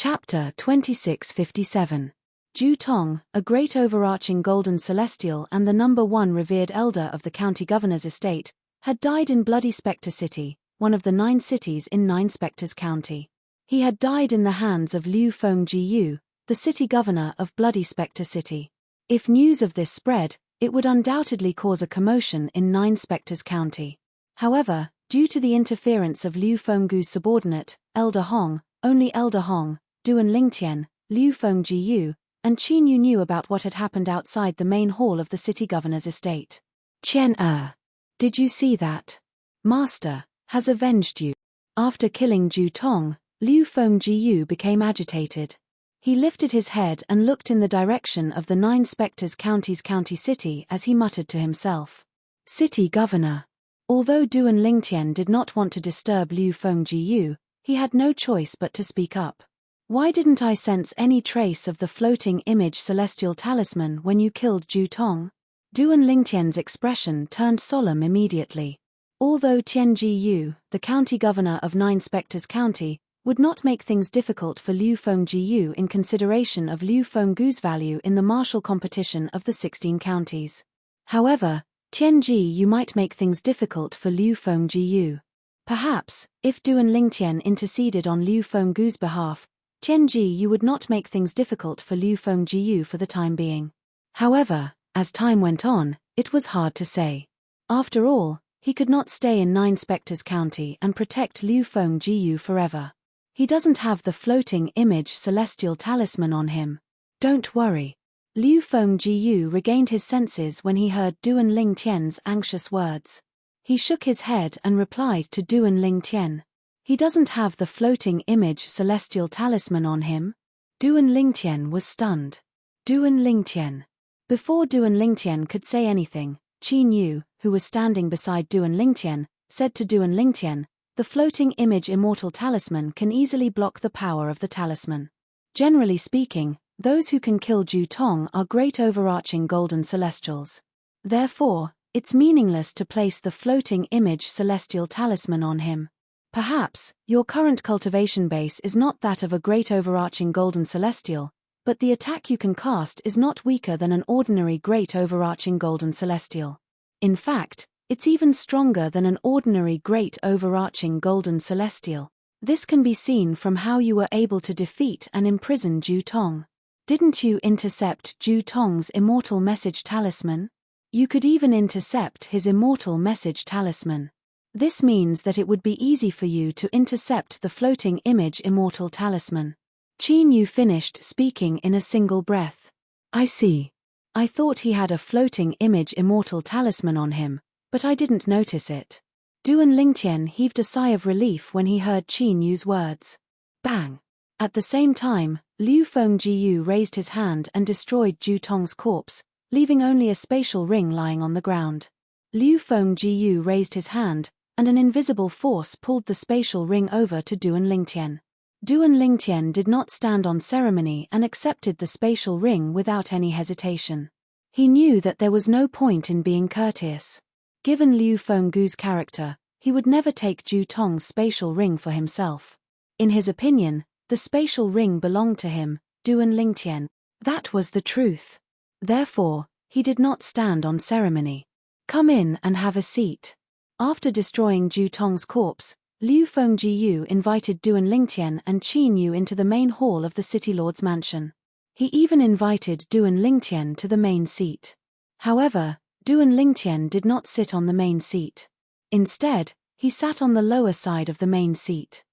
Chapter 2657. Ju Tong, a great overarching golden celestial and the #1 revered elder of the county governor's estate, had died in Bloody Spectre City, one of the 9 cities in 9 Spectres County. He had died in the hands of Liu Fengjiu, the city governor of Bloody Spectre City. If news of this spread, it would undoubtedly cause a commotion in 9 Spectres County. However, due to the interference of Liu Fenggu's subordinate, Elder Hong, only Elder Hong, Duan Lingtian, Liu Fengjiu, and Qin Yu knew about what had happened outside the main hall of the city governor's estate. Qian did you see that? Master has avenged you. After killing Ju Tong, Liu Fengjiu became agitated. He lifted his head and looked in the direction of the 9 Spectres County's county city as he muttered to himself. City governor. Although Duan Lingtian did not want to disturb Liu Fengjiu, he had no choice but to speak up. Why didn't I sense any trace of the floating image celestial talisman when you killed Ju Tong? Duan Lingtian's expression turned solemn immediately. Although Tianji, the county governor of 9 Spectres County, would not make things difficult for Liu Fengjiu in consideration of Liu Fenggu's value in the martial competition of the 16 counties. However, Tianji might make things difficult for Liu Fengjiu. Perhaps, if Duan Lingtian interceded on Liu Fenggu's behalf, Tianji would not make things difficult for Liu Fengjiu for the time being. However, as time went on, it was hard to say. After all, he could not stay in 9 Spectres County and protect Liu Fengjiu forever. He doesn't have the floating image celestial talisman on him. Don't worry. Liu Fengjiu regained his senses when he heard Duan Lingtian's anxious words. He shook his head and replied to Duan Lingtian. He doesn't have the floating image celestial talisman on him. Duan Lingtian was stunned. Duan Lingtian. Before Duan Lingtian could say anything, Qin Yu, who was standing beside Duan Lingtian, said to Duan Lingtian, the floating image immortal talisman can easily block the power of the talisman. Generally speaking, those who can kill Ju Tong are great overarching golden celestials. Therefore, it's meaningless to place the floating image celestial talisman on him. Perhaps, your current cultivation base is not that of a great overarching golden celestial, but the attack you can cast is not weaker than an ordinary great overarching golden celestial. In fact, it's even stronger than an ordinary great overarching golden celestial. This can be seen from how you were able to defeat and imprison Ju Tong. Didn't you intercept Ju Tong's immortal message talisman? You could even intercept his immortal message talisman. This means that it would be easy for you to intercept the floating image immortal talisman. Qin Yu finished speaking in a single breath. I see. I thought he had a floating image immortal talisman on him, but I didn't notice it. Duan Lingtian heaved a sigh of relief when he heard Qin Yu's words. Bang! At the same time, Liu Fengjiu raised his hand and destroyed Ju Tong's corpse, leaving only a spatial ring lying on the ground. Liu Fengjiu raised his hand, and an invisible force pulled the spatial ring over to Duan Lingtian. Duan Lingtian did not stand on ceremony and accepted the spatial ring without any hesitation. He knew that there was no point in being courteous. Given Liu Fenggu's character, he would never take Ju Tong's spatial ring for himself. In his opinion, the spatial ring belonged to him, Duan Lingtian. That was the truth. Therefore, he did not stand on ceremony. Come in and have a seat. After destroying Ju Tong's corpse, Liu Fengjiu invited Duan Lingtian and Qin Yu into the main hall of the city lord's mansion. He even invited Duan Lingtian to the main seat. However, Duan Lingtian did not sit on the main seat. Instead, he sat on the lower side of the main seat.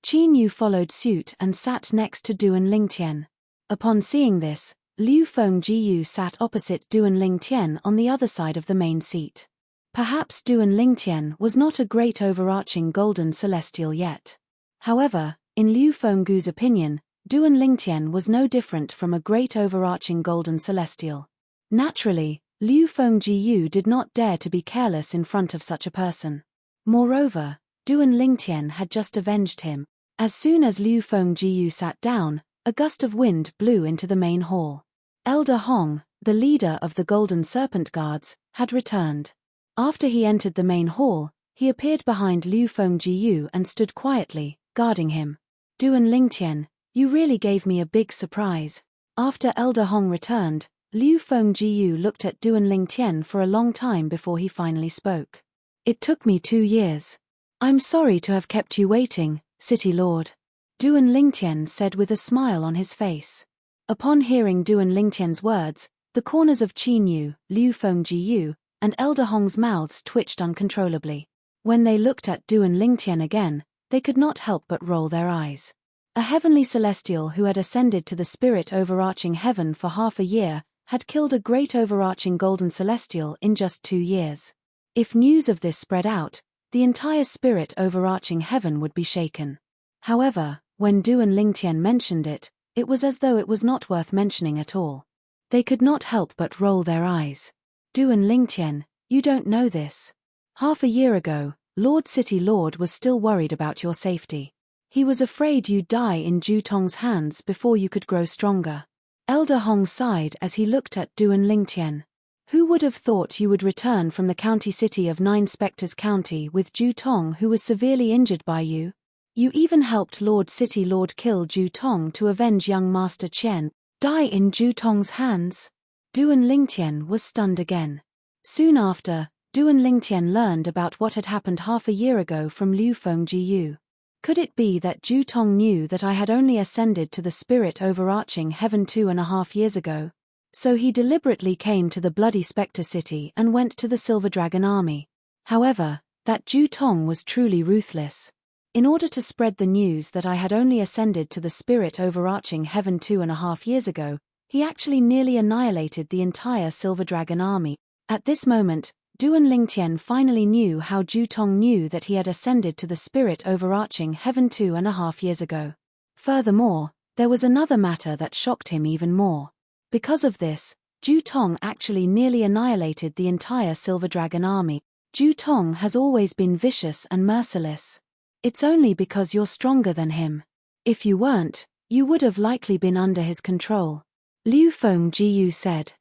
Qin Yu followed suit and sat next to Duan Lingtian. Upon seeing this, Liu Fengjiu sat opposite Duan Lingtian on the other side of the main seat. Perhaps Duan Lingtian was not a great overarching golden celestial yet. However, in Liu Fenggu's opinion, Duan Lingtian was no different from a great overarching golden celestial. Naturally, Liu Fengjiu did not dare to be careless in front of such a person. Moreover, Duan Lingtian had just avenged him. As soon as Liu Fengjiu sat down, a gust of wind blew into the main hall. Elder Hong, the leader of the Golden Serpent Guards, had returned. After he entered the main hall, he appeared behind Liu Fengjiu and stood quietly, guarding him. Duan Lingtian, You really gave me a big surprise. After Elder Hong returned, Liu Fengjiu looked at Duan Lingtian for a long time before he finally spoke. It took me 2 years. I'm sorry to have kept you waiting, City Lord. Duan Lingtian said with a smile on his face. Upon hearing Duan Lingtian's words, the corners of Qin Yu, Liu Fengjiu, and Elder Hong's mouths twitched uncontrollably. When they looked at Duan Lingtian again, they could not help but roll their eyes. A heavenly celestial who had ascended to the spirit overarching heaven for half a year had killed a great overarching golden celestial in just 2 years. If news of this spread out, the entire spirit overarching heaven would be shaken. However, when Duan Lingtian mentioned it, it was as though it was not worth mentioning at all. They could not help but roll their eyes. Duan Lingtian, you don't know this. Half a year ago, Lord City Lord was still worried about your safety. He was afraid you'd die in Zhu Tong's hands before you could grow stronger. Elder Hong sighed as he looked at Duan Lingtian. Who would have thought you would return from the county city of Nine Spectres County with Zhu Tong, who was severely injured by you? You even helped Lord City Lord kill Zhu Tong to avenge young Master Chen die in Zhu Tong's hands. Duan Lingtian was stunned again. Soon after, Duan Lingtian learned about what had happened half a year ago from Liu Fengjiu. Could it be that Zhu Tong knew that I had only ascended to the spirit overarching heaven 2.5 years ago? So he deliberately came to the bloody Spectre City and went to the Silver Dragon army. However, that Zhu Tong was truly ruthless. In order to spread the news that I had only ascended to the spirit overarching heaven 2.5 years ago, he actually nearly annihilated the entire Silver Dragon army. At this moment, Duan Lingtian finally knew how Zhu Tong knew that he had ascended to the spirit overarching heaven 2.5 years ago. Furthermore, there was another matter that shocked him even more. Because of this, Zhu Tong actually nearly annihilated the entire Silver Dragon army. Zhu Tong has always been vicious and merciless. It's only because you're stronger than him. If you weren't, you would have likely been under his control. Liu Fengjiu said.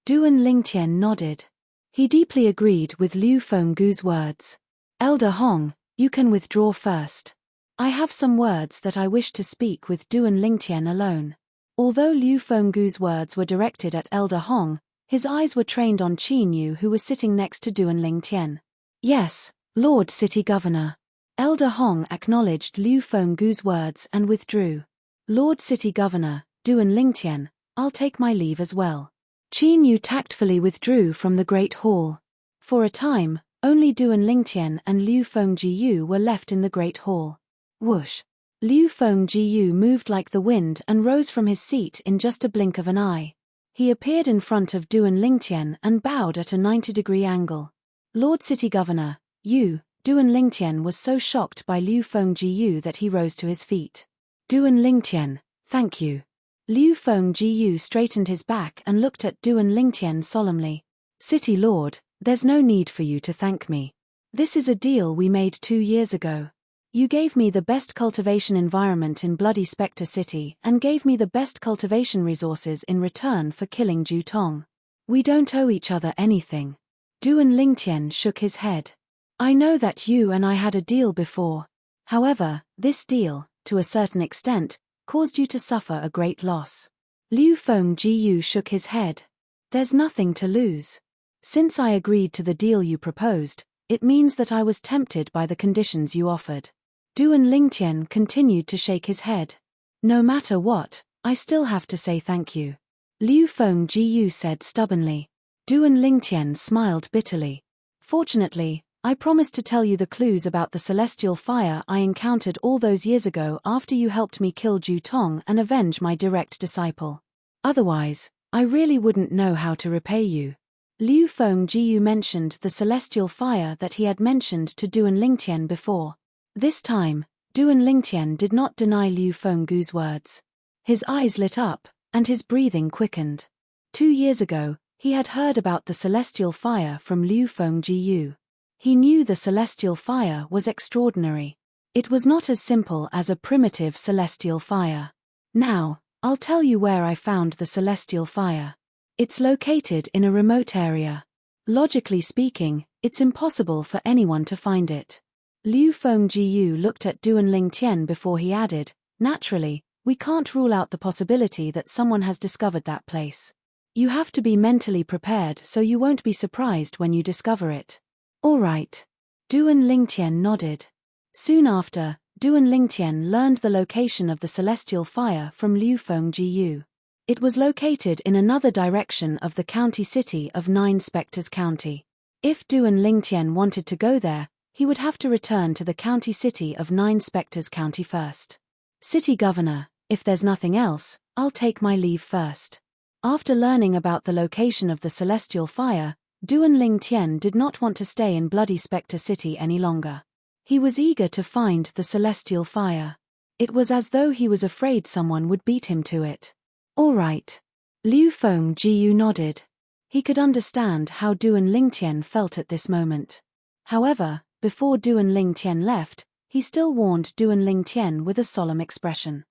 Duan Lingtian nodded. He deeply agreed with Liu Fenggu's words. Elder Hong, you can withdraw first. I have some words that I wish to speak with Duan Lingtian alone. Although Liu Fenggu's words were directed at Elder Hong, his eyes were trained on Qin Yu, who was sitting next to Duan Lingtian. Yes, Lord City Governor. Elder Hong acknowledged Liu Fenggu's words and withdrew. Lord City Governor, Duan Lingtian, I'll take my leave as well. Qin Yu tactfully withdrew from the Great Hall. For a time, only Duan Lingtian and Liu Fengjiu were left in the Great Hall. Whoosh! Liu Fengjiu moved like the wind and rose from his seat in just a blink of an eye. He appeared in front of Duan Lingtian and bowed at a 90-degree angle. Lord City Governor, Duan Lingtian was so shocked by Liu Fengjiu that he rose to his feet. Duan Lingtian, thank you. Liu Fengjiu straightened his back and looked at Duan Lingtian solemnly. City Lord, there's no need for you to thank me. This is a deal we made 2 years ago. You gave me the best cultivation environment in bloody Spectre City and gave me the best cultivation resources in return for killing Zhu Tong. We don't owe each other anything. Duan Lingtian shook his head. I know that you and I had a deal before. However, this deal, to a certain extent, caused you to suffer a great loss. Liu Fengjiu shook his head. There's nothing to lose. Since I agreed to the deal you proposed, it means that I was tempted by the conditions you offered. Duan Lingtian continued to shake his head. No matter what, I still have to say thank you. Liu Fengjiu said stubbornly. Duan Lingtian smiled bitterly. Fortunately, I promised to tell you the clues about the celestial fire I encountered all those years ago after you helped me kill Zhu Tong and avenge my direct disciple. Otherwise, I really wouldn't know how to repay you. Liu Fengjiu mentioned the celestial fire that he had mentioned to Duan Lingtian before. This time, Duan Lingtian did not deny Liu Fenggu's words. His eyes lit up, and his breathing quickened. 2 years ago, he had heard about the celestial fire from Liu Fengjiu. He knew the celestial fire was extraordinary. It was not as simple as a primitive celestial fire. Now, I'll tell you where I found the celestial fire. It's located in a remote area. Logically speaking, it's impossible for anyone to find it. Liu Fengjiu looked at Duan Lingtian before he added, naturally, We can't rule out the possibility that someone has discovered that place. You have to be mentally prepared so you won't be surprised when you discover it. All right. Duan Lingtian nodded. Soon after, Duan Lingtian learned the location of the celestial fire from Liu Fengjiu. It was located in another direction of the county city of Nine Spectres County. If Duan Lingtian wanted to go there, he would have to return to the county city of Nine Spectres County first. City Governor, if there's nothing else, I'll take my leave first. After learning about the location of the celestial fire, Duan Lingtian did not want to stay in Bloody Spectre City any longer. He was eager to find the celestial fire. It was as though he was afraid someone would beat him to it. All right. Liu Fengjiu nodded. He could understand how Duan Lingtian felt at this moment. However, before Duan Lingtian left, he still warned Duan Lingtian with a solemn expression.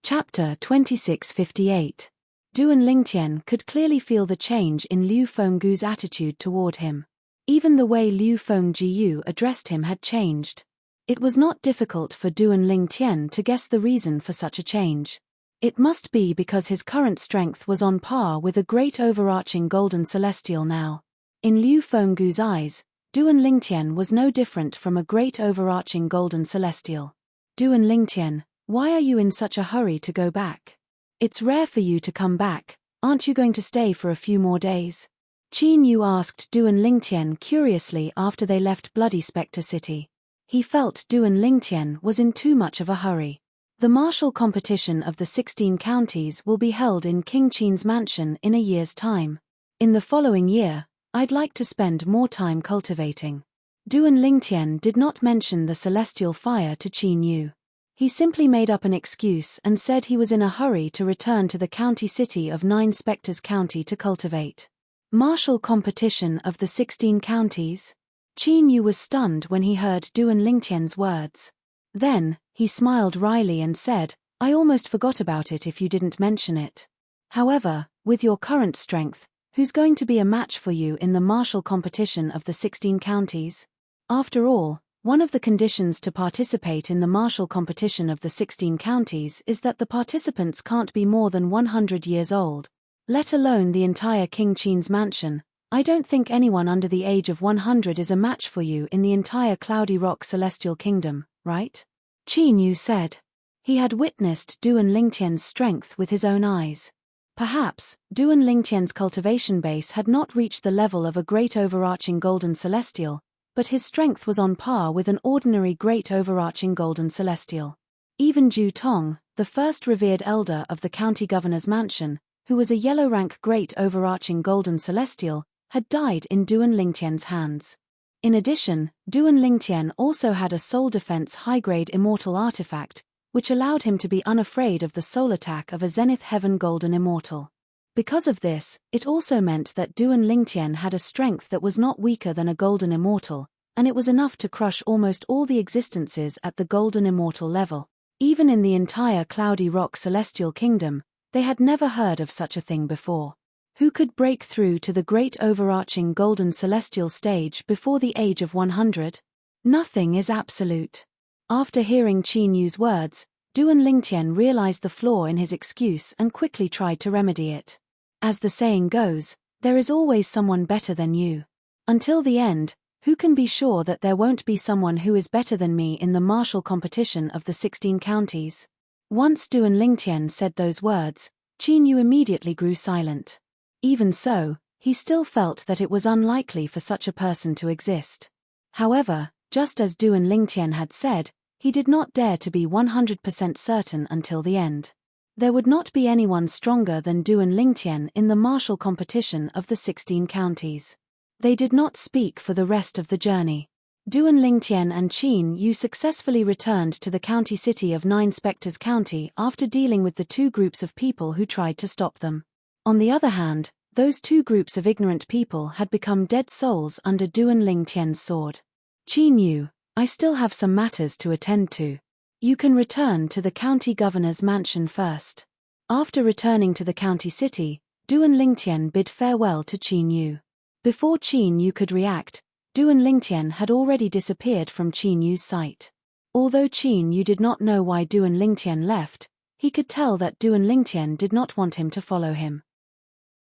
Chapter 2658. Duan Lingtian could clearly feel the change in Liu Fengjiu's attitude toward him. Even the way Liu Fengjiu addressed him had changed. It was not difficult for Duan Lingtian to guess the reason for such a change. It must be because his current strength was on par with a great overarching golden celestial now. In Liu Fengjiu's eyes, Duan Lingtian was no different from a great overarching golden celestial. Duan Lingtian, why are you in such a hurry to go back? It's rare for you to come back, aren't you going to stay for a few more days? Qin Yu asked Duan Lingtian curiously after they left Bloody Spectre City. He felt Duan Lingtian was in too much of a hurry. The martial competition of the 16 counties will be held in King Qin's mansion in a year's time. In the following year, I'd like to spend more time cultivating. Duan Lingtian did not mention the celestial fire to Qin Yu. He simply made up an excuse and said he was in a hurry to return to the county city of Nine Spectres County to cultivate. Martial competition of the 16 counties? Qin Yu was stunned when he heard Duan Lingtian's words. Then, he smiled wryly and said, I almost forgot about it if you didn't mention it. However, with your current strength, who's going to be a match for you in the martial competition of the 16 counties? After all, one of the conditions to participate in the martial competition of the 16 counties is that the participants can't be more than 100 years old. Let alone the entire King Qin's mansion. I don't think anyone under the age of 100 is a match for you in the entire Cloudy Rock Celestial Kingdom, right? Qin Yu said. He had witnessed Duan Lingtian's strength with his own eyes. Perhaps, Duan Lingtian's cultivation base had not reached the level of a great overarching golden celestial, but his strength was on par with an ordinary great overarching golden celestial. Even Zhu Tong, the first revered elder of the county governor's mansion, who was a yellow-rank great overarching golden celestial, had died in Duan Lingtian's hands. In addition, Duan Lingtian also had a soul defense high-grade immortal artifact, which allowed him to be unafraid of the soul attack of a Zenith Heaven Golden Immortal. Because of this, it also meant that Duan Lingtian had a strength that was not weaker than a Golden Immortal, and it was enough to crush almost all the existences at the Golden Immortal level. Even in the entire Cloudy Rock Celestial Kingdom, they had never heard of such a thing before. Who could break through to the great overarching golden celestial stage before the age of 100? Nothing is absolute. After hearing Qin Yu's words, Duan Lingtian realized the flaw in his excuse and quickly tried to remedy it. As the saying goes, there is always someone better than you. Until the end, who can be sure that there won't be someone who is better than me in the martial competition of the 16 counties? Once Duan Lingtian said those words, Qin Yu immediately grew silent. Even so, he still felt that it was unlikely for such a person to exist. However, just as Duan Lingtian had said, he did not dare to be 100% certain until the end. There would not be anyone stronger than Duan Lingtian in the martial competition of the 16 counties. They did not speak for the rest of the journey. Duan Lingtian and Qin Yu successfully returned to the county city of Nine Spectres County after dealing with the two groups of people who tried to stop them. On the other hand, those two groups of ignorant people had become dead souls under Duan Lingtian's sword. Qin Yu, I still have some matters to attend to. You can return to the county governor's mansion first. After returning to the county city, Duan Lingtian bid farewell to Qin Yu. Before Qin Yu could react, Duan Lingtian had already disappeared from Qin Yu's sight. Although Qin Yu did not know why Duan Lingtian left, he could tell that Duan Lingtian did not want him to follow him.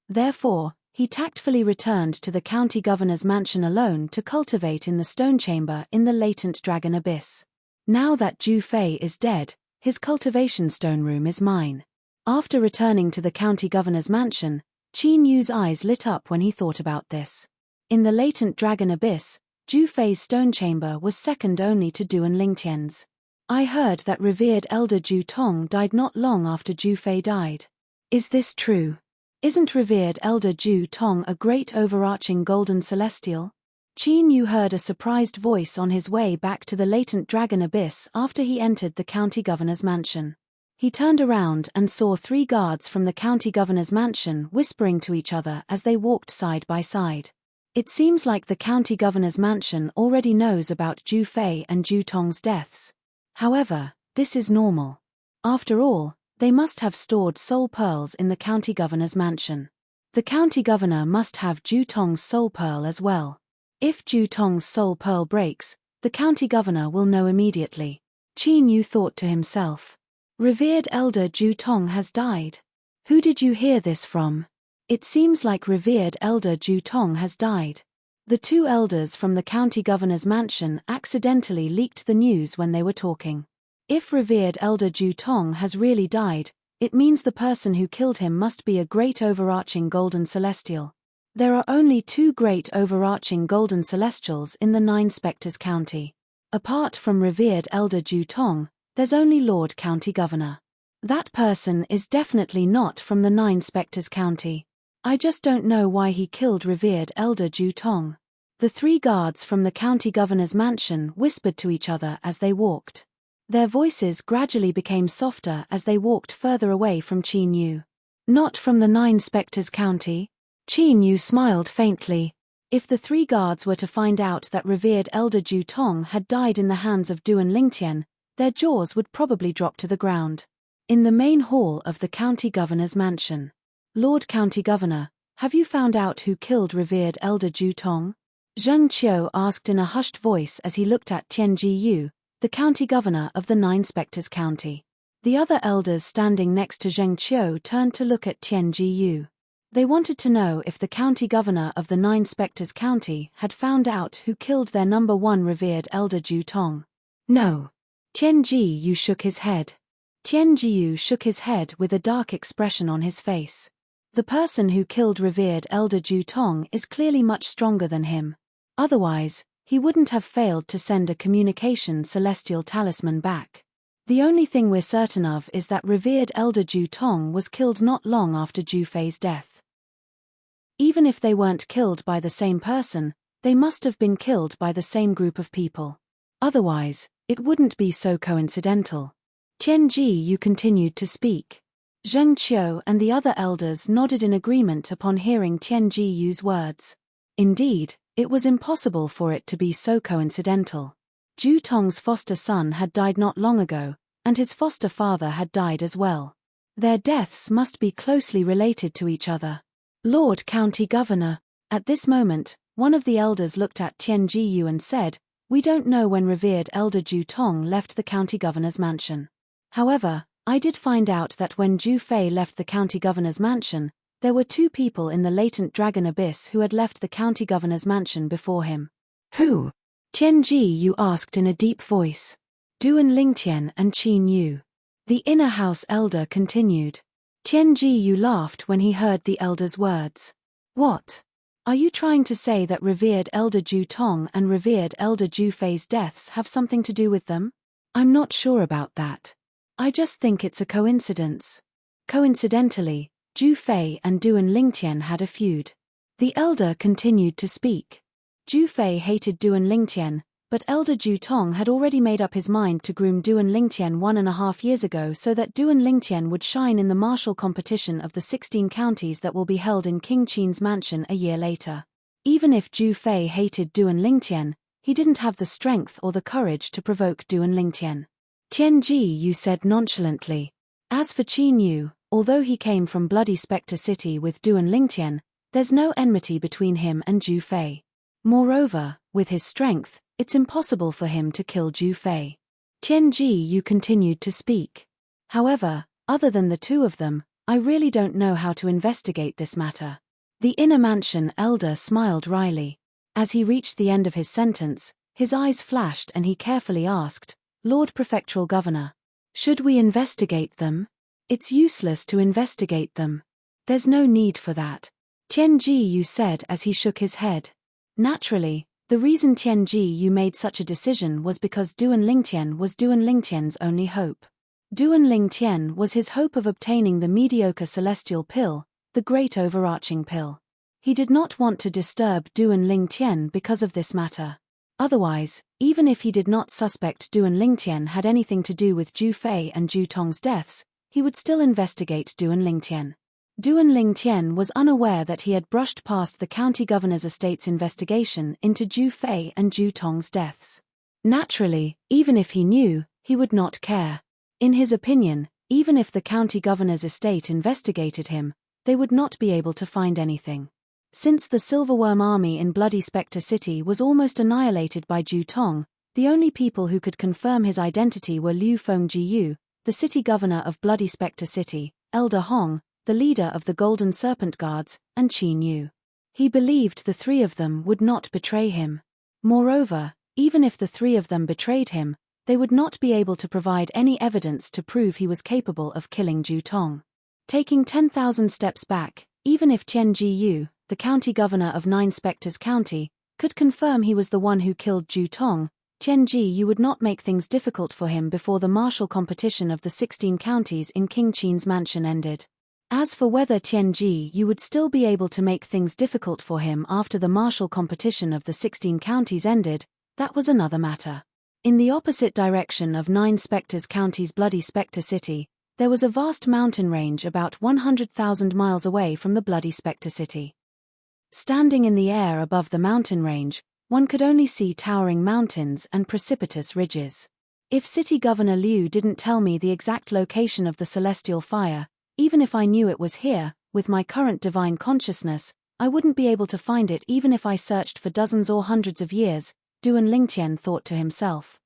Therefore, he tactfully returned to the county governor's mansion alone to cultivate in the stone chamber in the latent dragon abyss. Now that Zhu Fei is dead, his cultivation stone room is mine. After returning to the county governor's mansion, Qin Yu's eyes lit up when he thought about this. In the latent dragon abyss, Zhu Fei's stone chamber was second only to Duan Lingtian's. I heard that revered elder Zhu Tong died not long after Zhu Fei died. Is this true? Isn't revered elder Zhu Tong a great overarching golden celestial? Qin Yu heard a surprised voice on his way back to the latent dragon abyss after he entered the county governor's mansion. He turned around and saw 3 guards from the county governor's mansion whispering to each other as they walked side by side. It seems like the county governor's mansion already knows about Zhu Fei and Zhu Tong's deaths. However, this is normal. After all, they must have stored soul pearls in the county governor's mansion. The county governor must have Zhu Tong's soul pearl as well. If Zhu Tong's soul pearl breaks, the county governor will know immediately. Qin Yu thought to himself. Revered elder Zhu Tong has died. Who did you hear this from? It seems like revered elder Zhu Tong has died. The 2 elders from the county governor's mansion accidentally leaked the news when they were talking. If revered elder Zhu Tong has really died, it means the person who killed him must be a great overarching golden celestial. There are only 2 great overarching golden celestials in the 9 Spectres County. Apart from revered elder Zhu Tong, there's only Lord County Governor. That person is definitely not from the 9 Spectres County. I just don't know why he killed revered elder Zhu Tong. The 3 guards from the county governor's mansion whispered to each other as they walked. Their voices gradually became softer as they walked further away from Qin Yu. Not from the 9 Spectres County? Qin Yu smiled faintly. If the 3 guards were to find out that revered elder Zhu Tong had died in the hands of Duan Lingtian, their jaws would probably drop to the ground. In the main hall of the county governor's mansion. Lord County Governor, have you found out who killed revered elder Zhu Tong? Zheng Qiu asked in a hushed voice as he looked at Tianji Yu, the county governor of the 9 Spectres County. The other elders standing next to Zheng Qiu turned to look at Tianji Yu. They wanted to know if the county governor of the 9 Spectres County had found out who killed their number 1 revered elder Zhu Tong. No. Tianji Yu shook his head. Tianji Yu shook his head with a dark expression on his face. The person who killed revered elder Zhu Tong is clearly much stronger than him. Otherwise, he wouldn't have failed to send a communication celestial talisman back. The only thing we're certain of is that revered elder Zhu Tong was killed not long after Zhu Fei's death. Even if they weren't killed by the same person, they must have been killed by the same group of people. Otherwise, it wouldn't be so coincidental. Tianji Yu continued to speak. Zheng Qiu and the other elders nodded in agreement upon hearing Tianji Yu's words. Indeed, it was impossible for it to be so coincidental. Zhu Tong's foster son had died not long ago, and his foster father had died as well. Their deaths must be closely related to each other. Lord County Governor. At this moment, one of the elders looked at Tianji Yu and said, "We don't know when revered elder Zhu Tong left the county governor's mansion. However, I did find out that when Zhu Fei left the county governor's mansion, there were 2 people in the latent dragon abyss who had left the county governor's mansion before him." Who? Tianji Yu asked in a deep voice. Duan Lingtian and Qin Yu. The inner house elder continued. Tianji Yu laughed when he heard the elder's words. What? Are you trying to say that revered elder Zhu Tong and revered elder Zhu Fei's deaths have something to do with them? I'm not sure about that. I just think it's a coincidence. Coincidentally, Zhu Fei and Duan Lingtian had a feud. The elder continued to speak. Zhu Fei hated Duan Lingtian, but elder Zhu Tong had already made up his mind to groom Duan Lingtian 1.5 years ago so that Duan Lingtian would shine in the martial competition of the 16 counties that will be held in King Qin's mansion a year later. Even if Zhu Fei hated Duan Lingtian, he didn't have the strength or the courage to provoke Duan Lingtian. Tianji Yu said nonchalantly. As for Qin Yu, although he came from Bloody Spectre City with Duan Lingtian, there's no enmity between him and Zhu Fei. Moreover, with his strength, it's impossible for him to kill Zhu Fei. Tianji continued to speak. However, other than the two of them, I really don't know how to investigate this matter. The inner mansion elder smiled wryly. As he reached the end of his sentence, his eyes flashed and he carefully asked, Lord Prefectural Governor, should we investigate them? It's useless to investigate them. There's no need for that. Tianji said as he shook his head. Naturally, the reason Tianji made such a decision was because Duan Lingtian was Duan Lingtian's only hope. Duan Lingtian was his hope of obtaining the mediocre celestial pill, the great overarching pill. He did not want to disturb Duan Lingtian because of this matter. Otherwise, even if he did not suspect Duan Lingtian had anything to do with Zhu Fei and Zhu Tong's deaths, he would still investigate Duan Lingtian. Duan Lingtian was unaware that he had brushed past the county governor's estate's investigation into Zhu Fei and Zhu Tong's deaths. Naturally, even if he knew, he would not care. In his opinion, even if the county governor's estate investigated him, they would not be able to find anything. Since the Silverworm army in Bloody Spectre City was almost annihilated by Zhu Tong, the only people who could confirm his identity were Liu Fengjiu, the city governor of Bloody Spectre City, Elder Hong, the leader of the Golden Serpent Guards, and Qin Yu. He believed the three of them would not betray him. Moreover, even if the three of them betrayed him, they would not be able to provide any evidence to prove he was capable of killing Zhu Tong. Taking 10,000 steps back, even if Tianji, the county governor of Nine Spectres County, could confirm he was the one who killed Zhu Tong, Tianji would not make things difficult for him before the martial competition of the 16 counties in King Qin's mansion ended. As for whether Tianji would still be able to make things difficult for him after the martial competition of the 16 counties ended, that was another matter. In the opposite direction of Nine Spectres County's Bloody Spectre City, there was a vast mountain range about 100,000 miles away from the Bloody Spectre City. Standing in the air above the mountain range, one could only see towering mountains and precipitous ridges. If City Governor Liu didn't tell me the exact location of the celestial fire, even if I knew it was here, with my current divine consciousness, I wouldn't be able to find it even if I searched for dozens or hundreds of years, Duan Lingtian thought to himself.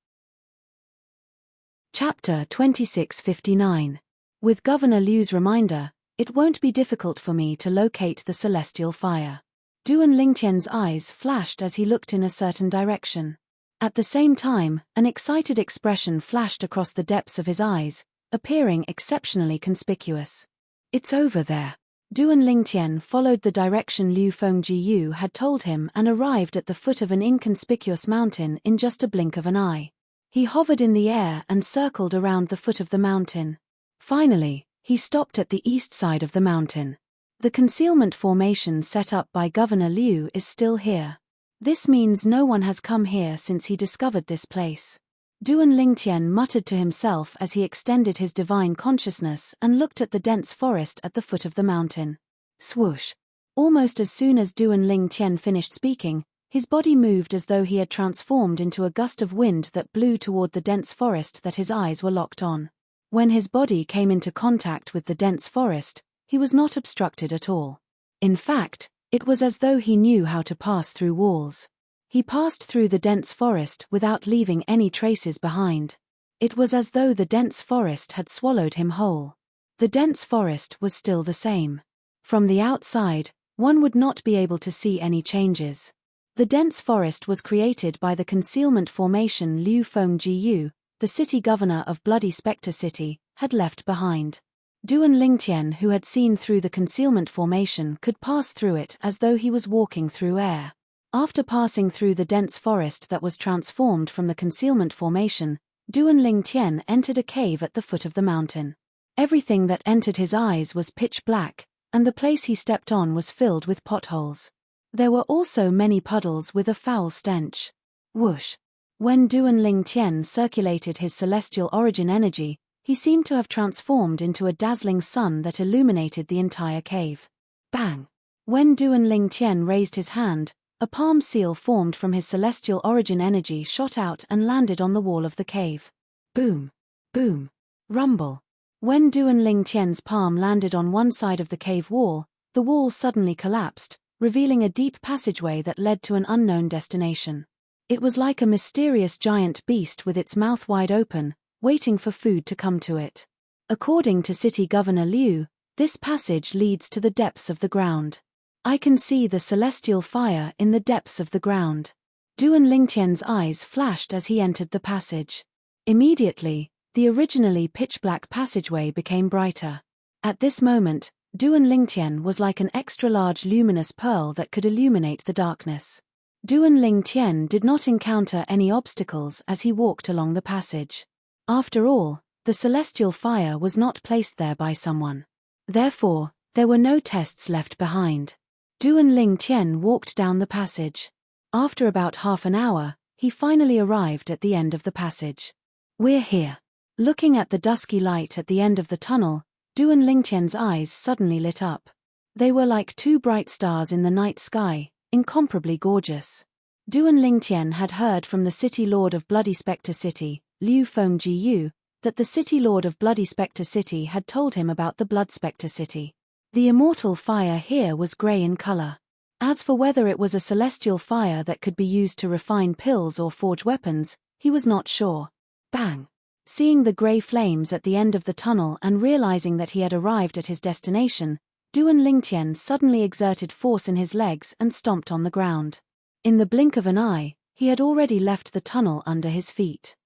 Chapter 2659. With Governor Liu's reminder, it won't be difficult for me to locate the celestial fire. Duan Lingtian's eyes flashed as he looked in a certain direction. At the same time, an excited expression flashed across the depths of his eyes, appearing exceptionally conspicuous. It's over there. Duan Lingtian followed the direction Liu Fengjiu had told him and arrived at the foot of an inconspicuous mountain in just a blink of an eye. He hovered in the air and circled around the foot of the mountain. Finally, he stopped at the east side of the mountain. The concealment formation set up by Governor Liu is still here. This means no one has come here since he discovered this place. Duan Lingtian muttered to himself as he extended his divine consciousness and looked at the dense forest at the foot of the mountain. Swoosh! Almost as soon as Duan Lingtian finished speaking, his body moved as though he had transformed into a gust of wind that blew toward the dense forest that his eyes were locked on. When his body came into contact with the dense forest, he was not obstructed at all. In fact, it was as though he knew how to pass through walls. He passed through the dense forest without leaving any traces behind. It was as though the dense forest had swallowed him whole. The dense forest was still the same. From the outside, one would not be able to see any changes. The dense forest was created by the concealment formation Liu Fengjiu, the city governor of Bloody Spectre City, had left behind. Duan Lingtian, who had seen through the concealment formation, could pass through it as though he was walking through air. After passing through the dense forest that was transformed from the concealment formation, Duan Lingtian entered a cave at the foot of the mountain. Everything that entered his eyes was pitch black, and the place he stepped on was filled with potholes. There were also many puddles with a foul stench. Whoosh! When Duan Lingtian circulated his celestial origin energy, he seemed to have transformed into a dazzling sun that illuminated the entire cave. Bang! When Duan Lingtian raised his hand, a palm seal formed from his celestial origin energy shot out and landed on the wall of the cave. Boom! Boom! Rumble! When Duan Lingtian's palm landed on one side of the cave wall, the wall suddenly collapsed, revealing a deep passageway that led to an unknown destination. It was like a mysterious giant beast with its mouth wide open, waiting for food to come to it. According to City Governor Liu, this passage leads to the depths of the ground. I can see the celestial fire in the depths of the ground. Duan Lingtian's eyes flashed as he entered the passage. Immediately, the originally pitch-black passageway became brighter. At this moment, Duan Lingtian was like an extra-large luminous pearl that could illuminate the darkness. Duan Lingtian did not encounter any obstacles as he walked along the passage. After all, the celestial fire was not placed there by someone. Therefore, there were no tests left behind. Duan Lingtian walked down the passage. After about half an hour, he finally arrived at the end of the passage. We're here. Looking at the dusky light at the end of the tunnel, Duan Lingtian's eyes suddenly lit up. They were like two bright stars in the night sky, incomparably gorgeous. Duan Lingtian had heard from the City Lord of Bloody Spectre City, Liu Fengjiu, that the City Lord of Bloody Spectre City had told him about the Blood Spectre City. The immortal fire here was grey in color. As for whether it was a celestial fire that could be used to refine pills or forge weapons, he was not sure. Bang! Seeing the grey flames at the end of the tunnel and realizing that he had arrived at his destination, Duan Lingtian suddenly exerted force in his legs and stomped on the ground. In the blink of an eye, he had already left the tunnel under his feet.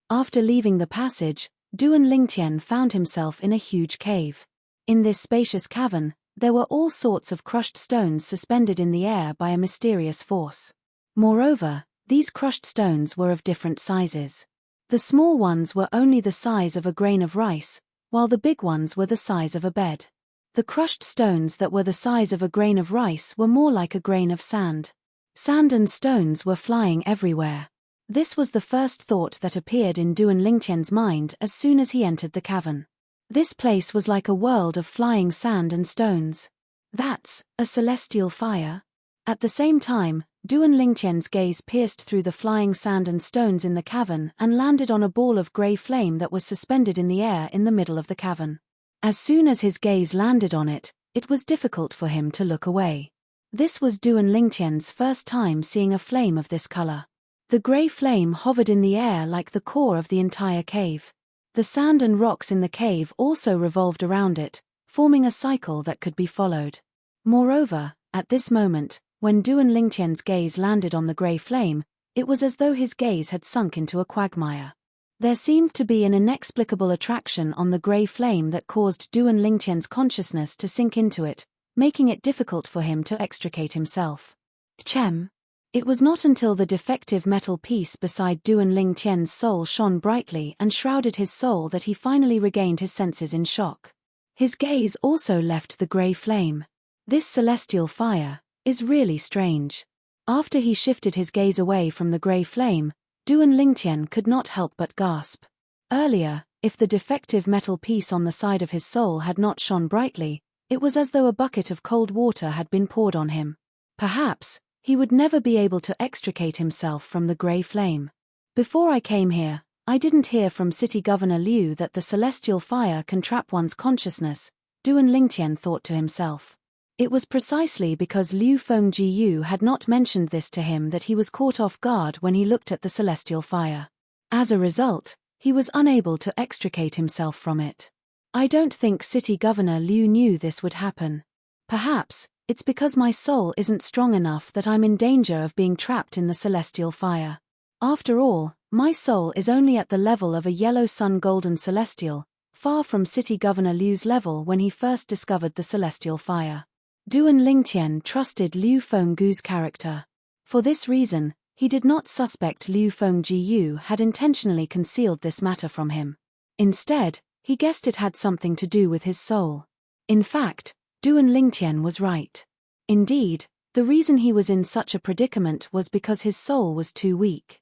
After leaving the passage, Duan Lingtian found himself in a huge cave. In this spacious cavern, there were all sorts of crushed stones suspended in the air by a mysterious force. Moreover, these crushed stones were of different sizes. The small ones were only the size of a grain of rice, while the big ones were the size of a bed. The crushed stones that were the size of a grain of rice were more like a grain of sand. Sand and stones were flying everywhere. This was the first thought that appeared in Duan Lingtian's mind as soon as he entered the cavern. This place was like a world of flying sand and stones. That's a celestial fire? At the same time, Duan Lingtian's gaze pierced through the flying sand and stones in the cavern and landed on a ball of grey flame that was suspended in the air in the middle of the cavern. As soon as his gaze landed on it, it was difficult for him to look away. This was Duan Lingtian's first time seeing a flame of this color. The grey flame hovered in the air like the core of the entire cave. The sand and rocks in the cave also revolved around it, forming a cycle that could be followed. Moreover, at this moment, when Duan Lingtian's gaze landed on the grey flame, it was as though his gaze had sunk into a quagmire. There seemed to be an inexplicable attraction on the grey flame that caused Duan Lingtian's consciousness to sink into it, making it difficult for him to extricate himself. Chem. It was not until the defective metal piece beside Duan Lingtian's soul shone brightly and shrouded his soul that he finally regained his senses in shock. His gaze also left the grey flame. This celestial fire is really strange. After he shifted his gaze away from the grey flame, Duan Lingtian could not help but gasp. Earlier, if the defective metal piece on the side of his soul had not shone brightly, it was as though a bucket of cold water had been poured on him. Perhaps he would never be able to extricate himself from the grey flame. Before I came here, I didn't hear from City Governor Liu that the celestial fire can trap one's consciousness, Duan Lingtian thought to himself. It was precisely because Liu Fengjiu had not mentioned this to him that he was caught off guard when he looked at the celestial fire. As a result, he was unable to extricate himself from it. I don't think City Governor Liu knew this would happen. Perhaps it's because my soul isn't strong enough that I'm in danger of being trapped in the celestial fire. After all, my soul is only at the level of a yellow sun golden celestial, far from City Governor Liu's level when he first discovered the celestial fire. Duan Lingtian trusted Liu Fenggu's character. For this reason, he did not suspect Liu Fengjiu had intentionally concealed this matter from him. Instead, he guessed it had something to do with his soul. In fact, Duan Lingtian was right. Indeed, the reason he was in such a predicament was because his soul was too weak.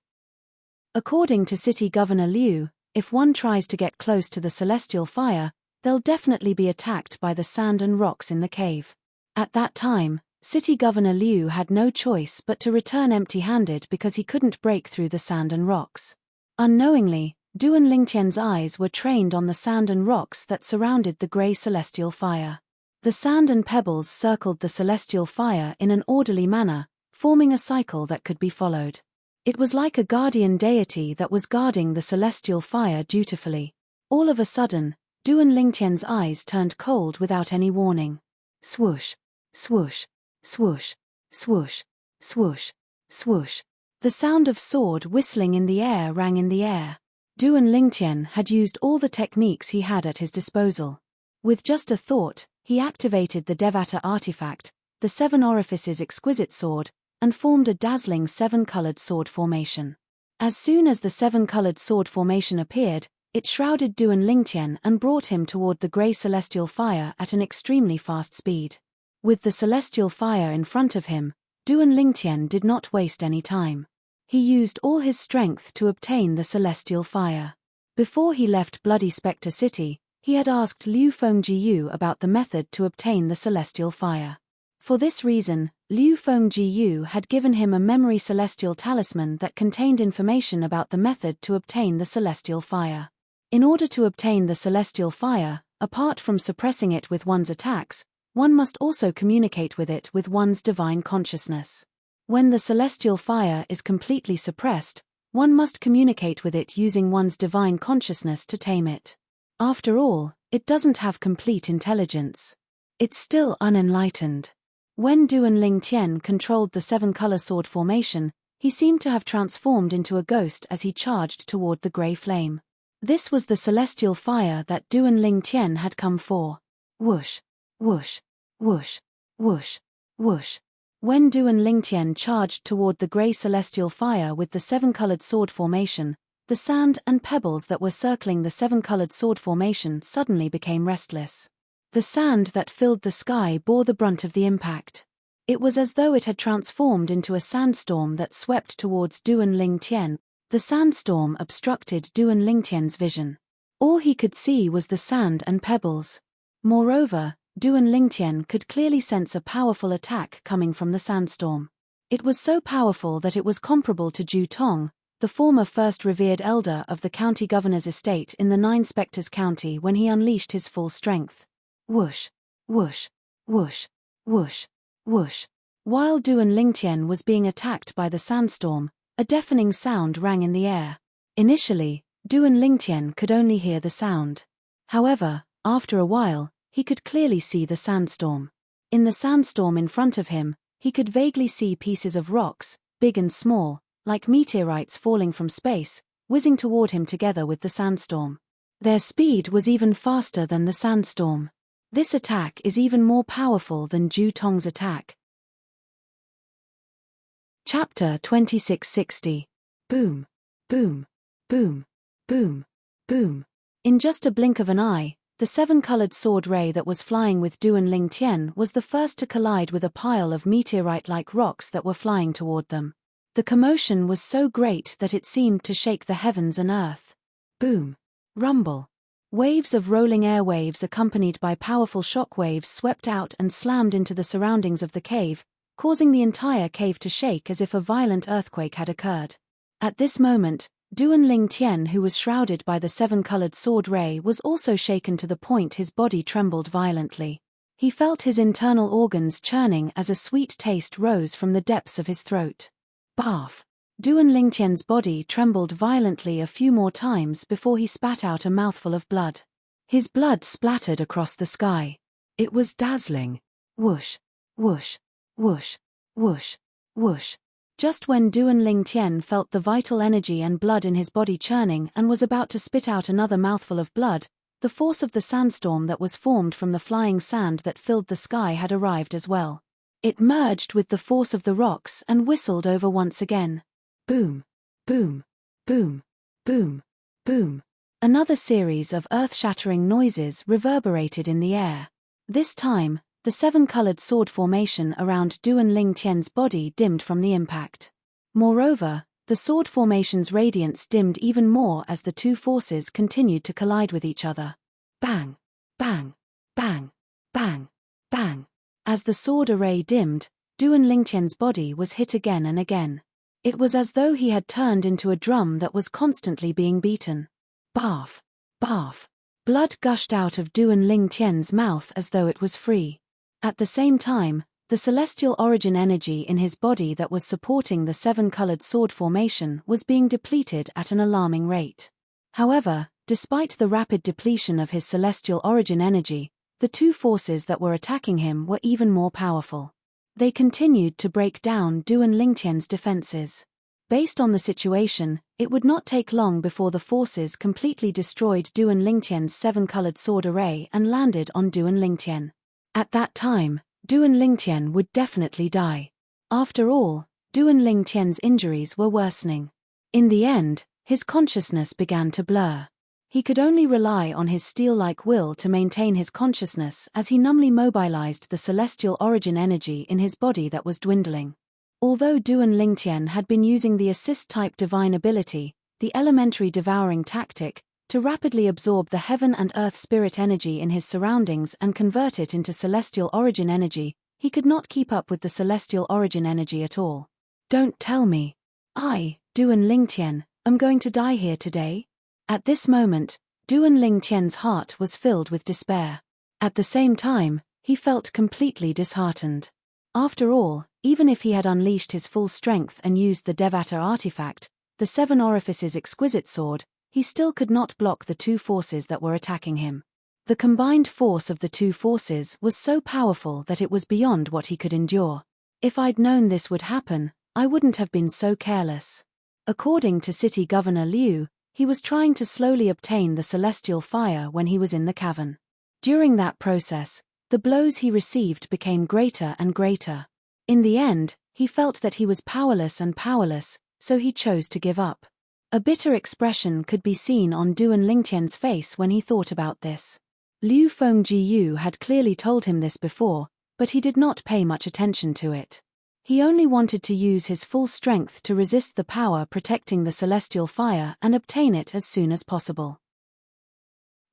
According to City Governor Liu, if one tries to get close to the celestial fire, they'll definitely be attacked by the sand and rocks in the cave. At that time, City Governor Liu had no choice but to return empty-handed because he couldn't break through the sand and rocks. Unknowingly, Duan Lingtian's eyes were trained on the sand and rocks that surrounded the grey celestial fire. The sand and pebbles circled the celestial fire in an orderly manner, forming a cycle that could be followed. It was like a guardian deity that was guarding the celestial fire dutifully. All of a sudden, Duan Lingtian's eyes turned cold without any warning. Swoosh, swoosh, swoosh, swoosh, swoosh, swoosh. The sound of sword whistling in the air rang in the air. Duan Lingtian had used all the techniques he had at his disposal. With just a thought, he activated the Devata artifact, the Seven Orifices exquisite sword, and formed a dazzling seven-colored sword formation. As soon as the seven-colored sword formation appeared, it shrouded Duan Lingtian and brought him toward the grey celestial fire at an extremely fast speed. With the celestial fire in front of him, Duan Lingtian did not waste any time. He used all his strength to obtain the celestial fire. Before he left Bloody Spectre City, he had asked Liu Fengjiu about the method to obtain the celestial fire. For this reason, Liu Fengjiu had given him a memory celestial talisman that contained information about the method to obtain the celestial fire. In order to obtain the celestial fire, apart from suppressing it with one's attacks, one must also communicate with it with one's divine consciousness. When the celestial fire is completely suppressed, one must communicate with it using one's divine consciousness to tame it. After all, it doesn't have complete intelligence. It's still unenlightened. When Duan Lingtian controlled the seven-color sword formation, he seemed to have transformed into a ghost as he charged toward the grey flame. This was the celestial fire that Duan Lingtian had come for. Whoosh, whoosh, whoosh, whoosh, whoosh. When Duan Lingtian charged toward the grey celestial fire with the seven-colored sword formation, the sand and pebbles that were circling the seven-colored sword formation suddenly became restless. The sand that filled the sky bore the brunt of the impact. It was as though it had transformed into a sandstorm that swept towards Duan Lingtian. The sandstorm obstructed Duan Lingtian's vision. All he could see was the sand and pebbles. Moreover, Duan Lingtian could clearly sense a powerful attack coming from the sandstorm. It was so powerful that it was comparable to Ju Tong, the former first revered elder of the county governor's estate in the Nine Spectres County when he unleashed his full strength. Whoosh, whoosh, whoosh, whoosh, whoosh. While Duan Lingtian was being attacked by the sandstorm, a deafening sound rang in the air. Initially, Duan Lingtian could only hear the sound. However, after a while, he could clearly see the sandstorm. In the sandstorm in front of him, he could vaguely see pieces of rocks, big and small, like meteorites falling from space, whizzing toward him together with the sandstorm. Their speed was even faster than the sandstorm. This attack is even more powerful than Ju Tong's attack. Chapter 2660. Boom, boom, boom, boom, boom. In just a blink of an eye, the seven-colored sword ray that was flying with Duan Lingtian was the first to collide with a pile of meteorite-like rocks that were flying toward them. The commotion was so great that it seemed to shake the heavens and earth. Boom, rumble. Waves of rolling airwaves accompanied by powerful shock waves swept out and slammed into the surroundings of the cave, causing the entire cave to shake as if a violent earthquake had occurred. At this moment, Duan Lingtian, who was shrouded by the seven-colored sword ray, was also shaken to the point his body trembled violently. He felt his internal organs churning as a sweet taste rose from the depths of his throat. Barf! Duan Lingtian's body trembled violently a few more times before he spat out a mouthful of blood. His blood splattered across the sky. It was dazzling. Whoosh, whoosh, whoosh, whoosh, whoosh. Just when Duan Lingtian felt the vital energy and blood in his body churning and was about to spit out another mouthful of blood, the force of the sandstorm that was formed from the flying sand that filled the sky had arrived as well. It merged with the force of the rocks and whistled over once again. Boom, boom, boom, boom, boom. Another series of earth-shattering noises reverberated in the air. This time, the seven-colored sword formation around Duan Lingtian's body dimmed from the impact. Moreover, the sword formation's radiance dimmed even more as the two forces continued to collide with each other. Bang, bang, bang, bang, bang. As the sword array dimmed, Duan Lingtian's body was hit again and again. It was as though he had turned into a drum that was constantly being beaten. Barf! Barf! Blood gushed out of Duan Lingtian's mouth as though it was free. At the same time, The celestial origin energy in his body that was supporting the seven-colored sword formation was being depleted at an alarming rate. However, despite the rapid depletion of his celestial origin energy, the two forces that were attacking him were even more powerful. They continued to break down Duan Lingtian's defenses. Based on the situation, it would not take long before the forces completely destroyed Duan Lingtian's seven-colored sword array and landed on Duan Lingtian. At that time, Duan Lingtian would definitely die. After all, Duan Lingtian's injuries were worsening. In the end, his consciousness began to blur. He could only rely on his steel-like will to maintain his consciousness as he numbly mobilized the celestial origin energy in his body that was dwindling. Although Duan Lingtian had been using the assist-type divine ability, the elementary devouring tactic, to rapidly absorb the heaven and earth spirit energy in his surroundings and convert it into celestial origin energy, he could not keep up with the celestial origin energy at all. Don't tell me. I, Duan Lingtian, am going to die here today? At this moment, Duan Lingtian's heart was filled with despair. At the same time, he felt completely disheartened. After all, even if he had unleashed his full strength and used the Devata artifact, the Seven Orifices exquisite sword, he still could not block the two forces that were attacking him. The combined force of the two forces was so powerful that it was beyond what he could endure. If I'd known this would happen, I wouldn't have been so careless. According to City Governor Liu, he was trying to slowly obtain the celestial fire when he was in the cavern. During that process, the blows he received became greater and greater. In the end, he felt that he was powerless, so he chose to give up. A bitter expression could be seen on Duan Lingtian's face when he thought about this. Liu Fengjiu had clearly told him this before, but he did not pay much attention to it. He only wanted to use his full strength to resist the power protecting the celestial fire and obtain it as soon as possible.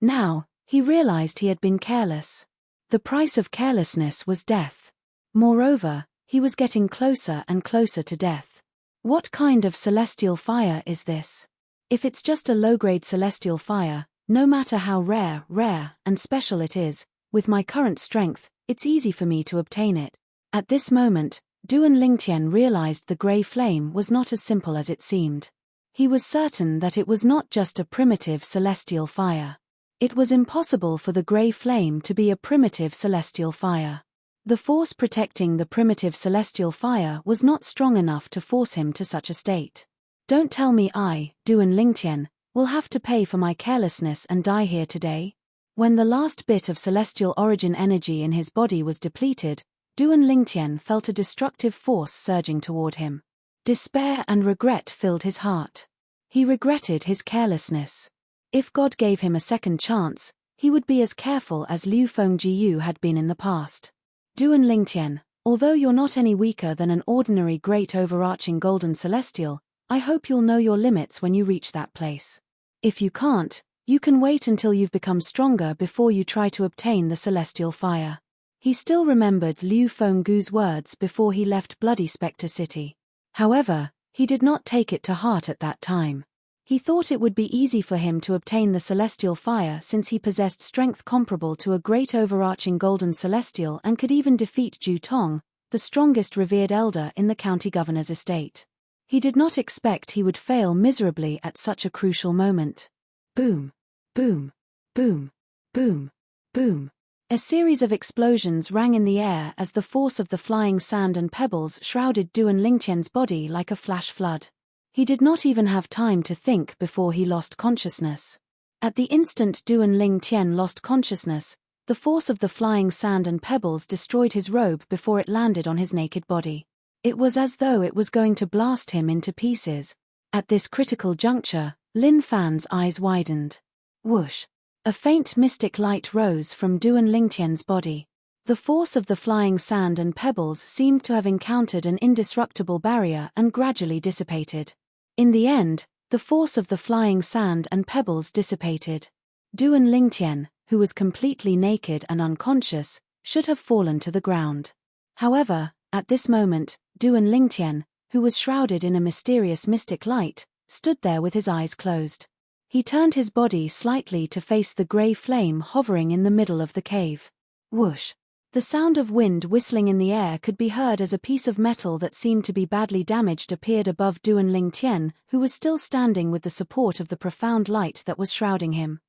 Now, he realized he had been careless. The price of carelessness was death. Moreover, he was getting closer and closer to death. What kind of celestial fire is this? If it's just a low-grade celestial fire, no matter how rare and special it is, with my current strength, it's easy for me to obtain it. At this moment, Duan Lingtian realized the grey flame was not as simple as it seemed. He was certain that it was not just a primitive celestial fire. It was impossible for the grey flame to be a primitive celestial fire. The force protecting the primitive celestial fire was not strong enough to force him to such a state. Don't tell me I, Duan Lingtian, will have to pay for my carelessness and die here today. When the last bit of celestial origin energy in his body was depleted, Duan Lingtian felt a destructive force surging toward him. Despair and regret filled his heart. He regretted his carelessness. If God gave him a second chance, he would be as careful as Liu Fengjiu had been in the past. Duan Lingtian, although you're not any weaker than an ordinary great overarching golden celestial, I hope you'll know your limits when you reach that place. If you can't, you can wait until you've become stronger before you try to obtain the celestial fire. He still remembered Liu Fenggu's words before he left Bloody Spectre City. However, he did not take it to heart at that time. He thought it would be easy for him to obtain the celestial fire since he possessed strength comparable to a great overarching golden celestial and could even defeat Ju Tong, the strongest revered elder in the county governor's estate. He did not expect he would fail miserably at such a crucial moment. Boom, boom, boom, boom, boom. A series of explosions rang in the air as the force of the flying sand and pebbles shrouded Duan Lingtian's body like a flash flood. He did not even have time to think before he lost consciousness. At the instant Duan Lingtian lost consciousness, the force of the flying sand and pebbles destroyed his robe before it landed on his naked body. It was as though it was going to blast him into pieces. At this critical juncture, Lin Fan's eyes widened. Whoosh! A faint mystic light rose from Duan Lingtian's body. The force of the flying sand and pebbles seemed to have encountered an indestructible barrier and gradually dissipated. In the end, the force of the flying sand and pebbles dissipated. Duan Lingtian, who was completely naked and unconscious, should have fallen to the ground. However, at this moment, Duan Lingtian, who was shrouded in a mysterious mystic light, stood there with his eyes closed. He turned his body slightly to face the grey flame hovering in the middle of the cave. Whoosh! The sound of wind whistling in the air could be heard as a piece of metal that seemed to be badly damaged appeared above Duan Ling Tian, who was still standing with the support of the profound light that was shrouding him.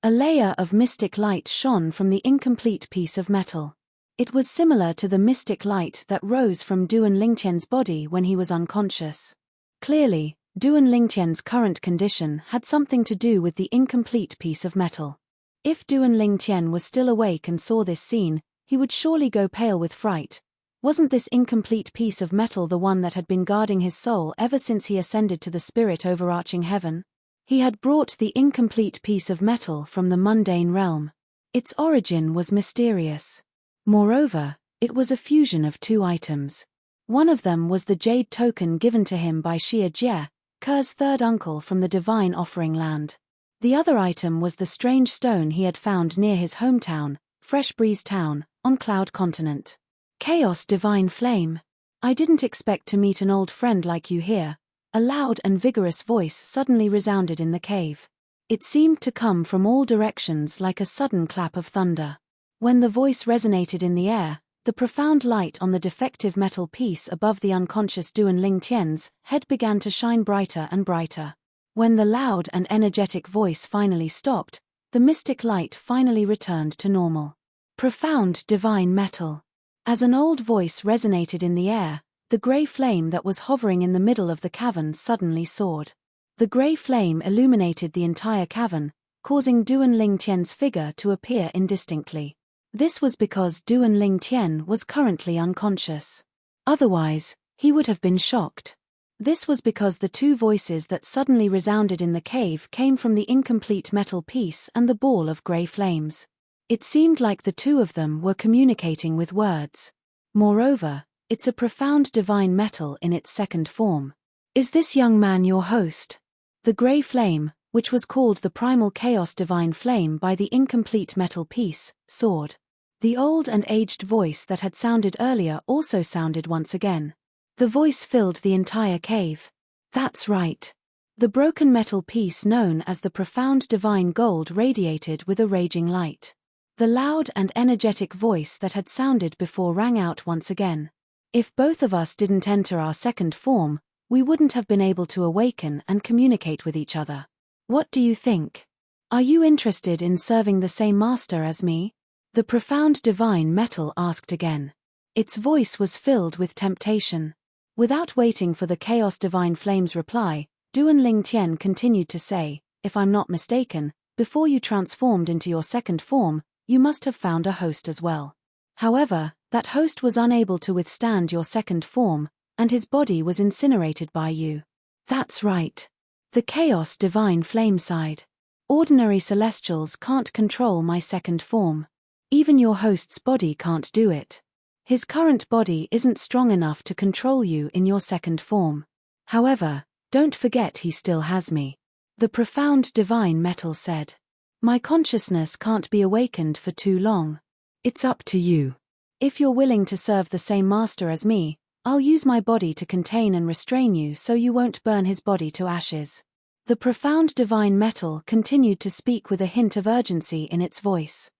A layer of mystic light shone from the incomplete piece of metal. It was similar to the mystic light that rose from Duan Lingtian's body when he was unconscious. Clearly, Duan Lingtian's current condition had something to do with the incomplete piece of metal. If Duan Lingtian was still awake and saw this scene, he would surely go pale with fright. Wasn't this incomplete piece of metal the one that had been guarding his soul ever since he ascended to the spirit overarching heaven? He had brought the incomplete piece of metal from the mundane realm. Its origin was mysterious. Moreover, it was a fusion of two items. One of them was the jade token given to him by Xia Jie, Ker's third uncle from the divine offering land. The other item was the strange stone he had found near his hometown, Fresh Breeze Town, on Cloud Continent. Chaos Divine Flame. I didn't expect to meet an old friend like you here. A loud and vigorous voice suddenly resounded in the cave. It seemed to come from all directions like a sudden clap of thunder. When the voice resonated in the air, the profound light on the defective metal piece above the unconscious Duan Lingtian's head began to shine brighter and brighter. When the loud and energetic voice finally stopped, the mystic light finally returned to normal. Profound divine metal. As an old voice resonated in the air, the grey flame that was hovering in the middle of the cavern suddenly soared. The grey flame illuminated the entire cavern, causing Duan Lingtian's figure to appear indistinctly. This was because Duan Lingtian was currently unconscious. Otherwise, he would have been shocked. This was because the two voices that suddenly resounded in the cave came from the incomplete metal piece and the ball of grey flames. It seemed like the two of them were communicating with words. Moreover, it's a profound divine metal in its second form. Is this young man your host? The grey flame, which was called the primal chaos divine flame by the incomplete metal piece, soared. The old and aged voice that had sounded earlier also sounded once again. The voice filled the entire cave. That's right. The broken metal piece known as the profound divine gold radiated with a raging light. The loud and energetic voice that had sounded before rang out once again. If both of us didn't enter our second form, we wouldn't have been able to awaken and communicate with each other. What do you think? Are you interested in serving the same master as me? The profound divine metal asked again. Its voice was filled with temptation. Without waiting for the chaos divine flame's reply, Duan Lingtian continued to say, if I'm not mistaken, before you transformed into your second form, you must have found a host as well. However, that host was unable to withstand your second form, and his body was incinerated by you. That's right. The chaos divine flame sighed. Ordinary celestials can't control my second form. Even your host's body can't do it. His current body isn't strong enough to control you in your second form. However, don't forget he still has me. The profound divine metal said. My consciousness can't be awakened for too long. It's up to you. If you're willing to serve the same master as me, I'll use my body to contain and restrain you so you won't burn his body to ashes. The profound divine metal continued to speak with a hint of urgency in its voice.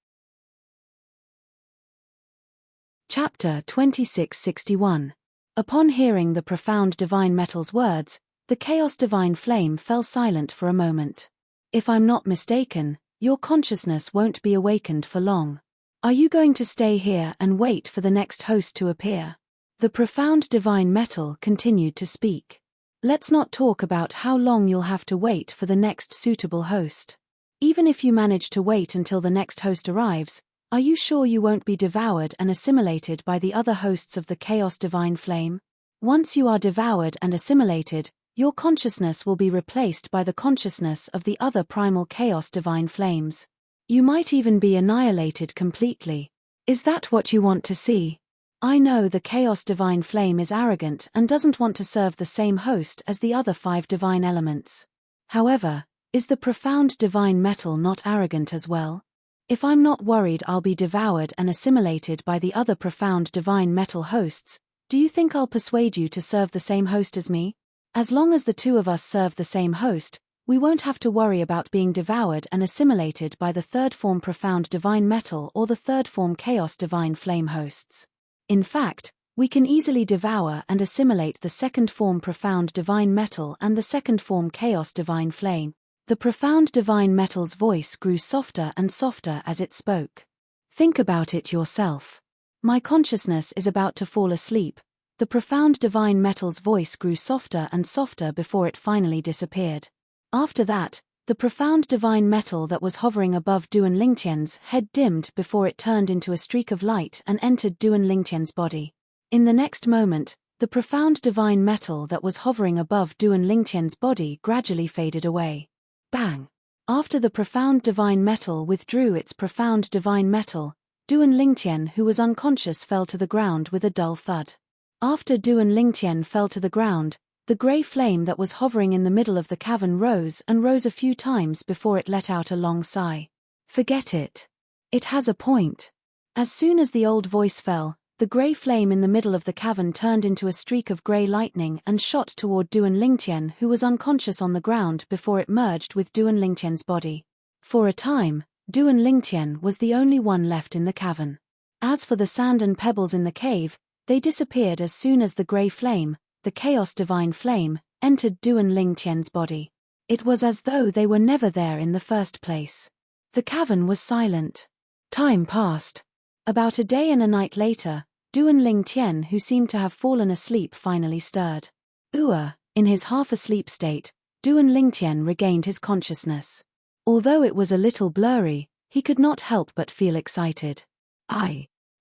Chapter 2661. Upon hearing the profound divine metal's words, the chaos divine flame fell silent for a moment. If I'm not mistaken, your consciousness won't be awakened for long. Are you going to stay here and wait for the next host to appear? The profound divine metal continued to speak. Let's not talk about how long you'll have to wait for the next suitable host. Even if you manage to wait until the next host arrives, are you sure you won't be devoured and assimilated by the other hosts of the chaos divine flame? Once you are devoured and assimilated, your consciousness will be replaced by the consciousness of the other primal chaos divine flames. You might even be annihilated completely. Is that what you want to see? I know the chaos divine flame is arrogant and doesn't want to serve the same host as the other 5 divine elements. However, is the profound divine metal not arrogant as well? If I'm not worried I'll be devoured and assimilated by the other profound divine metal hosts, do you think I'll persuade you to serve the same host as me? As long as the two of us serve the same host, We won't have to worry about being devoured and assimilated by the third form profound divine metal or the third form chaos divine flame hosts. In fact, we can easily devour and assimilate the second form profound divine metal and the second form chaos divine flame. The profound divine metal's voice grew softer and softer as it spoke. Think about it yourself. My consciousness is about to fall asleep. The profound divine metal's voice grew softer and softer before it finally disappeared. After that, the profound divine metal that was hovering above Duan Lingtian's head dimmed before it turned into a streak of light and entered Duan Lingtian's body. In the next moment, the profound divine metal that was hovering above Duan Lingtian's body gradually faded away. Bang! After the profound divine metal withdrew its profound divine metal, Duan Lingtian, who was unconscious, fell to the ground with a dull thud. After Duan Lingtian fell to the ground, the grey flame that was hovering in the middle of the cavern rose and rose a few times before it let out a long sigh. Forget it. It has a point. As soon as the old voice fell, the grey flame in the middle of the cavern turned into a streak of grey lightning and shot toward Duan Lingtian, who was unconscious on the ground before it merged with Duan Lingtian's body. For a time, Duan Lingtian was the only one left in the cavern. As for the sand and pebbles in the cave, they disappeared as soon as the grey flame, the chaos divine flame, entered Duan Lingtian's body. It was as though they were never there in the first place. The cavern was silent. Time passed. About a day and a night later, Duan Lingtian, who seemed to have fallen asleep, finally stirred. In his half-asleep state, Duan Lingtian regained his consciousness. Although it was a little blurry, he could not help but feel excited.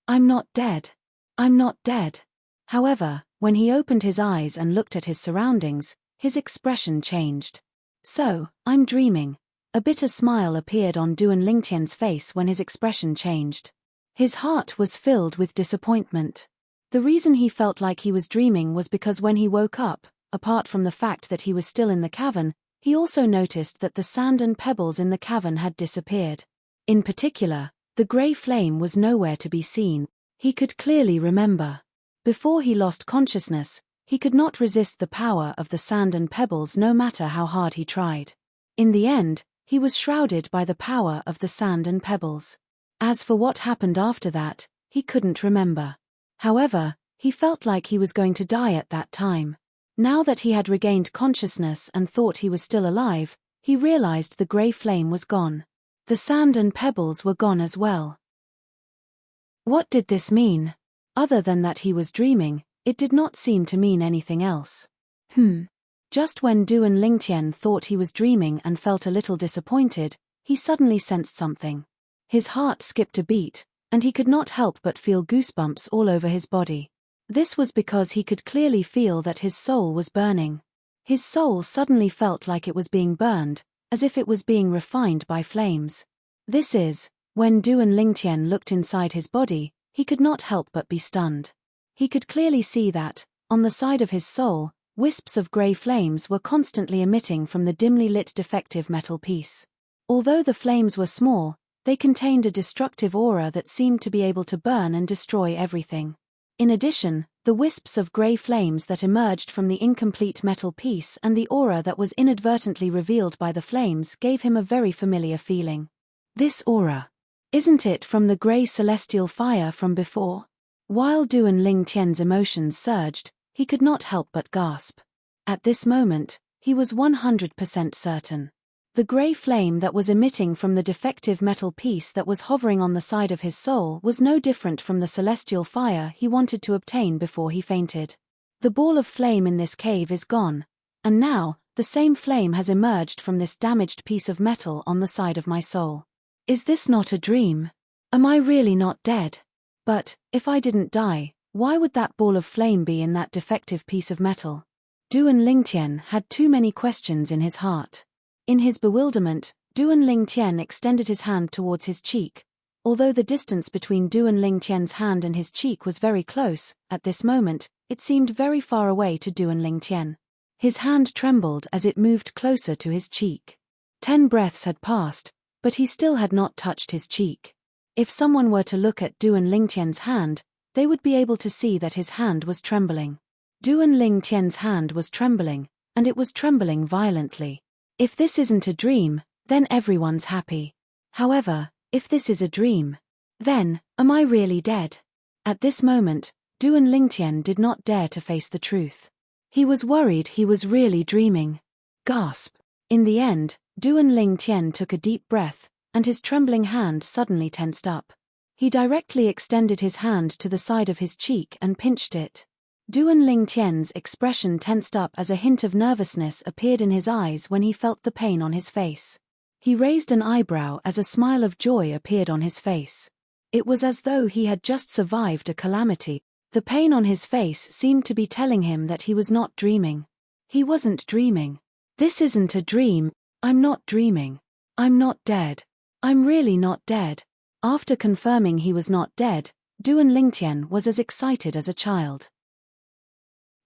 I'm not dead. I'm not dead. However, when he opened his eyes and looked at his surroundings, his expression changed. So, I'm dreaming. A bitter smile appeared on Duan Lingtian's face when his expression changed. His heart was filled with disappointment. The reason he felt like he was dreaming was because when he woke up, apart from the fact that he was still in the cavern, he also noticed that the sand and pebbles in the cavern had disappeared. In particular, the grey flame was nowhere to be seen. He could clearly remember. Before he lost consciousness, he could not resist the power of the sand and pebbles no matter how hard he tried. In the end, he was shrouded by the power of the sand and pebbles. As for what happened after that, he couldn't remember. However, he felt like he was going to die at that time. Now that he had regained consciousness and thought he was still alive, he realized the grey flame was gone. The sand and pebbles were gone as well. What did this mean? Other than that he was dreaming, it did not seem to mean anything else. Just when Duan Lingtian thought he was dreaming and felt a little disappointed, he suddenly sensed something. His heart skipped a beat, and he could not help but feel goosebumps all over his body. This was because he could clearly feel that his soul was burning. His soul suddenly felt like it was being burned, as if it was being refined by flames. This is, when Duan Lingtian looked inside his body, he could not help but be stunned. He could clearly see that, on the side of his soul, wisps of grey flames were constantly emitting from the dimly lit defective metal piece. Although the flames were small, they contained a destructive aura that seemed to be able to burn and destroy everything. In addition, the wisps of grey flames that emerged from the incomplete metal piece and the aura that was inadvertently revealed by the flames gave him a very familiar feeling. This aura. Isn't it from the grey celestial fire from before? While Duan Lingtian's emotions surged, he could not help but gasp. At this moment, he was 100% certain. The grey flame that was emitting from the defective metal piece that was hovering on the side of his soul was no different from the celestial fire he wanted to obtain before he fainted. The ball of flame in this cave is gone, and now, the same flame has emerged from this damaged piece of metal on the side of my soul. Is this not a dream? Am I really not dead? But, if I didn't die, why would that ball of flame be in that defective piece of metal? Duan Lingtian had too many questions in his heart. In his bewilderment, Duan Lingtian extended his hand towards his cheek. Although the distance between Duan Lingtian's hand and his cheek was very close, at this moment, it seemed very far away to Duan Lingtian. His hand trembled as it moved closer to his cheek. 10 breaths had passed, but he still had not touched his cheek. If someone were to look at Duan Lingtian's hand, they would be able to see that his hand was trembling. Duan Lingtian's hand was trembling, and it was trembling violently. If this isn't a dream, then everyone's happy. However, if this is a dream, then, am I really dead? At this moment, Duan Lingtian did not dare to face the truth. He was worried he was really dreaming. Gasp. In the end, Duan Lingtian took a deep breath, and his trembling hand suddenly tensed up. He directly extended his hand to the side of his cheek and pinched it. Duan Lingtian's expression tensed up as a hint of nervousness appeared in his eyes when he felt the pain on his face. He raised an eyebrow as a smile of joy appeared on his face. It was as though he had just survived a calamity. The pain on his face seemed to be telling him that he was not dreaming. He wasn't dreaming. This isn't a dream. I'm not dreaming. I'm not dead. I'm really not dead. After confirming he was not dead, Duan Lingtian was as excited as a child.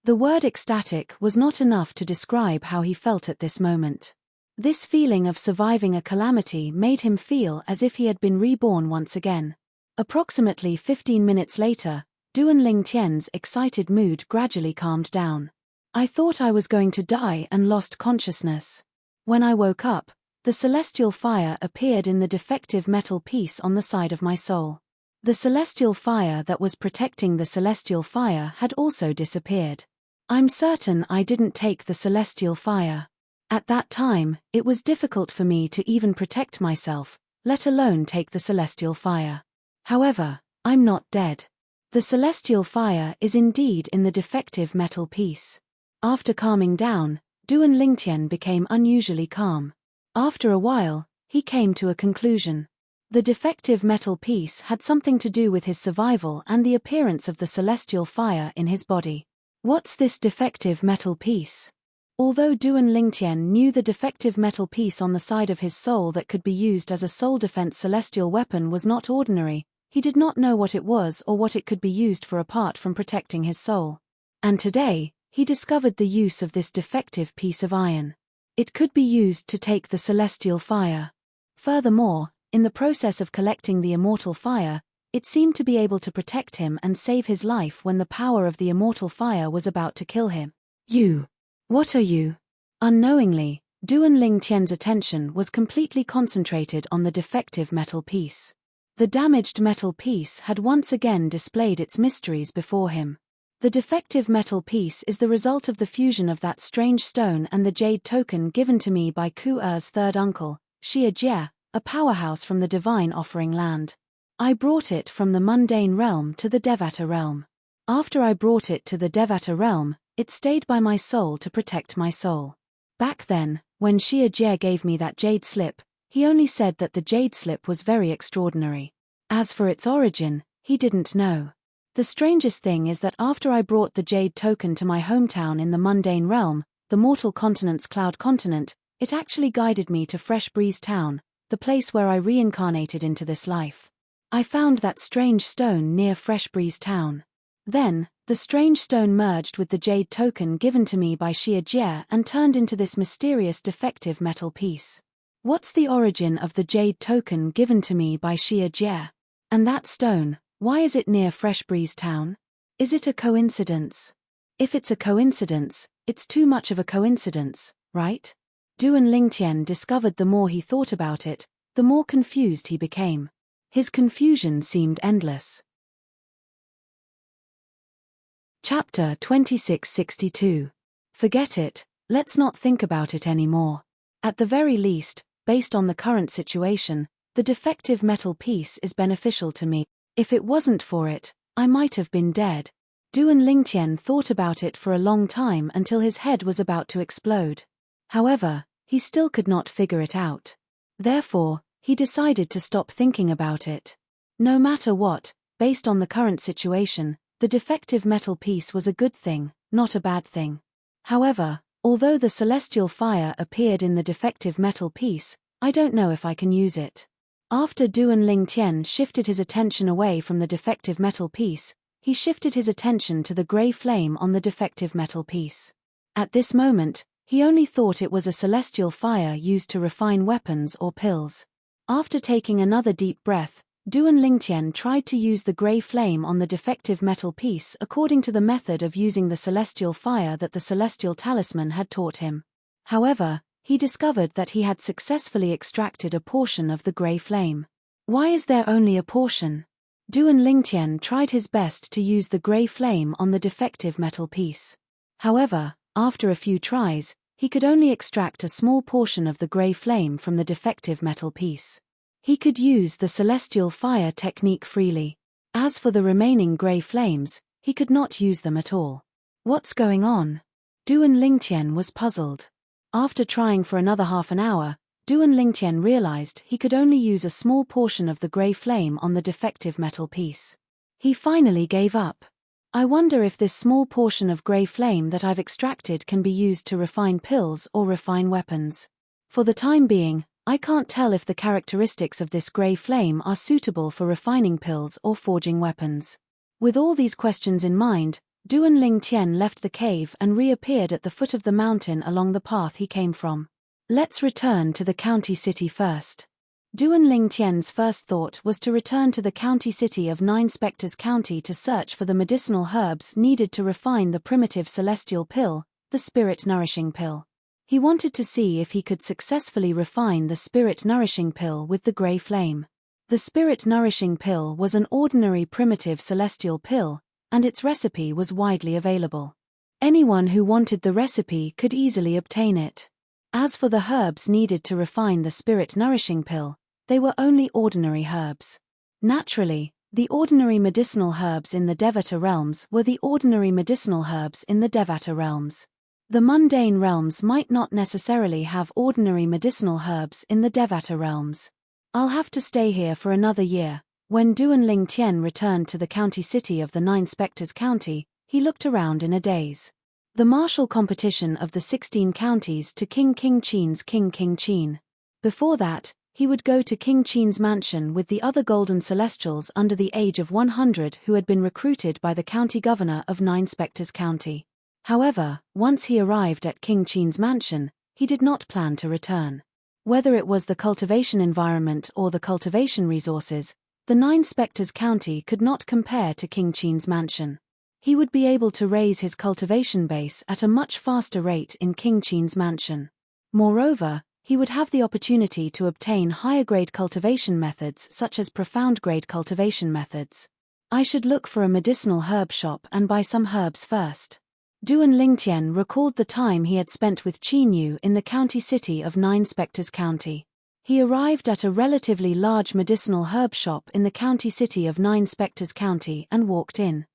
The word ecstatic was not enough to describe how he felt at this moment. This feeling of surviving a calamity made him feel as if he had been reborn once again. Approximately 15 minutes later, Duan Lingtian's excited mood gradually calmed down. I thought I was going to die and lost consciousness. When I woke up, the celestial fire appeared in the defective metal piece on the side of my soul. The celestial fire that was protecting the celestial fire had also disappeared. I'm certain I didn't take the celestial fire. At that time, it was difficult for me to even protect myself, let alone take the celestial fire. However, I'm not dead. The celestial fire is indeed in the defective metal piece. After calming down, Duan Lingtian became unusually calm. After a while, he came to a conclusion. The defective metal piece had something to do with his survival and the appearance of the celestial fire in his body. What's this defective metal piece? Although Duan Lingtian knew the defective metal piece on the side of his soul that could be used as a soul defense celestial weapon was not ordinary, he did not know what it was or what it could be used for apart from protecting his soul. And today, he discovered the use of this defective piece of iron. It could be used to take the celestial fire. Furthermore, in the process of collecting the immortal fire, it seemed to be able to protect him and save his life when the power of the immortal fire was about to kill him. You. What are you? Unknowingly, Duan Lingtian's attention was completely concentrated on the defective metal piece. The damaged metal piece had once again displayed its mysteries before him. The defective metal piece is the result of the fusion of that strange stone and the jade token given to me by Ku Er's third uncle, Xia Jie, a powerhouse from the divine offering land. I brought it from the mundane realm to the Devata realm. After I brought it to the Devata realm, it stayed by my soul to protect my soul. Back then, when Xia Jie gave me that jade slip, he only said that the jade slip was very extraordinary. As for its origin, he didn't know. The strangest thing is that after I brought the jade token to my hometown in the mundane realm, the mortal continent's cloud continent, it actually guided me to Fresh Breeze Town, the place where I reincarnated into this life. I found that strange stone near Fresh Breeze Town. Then, the strange stone merged with the jade token given to me by Xia Jie and turned into this mysterious defective metal piece. What's the origin of the jade token given to me by Xia Jie? And that stone, why is it near Fresh Breeze Town? Is it a coincidence? If it's a coincidence, it's too much of a coincidence, right? Duan Lingtian discovered the more he thought about it, the more confused he became. His confusion seemed endless. Chapter 2662. Forget it, let's not think about it anymore. At the very least, based on the current situation, the defective metal piece is beneficial to me. If it wasn't for it, I might have been dead. Duan Lingtian thought about it for a long time until his head was about to explode. However, he still could not figure it out. Therefore, he decided to stop thinking about it. No matter what, based on the current situation, the defective metal piece was a good thing, not a bad thing. However, although the celestial fire appeared in the defective metal piece, I don't know if I can use it. After Duan Lingtian shifted his attention away from the defective metal piece, he shifted his attention to the grey flame on the defective metal piece. At this moment, he only thought it was a celestial fire used to refine weapons or pills. After taking another deep breath, Duan Lingtian tried to use the grey flame on the defective metal piece according to the method of using the celestial fire that the celestial talisman had taught him. However, he discovered that he had successfully extracted a portion of the grey flame. Why is there only a portion? Duan Lingtian tried his best to use the grey flame on the defective metal piece. However, after a few tries, he could only extract a small portion of the grey flame from the defective metal piece. He could use the celestial fire technique freely. As for the remaining grey flames, he could not use them at all. What's going on? Duan Lingtian was puzzled. After trying for another half an hour, Duan Lingtian realized he could only use a small portion of the grey flame on the defective metal piece. He finally gave up. I wonder if this small portion of grey flame that I've extracted can be used to refine pills or refine weapons. For the time being, I can't tell if the characteristics of this grey flame are suitable for refining pills or forging weapons. With all these questions in mind, Duan Lingtian left the cave and reappeared at the foot of the mountain along the path he came from. Let's return to the county city first. Duan Lingtian's first thought was to return to the county city of Nine Spectres County to search for the medicinal herbs needed to refine the primitive celestial pill, the spirit nourishing pill. He wanted to see if he could successfully refine the spirit nourishing pill with the grey flame. The spirit nourishing pill was an ordinary primitive celestial pill, and its recipe was widely available. Anyone who wanted the recipe could easily obtain it. As for the herbs needed to refine the spirit nourishing pill, they were only ordinary herbs. Naturally, the ordinary medicinal herbs in the Devata realms were the ordinary medicinal herbs in the Devata realms. The mundane realms might not necessarily have ordinary medicinal herbs in the Devata realms. I'll have to stay here for another year. When Duan Lingtian returned to the county city of the Nine Spectres County, he looked around in a daze. The martial competition of the 16 counties to King Qin's King Qin. Before that, he would go to King Qin's mansion with the other golden celestials under the age of 100 who had been recruited by the county governor of Nine Spectres County. However, once he arrived at King Qin's mansion, he did not plan to return. Whether it was the cultivation environment or the cultivation resources, the Nine Spectres County could not compare to King Qin's mansion. He would be able to raise his cultivation base at a much faster rate in King Qin's mansion. Moreover, he would have the opportunity to obtain higher-grade cultivation methods such as profound-grade cultivation methods. I should look for a medicinal herb shop and buy some herbs first. Duan Lingtian recalled the time he had spent with Qin Yu in the county city of Nine Spectres County. He arrived at a relatively large medicinal herb shop in the county city of Nine Spectres County and walked in.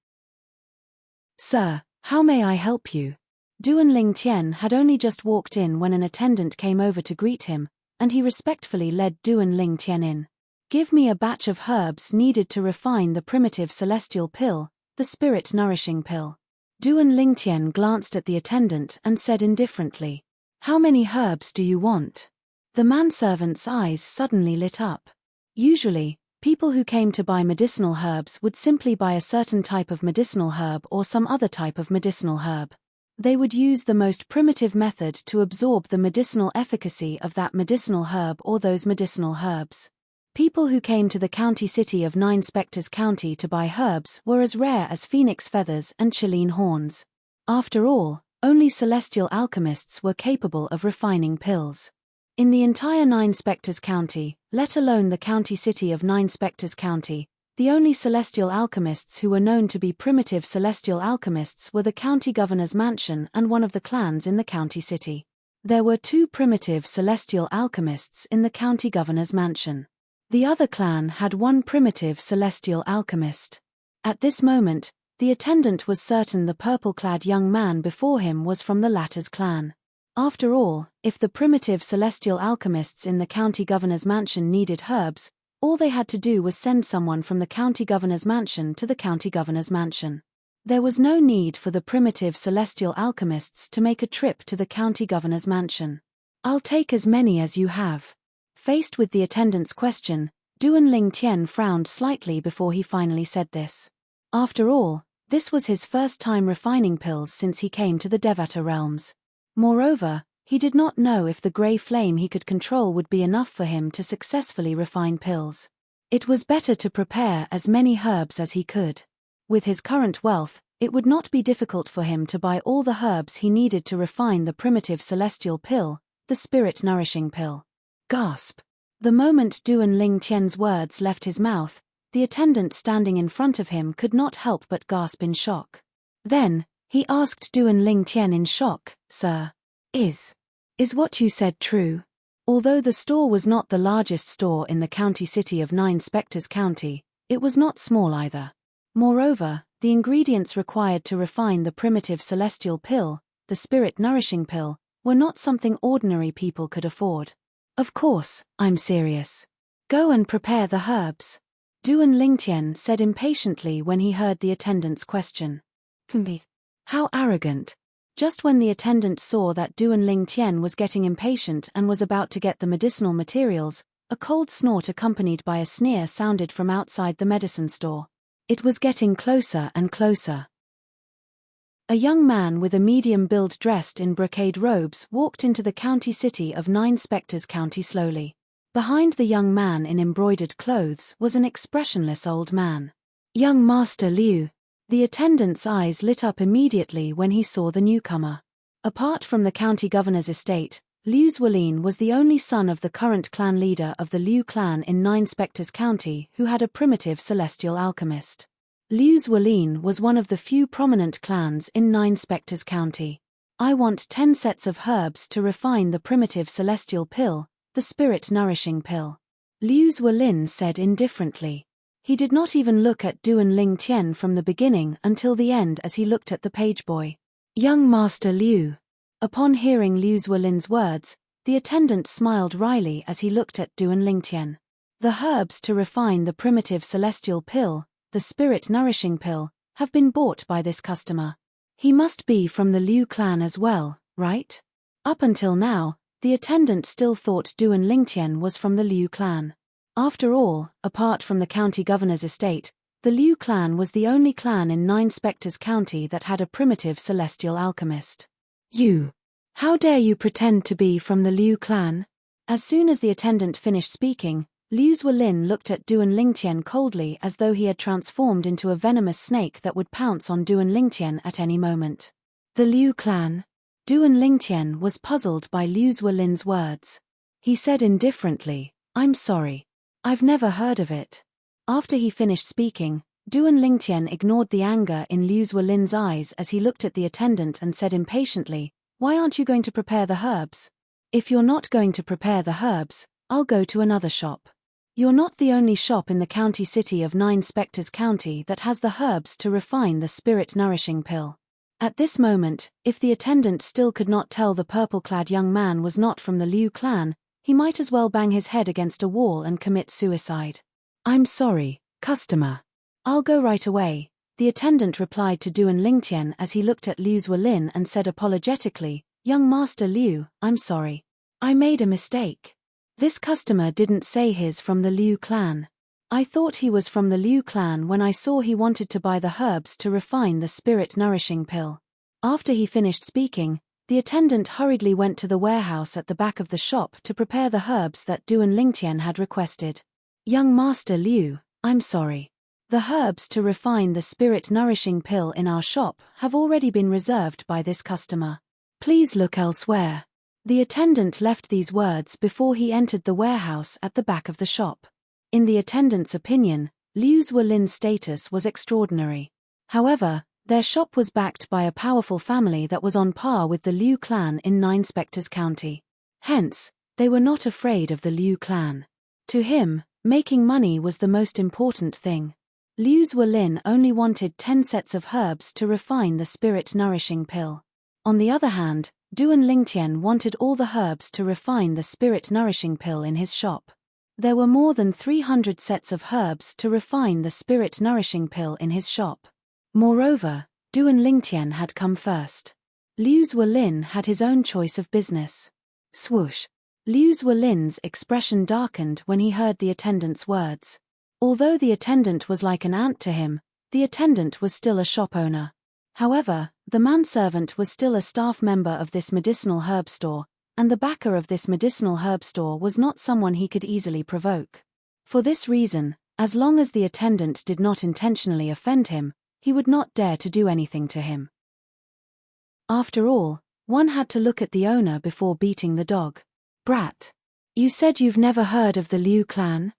"Sir, how may I help you?" Duan Lingtian had only just walked in when an attendant came over to greet him, and he respectfully led Duan Lingtian in. "Give me a batch of herbs needed to refine the primitive celestial pill, the spirit nourishing pill." Duan Lingtian glanced at the attendant and said indifferently, "How many herbs do you want?" The manservant's eyes suddenly lit up. Usually, people who came to buy medicinal herbs would simply buy a certain type of medicinal herb or some other type of medicinal herb. They would use the most primitive method to absorb the medicinal efficacy of that medicinal herb or those medicinal herbs. People who came to the county city of Nine Spectres County to buy herbs were as rare as phoenix feathers and Chileen horns. After all, only celestial alchemists were capable of refining pills. In the entire Nine Spectres County, let alone the county city of Nine Spectres County, the only celestial alchemists who were known to be primitive celestial alchemists were the county governor's mansion and one of the clans in the county city. There were 2 primitive celestial alchemists in the county governor's mansion. The other clan had 1 primitive celestial alchemist. At this moment, the attendant was certain the purple-clad young man before him was from the latter's clan. After all, if the primitive celestial alchemists in the county governor's mansion needed herbs, all they had to do was send someone from the county governor's mansion to the county governor's mansion. There was no need for the primitive celestial alchemists to make a trip to the county governor's mansion. "I'll take as many as you have." Faced with the attendant's question, Duan Lingtian frowned slightly before he finally said this. After all, this was his first time refining pills since he came to the Devata realms. Moreover, he did not know if the grey flame he could control would be enough for him to successfully refine pills. It was better to prepare as many herbs as he could. With his current wealth, it would not be difficult for him to buy all the herbs he needed to refine the primitive celestial pill, the spirit-nourishing pill. Gasp! The moment Duan Ling Tian's words left his mouth, the attendant standing in front of him could not help but gasp in shock. Then, he asked Duan Ling Tian in shock, "Sir, is what you said true?" Although the store was not the largest store in the county city of Nine Spectres County, it was not small either. Moreover, the ingredients required to refine the primitive celestial pill, the spirit-nourishing pill, were not something ordinary people could afford. "Of course, I'm serious. Go and prepare the herbs," Duan Lingtian said impatiently when he heard the attendant's question. How arrogant. Just when the attendant saw that Duan Lingtian was getting impatient and was about to get the medicinal materials, a cold snort accompanied by a sneer sounded from outside the medicine store. It was getting closer and closer. A young man with a medium build dressed in brocade robes walked into the county city of Nine Spectres County slowly. Behind the young man in embroidered clothes was an expressionless old man. "Young Master Liu." The attendant's eyes lit up immediately when he saw the newcomer. Apart from the county governor's estate, Liu Zuolin was the only son of the current clan leader of the Liu clan in Nine Spectres County who had a primitive celestial alchemist. Liu Zuolin was one of the few prominent clans in Nine Spectres County. "I want 10 sets of herbs to refine the primitive celestial pill, the spirit-nourishing pill," Liu Zuolin said indifferently. He did not even look at Duan Ling Tian from the beginning until the end as he looked at the page boy. "Young Master Liu." Upon hearing Liu Zuolin's words, the attendant smiled wryly as he looked at Duan Ling Tian. "The herbs to refine the primitive celestial pill, the spirit-nourishing pill, have been bought by this customer. He must be from the Liu clan as well, right?" Up until now, the attendant still thought Duan Ling Tian was from the Liu clan. After all, apart from the county governor's estate, the Liu clan was the only clan in Nine Spectres County that had a primitive celestial alchemist. "You! How dare you pretend to be from the Liu clan?" As soon as the attendant finished speaking, Liu Zuolin looked at Duan Lingtian coldly as though he had transformed into a venomous snake that would pounce on Duan Lingtian at any moment. "The Liu clan?" Duan Lingtian was puzzled by Liu Zuolin's words. He said indifferently, "I'm sorry. I've never heard of it." After he finished speaking, Duan Lingtian ignored the anger in Liu Zuolin's eyes as he looked at the attendant and said impatiently, "Why aren't you going to prepare the herbs? If you're not going to prepare the herbs, I'll go to another shop. You're not the only shop in the county city of Nine Spectres County that has the herbs to refine the spirit-nourishing pill." At this moment, if the attendant still could not tell the purple-clad young man was not from the Liu clan, he might as well bang his head against a wall and commit suicide. "I'm sorry, customer. I'll go right away," the attendant replied to Duan Lingtian as he looked at Liu Zuolin and said apologetically, "Young Master Liu, I'm sorry. I made a mistake. This customer didn't say he's from the Liu clan. I thought he was from the Liu clan when I saw he wanted to buy the herbs to refine the spirit-nourishing pill." After he finished speaking, the attendant hurriedly went to the warehouse at the back of the shop to prepare the herbs that Duan Lingtian had requested. "Young Master Liu, I'm sorry. The herbs to refine the spirit-nourishing pill in our shop have already been reserved by this customer. Please look elsewhere." The attendant left these words before he entered the warehouse at the back of the shop. In the attendant's opinion, Liu Zuolin's status was extraordinary. However, their shop was backed by a powerful family that was on par with the Liu clan in Nine Spectres County. Hence, they were not afraid of the Liu clan. To him, making money was the most important thing. Liu Zuolin only wanted 10 sets of herbs to refine the spirit-nourishing pill. On the other hand, Duan Lingtian wanted all the herbs to refine the spirit-nourishing pill in his shop. There were more than 300 sets of herbs to refine the spirit-nourishing pill in his shop. Moreover, Duan Lingtian had come first. Liu Zuolin had his own choice of business. Swoosh! Liu Zuolin's expression darkened when he heard the attendant's words. Although the attendant was like an ant to him, the attendant was still a shop owner. However, the manservant was still a staff member of this medicinal herb store, and the backer of this medicinal herb store was not someone he could easily provoke. For this reason, as long as the attendant did not intentionally offend him, he would not dare to do anything to him. After all, One had to look at the owner before beating the dog. Brat. You said you've never heard of the Liu clan?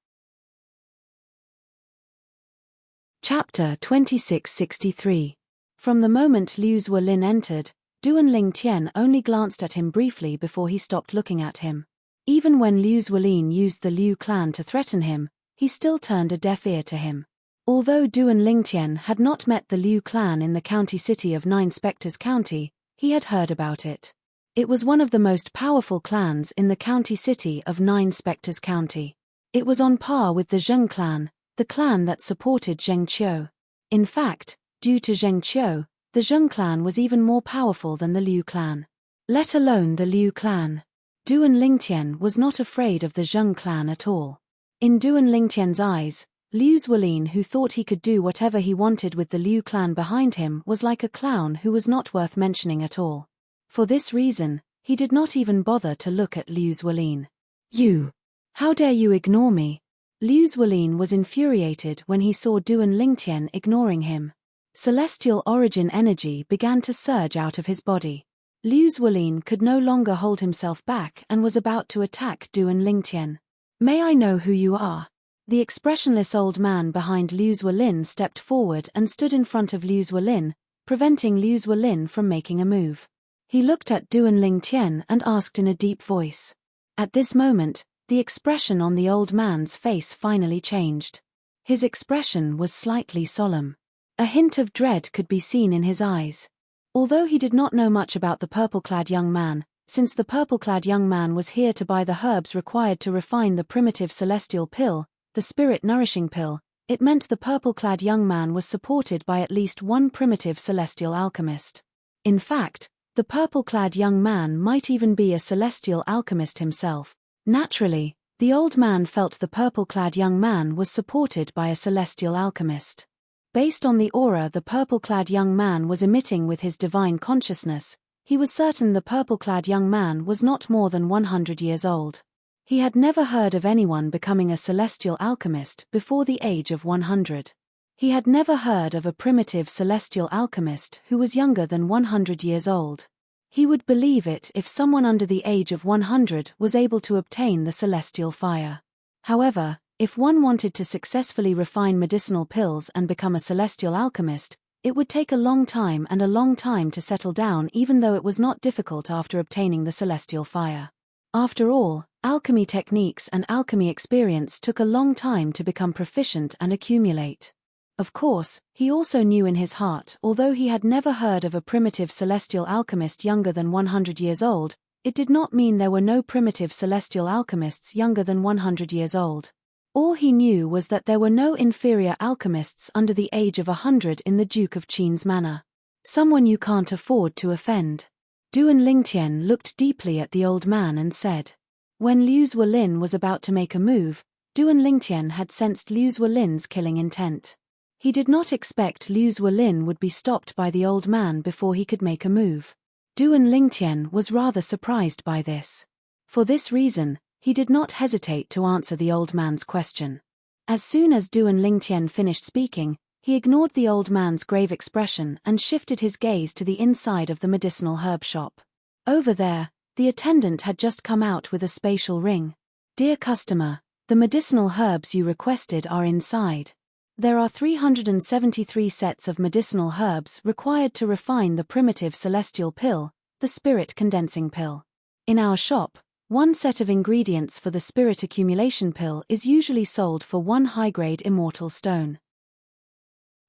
Chapter 2663. From the moment Liu Zuolin entered, Duan Lingtian only glanced at him briefly before he stopped looking at him. Even when Liu Zuolin used the Liu clan to threaten him, he still turned a deaf ear to him. Although Duan Lingtian had not met the Liu clan in the county city of Nine Spectres County, he had heard about it. It was one of the most powerful clans in the county city of Nine Spectres County. It was on par with the Zheng clan, the clan that supported Zheng Qiu. In fact, due to Zheng Qiu, the Zheng clan was even more powerful than the Liu clan. Let alone the Liu clan. Duan Lingtian was not afraid of the Zheng clan at all. In Duan Lingtian's eyes, Liu Zuolin, who thought he could do whatever he wanted with the Liu clan behind him, was like a clown who was not worth mentioning at all. For this reason, he did not even bother to look at Liu Zuolin. You! How dare you ignore me? Liu Zuolin was infuriated when he saw Duan Lingtian ignoring him. Celestial origin energy began to surge out of his body. Liu Zuolin could no longer hold himself back and was about to attack Duan Lingtian. May I know who you are? The expressionless old man behind Liu Zuolin stepped forward and stood in front of Liu Zuolin, preventing Liu Zuolin from making a move. He looked at Duan Lingtian and asked in a deep voice. At this moment, the expression on the old man's face finally changed. His expression was slightly solemn. A hint of dread could be seen in his eyes. Although he did not know much about the purple-clad young man, since the purple-clad young man was here to buy the herbs required to refine the primitive celestial pill, the spirit-nourishing pill, it meant the purple-clad young man was supported by at least one primitive celestial alchemist. In fact, the purple-clad young man might even be a celestial alchemist himself. Naturally, the old man felt the purple-clad young man was supported by a celestial alchemist. Based on the aura the purple-clad young man was emitting with his divine consciousness, he was certain the purple-clad young man was not more than 100 years old. He had never heard of anyone becoming a celestial alchemist before the age of 100. He had never heard of a primitive celestial alchemist who was younger than 100 years old. He would believe it if someone under the age of 100 was able to obtain the celestial fire. However, if one wanted to successfully refine medicinal pills and become a celestial alchemist, it would take a long time to settle down, even though it was not difficult after obtaining the celestial fire. After all, alchemy techniques and alchemy experience took a long time to become proficient and accumulate. Of course, he also knew in his heart, although he had never heard of a primitive celestial alchemist younger than 100 years old, it did not mean there were no primitive celestial alchemists younger than 100 years old. All he knew was that there were no inferior alchemists under the age of 100 in the Duke of Qin's manor. Someone you can't afford to offend. Duan Lingtian looked deeply at the old man and said. When Liu Zuolin was about to make a move, Duan Lingtian had sensed Liu Zuolin's killing intent. He did not expect Liu Zuolin would be stopped by the old man before he could make a move. Duan Lingtian was rather surprised by this. For this reason, he did not hesitate to answer the old man's question. As soon as Duan Lingtian finished speaking, he ignored the old man's grave expression and shifted his gaze to the inside of the medicinal herb shop. Over there, the attendant had just come out with a spatial ring. Dear customer, the medicinal herbs you requested are inside. There are 373 sets of medicinal herbs required to refine the primitive celestial pill, the spirit condensing pill. In our shop, one set of ingredients for the spirit accumulation pill is usually sold for one high-grade immortal stone.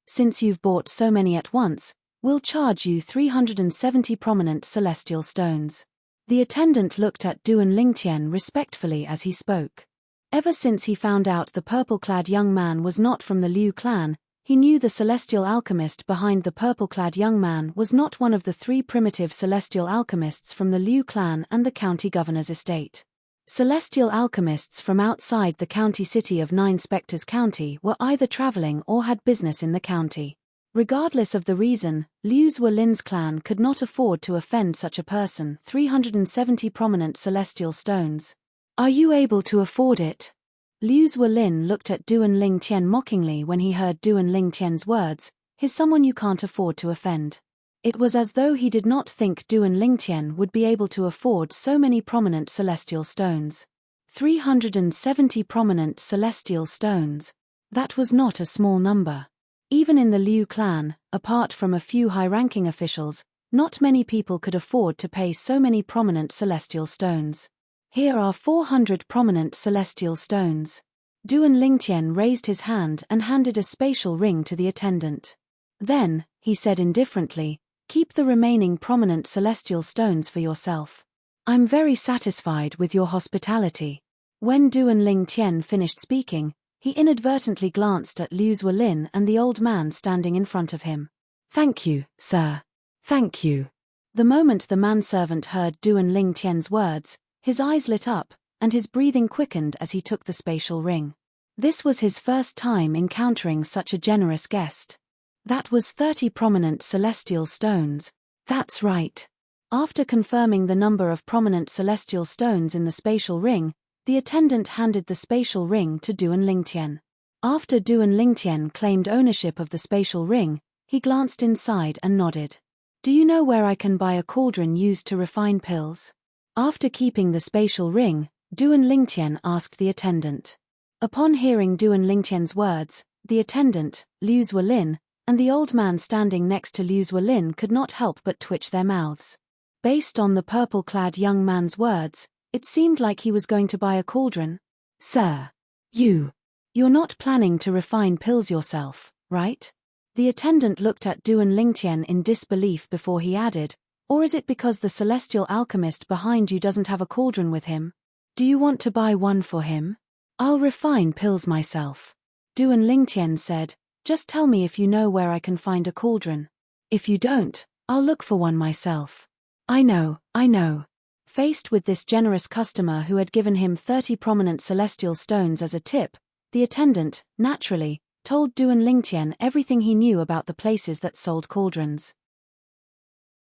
Since you've bought so many at once, we'll charge you 370 prominent celestial stones. The attendant looked at Duan Lingtian respectfully as he spoke. Ever since he found out the purple-clad young man was not from the Liu clan, he knew the celestial alchemist behind the purple-clad young man was not one of the three primitive celestial alchemists from the Liu clan and the county governor's estate. Celestial alchemists from outside the county city of Nine Spectres County were either traveling or had business in the county. Regardless of the reason, Liu Zuolin's clan could not afford to offend such a person. 370 prominent celestial stones. Are you able to afford it? Liu Zuolin looked at Duan Lingtian mockingly when he heard Duan Lingtian's words, "He's someone you can't afford to offend." It was as though he did not think Duan Lingtian would be able to afford so many prominent celestial stones. 370 prominent celestial stones. That was not a small number. Even in the Liu clan, apart from a few high-ranking officials, not many people could afford to pay so many prominent celestial stones. Here are 400 prominent celestial stones. Duan Lingtian raised his hand and handed a spatial ring to the attendant. Then, he said indifferently, "Keep the remaining prominent celestial stones for yourself. I'm very satisfied with your hospitality." When Duan Lingtian finished speaking, he inadvertently glanced at Liu Zuolin and the old man standing in front of him. "Thank you, sir. Thank you." The moment the manservant heard Duan Lingtian's words, his eyes lit up, and his breathing quickened as he took the spatial ring. This was his first time encountering such a generous guest. That was 30 prominent celestial stones. That's right. After confirming the number of prominent celestial stones in the spatial ring, the attendant handed the spatial ring to Duan Lingtian. After Duan Lingtian claimed ownership of the spatial ring, he glanced inside and nodded. "Do you know where I can buy a cauldron used to refine pills?" After keeping the spatial ring, Duan Lingtian asked the attendant. Upon hearing Duan Lingtian's words, the attendant, Liu Zuolin, and the old man standing next to Liu Zuolin could not help but twitch their mouths. Based on the purple-clad young man's words, it seemed like he was going to buy a cauldron. "Sir, you're not planning to refine pills yourself, right?" The attendant looked at Duan Lingtian in disbelief before he added, "Or is it because the celestial alchemist behind you doesn't have a cauldron with him? Do you want to buy one for him?" "I'll refine pills myself," Duan Lingtian said. "Just tell me if you know where I can find a cauldron. If you don't, I'll look for one myself." I know. Faced with this generous customer who had given him 30 prominent celestial stones as a tip, the attendant, naturally, told Duan Lingtian everything he knew about the places that sold cauldrons.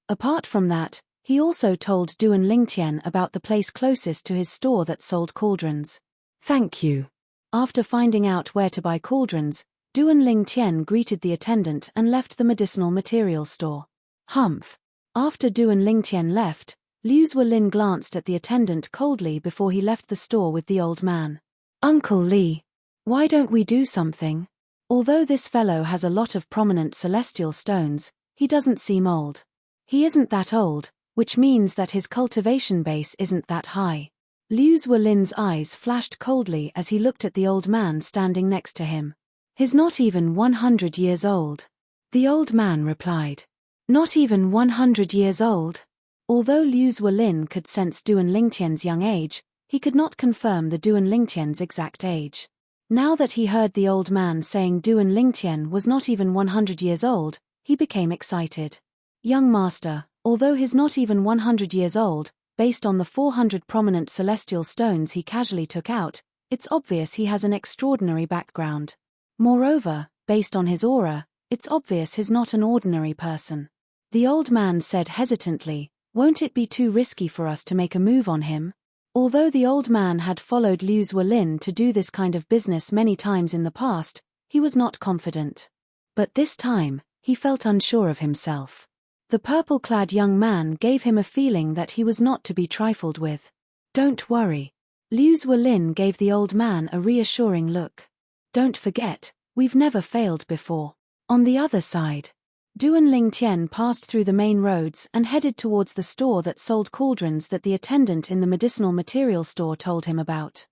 Apart from that, he also told Duan Lingtian about the place closest to his store that sold cauldrons. "Thank you." After finding out where to buy cauldrons, Duan Lingtian greeted the attendant and left the medicinal material store. Humph. After Duan Lingtian left, Liu Zuolin glanced at the attendant coldly before he left the store with the old man. "Uncle Li, why don't we do something? Although this fellow has a lot of prominent celestial stones, he doesn't seem old. He isn't that old, which means that his cultivation base isn't that high." Liu Zuolin's eyes flashed coldly as he looked at the old man standing next to him. "He's not even 100 years old." The old man replied. "Not even 100 years old?" Although Liu Zuolin could sense Duan Lingtian's young age, he could not confirm the Duan Lingtian's exact age. Now that he heard the old man saying Duan Lingtian was not even 100 years old, he became excited. "Young master, although he's not even 100 years old, based on the 400 prominent celestial stones he casually took out, it's obvious he has an extraordinary background. Moreover, based on his aura, it's obvious he's not an ordinary person." The old man said hesitantly, "Won't it be too risky for us to make a move on him?" Although the old man had followed Liu Zuolin to do this kind of business many times in the past, he was not confident. But this time, he felt unsure of himself. The purple-clad young man gave him a feeling that he was not to be trifled with. "Don't worry." Liu Zuolin gave the old man a reassuring look. "Don't forget, we've never failed before." On the other side, Duan Lingtian passed through the main roads and headed towards the store that sold cauldrons that the attendant in the medicinal material store told him about.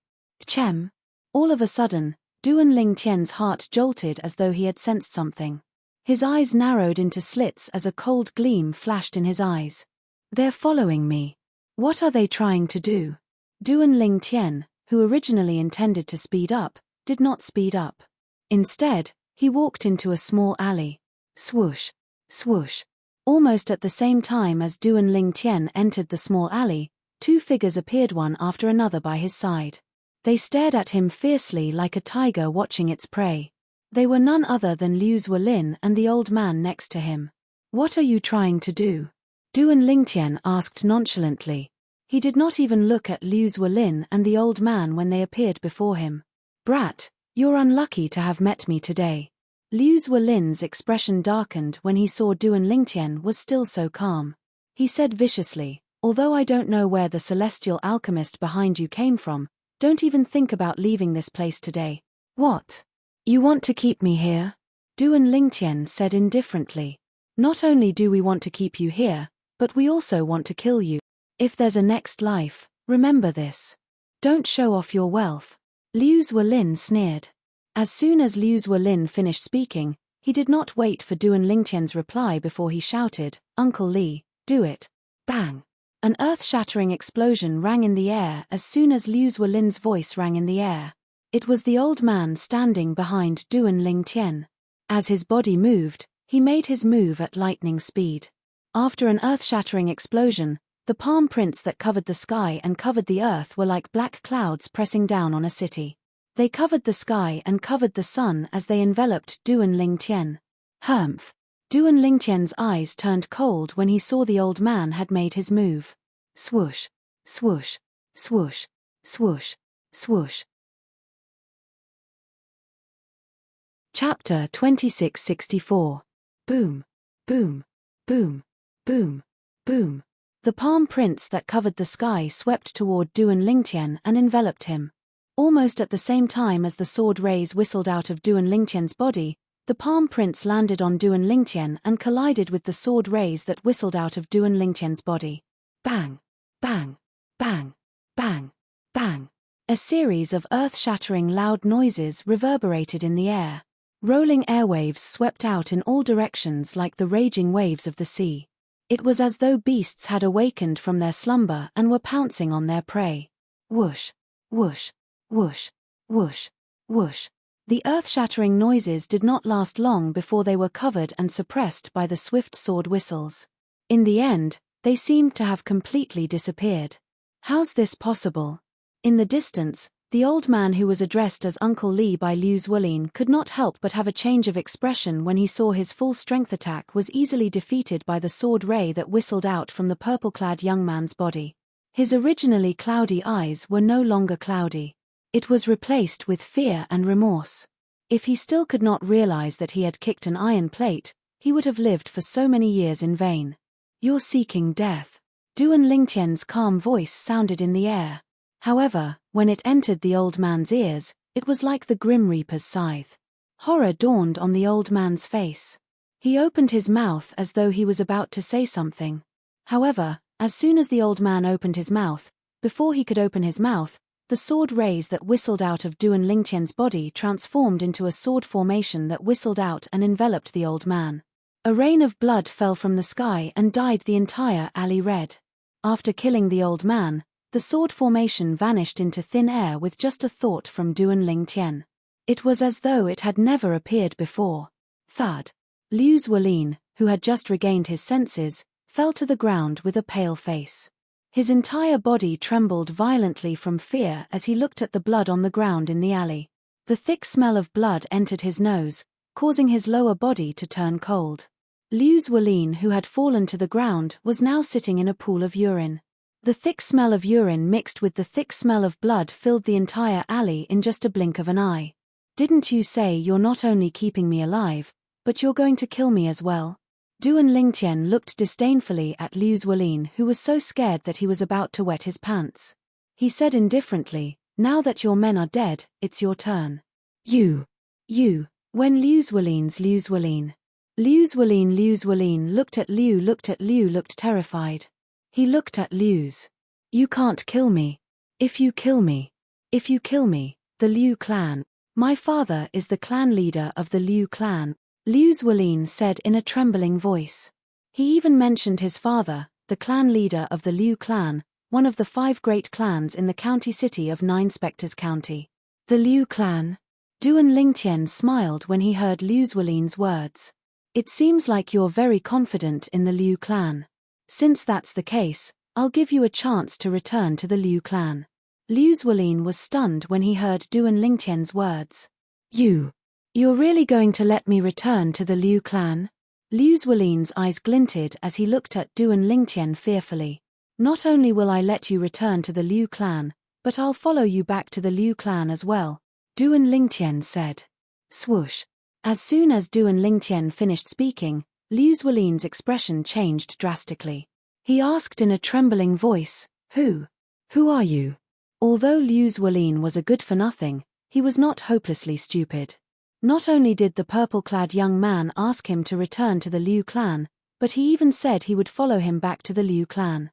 Chem. All of a sudden, Duan Lingtian's heart jolted as though he had sensed something. His eyes narrowed into slits as a cold gleam flashed in his eyes. "They're following me. What are they trying to do?" Duan Lingtian, who originally intended to speed up, did not speed up. Instead, he walked into a small alley. Swoosh. Swoosh. Almost at the same time as Duan Lingtian entered the small alley, two figures appeared one after another by his side. They stared at him fiercely like a tiger watching its prey. They were none other than Liu Zuolin and the old man next to him. "What are you trying to do?" Duan Lingtian asked nonchalantly. He did not even look at Liu Zuolin and the old man when they appeared before him. "Brat, you're unlucky to have met me today. Liu Zuolin's expression darkened when he saw Duan Lingtian was still so calm. He said viciously, "Although I don't know where the celestial alchemist behind you came from, don't even think about leaving this place today." "What? You want to keep me here?" Duan Lingtian said indifferently. "Not only do we want to keep you here, but we also want to kill you. If there's a next life, remember this. Don't show off your wealth." Liu Zuolin sneered. As soon as Liu Zuolin finished speaking, he did not wait for Duan Lingtian's reply before he shouted, "Uncle Li, do it." Bang! An earth-shattering explosion rang in the air as soon as Liu Zuolin's voice rang in the air. It was the old man standing behind Duan Lingtian. As his body moved, he made his move at lightning speed. After an earth-shattering explosion, the palm prints that covered the sky and covered the earth were like black clouds pressing down on a city. They covered the sky and covered the sun as they enveloped Duan Lingtian. Humph! Duan Lingtian's eyes turned cold when he saw the old man had made his move. Swoosh! Swoosh! Swoosh! Swoosh! Swoosh! Chapter 2664. Boom! Boom! Boom! Boom! Boom! The palm prints that covered the sky swept toward Duan Lingtian and enveloped him. Almost at the same time as the sword rays whistled out of Duan Lingtian's body, the palm prints landed on Duan Lingtian and collided with the sword rays that whistled out of Duan Lingtian's body. Bang! Bang! Bang! Bang! Bang! A series of earth-shattering loud noises reverberated in the air. Rolling airwaves swept out in all directions like the raging waves of the sea. It was as though beasts had awakened from their slumber and were pouncing on their prey. Whoosh! Whoosh! Whoosh! Whoosh! Whoosh! The earth-shattering noises did not last long before they were covered and suppressed by the swift sword whistles. In the end, they seemed to have completely disappeared. How's this possible? In the distance, the old man who was addressed as Uncle Li by Liu Zuolin could not help but have a change of expression when he saw his full-strength attack was easily defeated by the sword ray that whistled out from the purple-clad young man's body. His originally cloudy eyes were no longer cloudy. It was replaced with fear and remorse. If he still could not realize that he had kicked an iron plate, he would have lived for so many years in vain. "You're seeking death." Duan Lingtian's calm voice sounded in the air. However, when it entered the old man's ears, it was like the Grim Reaper's scythe. Horror dawned on the old man's face. He opened his mouth as though he was about to say something. However, as soon as the old man opened his mouth, before he could open his mouth, the sword rays that whistled out of Duan Lingtian's body transformed into a sword formation that whistled out and enveloped the old man. A rain of blood fell from the sky and dyed the entire alley red. After killing the old man, the sword formation vanished into thin air with just a thought from Duan Lingtian. It was as though it had never appeared before. Thud. Liu Zuolin, who had just regained his senses, fell to the ground with a pale face. His entire body trembled violently from fear as he looked at the blood on the ground in the alley. The thick smell of blood entered his nose, causing his lower body to turn cold. Liu Zuolin, who had fallen to the ground, was now sitting in a pool of urine. The thick smell of urine mixed with the thick smell of blood filled the entire alley in just a blink of an eye. "Didn't you say you're not only keeping me alive, but you're going to kill me as well?" Duan Lingtian looked disdainfully at Liu Zuolin, who was so scared that he was about to wet his pants. He said indifferently, "Now that your men are dead, it's your turn." You. When Liu Zuolin looked at Liu looked terrified. He looked at Liu's. "You can't kill me. If you kill me, the Liu clan. My father is the clan leader of the Liu clan," Liu Zuolin said in a trembling voice. He even mentioned his father, the clan leader of the Liu clan, one of the 5 great clans in the county city of 9 Spectres County. "The Liu clan?" Duan Lingtian smiled when he heard Liu Zuolin's words. "It seems like you're very confident in the Liu clan. Since that's the case, I'll give you a chance to return to the Liu clan." Liu Zuolin was stunned when he heard Duan Lingtian's words. You're really going to let me return to the Liu clan?" Liu Zuolin's eyes glinted as he looked at Duan Lingtian fearfully. "Not only will I let you return to the Liu clan, but I'll follow you back to the Liu clan as well," Duan Lingtian said. Swoosh! As soon as Duan Lingtian finished speaking, Liu Zuolin's expression changed drastically. He asked in a trembling voice, Who are you? Although Liu Zuolin was a good-for-nothing, he was not hopelessly stupid. Not only did the purple-clad young man ask him to return to the Liu clan, but he even said he would follow him back to the Liu clan.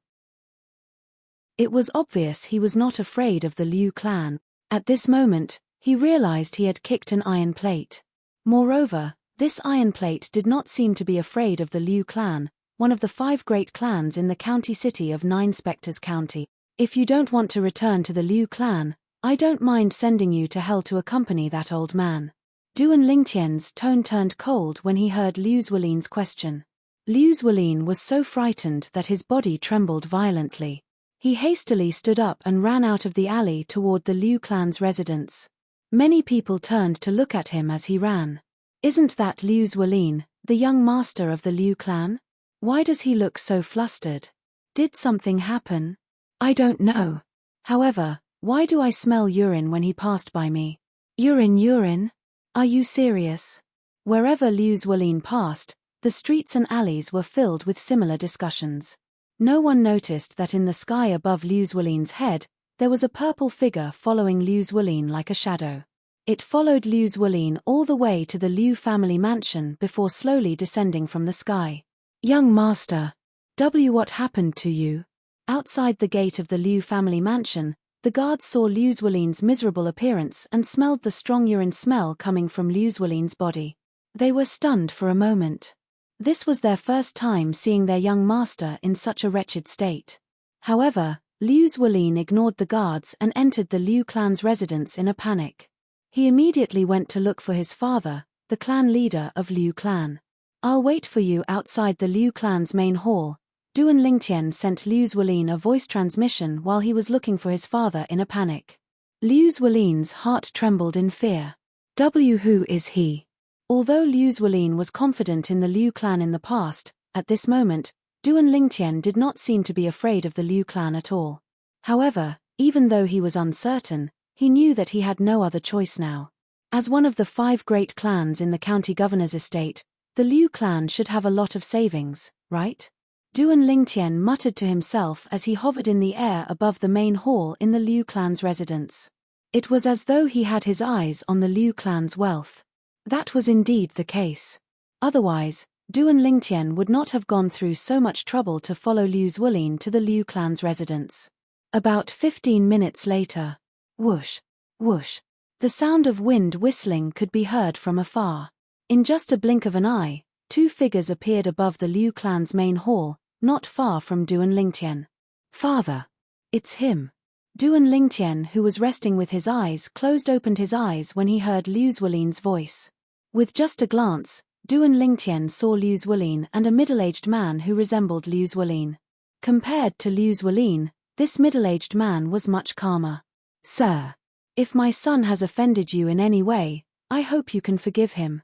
It was obvious he was not afraid of the Liu clan. At this moment, he realized he had kicked an iron plate. Moreover, this iron plate did not seem to be afraid of the Liu clan, one of the 5 great clans in the county city of 9 Spectres County. If you don't want to return to the Liu clan, I don't mind sending you to hell to accompany that old man. Duan Lingtian's tone turned cold when he heard Liu Zuolin's question. Liu Zuolin was so frightened that his body trembled violently. He hastily stood up and ran out of the alley toward the Liu clan's residence. Many people turned to look at him as he ran. Isn't that Liu Zuolin, the young master of the Liu clan? Why does he look so flustered? Did something happen? I don't know. However, why do I smell urine when he passed by me? Urine? Are you serious? Wherever Liu Zuolin passed, the streets and alleys were filled with similar discussions. No one noticed that in the sky above Liu Zuolin's head, there was a purple figure following Liu Zuolin like a shadow. It followed Liu Zuolin all the way to the Liu family mansion before slowly descending from the sky. Young master. What happened to you? Outside the gate of the Liu family mansion, the guards saw Liu Zuolin's miserable appearance and smelled the strong urine smell coming from Liu Zuolin's body. They were stunned for a moment. This was their first time seeing their young master in such a wretched state. However, Liu Zuolin ignored the guards and entered the Liu clan's residence in a panic. He immediately went to look for his father, the clan leader of Liu clan. I'll wait for you outside the Liu clan's main hall. Duan Lingtian sent Liu Zuolin a voice transmission while he was looking for his father in a panic. Liu Zuolin's heart trembled in fear. Who is he? Although Liu Zuolin was confident in the Liu clan in the past, at this moment, Duan Lingtian did not seem to be afraid of the Liu clan at all. However, even though he was uncertain, he knew that he had no other choice now. As one of the 5 great clans in the county governor's estate, the Liu clan should have a lot of savings, right? Duan Lingtian muttered to himself as he hovered in the air above the main hall in the Liu clan's residence. It was as though he had his eyes on the Liu clan's wealth. That was indeed the case. Otherwise, Duan Lingtian would not have gone through so much trouble to follow Liu Zuolin to the Liu clan's residence. About 15 minutes later. Whoosh, whoosh. The sound of wind whistling could be heard from afar. In just a blink of an eye, 2 figures appeared above the Liu clan's main hall, not far from Duan Lingtian. Father. It's him. Duan Lingtian, who was resting with his eyes closed, opened his eyes when he heard Liu Zuolin's voice. With just a glance, Duan Lingtian saw Liu Zuolin and a middle-aged man who resembled Liu Zuolin. Compared to Liu Zuolin, this middle-aged man was much calmer. Sir. If my son has offended you in any way, I hope you can forgive him.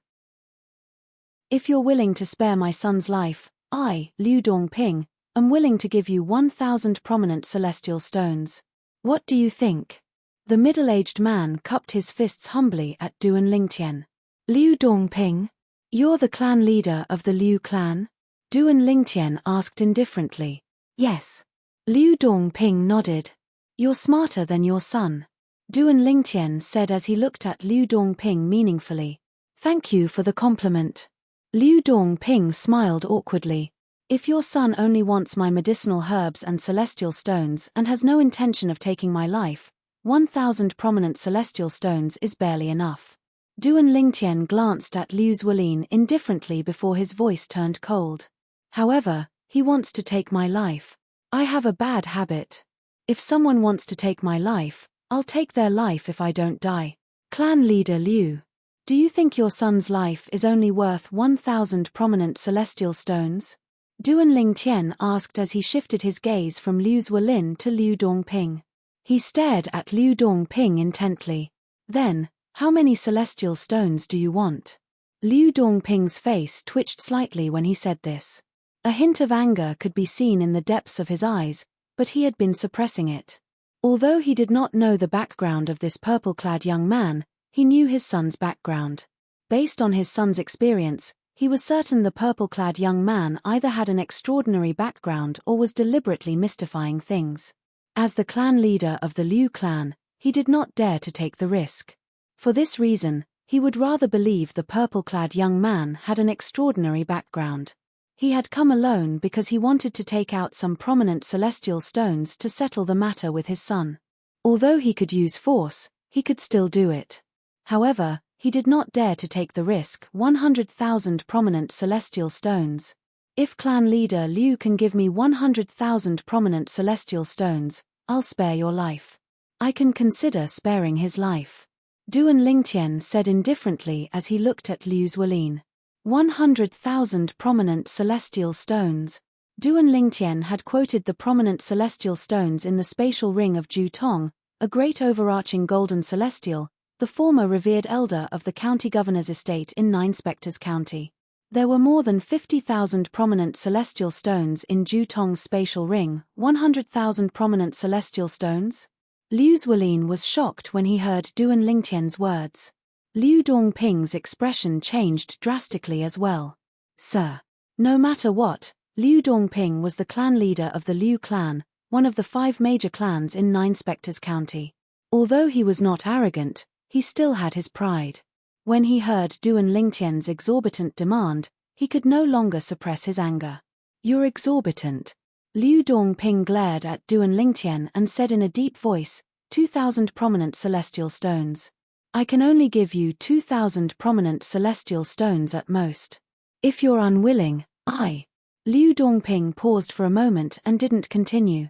If you're willing to spare my son's life, I, Liu Dongping, am willing to give you 1,000 prominent celestial stones. What do you think? The middle-aged man cupped his fists humbly at Duan Lingtian. Liu Dongping? You're the clan leader of the Liu clan? Duan Lingtian asked indifferently. Yes. Liu Dongping nodded. You're smarter than your son. Duan Lingtian said as he looked at Liu Dongping meaningfully. Thank you for the compliment. Liu Dongping smiled awkwardly. If your son only wants my medicinal herbs and celestial stones and has no intention of taking my life, 1,000 prominent celestial stones is barely enough. Duan Lingtian glanced at Liu Zuolin indifferently before his voice turned cold. However, he wants to take my life. I have a bad habit. If someone wants to take my life, I'll take their life if I don't die. Clan leader Liu. Do you think your son's life is only worth 1,000 prominent celestial stones? Duan Lingtian asked as he shifted his gaze from Liu Zuolin to Liu Dongping. He stared at Liu Dongping intently. Then, how many celestial stones do you want? Liu Dongping's face twitched slightly when he said this. A hint of anger could be seen in the depths of his eyes, but he had been suppressing it. Although he did not know the background of this purple-clad young man, he knew his son's background. Based on his son's experience, he was certain the purple-clad young man either had an extraordinary background or was deliberately mystifying things. As the clan leader of the Liu clan, he did not dare to take the risk. For this reason, he would rather believe the purple-clad young man had an extraordinary background. He had come alone because he wanted to take out some prominent celestial stones to settle the matter with his son. Although he could use force, he could still do it. However, he did not dare to take the risk. 100,000 prominent celestial stones. If clan leader Liu can give me 100,000 prominent celestial stones, I'll spare your life. I can consider sparing his life. Duan Lingtian said indifferently as he looked at Liu Zuolin. 100,000 prominent celestial stones. Duan Lingtian had quoted the prominent celestial stones in the spatial ring of Ju Tong, a great overarching golden celestial, the former revered elder of the county governor's estate in Nine Spectres County. There were more than 50,000 prominent celestial stones in Ju Tong's spatial ring. 100,000 prominent celestial stones? Liu Zuolin was shocked when he heard Duan Lingtian's words. Liu Dongping's expression changed drastically as well. Sir. No matter what, Liu Dongping was the clan leader of the Liu clan, one of the 5 major clans in Nine Spectres County. Although he was not arrogant, he still had his pride. When he heard Duan Lingtian's exorbitant demand, he could no longer suppress his anger. You're exorbitant. Liu Dongping glared at Duan Lingtian and said in a deep voice, 2,000 prominent celestial stones. I can only give you 2,000 prominent celestial stones at most. If you're unwilling, Liu Dongping paused for a moment and didn't continue.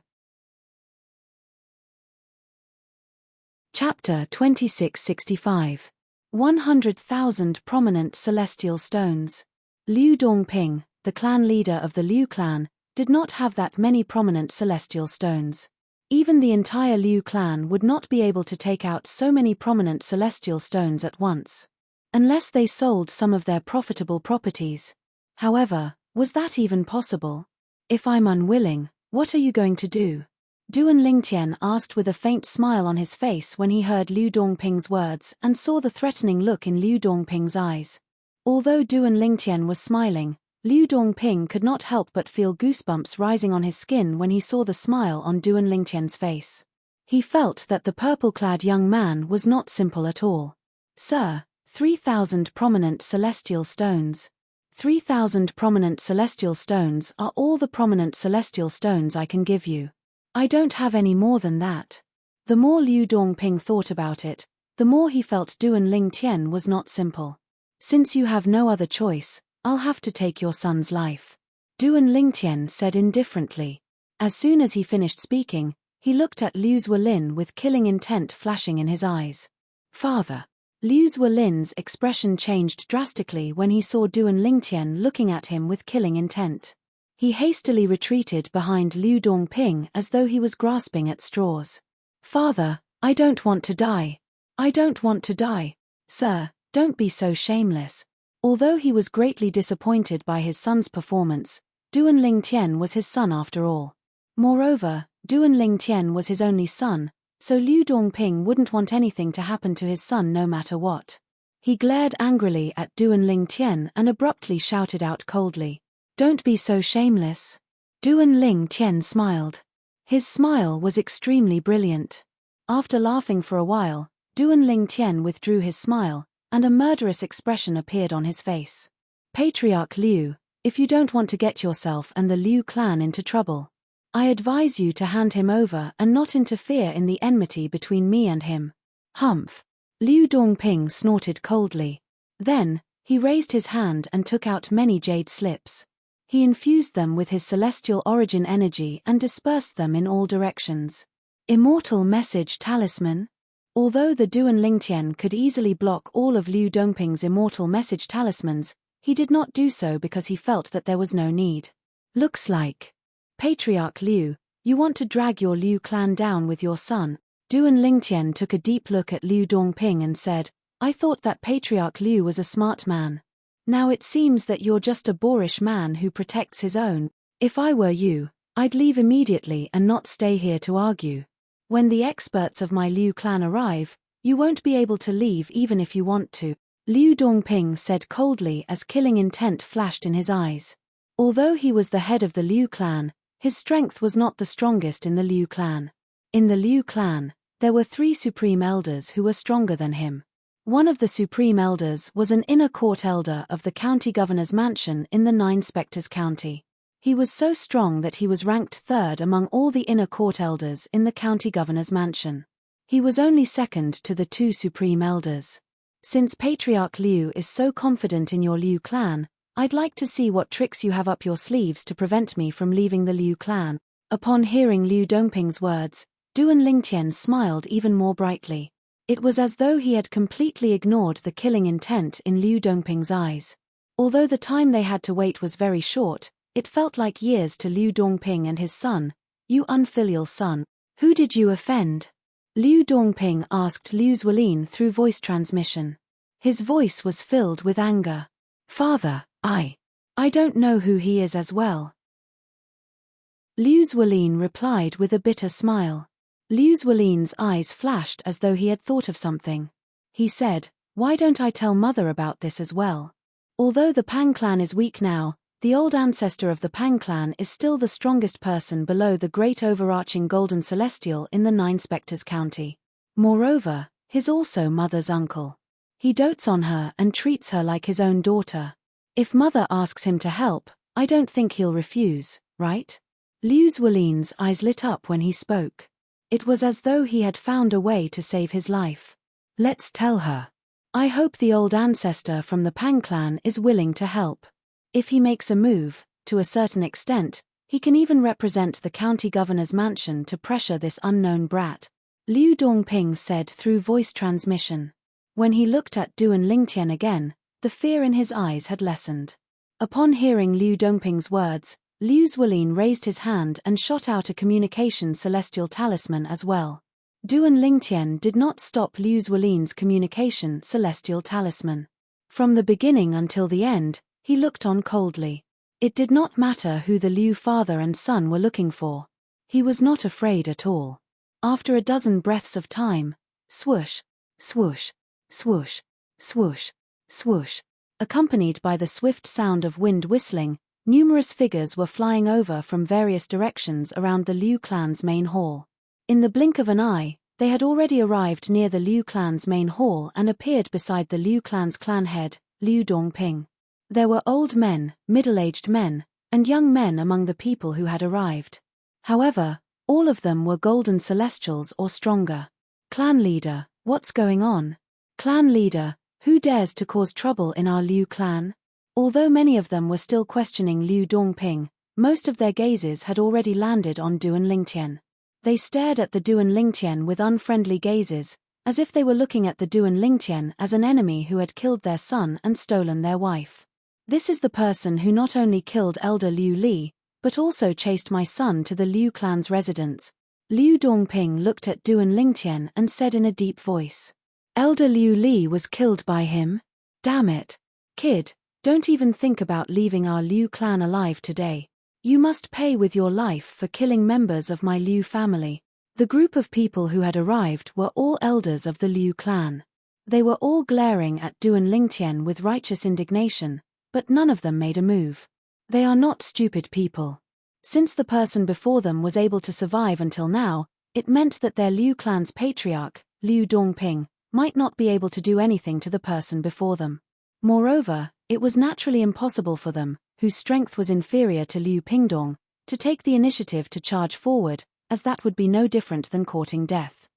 Chapter 2665. 100,000 prominent celestial stones. Liu Dongping, the clan leader of the Liu clan, did not have that many prominent celestial stones. Even the entire Liu clan would not be able to take out so many prominent celestial stones at once. Unless they sold some of their profitable properties. However, was that even possible? If I'm unwilling, what are you going to do? Duan Lingtian asked with a faint smile on his face when he heard Liu Dongping's words and saw the threatening look in Liu Dongping's eyes. Although Duan Lingtian was smiling, Liu Dongping could not help but feel goosebumps rising on his skin when he saw the smile on Duan Lingtian's face. He felt that the purple-clad young man was not simple at all. Sir, 3,000 prominent celestial stones. 3,000 prominent celestial stones are all the prominent celestial stones I can give you. I don't have any more than that. The more Liu Dongping thought about it, the more he felt Duan Lingtian was not simple. Since you have no other choice, I'll have to take your son's life. Duan Lingtian said indifferently. As soon as he finished speaking, he looked at Liu Zuolin with killing intent flashing in his eyes. Father. Liu Zuolin's expression changed drastically when he saw Duan Lingtian looking at him with killing intent. He hastily retreated behind Liu Dongping as though he was grasping at straws. Father, I don't want to die. I don't want to die. Sir, don't be so shameless. Although he was greatly disappointed by his son's performance, Duan Lingtian was his son after all. Moreover, Duan Lingtian was his only son, so Liu Dongping wouldn't want anything to happen to his son no matter what. He glared angrily at Duan Lingtian and abruptly shouted out coldly, "Don't be so shameless." Duan Lingtian smiled. His smile was extremely brilliant. After laughing for a while, Duan Lingtian withdrew his smile, and a murderous expression appeared on his face. Patriarch Liu, if you don't want to get yourself and the Liu clan into trouble, I advise you to hand him over and not interfere in the enmity between me and him. Humph. Liu Dongping snorted coldly. Then, he raised his hand and took out many jade slips. He infused them with his celestial origin energy and dispersed them in all directions. Immortal Message Talisman? Although the Duan Lingtian could easily block all of Liu Dongping's immortal message talismans, he did not do so because he felt that there was no need. Looks like. Patriarch Liu, you want to drag your Liu clan down with your son. Duan Lingtian took a deep look at Liu Dongping and said, I thought that Patriarch Liu was a smart man. Now it seems that you're just a boorish man who protects his own. If I were you, I'd leave immediately and not stay here to argue. When the experts of my Liu clan arrive, you won't be able to leave even if you want to. Liu Dongping said coldly as killing intent flashed in his eyes. Although he was the head of the Liu clan, his strength was not the strongest in the Liu clan. In the Liu clan, there were 3 supreme elders who were stronger than him. One of the supreme elders was an inner court elder of the county governor's mansion in the 9 Spectres County. He was so strong that he was ranked 3rd among all the inner court elders in the county governor's mansion. He was only second to the 2 supreme elders. Since Patriarch Liu is so confident in your Liu clan, I'd like to see what tricks you have up your sleeves to prevent me from leaving the Liu clan. Upon hearing Liu Dongping's words, Duan Lingtian smiled even more brightly. It was as though he had completely ignored the killing intent in Liu Dongping's eyes. Although the time they had to wait was very short, it felt like years to Liu Dongping and his son. You unfilial son, who did you offend? Liu Dongping asked Liu Zuolin through voice transmission. His voice was filled with anger. Father, I don't know who he is as well. Liu Zuolin replied with a bitter smile. Liu Zuolin's eyes flashed as though he had thought of something. He said, why don't I tell mother about this as well? Although the Pang clan is weak now, the old ancestor of the Pang clan is still the strongest person below the great overarching golden celestial in the 9 Spectres County. Moreover, he's also mother's uncle. He dotes on her and treats her like his own daughter. If mother asks him to help, I don't think he'll refuse, right? Liu Zuolin's eyes lit up when he spoke. It was as though he had found a way to save his life. Let's tell her. I hope the old ancestor from the Pang clan is willing to help. If he makes a move, to a certain extent, he can even represent the county governor's mansion to pressure this unknown brat. Liu Dongping said through voice transmission. When he looked at Duan Lingtian again, the fear in his eyes had lessened. Upon hearing Liu Dongping's words, Liu Zuolin raised his hand and shot out a communication celestial talisman as well. Duan Lingtian did not stop Liu Zuolin's communication celestial talisman. From the beginning until the end, he looked on coldly. It did not matter who the Liu father and son were looking for. He was not afraid at all. After a dozen breaths of time, swoosh, swoosh, swoosh, swoosh, swoosh, accompanied by the swift sound of wind whistling, numerous figures were flying over from various directions around the Liu clan's main hall. In the blink of an eye, they had already arrived near the Liu clan's main hall and appeared beside the Liu clan's clan head, Liu Dongping. There were old men, middle-aged men, and young men among the people who had arrived. However, all of them were golden celestials or stronger. Clan leader, what's going on? Clan leader, who dares to cause trouble in our Liu clan? Although many of them were still questioning Liu Dongping, most of their gazes had already landed on Duan Lingtian. They stared at the Duan Lingtian with unfriendly gazes, as if they were looking at the Duan Lingtian as an enemy who had killed their son and stolen their wife. This is the person who not only killed Elder Liu Li, but also chased my son to the Liu clan's residence. Liu Dongping looked at Duan Lingtian and said in a deep voice. Elder Liu Li was killed by him? Damn it. Kid, don't even think about leaving our Liu clan alive today. You must pay with your life for killing members of my Liu family. The group of people who had arrived were all elders of the Liu clan. They were all glaring at Duan Lingtian with righteous indignation, but none of them made a move. They are not stupid people. Since the person before them was able to survive until now, it meant that their Liu clan's patriarch, Liu Dongping, might not be able to do anything to the person before them. Moreover, it was naturally impossible for them, whose strength was inferior to Liu Pingdong, to take the initiative to charge forward, as that would be no different than courting death.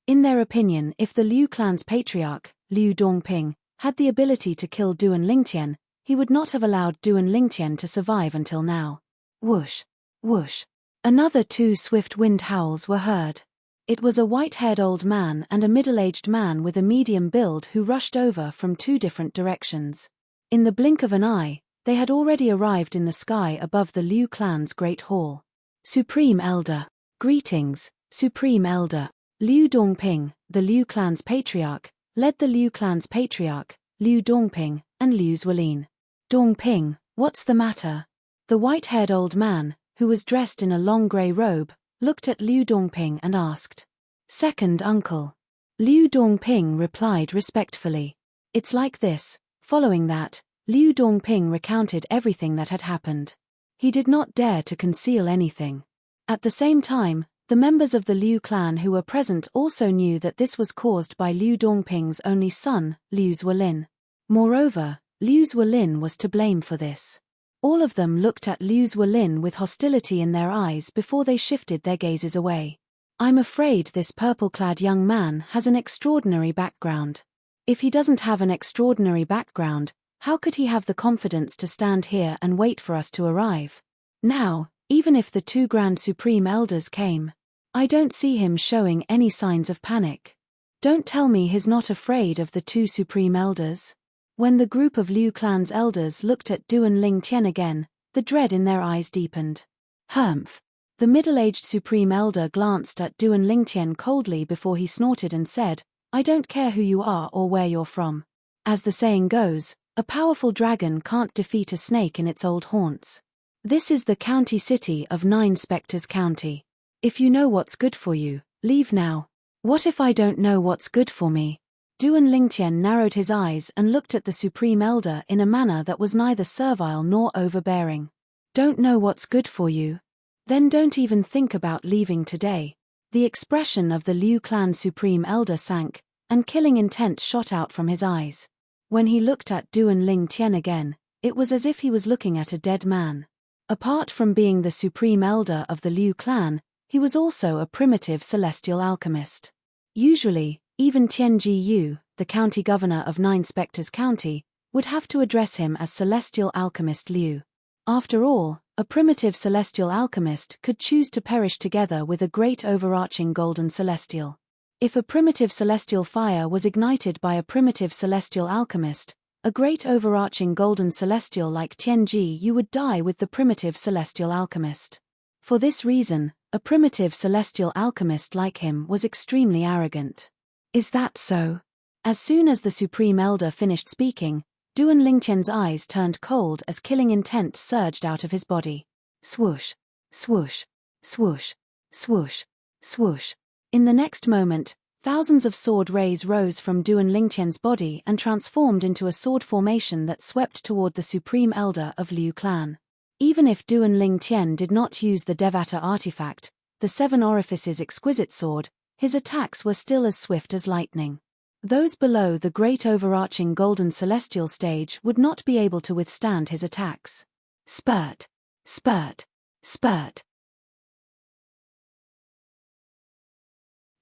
In their opinion, if the Liu clan's patriarch, Liu Dongping, had the ability to kill Duan Lingtian, he would not have allowed Duan Lingtian to survive until now. Whoosh, whoosh. Another 2 swift wind howls were heard. It was a white-haired old man and a middle-aged man with a medium build who rushed over from 2 different directions. In the blink of an eye, they had already arrived in the sky above the Liu clan's great hall. Supreme Elder. Greetings, Supreme Elder. Liu Dongping, the Liu clan's patriarch, led the Liu clan's patriarch, Liu Dongping, and Liu Zuolin. Dongping, what's the matter? The white-haired old man, who was dressed in a long grey robe, looked at Liu Dongping and asked. Second uncle. Liu Dongping replied respectfully. It's like this. Following that, Liu Dongping recounted everything that had happened. He did not dare to conceal anything. At the same time, the members of the Liu clan who were present also knew that this was caused by Liu Dongping's only son, Liu Zuolin. Moreover, Liu Zuolin was to blame for this. All of them looked at Liu Zuolin with hostility in their eyes before they shifted their gazes away. I'm afraid this purple-clad young man has an extraordinary background. If he doesn't have an extraordinary background, how could he have the confidence to stand here and wait for us to arrive? Now, even if the two Grand Supreme Elders came, I don't see him showing any signs of panic. Don't tell me he's not afraid of the two Supreme Elders. When the group of Liu clan's elders looked at Duan Lingtian again, the dread in their eyes deepened. Humph. The middle-aged Supreme Elder glanced at Duan Lingtian coldly before he snorted and said, I don't care who you are or where you're from. As the saying goes, a powerful dragon can't defeat a snake in its old haunts. This is the county city of Nine Spectres County. If you know what's good for you, leave now. What if I don't know what's good for me? Duan Lingtian narrowed his eyes and looked at the Supreme Elder in a manner that was neither servile nor overbearing. Don't know what's good for you? Then don't even think about leaving today. The expression of the Liu clan Supreme Elder sank, and killing intent shot out from his eyes. When he looked at Duan Lingtian again, it was as if he was looking at a dead man. Apart from being the Supreme Elder of the Liu clan, he was also a primitive celestial alchemist. Usually, even Tianji Yu, the county governor of Nine Spectres County, would have to address him as Celestial Alchemist Liu. After all, a primitive celestial alchemist could choose to perish together with a great overarching golden celestial. If a primitive celestial fire was ignited by a primitive celestial alchemist, a great overarching golden celestial like Tianji Yu would die with the primitive celestial alchemist. For this reason, a primitive celestial alchemist like him was extremely arrogant. Is that so? As soon as the Supreme Elder finished speaking, Duan Lingtian's eyes turned cold as killing intent surged out of his body. Swoosh, swoosh, swoosh, swoosh, swoosh. In the next moment, thousands of sword rays rose from Duan Lingtian's body and transformed into a sword formation that swept toward the Supreme Elder of Liu clan. Even if Duan Lingtian did not use the Devata artifact, the Seven Orifices exquisite sword, his attacks were still as swift as lightning. Those below the great overarching golden celestial stage would not be able to withstand his attacks. Spurt, spurt, spurt.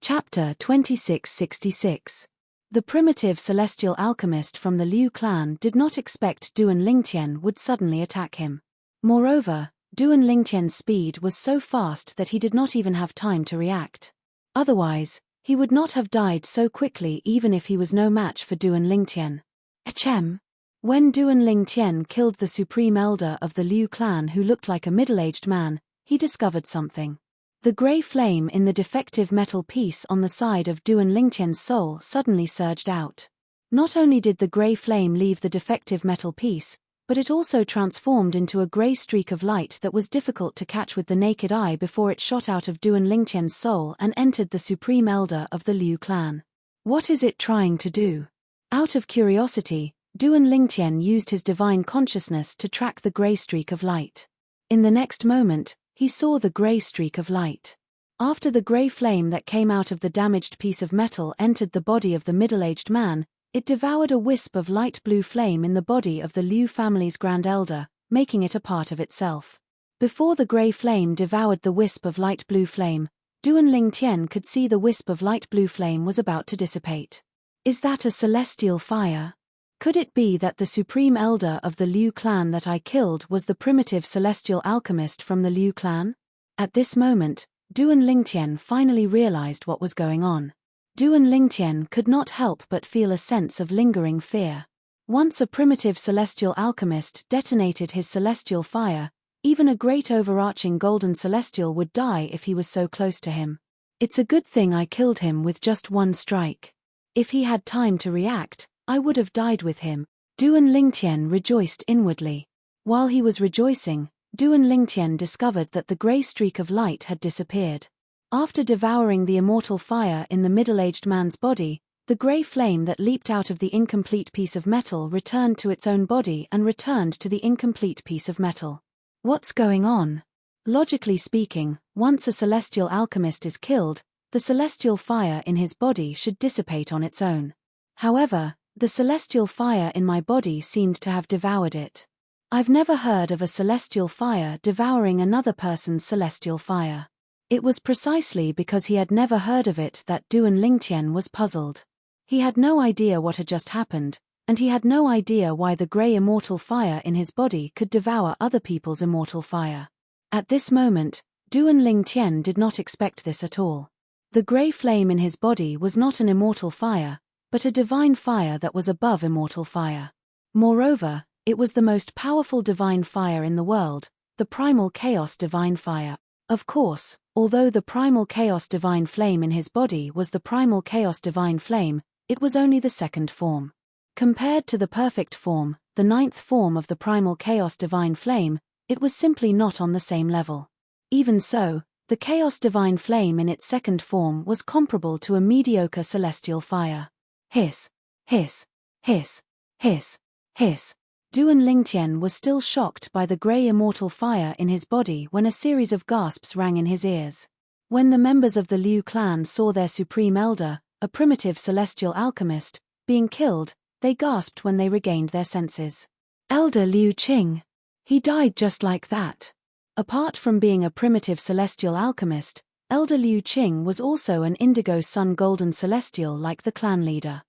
Chapter 2666. The primitive celestial alchemist from the Liu clan did not expect Duan Lingtian would suddenly attack him. Moreover, Duan Lingtian's speed was so fast that he did not even have time to react. Otherwise, he would not have died so quickly even if he was no match for Duan Lingtian. Achem. When Duan Lingtian killed the Supreme Elder of the Liu clan who looked like a middle-aged man, he discovered something. The grey flame in the defective metal piece on the side of Duan Lingtian's soul suddenly surged out. Not only did the grey flame leave the defective metal piece, but it also transformed into a grey streak of light that was difficult to catch with the naked eye before it shot out of Duan Lingtian's soul and entered the Supreme Elder of the Liu clan. What is it trying to do? Out of curiosity, Duan Lingtian used his divine consciousness to track the grey streak of light. In the next moment, he saw the grey streak of light. After the grey flame that came out of the damaged piece of metal entered the body of the middle-aged man, it devoured a wisp of light blue flame in the body of the Liu family's Grand Elder, making it a part of itself. Before the grey flame devoured the wisp of light blue flame, Duan Lingtian could see the wisp of light blue flame was about to dissipate. Is that a celestial fire? Could it be that the Supreme Elder of the Liu clan that I killed was the primitive celestial alchemist from the Liu clan? At this moment, Duan Lingtian finally realized what was going on. Duan Lingtian could not help but feel a sense of lingering fear. Once a primitive celestial alchemist detonated his celestial fire, even a great overarching golden celestial would die if he was so close to him. It's a good thing I killed him with just one strike. If he had time to react, I would have died with him. Duan Lingtian rejoiced inwardly. While he was rejoicing, Duan Lingtian discovered that the grey streak of light had disappeared. After devouring the immortal fire in the middle-aged man's body, the grey flame that leaped out of the incomplete piece of metal returned to its own body and returned to the incomplete piece of metal. What's going on? Logically speaking, once a celestial alchemist is killed, the celestial fire in his body should dissipate on its own. However, the celestial fire in my body seemed to have devoured it. I've never heard of a celestial fire devouring another person's celestial fire. It was precisely because he had never heard of it that Duan Lingtian was puzzled. He had no idea what had just happened, and he had no idea why the grey immortal fire in his body could devour other people's immortal fire. At this moment, Duan Lingtian did not expect this at all. The grey flame in his body was not an immortal fire, but a divine fire that was above immortal fire. Moreover, it was the most powerful divine fire in the world, the primal chaos divine fire. Of course, although the primal chaos divine flame in his body was the primal chaos divine flame, it was only the second form. Compared to the perfect form, the ninth form of the primal chaos divine flame, it was simply not on the same level. Even so, the chaos divine flame in its second form was comparable to a mediocre celestial fire. Hiss, hiss, hiss, hiss, hiss. Duan Lingtian was still shocked by the grey immortal fire in his body when a series of gasps rang in his ears. When the members of the Liu clan saw their supreme elder, a primitive celestial alchemist, being killed, they gasped when they regained their senses. Elder Liu Qing. He died just like that. Apart from being a primitive celestial alchemist, Elder Liu Qing was also an indigo sun golden celestial like the clan leader.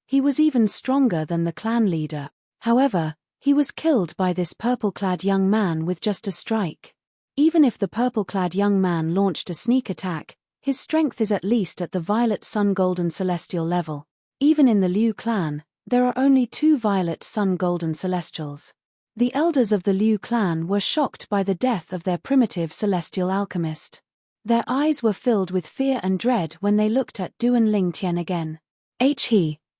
He was even stronger than the clan leader. However, he was killed by this purple-clad young man with just a strike. Even if the purple-clad young man launched a sneak attack, his strength is at least at the violet sun golden celestial level. Even in the Liu clan, there are only 2 violet sun golden celestials. The elders of the Liu clan were shocked by the death of their primitive celestial alchemist. Their eyes were filled with fear and dread when they looked at Duan Lingtian again.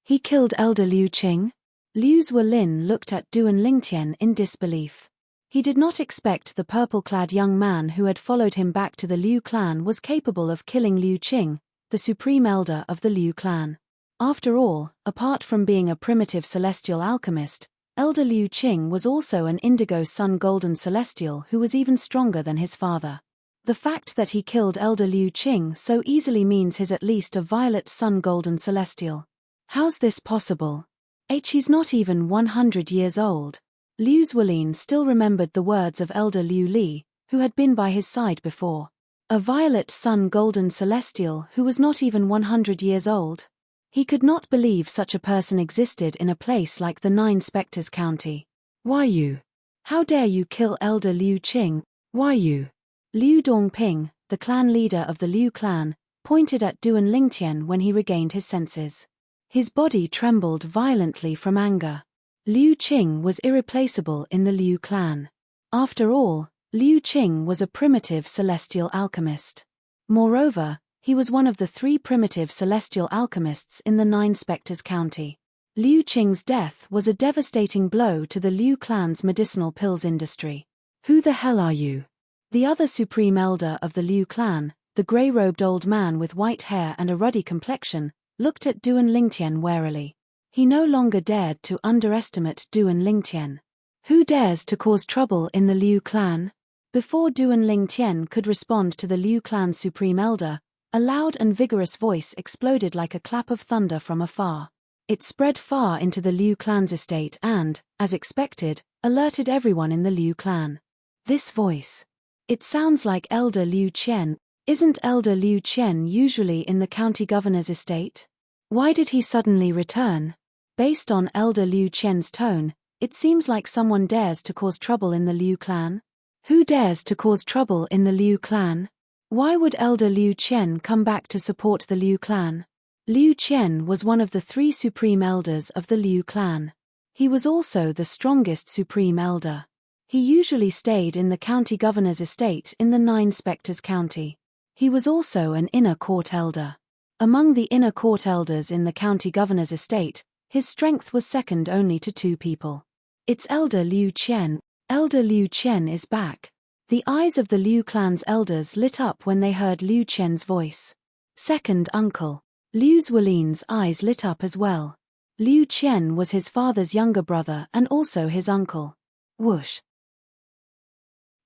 He killed Elder Liu Qing? Liu Zuolin looked at Duan Lingtian in disbelief. He did not expect the purple-clad young man who had followed him back to the Liu clan was capable of killing Liu Qing, the supreme elder of the Liu clan. After all, apart from being a primitive celestial alchemist, Elder Liu Qing was also an indigo sun golden celestial who was even stronger than his father. The fact that he killed Elder Liu Qing so easily means he's at least a violet sun golden celestial. How's this possible? He's not even 100 years old. Liu Zuolin still remembered the words of Elder Liu Li, who had been by his side before. A violet sun golden celestial who was not even 100 years old? He could not believe such a person existed in a place like the Nine Spectres County. Why you? How dare you kill Elder Liu Qing? Why you? Liu Dongping, the clan leader of the Liu clan, pointed at Duan Lingtian when he regained his senses. His body trembled violently from anger. Liu Qing was irreplaceable in the Liu clan. After all, Liu Qing was a primitive celestial alchemist. Moreover, he was one of the 3 primitive celestial alchemists in the Nine Spectres County. Liu Qing's death was a devastating blow to the Liu clan's medicinal pills industry. Who the hell are you? The other supreme elder of the Liu clan, the grey-robed old man with white hair and a ruddy complexion, looked at Duan Lingtian warily. He no longer dared to underestimate Duan Lingtian. Who dares to cause trouble in the Liu clan? Before Duan Lingtian could respond to the Liu clan's supreme elder, a loud and vigorous voice exploded like a clap of thunder from afar. It spread far into the Liu clan's estate and, as expected, alerted everyone in the Liu clan. This voice. It sounds like Elder Liu Qian. Isn't Elder Liu Qian usually in the county governor's estate? Why did he suddenly return? Based on Elder Liu Qian's tone, it seems like someone dares to cause trouble in the Liu clan. Who dares to cause trouble in the Liu clan? Why would Elder Liu Qian come back to support the Liu clan? Liu Qian was one of the 3 supreme elders of the Liu clan. He was also the strongest supreme elder. He usually stayed in the county governor's estate in the Nine Spectres County. He was also an inner court elder. Among the inner court elders in the county governor's estate, his strength was second only to 2 people. It's Elder Liu Qian. Elder Liu Qian is back. The eyes of the Liu clan's elders lit up when they heard Liu Qian's voice. Second uncle. Liu Zuolin's eyes lit up as well. Liu Qian was his father's younger brother and also his uncle. Whoosh!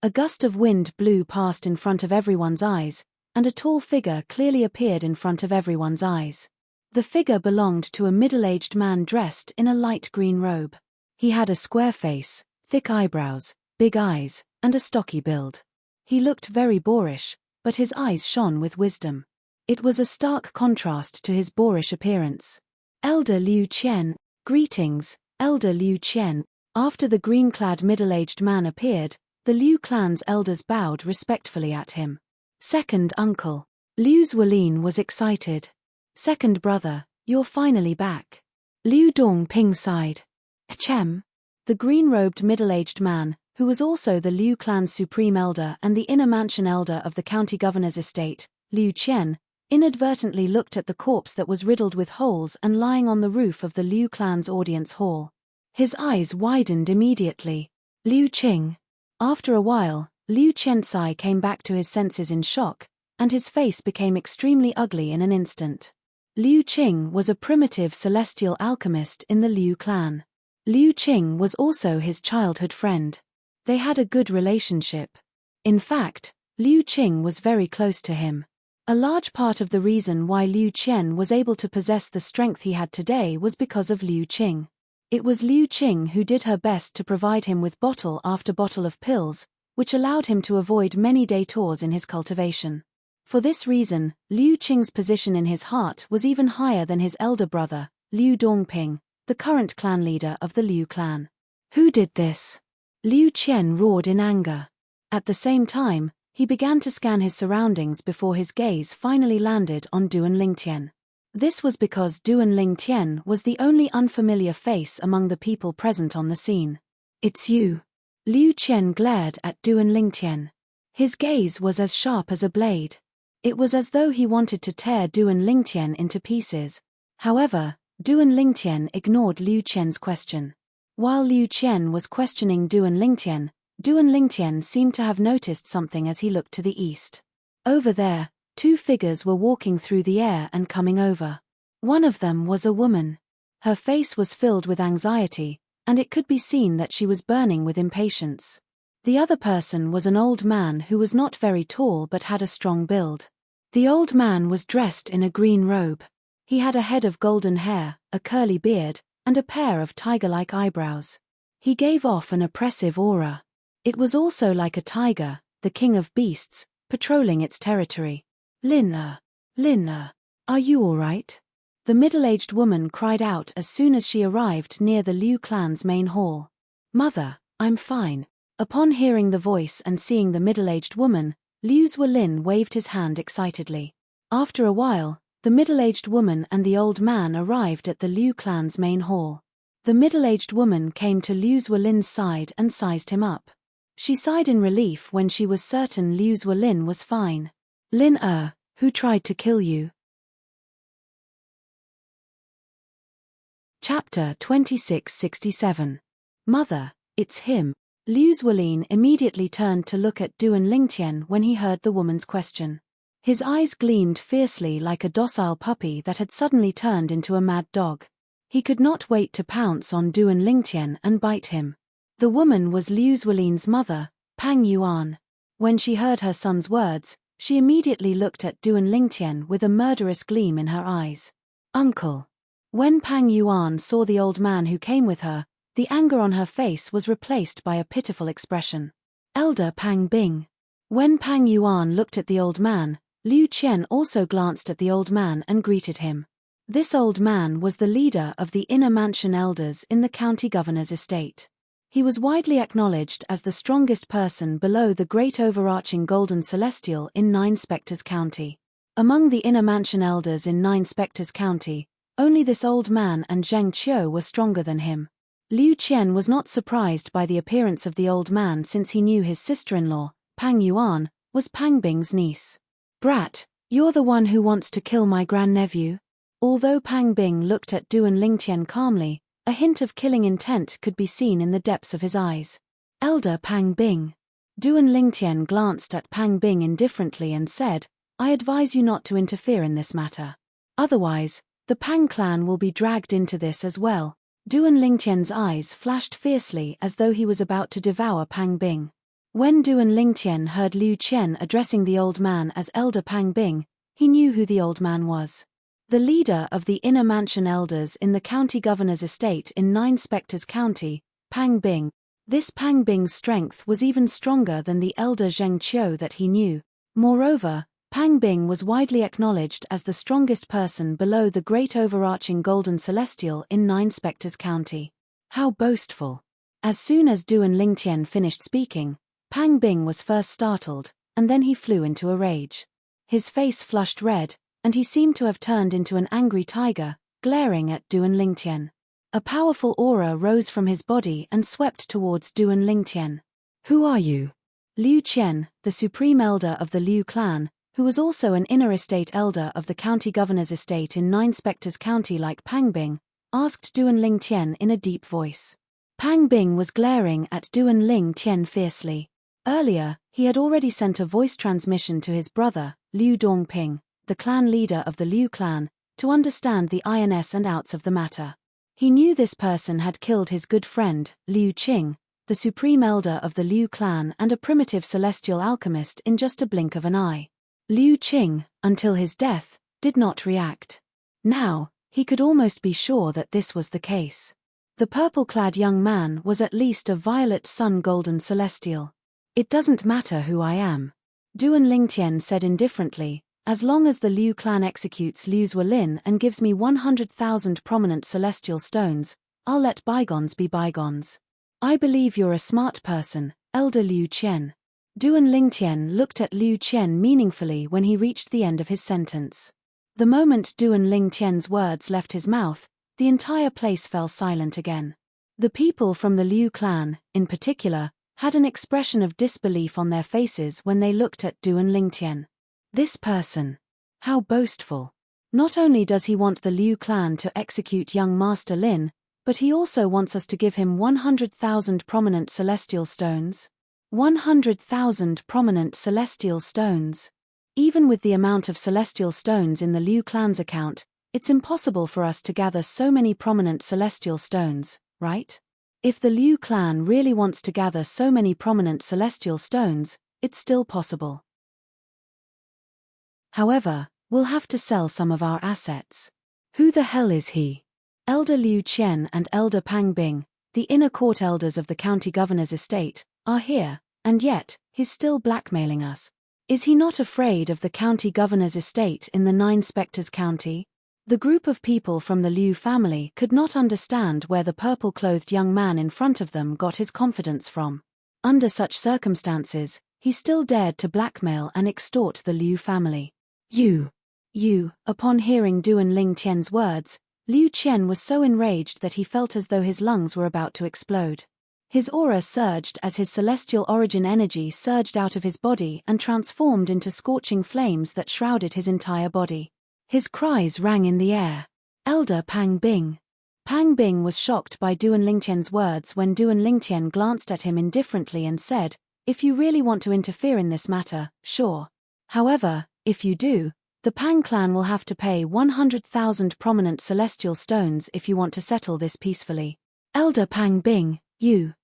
A gust of wind blew past in front of everyone's eyes, and a tall figure clearly appeared in front of everyone's eyes. The figure belonged to a middle-aged man dressed in a light green robe. He had a square face, thick eyebrows, big eyes, and a stocky build. He looked very boorish, but his eyes shone with wisdom. It was a stark contrast to his boorish appearance. Elder Liu Qian. Greetings, Elder Liu Qian. After the green-clad middle-aged man appeared, the Liu clan's elders bowed respectfully at him. Second uncle. Liu Zuolin was excited. Second brother, you're finally back. Liu Dongping sighed. Ahem. The green-robed middle-aged man, who was also the Liu clan's supreme elder and the inner mansion elder of the county governor's estate, Liu Qian, inadvertently looked at the corpse that was riddled with holes and lying on the roof of the Liu clan's audience hall. His eyes widened immediately. Liu Qing. After a while, Liu Qianxai came back to his senses in shock, and his face became extremely ugly in an instant. Liu Qing was a primitive celestial alchemist in the Liu clan. Liu Qing was also his childhood friend. They had a good relationship. In fact, Liu Qing was very close to him. A large part of the reason why Liu Qian was able to possess the strength he had today was because of Liu Qing. It was Liu Qing who did her best to provide him with bottle after bottle of pills, which allowed him to avoid many detours in his cultivation. For this reason, Liu Qing's position in his heart was even higher than his elder brother, Liu Dongping, the current clan leader of the Liu clan. Who did this? Liu Qian roared in anger. At the same time, he began to scan his surroundings before his gaze finally landed on Duan Lingtian. This was because Duan Lingtian was the only unfamiliar face among the people present on the scene. It's you. Liu Qian glared at Duan Lingtian. His gaze was as sharp as a blade. It was as though he wanted to tear Duan Lingtian into pieces. However, Duan Lingtian ignored Liu Qian's question. While Liu Qian was questioning Duan Lingtian seemed to have noticed something as he looked to the east. Over there, two figures were walking through the air and coming over. One of them was a woman. Her face was filled with anxiety, and it could be seen that she was burning with impatience. The other person was an old man who was not very tall but had a strong build. The old man was dressed in a green robe. He had a head of golden hair, a curly beard, and a pair of tiger-like eyebrows. He gave off an oppressive aura. It was also like a tiger, the king of beasts, patrolling its territory. Lin, are you all right? The middle-aged woman cried out as soon as she arrived near the Liu clan's main hall. Mother, I'm fine. Upon hearing the voice and seeing the middle-aged woman, Liu Zuolin waved his hand excitedly. After a while, the middle-aged woman and the old man arrived at the Liu clan's main hall. The middle-aged woman came to Liu Zuolin's side and sized him up. She sighed in relief when she was certain Liu Zuolin was fine. Lin, who tried to kill you? Chapter 2667. Mother, it's him. Liu Zuolin immediately turned to look at Duan Lingtian when he heard the woman's question. His eyes gleamed fiercely like a docile puppy that had suddenly turned into a mad dog. He could not wait to pounce on Duan Lingtian and bite him. The woman was Liu Zuolin's mother, Pang Yuan. When she heard her son's words, she immediately looked at Duan Lingtian with a murderous gleam in her eyes. Uncle. When Pang Yuan saw the old man who came with her, the anger on her face was replaced by a pitiful expression. Elder Pang Bing. When Pang Yuan looked at the old man, Liu Qian also glanced at the old man and greeted him. This old man was the leader of the inner mansion elders in the county governor's estate. He was widely acknowledged as the strongest person below the great overarching golden celestial in Nine Spectres County. Among the inner mansion elders in Nine Spectres County, only this old man and Zheng Qiu were stronger than him. Liu Qian was not surprised by the appearance of the old man since he knew his sister-in-law, Pang Yuan, was Pang Bing's niece. Brat, you're the one who wants to kill my grandnephew? Although Pang Bing looked at Duan Lingtian calmly, a hint of killing intent could be seen in the depths of his eyes. Elder Pang Bing. Duan Lingtian glanced at Pang Bing indifferently and said, I advise you not to interfere in this matter. Otherwise, the Pang clan will be dragged into this as well. Duan Lingtian's eyes flashed fiercely as though he was about to devour Pang Bing. When Duan Lingtian heard Liu Qian addressing the old man as Elder Pang Bing, he knew who the old man was. The leader of the inner mansion elders in the county governor's estate in Nine Spectres County, Pang Bing. This Pang Bing's strength was even stronger than the elder Zheng Qiu that he knew. Moreover, Pang Bing was widely acknowledged as the strongest person below the great overarching golden celestial in Nine Spectres County. How boastful! As soon as Duan Lingtian finished speaking, Pang Bing was first startled, and then he flew into a rage. His face flushed red, and he seemed to have turned into an angry tiger, glaring at Duan Lingtian. A powerful aura rose from his body and swept towards Duan Lingtian. Who are you? Liu Qian, the supreme elder of the Liu clan, who was also an inner estate elder of the county governor's estate in Nine Spectres County like Pang Bing, asked Duan Lingtian in a deep voice. Pang Bing was glaring at Duan Lingtian fiercely. Earlier, he had already sent a voice transmission to his brother, Liu Dongping, the clan leader of the Liu clan, to understand the ins and outs of the matter. He knew this person had killed his good friend, Liu Qing, the supreme elder of the Liu clan and a primitive celestial alchemist in just a blink of an eye. Liu Qing, until his death, did not react. Now, he could almost be sure that this was the case. The purple-clad young man was at least a violet sun golden celestial. It doesn't matter who I am. Duan Lingtian said indifferently, as long as the Liu clan executes Liu Zuolin and gives me 100,000 prominent celestial stones, I'll let bygones be bygones. I believe you're a smart person, Elder Liu Qian. Duan Lingtian looked at Liu Qian meaningfully when he reached the end of his sentence. The moment Duan Lingtian's words left his mouth, the entire place fell silent again. The people from the Liu clan, in particular, had an expression of disbelief on their faces when they looked at Duan Lingtian. This person. How boastful. Not only does he want the Liu clan to execute young Master Lin, but he also wants us to give him 100,000 prominent celestial stones. 100,000 prominent celestial stones. Even with the amount of celestial stones in the Liu clan's account, it's impossible for us to gather so many prominent celestial stones, right? If the Liu clan really wants to gather so many prominent celestial stones, it's still possible. However, we'll have to sell some of our assets. Who the hell is he? Elder Liu Qian and Elder Pang Bing, the inner court elders of the county governor's estate, are here, and yet, he's still blackmailing us. Is he not afraid of the county governor's estate in the Nine Spectres County? The group of people from the Liu family could not understand where the purple-clothed young man in front of them got his confidence from. Under such circumstances, he still dared to blackmail and extort the Liu family. Upon hearing Duan Lingtian's words, Liu Qian was so enraged that he felt as though his lungs were about to explode. His aura surged as his celestial origin energy surged out of his body and transformed into scorching flames that shrouded his entire body. His cries rang in the air. Elder Pang Bing. Pang Bing was shocked by Duan Lingtian's words when Duan Lingtian glanced at him indifferently and said, if you really want to interfere in this matter, sure. However, if you do, the Pang clan will have to pay 100,000 prominent celestial stones if you want to settle this peacefully. Elder Pang Bing, you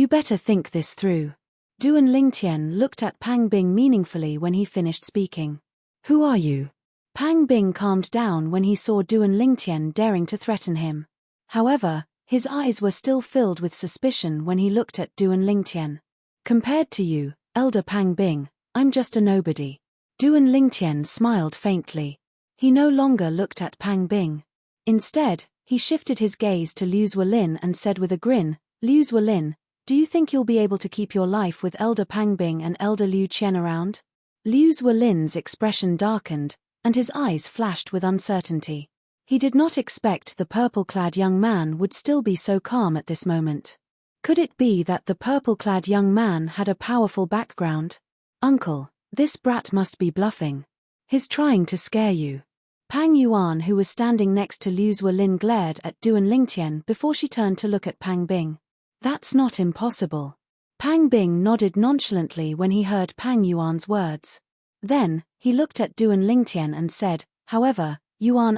better think this through. Duan Lingtian looked at Pang Bing meaningfully when he finished speaking. Who are you? Pang Bing calmed down when he saw Duan Lingtian daring to threaten him. However, his eyes were still filled with suspicion when he looked at Duan Lingtian. Compared to you, Elder Pang Bing, I'm just a nobody. Duan Lingtian smiled faintly. He no longer looked at Pang Bing. Instead, he shifted his gaze to Liu Zuolin and said with a grin, Liu Zuolin, do you think you'll be able to keep your life with Elder Pang Bing and Elder Liu Qian around? Liu Zuolin's expression darkened, and his eyes flashed with uncertainty. He did not expect the purple-clad young man would still be so calm at this moment. Could it be that the purple-clad young man had a powerful background? Uncle, this brat must be bluffing. He's trying to scare you. Pang Yuan, who was standing next to Liu Zuolin, glared at Duan Lingtian before she turned to look at Pang Bing. That's not impossible. Pang Bing nodded nonchalantly when he heard Pang Yuan's words. Then, he looked at Duan Lingtian and said, "However, Yuan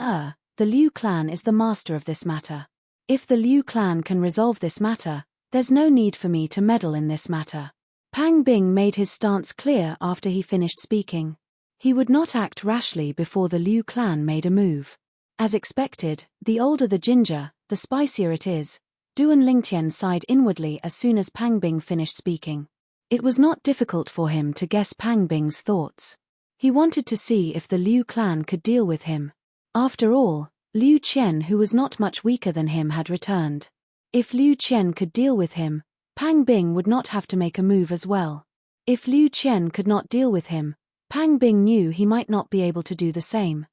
the Liu clan is the master of this matter. If the Liu clan can resolve this matter, there's no need for me to meddle in this matter." Pang Bing made his stance clear after he finished speaking. He would not act rashly before the Liu clan made a move. As expected, the older the ginger, the spicier it is. Duan Lingtian sighed inwardly as soon as Pang Bing finished speaking. It was not difficult for him to guess Pang Bing's thoughts. He wanted to see if the Liu clan could deal with him. After all, Liu Qian, who was not much weaker than him, had returned. If Liu Qian could deal with him, Pang Bing would not have to make a move as well. If Liu Qian could not deal with him, Pang Bing knew he might not be able to do the same.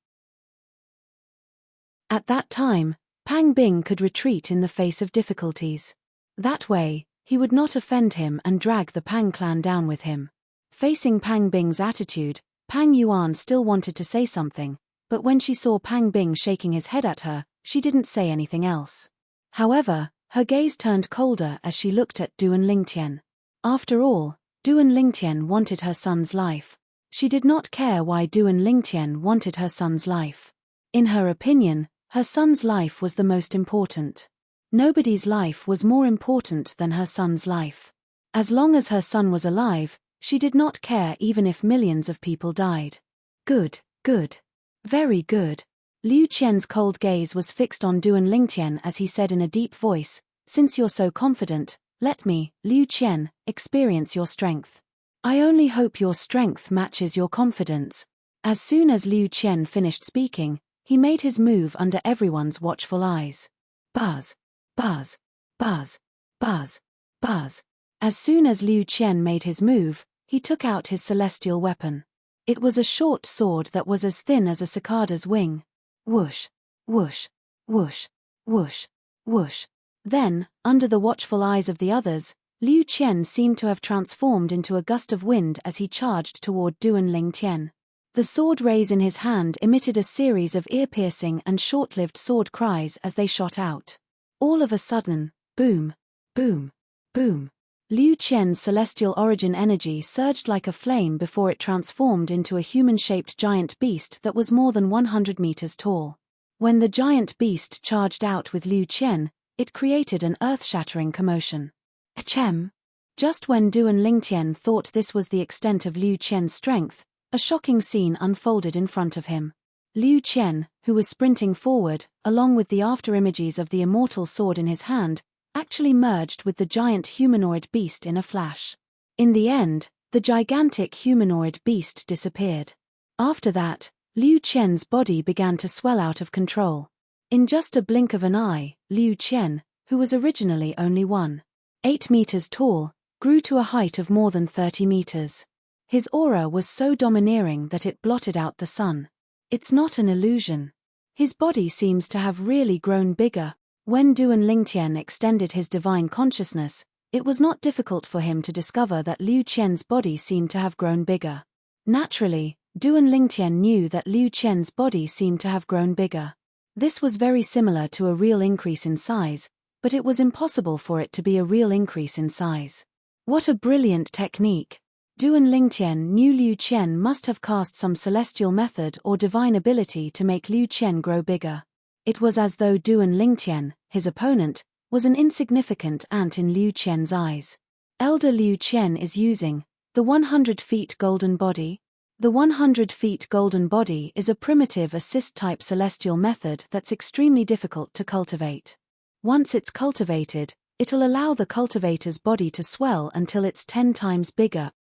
At that time, Pang Bing could retreat in the face of difficulties. That way, he would not offend him and drag the Pang clan down with him. Facing Pang Bing's attitude, Pang Yuan still wanted to say something, but when she saw Pang Bing shaking his head at her, she didn't say anything else. However, her gaze turned colder as she looked at Duan Lingtian. After all, Duan Lingtian wanted her son's life. She did not care why Duan Lingtian wanted her son's life. In her opinion, her son's life was the most important. Nobody's life was more important than her son's life. As long as her son was alive, she did not care even if millions of people died. Good, good. Very good. Liu Qian's cold gaze was fixed on Duan Lingtian as he said in a deep voice, "Since you're so confident, let me, Liu Qian, experience your strength. I only hope your strength matches your confidence." As soon as Liu Qian finished speaking, he made his move under everyone's watchful eyes. Buzz, buzz, buzz, buzz, buzz. As soon as Liu Qian made his move, he took out his celestial weapon. It was a short sword that was as thin as a cicada's wing. Whoosh, whoosh, whoosh, whoosh, whoosh. Then, under the watchful eyes of the others, Liu Qian seemed to have transformed into a gust of wind as he charged toward Duan Lingtian. The sword rays in his hand emitted a series of ear-piercing and short-lived sword cries as they shot out. All of a sudden, boom, boom, boom. Liu Qian's celestial origin energy surged like a flame before it transformed into a human-shaped giant beast that was more than 100 meters tall. When the giant beast charged out with Liu Qian, it created an earth-shattering commotion. Achem! Just when Duan Lingtian thought this was the extent of Liu Qian's strength, a shocking scene unfolded in front of him. Liu Qian, who was sprinting forward, along with the after-images of the immortal sword in his hand, actually merged with the giant humanoid beast in a flash. In the end, the gigantic humanoid beast disappeared. After that, Liu Qian's body began to swell out of control. In just a blink of an eye, Liu Qian, who was originally only 1.8 meters tall, grew to a height of more than 30 meters. His aura was so domineering that it blotted out the sun. It's not an illusion. His body seems to have really grown bigger. When Duan Lingtian extended his divine consciousness, it was not difficult for him to discover that Liu Qian's body seemed to have grown bigger. Naturally, Duan Lingtian knew that Liu Qian's body seemed to have grown bigger. This was very similar to a real increase in size, but it was impossible for it to be a real increase in size. What a brilliant technique! Duan Lingtian knew Liu Qian must have cast some celestial method or divine ability to make Liu Qian grow bigger. It was as though Duan Lingtian, his opponent, was an insignificant ant in Liu Qian's eyes. Elder Liu Qian is using the 100 feet golden body. The 100 feet golden body is a primitive assist-type celestial method that's extremely difficult to cultivate. Once it's cultivated, it'll allow the cultivator's body to swell until it's 10 times bigger.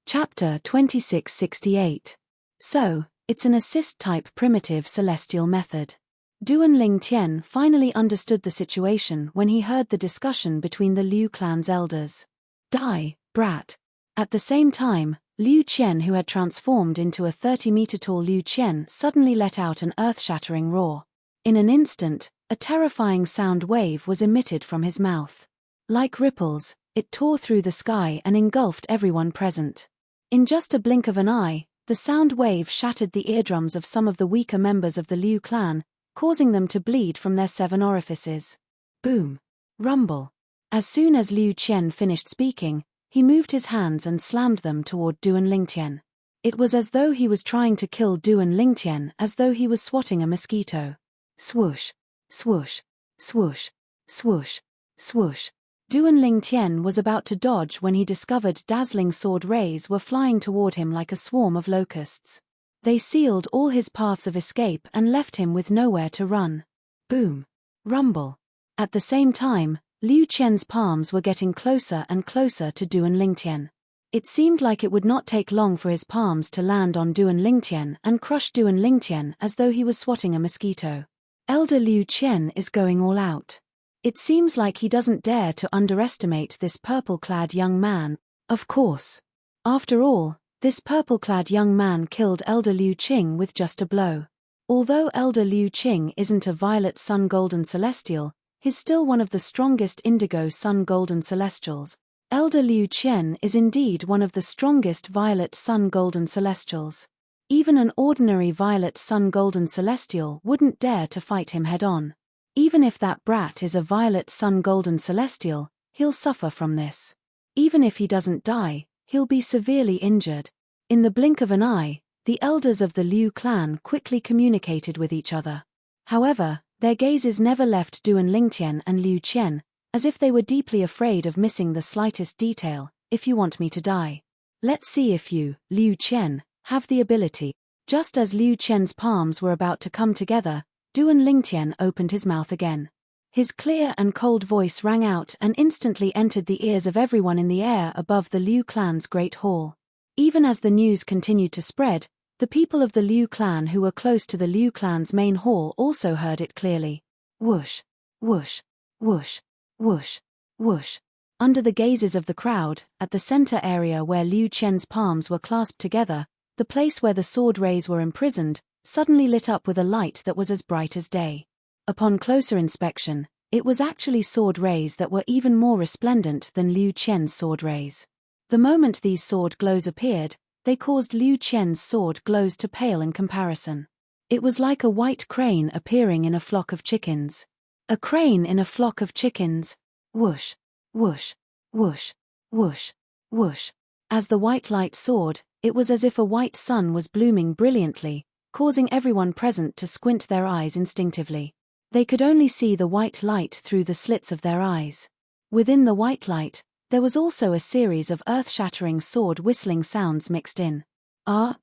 Chapter 2668. So, it's an assist-type primitive celestial method. Duan Lingtian finally understood the situation when he heard the discussion between the Liu clan's elders. Die, brat. At the same time, Liu Qian, who had transformed into a 30-meter-tall Liu Qian, suddenly let out an earth-shattering roar. In an instant, a terrifying sound wave was emitted from his mouth. Like ripples, it tore through the sky and engulfed everyone present. In just a blink of an eye, the sound wave shattered the eardrums of some of the weaker members of the Liu clan, causing them to bleed from their 7 orifices. Boom. Rumble. As soon as Liu Qian finished speaking, he moved his hands and slammed them toward Duan Lingtian. It was as though he was trying to kill Duan Lingtian, as though he was swatting a mosquito. Swoosh. Swoosh. Swoosh. Swoosh. Swoosh. Duan Lingtian was about to dodge when he discovered dazzling sword rays were flying toward him like a swarm of locusts. They sealed all his paths of escape and left him with nowhere to run. Boom. Rumble. At the same time, Liu Qian's palms were getting closer and closer to Duan Lingtian. It seemed like it would not take long for his palms to land on Duan Lingtian and crush Duan Lingtian as though he was swatting a mosquito. Elder Liu Qian is going all out. It seems like he doesn't dare to underestimate this purple-clad young man. Of course. After all, this purple-clad young man killed Elder Liu Qing with just a blow. Although Elder Liu Qing isn't a violet sun golden celestial, he's still one of the strongest indigo sun golden celestials. Elder Liu Qian is indeed one of the strongest violet sun golden celestials. Even an ordinary violet sun golden celestial wouldn't dare to fight him head-on. Even if that brat is a violet sun golden celestial, he'll suffer from this. Even if he doesn't die, he'll be severely injured. In the blink of an eye, the elders of the Liu clan quickly communicated with each other. However, their gazes never left Duan Lingtian and Liu Qian, as if they were deeply afraid of missing the slightest detail. If you want me to die, let's see if you, Liu Qian, have the ability. Just as Liu Qian's palms were about to come together, Duan Lingtian opened his mouth again. His clear and cold voice rang out and instantly entered the ears of everyone in the air above the Liu clan's great hall. Even as the news continued to spread, the people of the Liu clan who were close to the Liu clan's main hall also heard it clearly. Whoosh, whoosh, whoosh, whoosh, whoosh. Under the gazes of the crowd, at the center area where Liu Qian's palms were clasped together, the place where the sword rays were imprisoned, suddenly lit up with a light that was as bright as day. Upon closer inspection, it was actually sword rays that were even more resplendent than Liu Qian's sword rays. The moment these sword glows appeared, they caused Liu Qian's sword glows to pale in comparison. It was like a white crane appearing in a flock of chickens. A crane in a flock of chickens. Whoosh, whoosh, whoosh, whoosh, whoosh. As the white light soared, it was as if a white sun was blooming brilliantly, causing everyone present to squint their eyes instinctively. They could only see the white light through the slits of their eyes. Within the white light, there was also a series of earth-shattering sword whistling sounds mixed in.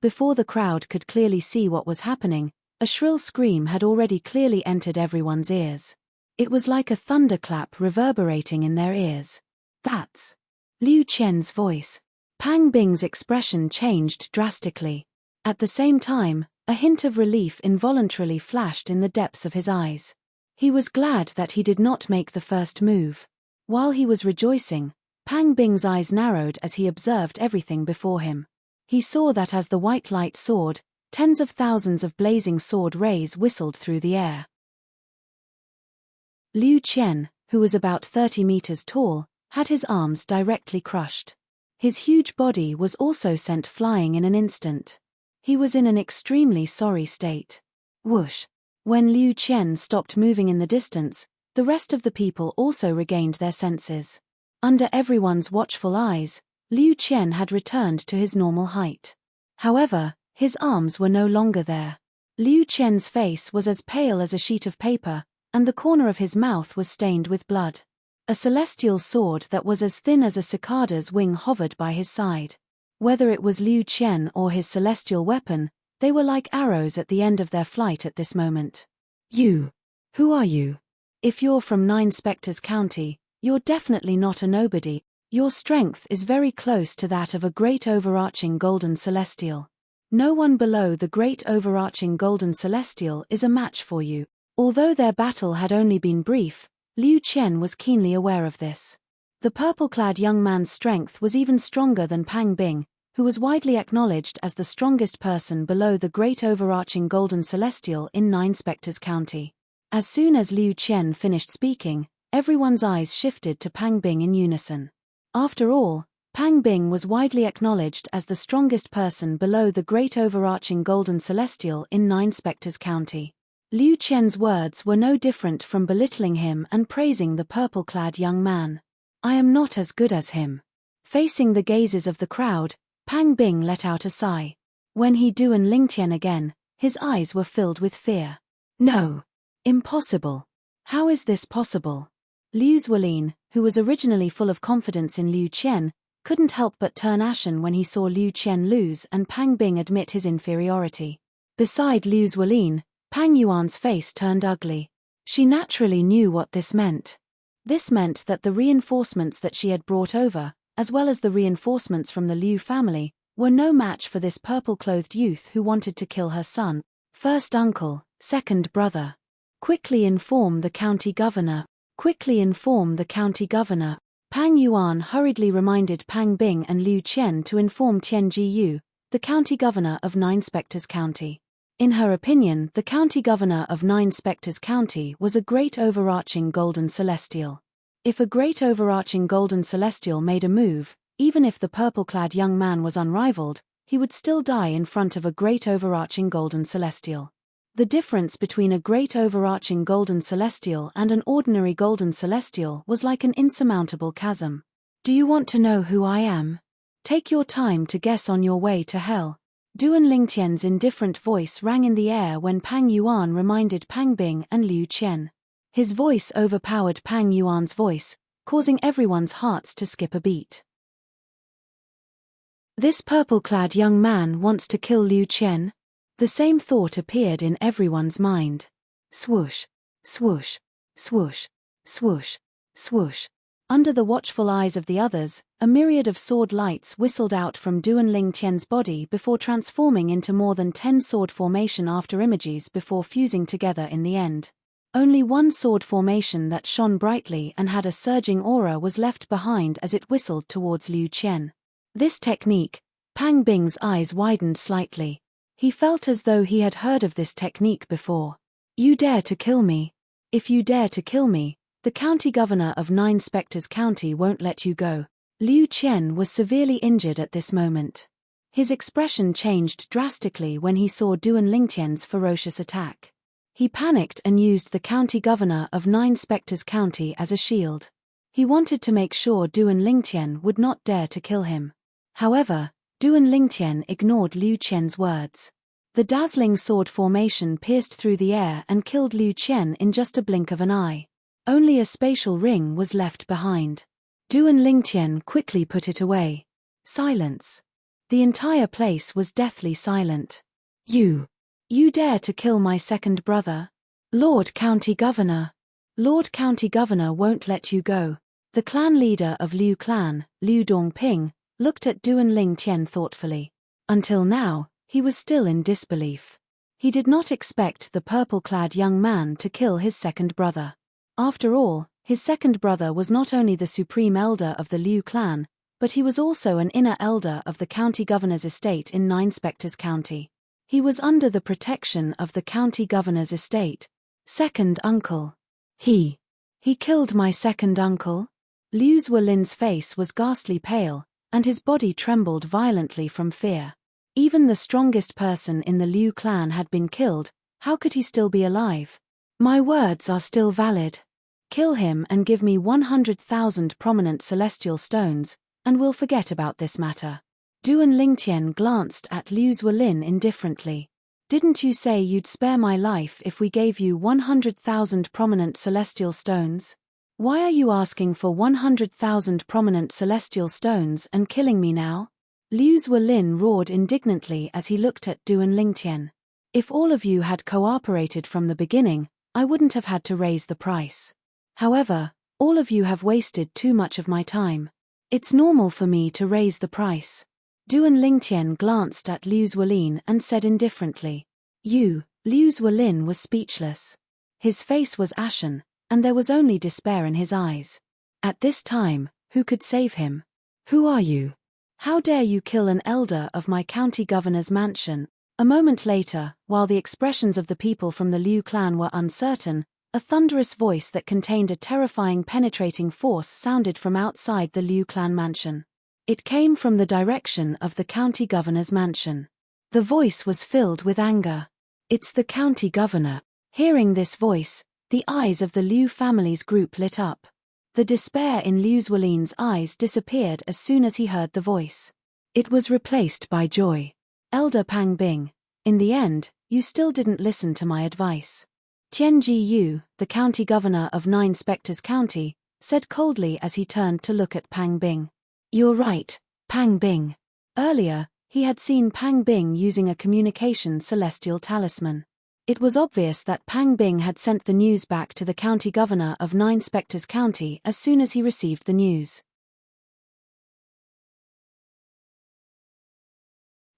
Before the crowd could clearly see what was happening, a shrill scream had already clearly entered everyone's ears. It was like a thunderclap reverberating in their ears. That's Liu Qian's voice. Pang Bing's expression changed drastically. At the same time, a hint of relief involuntarily flashed in the depths of his eyes. He was glad that he did not make the first move. While he was rejoicing, Pang Bing's eyes narrowed as he observed everything before him. He saw that as the white light soared, tens of thousands of blazing sword rays whistled through the air. Liu Qian, who was about 30 meters tall, had his arms directly crushed. His huge body was also sent flying in an instant. He was in an extremely sorry state. Whoosh. When Liu Qian stopped moving in the distance, the rest of the people also regained their senses. Under everyone's watchful eyes, Liu Qian had returned to his normal height. However, his arms were no longer there. Liu Qian's face was as pale as a sheet of paper, and the corner of his mouth was stained with blood. A celestial sword that was as thin as a cicada's wing hovered by his side. Whether it was Liu Qian or his celestial weapon, they were like arrows at the end of their flight at this moment. You. Who are you? If you're from Nine Spectres County, you're definitely not a nobody. Your strength is very close to that of a great overarching golden celestial. No one below the great overarching golden celestial is a match for you. Although their battle had only been brief, Liu Qian was keenly aware of this. The purple-clad young man's strength was even stronger than Pang Bing, who was widely acknowledged as the strongest person below the great overarching golden celestial in Nine Spectres County. As soon as Liu Qian finished speaking, everyone's eyes shifted to Pang Bing in unison. After all, Pang Bing was widely acknowledged as the strongest person below the great overarching golden celestial in Nine Spectres County. Liu Qian's words were no different from belittling him and praising the purple-clad young man. I am not as good as him. Facing the gazes of the crowd, Pang Bing let out a sigh. When he Duan Lingtian again, his eyes were filled with fear. No. Impossible. How is this possible? Liu Zuolin, who was originally full of confidence in Liu Qian, couldn't help but turn ashen when he saw Liu Qian lose and Pang Bing admit his inferiority. Beside Liu Zuolin, Pang Yuan's face turned ugly. She naturally knew what this meant. This meant that the reinforcements that she had brought over, as well as the reinforcements from the Liu family, were no match for this purple-clothed youth who wanted to kill her son. First uncle, second brother. Quickly inform the county governor. Quickly inform the county governor. Pang Yuan hurriedly reminded Pang Bing and Liu Qian to inform Tian Jiyu, the county governor of Nine Spectres County. In her opinion, the county governor of Nine Spectres County was a great overarching golden celestial. If a great overarching golden celestial made a move, even if the purple-clad young man was unrivaled, he would still die in front of a great overarching golden celestial. The difference between a great overarching golden celestial and an ordinary golden celestial was like an insurmountable chasm. Do you want to know who I am? Take your time to guess on your way to hell. Duan Lingtian's indifferent voice rang in the air when Pang Yuan reminded Pang Bing and Liu Qian. His voice overpowered Pang Yuan's voice, causing everyone's hearts to skip a beat. This purple-clad young man wants to kill Liu Qian? The same thought appeared in everyone's mind. Swoosh, swoosh, swoosh, swoosh, swoosh. Under the watchful eyes of the others, a myriad of sword lights whistled out from Duan Lingtian's body before transforming into more than 10 sword formation after images before fusing together in the end. Only one sword formation that shone brightly and had a surging aura was left behind as it whistled towards Liu Qian. This technique, Pang Bing's eyes widened slightly. He felt as though he had heard of this technique before. You dare to kill me? If you dare to kill me, the county governor of Nine Spectres County won't let you go. Liu Qian was severely injured at this moment. His expression changed drastically when he saw Duan Lingtian's ferocious attack. He panicked and used the county governor of Nine Spectres County as a shield. He wanted to make sure Duan Lingtian would not dare to kill him. However, Duan Lingtian ignored Liu Qian's words. The dazzling sword formation pierced through the air and killed Liu Qian in just a blink of an eye. Only a spatial ring was left behind. Duan Lingtian quickly put it away. Silence. The entire place was deathly silent. You dare to kill my second brother? Lord County Governor. Lord County Governor won't let you go. The clan leader of Liu Clan, Liu Dongping, looked at Duan Lingtian thoughtfully. Until now, he was still in disbelief. He did not expect the purple-clad young man to kill his second brother. After all, his second brother was not only the supreme elder of the Liu clan, but he was also an inner elder of the county governor's estate in Nine Spectres County. He was under the protection of the county governor's estate. Second uncle. He killed my second uncle? Liu Zuolin's face was ghastly pale, and his body trembled violently from fear. Even the strongest person in the Liu clan had been killed, how could he still be alive? My words are still valid. Kill him and give me 100,000 prominent celestial stones, and we'll forget about this matter. Duan Lingtian glanced at Liu Zuolin indifferently. Didn't you say you'd spare my life if we gave you 100,000 prominent celestial stones? Why are you asking for 100,000 prominent celestial stones and killing me now? Liu Zuolin roared indignantly as he looked at Duan Lingtian. If all of you had cooperated from the beginning, I wouldn't have had to raise the price. However, all of you have wasted too much of my time. It's normal for me to raise the price. Duan Lingtian glanced at Liu Zuolin and said indifferently. Liu Zuolin was speechless. His face was ashen, and there was only despair in his eyes. At this time, who could save him? Who are you? How dare you kill an elder of my county governor's mansion? A moment later, while the expressions of the people from the Liu clan were uncertain, a thunderous voice that contained a terrifying penetrating force sounded from outside the Liu clan mansion. It came from the direction of the county governor's mansion. The voice was filled with anger. It's the county governor. Hearing this voice, the eyes of the Liu family's group lit up. The despair in Liu Zuolin's eyes disappeared as soon as he heard the voice. It was replaced by joy. Elder Pang Bing, in the end, you still didn't listen to my advice. Tianji Yu, the county governor of Nine Spectres County, said coldly as he turned to look at Pang Bing. You're right, Pang Bing. Earlier, he had seen Pang Bing using a communication celestial talisman. It was obvious that Pang Bing had sent the news back to the county governor of Nine Spectres County as soon as he received the news.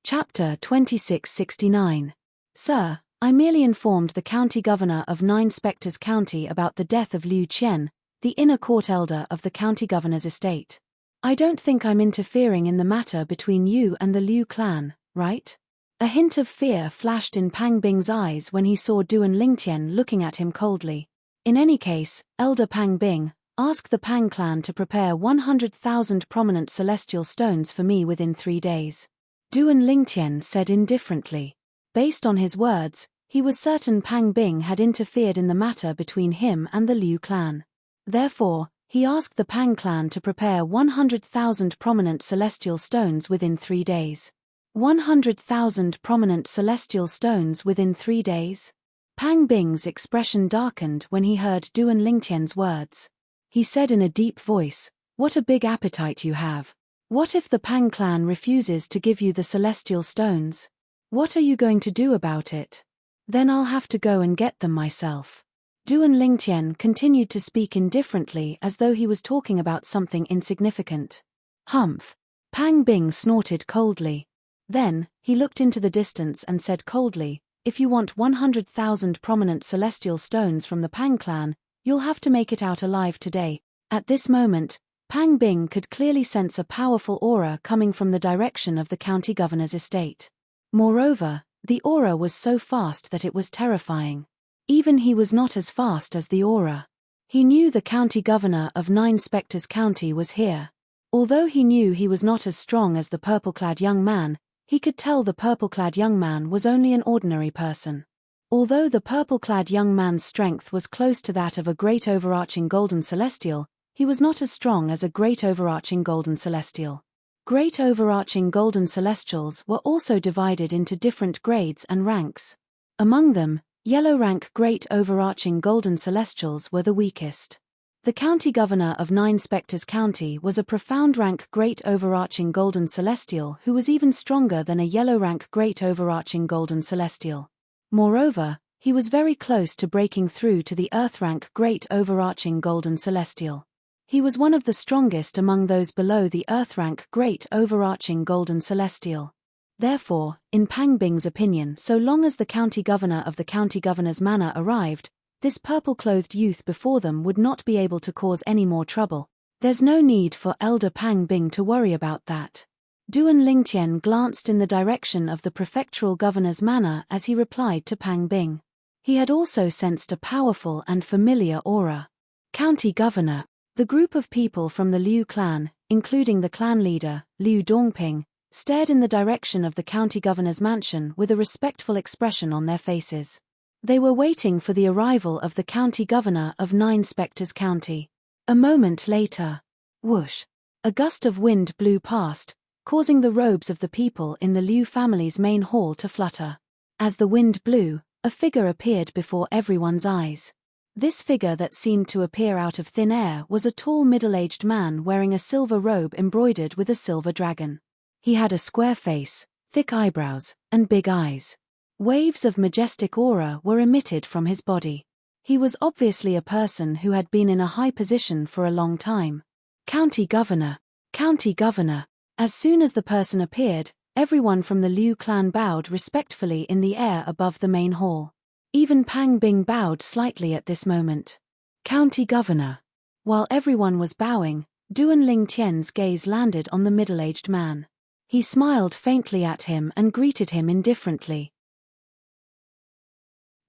Chapter 2669. Sir, I merely informed the county governor of Nine Spectres County about the death of Liu Qian, the inner court elder of the county governor's estate. I don't think I'm interfering in the matter between you and the Liu clan, right? A hint of fear flashed in Pang Bing's eyes when he saw Duan Lingtian looking at him coldly. In any case, Elder Pang Bing, ask the Pang clan to prepare 100,000 prominent celestial stones for me within 3 days. Duan Lingtian said indifferently. Based on his words, he was certain Pang Bing had interfered in the matter between him and the Liu clan. Therefore, he asked the Pang clan to prepare 100,000 prominent celestial stones within 3 days. 100,000 prominent celestial stones within 3 days? Pang Bing's expression darkened when he heard Duan Lingtian's words. He said in a deep voice, "What a big appetite you have. What if the Pang clan refuses to give you the celestial stones? What are you going to do about it? Then I'll have to go and get them myself." Duan Lingtian continued to speak indifferently as though he was talking about something insignificant. Humph. Pang Bing snorted coldly. Then, he looked into the distance and said coldly, "If you want 100,000 prominent celestial stones from the Pang clan, you'll have to make it out alive today." At this moment, Pang Bing could clearly sense a powerful aura coming from the direction of the county governor's estate. Moreover, the aura was so fast that it was terrifying. Even he was not as fast as the aura. He knew the county governor of Nine Spectres County was here. Although he knew he was not as strong as the purple-clad young man, he could tell the purple-clad young man was only an ordinary person. Although the purple-clad young man's strength was close to that of a great overarching golden celestial, he was not as strong as a great overarching golden celestial. Great overarching golden celestials were also divided into different grades and ranks. Among them, yellow rank great overarching golden celestials were the weakest. The county governor of Nine Spectres County was a profound rank great overarching golden celestial who was even stronger than a yellow rank great overarching golden celestial. Moreover, he was very close to breaking through to the earth rank great overarching golden celestial. He was one of the strongest among those below the earth rank great overarching golden celestial. Therefore, in Pang Bing's opinion, so long as the county governor of the county governor's manor arrived, this purple-clothed youth before them would not be able to cause any more trouble. There's no need for Elder Pang Bing to worry about that. Duan Lingtian glanced in the direction of the prefectural governor's manor as he replied to Pang Bing. He had also sensed a powerful and familiar aura. County governor. The group of people from the Liu clan, including the clan leader, Liu Dongping, stared in the direction of the county governor's mansion with a respectful expression on their faces. They were waiting for the arrival of the county governor of Nine Spectres County. A moment later, whoosh, a gust of wind blew past, causing the robes of the people in the Liu family's main hall to flutter. As the wind blew, a figure appeared before everyone's eyes. This figure that seemed to appear out of thin air was a tall middle-aged man wearing a silver robe embroidered with a silver dragon. He had a square face, thick eyebrows, and big eyes. Waves of majestic aura were emitted from his body. He was obviously a person who had been in a high position for a long time. County governor. County governor. As soon as the person appeared, everyone from the Liu clan bowed respectfully in the air above the main hall. Even Pang Bing bowed slightly at this moment. County governor. While everyone was bowing, Duan Lingtian's gaze landed on the middle-aged man. He smiled faintly at him and greeted him indifferently.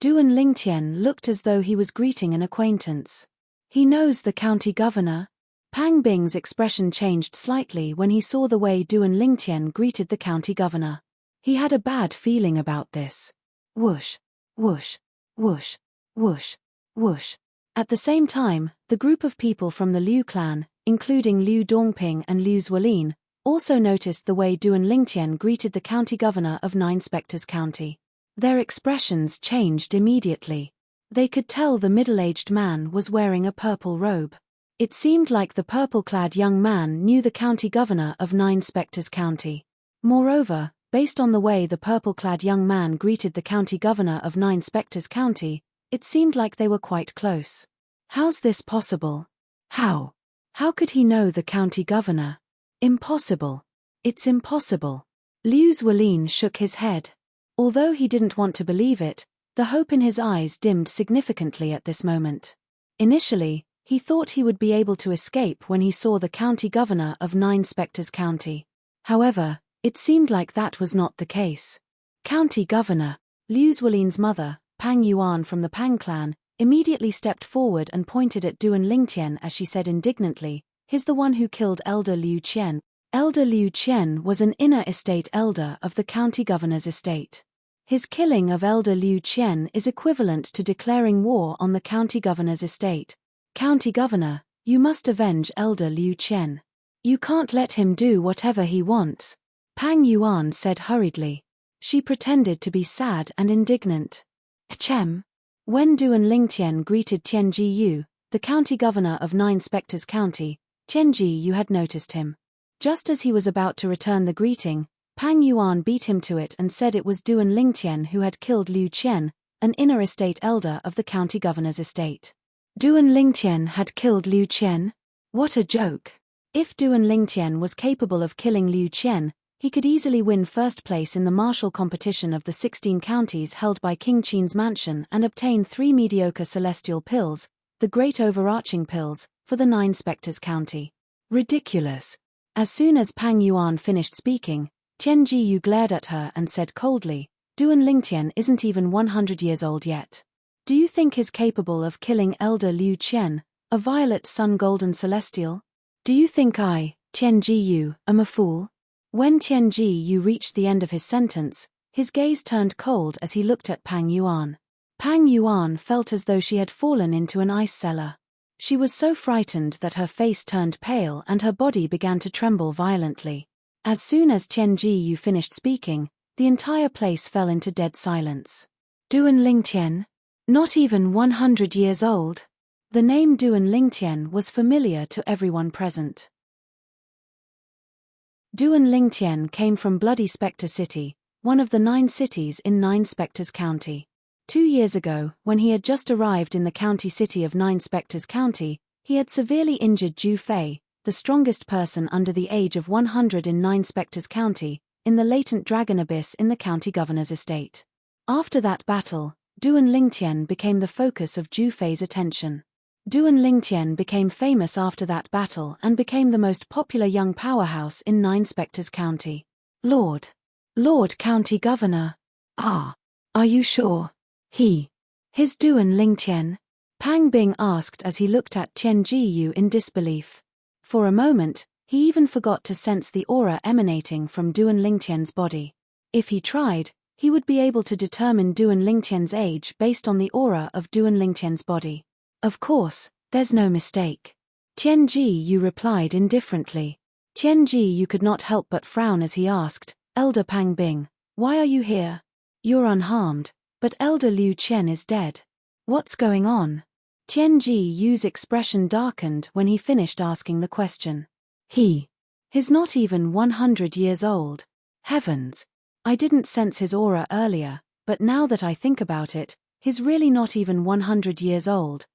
Duan Lingtian looked as though he was greeting an acquaintance. He knows the county governor? Pang Bing's expression changed slightly when he saw the way Duan Lingtian greeted the county governor. He had a bad feeling about this. Whoosh, whoosh, whoosh. Whoosh, whoosh. At the same time, the group of people from the Liu clan, including Liu Dongping and Liu Zuolin, also noticed the way Duan Lingtian greeted the county governor of Nine Spectres County. Their expressions changed immediately. They could tell the middle-aged man was wearing a purple robe. It seemed like the purple-clad young man knew the county governor of Nine Spectres County. Moreover, based on the way the purple-clad young man greeted the county governor of Nine Spectres County, it seemed like they were quite close. How's this possible? How? How could he know the county governor? Impossible. It's impossible. Liu Zuolin shook his head. Although he didn't want to believe it, the hope in his eyes dimmed significantly at this moment. Initially, he thought he would be able to escape when he saw the county governor of Nine Spectres County. However, it seemed like that was not the case. County governor. Liu Zuolin's mother, Pang Yuan from the Pang clan, immediately stepped forward and pointed at Duan Lingtian as she said indignantly, "He's the one who killed Elder Liu Qian." Elder Liu Qian was an inner estate elder of the county governor's estate. His killing of Elder Liu Qian is equivalent to declaring war on the county governor's estate. County governor, you must avenge Elder Liu Qian. You can't let him do whatever he wants. Pang Yuan said hurriedly. She pretended to be sad and indignant. Ahem. When Duan Lingtian greeted Tian Jiyu, the county governor of Nine Spectres County, Tian Jiyu had noticed him. Just as he was about to return the greeting, Pang Yuan beat him to it and said it was Duan Lingtian who had killed Liu Qian, an inner estate elder of the county governor's estate. Duan Lingtian had killed Liu Qian? What a joke. If Duan Lingtian was capable of killing Liu Qian, he could easily win first place in the martial competition of the 16 counties held by King Qin's mansion and obtain 3 mediocre celestial pills, the Great Overarching Pills, for the Nine Spectres County. Ridiculous. As soon as Pang Yuan finished speaking, Tian Jiyu glared at her and said coldly, "Duan Lingtian isn't even 100 years old yet. Do you think he's capable of killing Elder Liu Qian, a violet sun golden celestial? Do you think I, Tian Jiyu, am a fool?" When Tian Jiyu reached the end of his sentence, his gaze turned cold as he looked at Pang Yuan. Pang Yuan felt as though she had fallen into an ice cellar. She was so frightened that her face turned pale and her body began to tremble violently. As soon as Tian Jiyu finished speaking, the entire place fell into dead silence. Duan Lingtian? Not even 100 years old? The name Duan Lingtian was familiar to everyone present. Duan Lingtian came from Bloody Spectre City, one of the 9 cities in Nine Spectres County. 2 years ago, when he had just arrived in the county city of Nine Spectres County, he had severely injured Zhu Fei, the strongest person under the age of 100 in Nine Spectres County, in the latent dragon abyss in the county governor's estate. After that battle, Duan Lingtian became the focus of Zhu Fei's attention. Duan Lingtian became famous after that battle and became the most popular young powerhouse in Nine Spectres County. Lord County Governor. Are you sure? His Duan Lingtian? Pang Bing asked as he looked at Tian Jiyu in disbelief. For a moment, he even forgot to sense the aura emanating from Duan Lingtian's body. If he tried, he would be able to determine Duan Lingtian's age based on the aura of Duan Lingtian's body. Of course, there's no mistake. Tian Jiyu replied indifferently. Tian Jiyu could not help but frown as he asked, "Elder Pang Bing, why are you here? You're unharmed, but Elder Liu Qian is dead. What's going on?" Tian Jiyu's expression darkened when he finished asking the question. He's not even 100 years old. Heavens! I didn't sense his aura earlier, but now that I think about it, he's really not even 100 years old.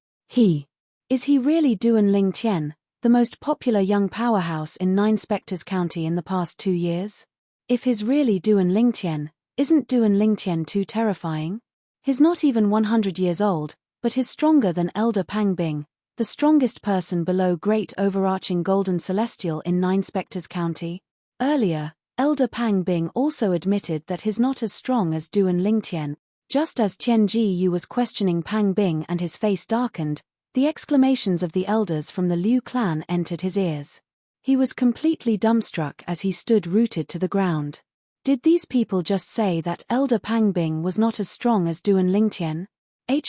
Is he really Duan Lingtian, the most popular young powerhouse in Nine Spectres County in the past 2 years? If he's really Duan Lingtian, isn't Duan Lingtian too terrifying? He's not even 100 years old, but he's stronger than Elder Pang Bing, the strongest person below Great Overarching Golden Celestial in Nine Spectres County. Earlier, Elder Pang Bing also admitted that he's not as strong as Duan Lingtian. Just as Tian Jiyu was questioning Pang Bing and his face darkened, the exclamations of the elders from the Liu clan entered his ears. He was completely dumbstruck as he stood rooted to the ground. Did these people just say that Elder Pang Bing was not as strong as Duan Lingtian?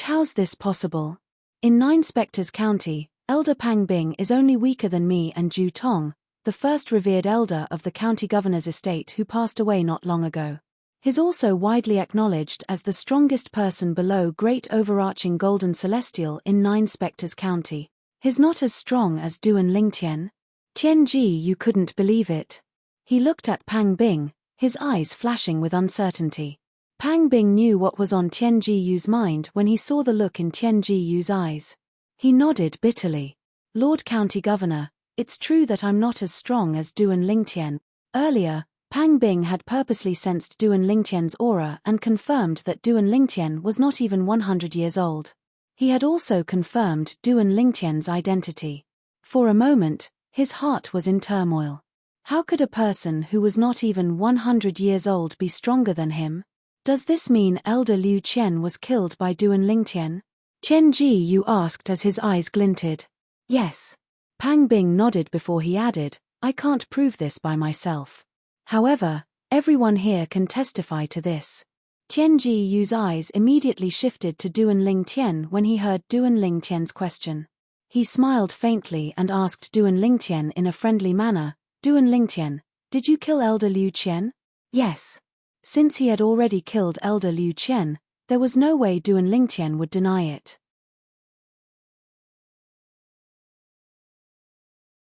How's this possible? In 9 Spectres County, Elder Pang Bing is only weaker than me and Ju Tong, the first revered elder of the county governor's estate who passed away not long ago. He's also widely acknowledged as the strongest person below Great Overarching Golden Celestial in 9 Spectres County. He's not as strong as Duan Lingtian. Tianji, you couldn't believe it. He looked at Pang Bing, his eyes flashing with uncertainty. Pang Bing knew what was on Tianji Yu's mind when he saw the look in Tianji Yu's eyes. He nodded bitterly. Lord County Governor, it's true that I'm not as strong as Duan Lingtian. Earlier, Pang Bing had purposely sensed Duan Lingtian's aura and confirmed that Duan Lingtian was not even 100 years old. He had also confirmed Duan Lingtian's identity. For a moment, his heart was in turmoil. How could a person who was not even 100 years old be stronger than him? Does this mean Elder Liu Qian was killed by Duan Lingtian? Tianji Yu asked as his eyes glinted. Yes. Pang Bing nodded before he added, I can't prove this by myself. However, everyone here can testify to this. Tianji Yu's eyes immediately shifted to Duan Lingtian when he heard Duan Lingtian's question. He smiled faintly and asked Duan Lingtian in a friendly manner, Duan Lingtian, did you kill Elder Liu Qian? Yes. Since he had already killed Elder Liu Qian, there was no way Duan Lingtian would deny it.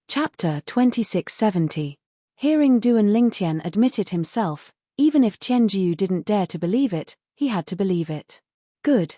Chapter 2670. Hearing Duan Lingtian admit it himself, even if Tianjiu didn't dare to believe it, he had to believe it. Good,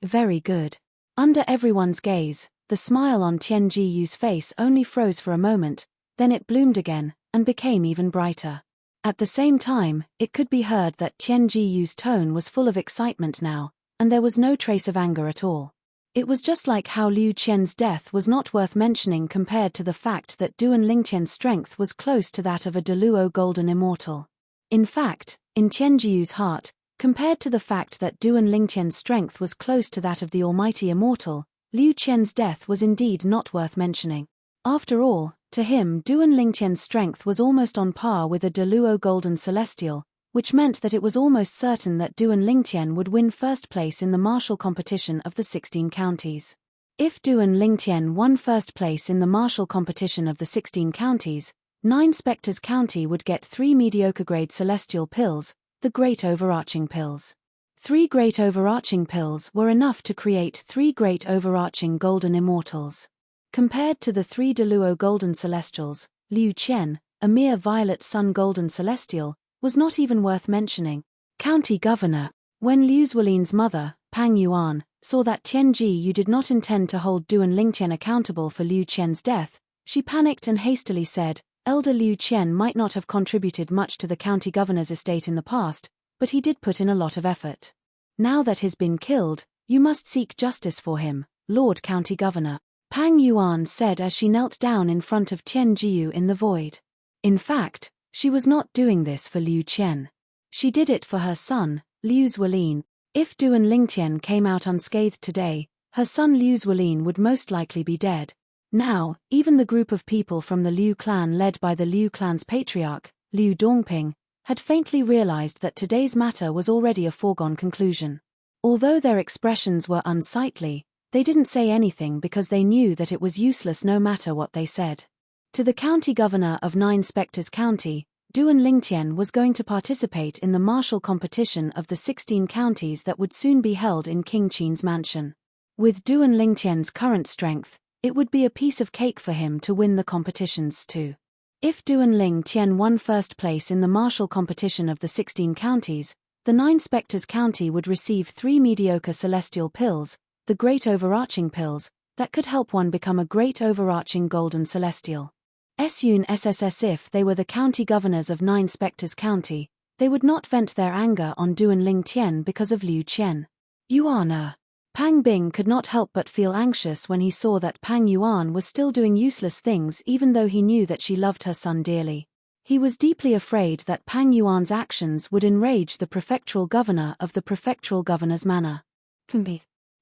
very good. Under everyone's gaze, the smile on Tianjiyu's face only froze for a moment, then it bloomed again, and became even brighter. At the same time, it could be heard that Tianjiyu's tone was full of excitement now, and there was no trace of anger at all. It was just like how Liu Qian's death was not worth mentioning compared to the fact that Duan Lingtian's strength was close to that of a Deluo Golden Immortal. In fact, in Tianjiyu's heart, compared to the fact that Duan Lingtian's strength was close to that of the Almighty Immortal, Liu Qian's death was indeed not worth mentioning. After all, to him Duan Lingtian's strength was almost on par with a Deluo Golden Celestial, which meant that it was almost certain that Duan Lingtian would win first place in the martial competition of the 16 counties. If Duan Lingtian won first place in the martial competition of the 16 counties, 9 Spectres County would get 3 mediocre-grade celestial pills, the Great Overarching Pills. 3 Great Overarching Pills were enough to create 3 Great Overarching Golden Immortals. Compared to the 3 Deluo Golden Celestials, Liu Qian, a mere Violet Sun Golden Celestial, was not even worth mentioning. County Governor. When Liu Zuolin's mother, Pang Yuan, saw that Tianji Yu did not intend to hold Duan Lingtian accountable for Liu Qian's death, she panicked and hastily said, Elder Liu Qian might not have contributed much to the county governor's estate in the past, but he did put in a lot of effort. Now that he's been killed, you must seek justice for him, Lord County Governor, Pang Yuan said as she knelt down in front of Tianjiu in the void. In fact, she was not doing this for Liu Qian. She did it for her son, Liu Zuolin. If Duan Lingtian came out unscathed today, her son Liu Zuolin would most likely be dead. Now, even the group of people from the Liu clan led by the Liu clan's patriarch, Liu Dongping, had faintly realized that today's matter was already a foregone conclusion. Although their expressions were unsightly, they didn't say anything because they knew that it was useless no matter what they said. To the county governor of 9 Spectres County, Duan Lingtian was going to participate in the martial competition of the 16 counties that would soon be held in King Qin's mansion. With Duan Lingtian's current strength, it would be a piece of cake for him to win the competitions too. If Duan Lingtian won first place in the martial competition of the 16 counties, the 9 Spectres County would receive 3 mediocre celestial pills, the Great Overarching Pills, that could help one become a Great Overarching Golden Celestial. Sun SSS. If they were the county governors of 9 Spectres County, they would not vent their anger on Duan Lingtian because of Liu Qian. Yuan. Pang Bing could not help but feel anxious when he saw that Pang Yuan was still doing useless things even though he knew that she loved her son dearly. He was deeply afraid that Pang Yuan's actions would enrage the prefectural governor of the prefectural governor's manor.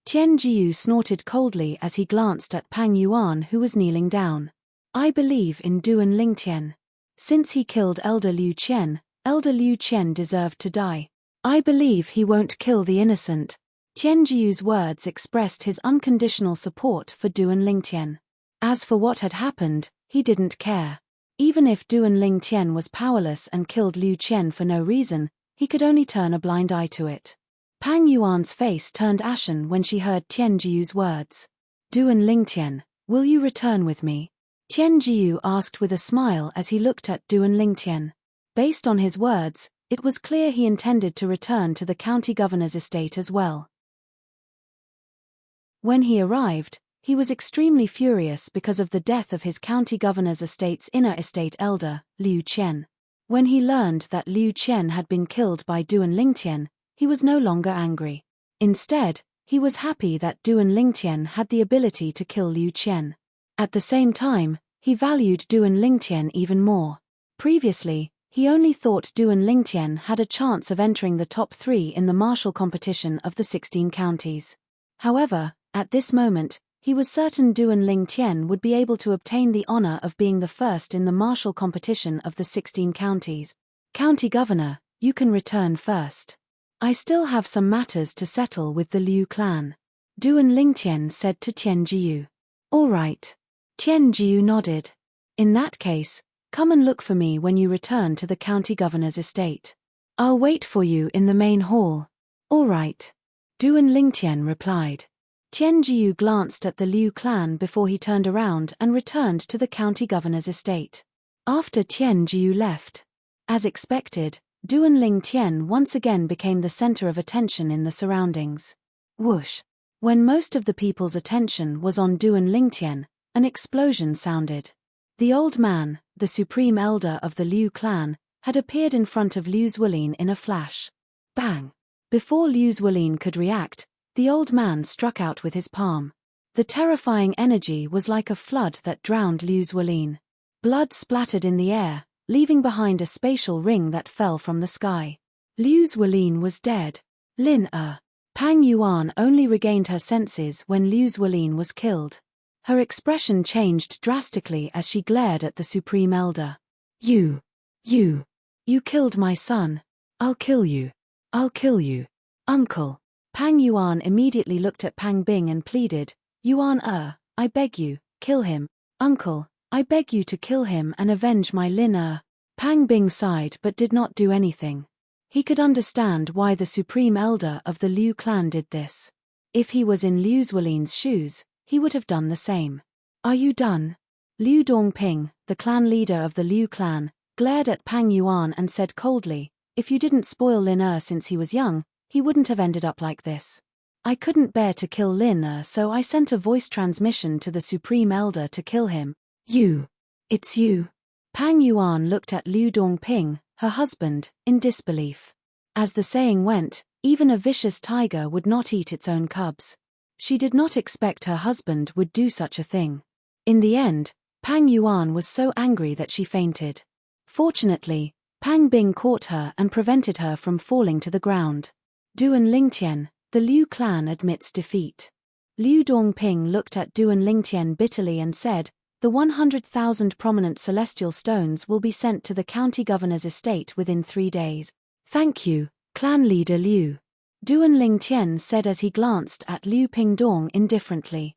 Tianjiu snorted coldly as he glanced at Pang Yuan, who was kneeling down. I believe in Duan Lingtian. Since he killed Elder Liu Qian deserved to die. I believe he won't kill the innocent. Tian Jiyu's words expressed his unconditional support for Duan Lingtian. As for what had happened, he didn't care. Even if Duan Lingtian was powerless and killed Liu Qian for no reason, he could only turn a blind eye to it. Pang Yuan's face turned ashen when she heard Tian Jiyu's words. Duan Lingtian, will you return with me? Tian Jiyu asked with a smile as he looked at Duan Lingtian. Based on his words, it was clear he intended to return to the county governor's estate as well. When he arrived, he was extremely furious because of the death of his county governor's estate's inner estate elder, Liu Qian. When he learned that Liu Qian had been killed by Duan Lingtian, he was no longer angry. Instead, he was happy that Duan Lingtian had the ability to kill Liu Qian. At the same time, he valued Duan Lingtian even more. Previously, he only thought Duan Lingtian had a chance of entering the top 3 in the martial competition of the 16 counties. However, at this moment, he was certain Duan Lingtian would be able to obtain the honor of being the first in the martial competition of the 16 counties. County Governor, you can return first. I still have some matters to settle with the Liu clan. Duan Lingtian said to Tian Jiyu. All right. Tian Jiyu nodded. In that case, come and look for me when you return to the county governor's estate. I'll wait for you in the main hall. All right. Duan Lingtian replied. Tian Jiyu glanced at the Liu clan before he turned around and returned to the county governor's estate. After Tian Jiyu left, as expected, Duan Lingtian once again became the center of attention in the surroundings. Whoosh! When most of the people's attention was on Duan Lingtian, an explosion sounded. The old man, the supreme elder of the Liu clan, had appeared in front of Liu Zuolin in a flash. Bang! Before Liu Zuolin could react, the old man struck out with his palm. The terrifying energy was like a flood that drowned Liu Zuolin. Blood splattered in the air, leaving behind a spatial ring that fell from the sky. Liu Zuolin was dead. Pang Yuan only regained her senses when Liu Zuolin was killed. Her expression changed drastically as she glared at the Supreme Elder. You killed my son. I'll kill you. Uncle. Pang Yuan immediately looked at Pang Bing and pleaded, Yuan, I beg you, kill him. Uncle, I beg you to kill him and avenge my Lin. Pang Bing sighed but did not do anything. He could understand why the Supreme Elder of the Liu clan did this. If he was in Liu Zuolin's shoes, he would have done the same. Are you done? Liu Dongping, the clan leader of the Liu clan, glared at Pang Yuan and said coldly, if you didn't spoil Lin since he was young, he wouldn't have ended up like this. I couldn't bear to kill Lin, so I sent a voice transmission to the Supreme Elder to kill him. It's you. Pang Yuan looked at Liu Dongping, her husband, in disbelief. As the saying went, even a vicious tiger would not eat its own cubs. She did not expect her husband would do such a thing. In the end, Pang Yuan was so angry that she fainted. Fortunately, Pang Bing caught her and prevented her from falling to the ground. Duan Lingtian, the Liu clan admits defeat. Liu Dongping looked at Duan Lingtian bitterly and said, the 100,000 prominent celestial stones will be sent to the county governor's estate within 3 days. Thank you, clan leader Liu. Duan Lingtian said as he glanced at Liu Pingdong indifferently.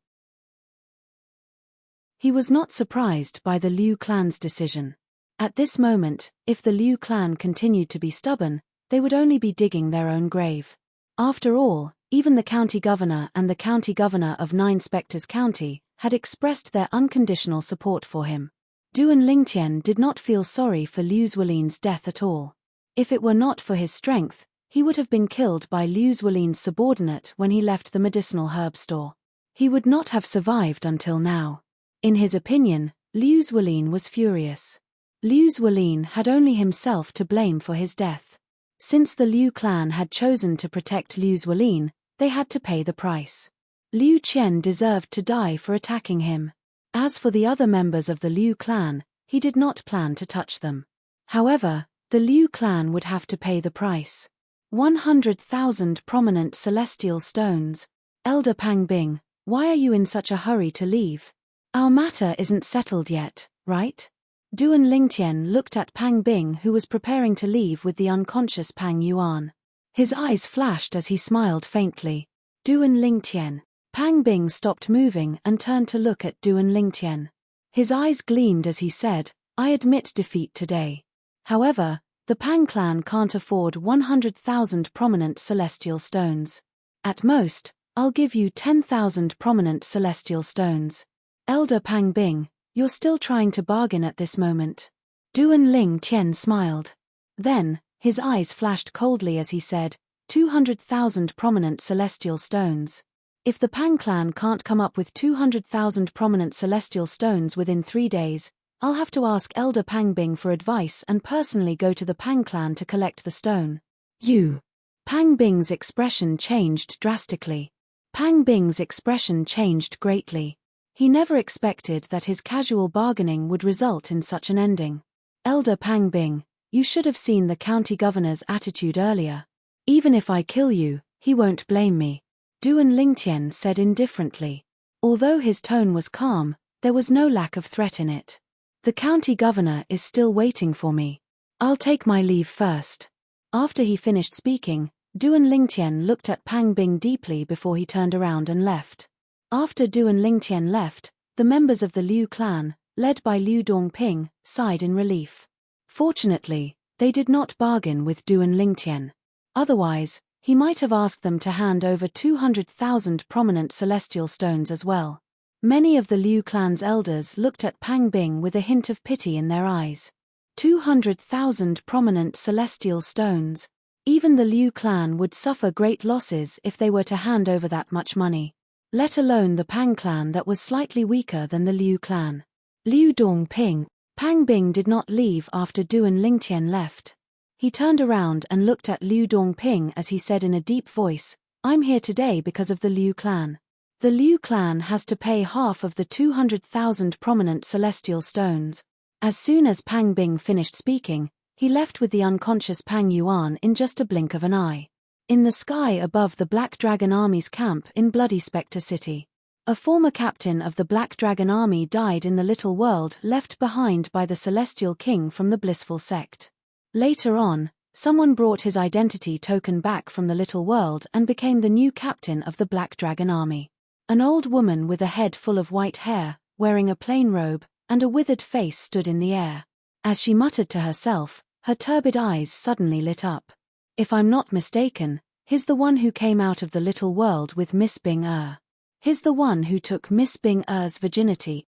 He was not surprised by the Liu clan's decision. At this moment, if the Liu clan continued to be stubborn, they would only be digging their own grave. After all, even the county governor and the county governor of 9 Spectres County had expressed their unconditional support for him. Duan Lingtian did not feel sorry for Liu Zuolin's death at all. If it were not for his strength, he would have been killed by Liu Zuolin's subordinate when he left the medicinal herb store. He would not have survived until now. In his opinion, Liu Zuolin was furious. Liu Zuolin had only himself to blame for his death. Since the Liu clan had chosen to protect Liu Zuolin, they had to pay the price. Liu Qian deserved to die for attacking him. As for the other members of the Liu clan, he did not plan to touch them. However, the Liu clan would have to pay the price. 100,000 prominent celestial stones. Elder Pang Bing, why are you in such a hurry to leave? Our matter isn't settled yet, right? Duan Lingtian looked at Pang Bing, who was preparing to leave with the unconscious Pang Yuan. His eyes flashed as he smiled faintly. Duan Lingtian. Pang Bing stopped moving and turned to look at Duan Lingtian. His eyes gleamed as he said, I admit defeat today. However, the Pang clan can't afford 100,000 prominent celestial stones. At most, I'll give you 10,000 prominent celestial stones. Elder Pang Bing, you're still trying to bargain at this moment. Duan Lingtian smiled. Then, his eyes flashed coldly as he said, 200,000 prominent celestial stones. If the Pang clan can't come up with 200,000 prominent celestial stones within 3 days, I'll have to ask Elder Pang Bing for advice and personally go to the Pang clan to collect the stone. You. Pang Bing's expression changed drastically. Pang Bing's expression changed greatly. He never expected that his casual bargaining would result in such an ending. Elder Pang Bing, you should have seen the county governor's attitude earlier. Even if I kill you, he won't blame me. Duan Lingtian said indifferently. Although his tone was calm, there was no lack of threat in it. The county governor is still waiting for me. I'll take my leave first. After he finished speaking, Duan Lingtian looked at Pang Bing deeply before he turned around and left. After Duan Lingtian left, the members of the Liu clan, led by Liu Dongping, sighed in relief. Fortunately, they did not bargain with Duan Lingtian. Otherwise, he might have asked them to hand over 200,000 prominent celestial stones as well. Many of the Liu clan's elders looked at Pang Bing with a hint of pity in their eyes. 200,000 prominent celestial stones. Even the Liu clan would suffer great losses if they were to hand over that much money. Let alone the Pang clan that was slightly weaker than the Liu clan. Liu Dongping. Pang Bing did not leave after Duan Lingtian left. He turned around and looked at Liu Dongping as he said in a deep voice, I'm here today because of the Liu clan. The Liu clan has to pay half of the 200,000 prominent celestial stones. As soon as Pang Bing finished speaking, he left with the unconscious Pang Yuan in just a blink of an eye. In the sky above the Black Dragon Army's camp in Bloody Spectre City. A former captain of the Black Dragon Army died in the little world left behind by the Celestial King from the Blissful Sect. Later on, someone brought his identity token back from the little world and became the new captain of the Black Dragon Army. An old woman with a head full of white hair, wearing a plain robe, and a withered face stood in the air. As she muttered to herself, her turbid eyes suddenly lit up. If I'm not mistaken, he's the one who came out of the little world with Miss Bing-er. He's the one who took Miss Bing-er's virginity.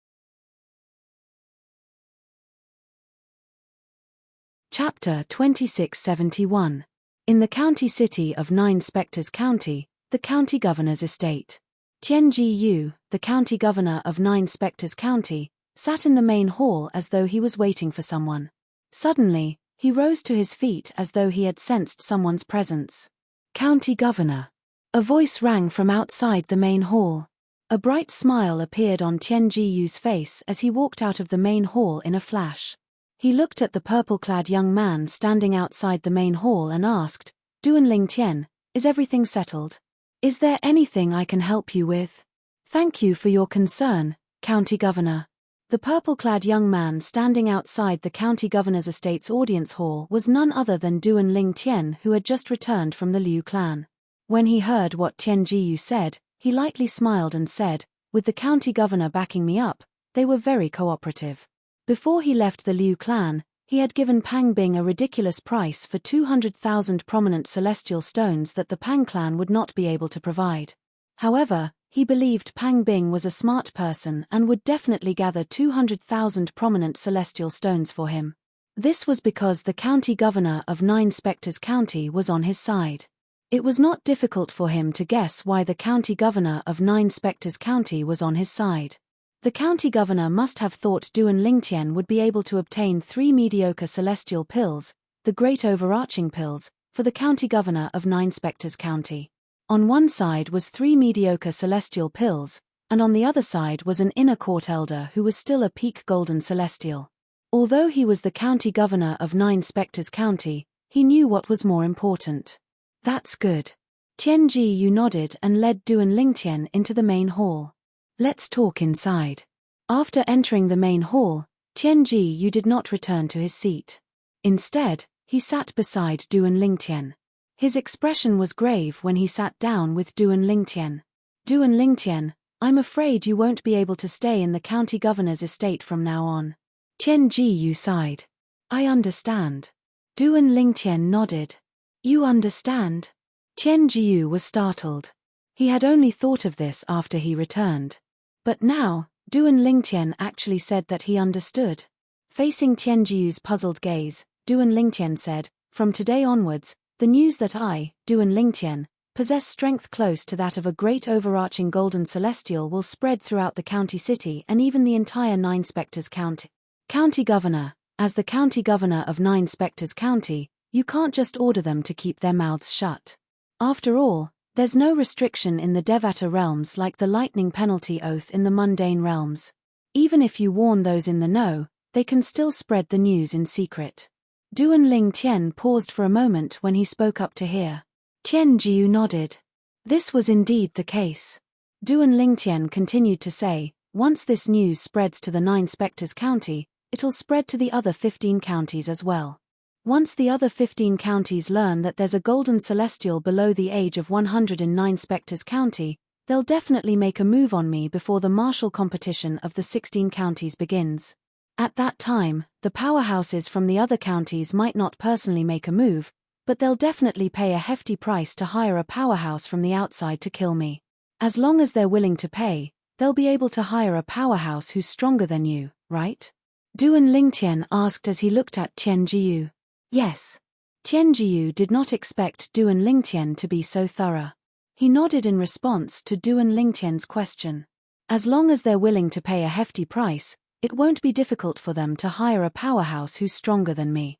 Chapter 2671. In the county city of Nine Spectres County, the county governor's estate. Tianji Yu, the county governor of Nine Spectres County, sat in the main hall as though he was waiting for someone. Suddenly, he rose to his feet as though he had sensed someone's presence. County governor. A voice rang from outside the main hall. A bright smile appeared on Tianji Yu's face as he walked out of the main hall in a flash. He looked at the purple-clad young man standing outside the main hall and asked, Duan Lingtian, is everything settled? Is there anything I can help you with? Thank you for your concern, county governor. The purple-clad young man standing outside the county governor's estate's audience hall was none other than Duan Lingtian, who had just returned from the Liu clan. When he heard what Tianji Yu said, he lightly smiled and said, with the county governor backing me up, they were very cooperative. Before he left the Liu clan, he had given Pang Bing a ridiculous price for 200,000 prominent celestial stones that the Pang clan would not be able to provide. However, he believed Pang Bing was a smart person and would definitely gather 200,000 prominent celestial stones for him. This was because the county governor of Nine Spectres County was on his side. It was not difficult for him to guess why the county governor of Nine Spectres County was on his side. The county governor must have thought Duan Lingtian would be able to obtain 3 mediocre celestial pills, the great overarching pills, for the county governor of Nine Spectres County. On one side was 3 mediocre celestial pills, and on the other side was an inner court elder who was still a peak golden celestial. Although he was the county governor of Nine Spectres County, he knew what was more important. That's good. Tianji Yu nodded and led Duan Lingtian into the main hall. Let's talk inside. After entering the main hall, Tianji Yu did not return to his seat. Instead, he sat beside Duan Lingtian. His expression was grave when he sat down with Duan Lingtian. Duan Lingtian, I'm afraid you won't be able to stay in the county governor's estate from now on. Tian Jiyu sighed. I understand. Duan Lingtian nodded. You understand? Tian Jiyu was startled. He had only thought of this after he returned. But now, Duan Lingtian actually said that he understood. Facing Tian Jiyu's puzzled gaze, Duan Lingtian said, From today onwards, the news that I, Duan Lingtian, possess strength close to that of a great overarching golden celestial will spread throughout the county city and even the entire Nine Spectres County. County Governor, as the county governor of Nine Spectres County, you can't just order them to keep their mouths shut. After all, there's no restriction in the Devata realms like the lightning penalty oath in the mundane realms. Even if you warn those in the know, they can still spread the news in secret. Duan Lingtian paused for a moment when he spoke up to hear. Tian Jiyu nodded. This was indeed the case. Duan Lingtian continued to say, once this news spreads to the Nine Spectres County, it'll spread to the other 15 counties as well. Once the other 15 counties learn that there's a golden celestial below the age of 100 in Nine Spectres County, they'll definitely make a move on me before the martial competition of the 16 counties begins. At that time, the powerhouses from the other counties might not personally make a move, but they'll definitely pay a hefty price to hire a powerhouse from the outside to kill me. As long as they're willing to pay, they'll be able to hire a powerhouse who's stronger than you, right? Duan Lingtian asked as he looked at Tian Jiyu. Yes. Tian Jiyu did not expect Duan Lingtian to be so thorough. He nodded in response to Duan Lingtian's question. As long as they're willing to pay a hefty price, it won't be difficult for them to hire a powerhouse who's stronger than me.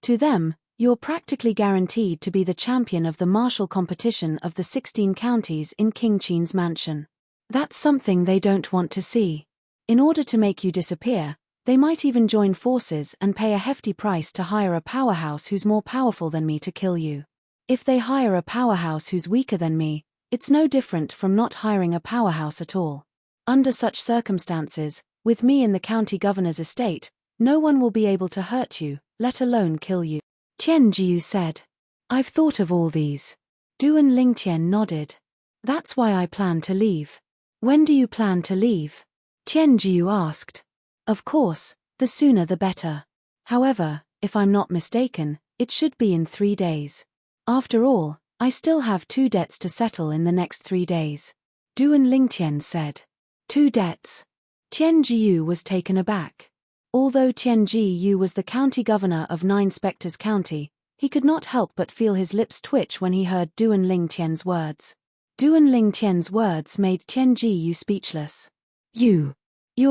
To them, you're practically guaranteed to be the champion of the martial competition of the 16 counties in King Qin's mansion. That's something they don't want to see. In order to make you disappear, they might even join forces and pay a hefty price to hire a powerhouse who's more powerful than me to kill you. If they hire a powerhouse who's weaker than me, it's no different from not hiring a powerhouse at all. Under such circumstances, with me in the county governor's estate, no one will be able to hurt you, let alone kill you. Tian Jiyu said. I've thought of all these. Duan Lingtian nodded. That's why I plan to leave. When do you plan to leave? Tian Jiyu asked. Of course, the sooner the better. However, if I'm not mistaken, it should be in 3 days. After all, I still have 2 debts to settle in the next 3 days. Duan Lingtian said. 2 debts. Tian Jiyu was taken aback. Although Tian Jiyu was the county governor of Nine Spectres County, he could not help but feel his lips twitch when he heard Duan Lingtian's words. Duan Lingtian's words made Tian Jiyu speechless. You're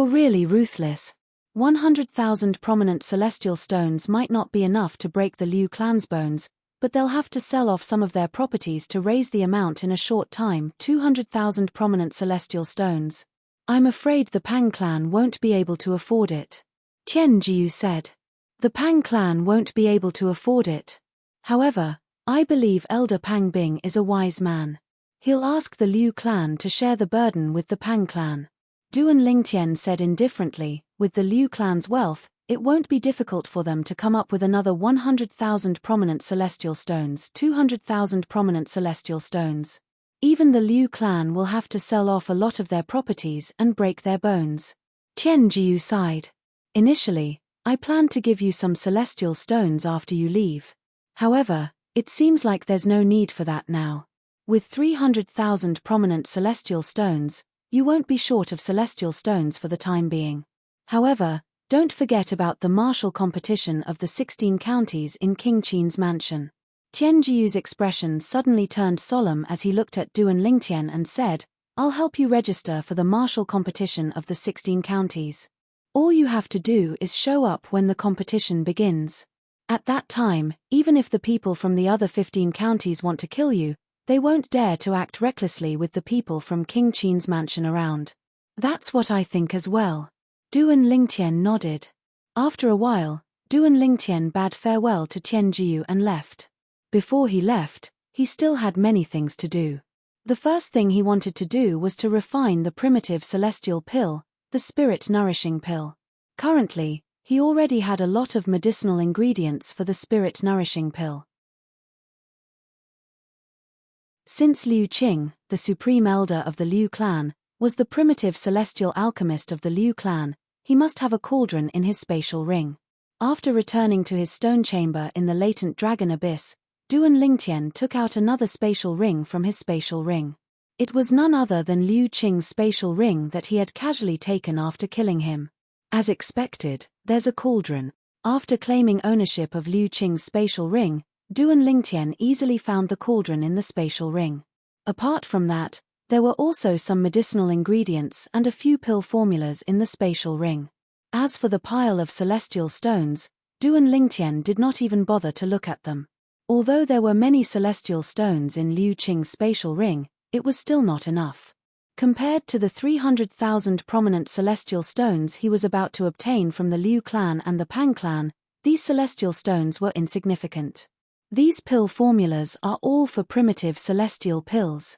really ruthless. 100,000 prominent celestial stones might not be enough to break the Liu clan's bones, but they'll have to sell off some of their properties to raise the amount in a short time. 200,000 prominent celestial stones. I'm afraid the Pang clan won't be able to afford it. Tian Jiyu said. The Pang clan won't be able to afford it. However, I believe Elder Pang Bing is a wise man. He'll ask the Liu clan to share the burden with the Pang clan. Duan Lingtian said indifferently, with the Liu clan's wealth, it won't be difficult for them to come up with another 100,000 prominent celestial stones. 200,000 prominent celestial stones. Even the Liu clan will have to sell off a lot of their properties and break their bones. Tian Jiyu sighed. Initially, I planned to give you some celestial stones after you leave. However, it seems like there's no need for that now. With 300,000 prominent celestial stones, you won't be short of celestial stones for the time being. However, don't forget about the martial competition of the 16 counties in King Qin's mansion. Tian Jiyu's expression suddenly turned solemn as he looked at Duan Lingtian and said, I'll help you register for the martial competition of the 16 counties. All you have to do is show up when the competition begins. At that time, even if the people from the other 15 counties want to kill you, they won't dare to act recklessly with the people from King Qin's mansion around. That's what I think as well. Duan Lingtian nodded. After a while, Duan Lingtian bade farewell to Tian Jiyu and left. Before he left, he still had many things to do. The first thing he wanted to do was to refine the primitive celestial pill, the spirit-nourishing pill. Currently, He already had a lot of medicinal ingredients for the spirit-nourishing pill. Since Liu Qing, the supreme elder of the Liu clan, was the primitive celestial alchemist of the Liu clan, he must have a cauldron in his spatial ring. After returning to his stone chamber in the latent dragon abyss, Duan Lingtian took out another spatial ring from his spatial ring. It was none other than Liu Qing's spatial ring that he had casually taken after killing him. As expected, there's a cauldron. After claiming ownership of Liu Qing's spatial ring, Duan Lingtian easily found the cauldron in the spatial ring. Apart from that, there were also some medicinal ingredients and a few pill formulas in the spatial ring. As for the pile of celestial stones, Duan Lingtian did not even bother to look at them. Although there were many celestial stones in Liu Qing's spatial ring, it was still not enough. Compared to the 300,000 prominent celestial stones he was about to obtain from the Liu clan and the Pang clan, these celestial stones were insignificant. These pill formulas are all for primitive celestial pills.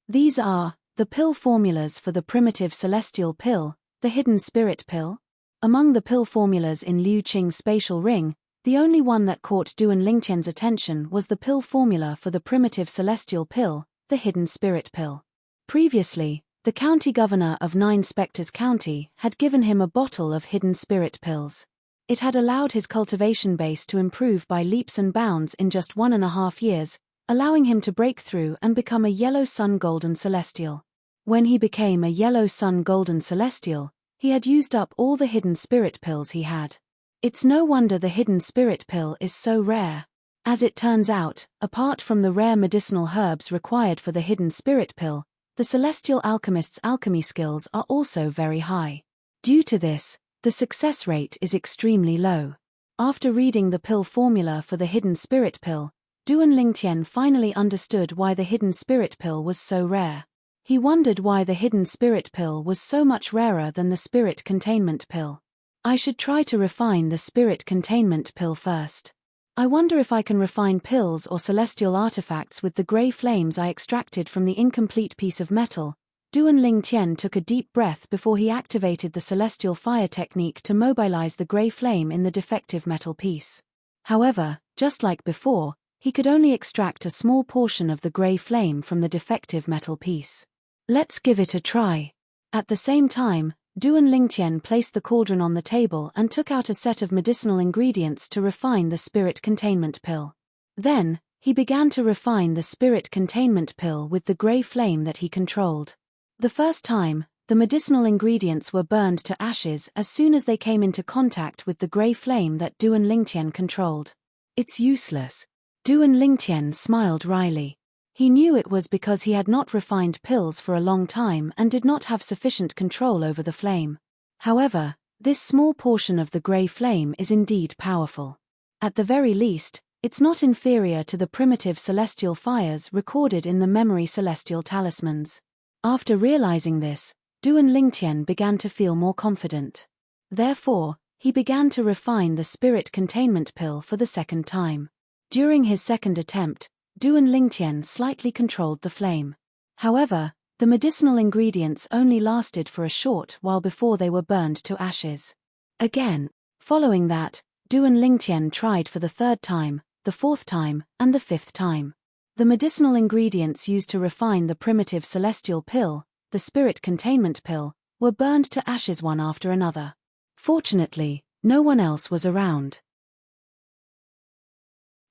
These are the pill formulas for the primitive celestial pill, the hidden spirit pill. Among the pill formulas in Liu Qing's spatial ring, the only one that caught Duan Lingtian's attention was the pill formula for the primitive celestial pill, the hidden spirit pill. Previously, the county governor of Nine Spectres County had given him a bottle of hidden spirit pills. It had allowed his cultivation base to improve by leaps and bounds in just 1.5 years, allowing him to break through and become a yellow sun golden celestial. When he became a yellow sun golden celestial, he had used up all the hidden spirit pills he had. It's no wonder the hidden spirit pill is so rare. As it turns out, apart from the rare medicinal herbs required for the hidden spirit pill, the celestial alchemist's alchemy skills are also very high. Due to this, the success rate is extremely low. After reading the pill formula for the hidden spirit pill, Duan Lingtian finally understood why the hidden spirit pill was so rare. He wondered why the hidden spirit pill was so much rarer than the spirit containment pill. I should try to refine the spirit containment pill first. I wonder if I can refine pills or celestial artifacts with the grey flames I extracted from the incomplete piece of metal. Duan Lingtian took a deep breath before he activated the celestial fire technique to mobilize the grey flame in the defective metal piece. However, just like before, he could only extract a small portion of the grey flame from the defective metal piece. Let's give it a try. At the same time, Duan Lingtian placed the cauldron on the table and took out a set of medicinal ingredients to refine the spirit containment pill. Then, he began to refine the spirit containment pill with the grey flame that he controlled. The first time, the medicinal ingredients were burned to ashes as soon as they came into contact with the grey flame that Duan Lingtian controlled. It's useless. Duan Lingtian smiled wryly. He knew it was because he had not refined pills for a long time and did not have sufficient control over the flame. However, this small portion of the grey flame is indeed powerful. At the very least, it's not inferior to the primitive celestial fires recorded in the memory celestial talismans. After realizing this, Duan Lingtian began to feel more confident. Therefore, he began to refine the spirit containment pill for the second time. During his second attempt, Duan Lingtian slightly controlled the flame. However, the medicinal ingredients only lasted for a short while before they were burned to ashes. Again, following that, Duan Lingtian tried for the third time, the fourth time, and the fifth time. The medicinal ingredients used to refine the primitive celestial pill, the spirit containment pill, were burned to ashes one after another. Fortunately, no one else was around.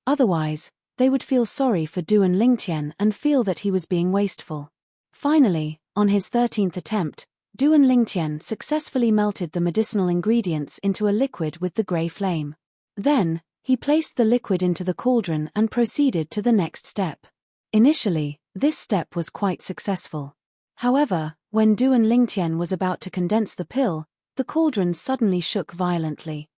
Otherwise, they would feel sorry for Duan Lingtian and feel that he was being wasteful. Finally, on his 13th attempt, Duan Lingtian successfully melted the medicinal ingredients into a liquid with the grey flame. Then, he placed the liquid into the cauldron and proceeded to the next step. Initially, this step was quite successful. However, when Duan Lingtian was about to condense the pill, the cauldron suddenly shook violently.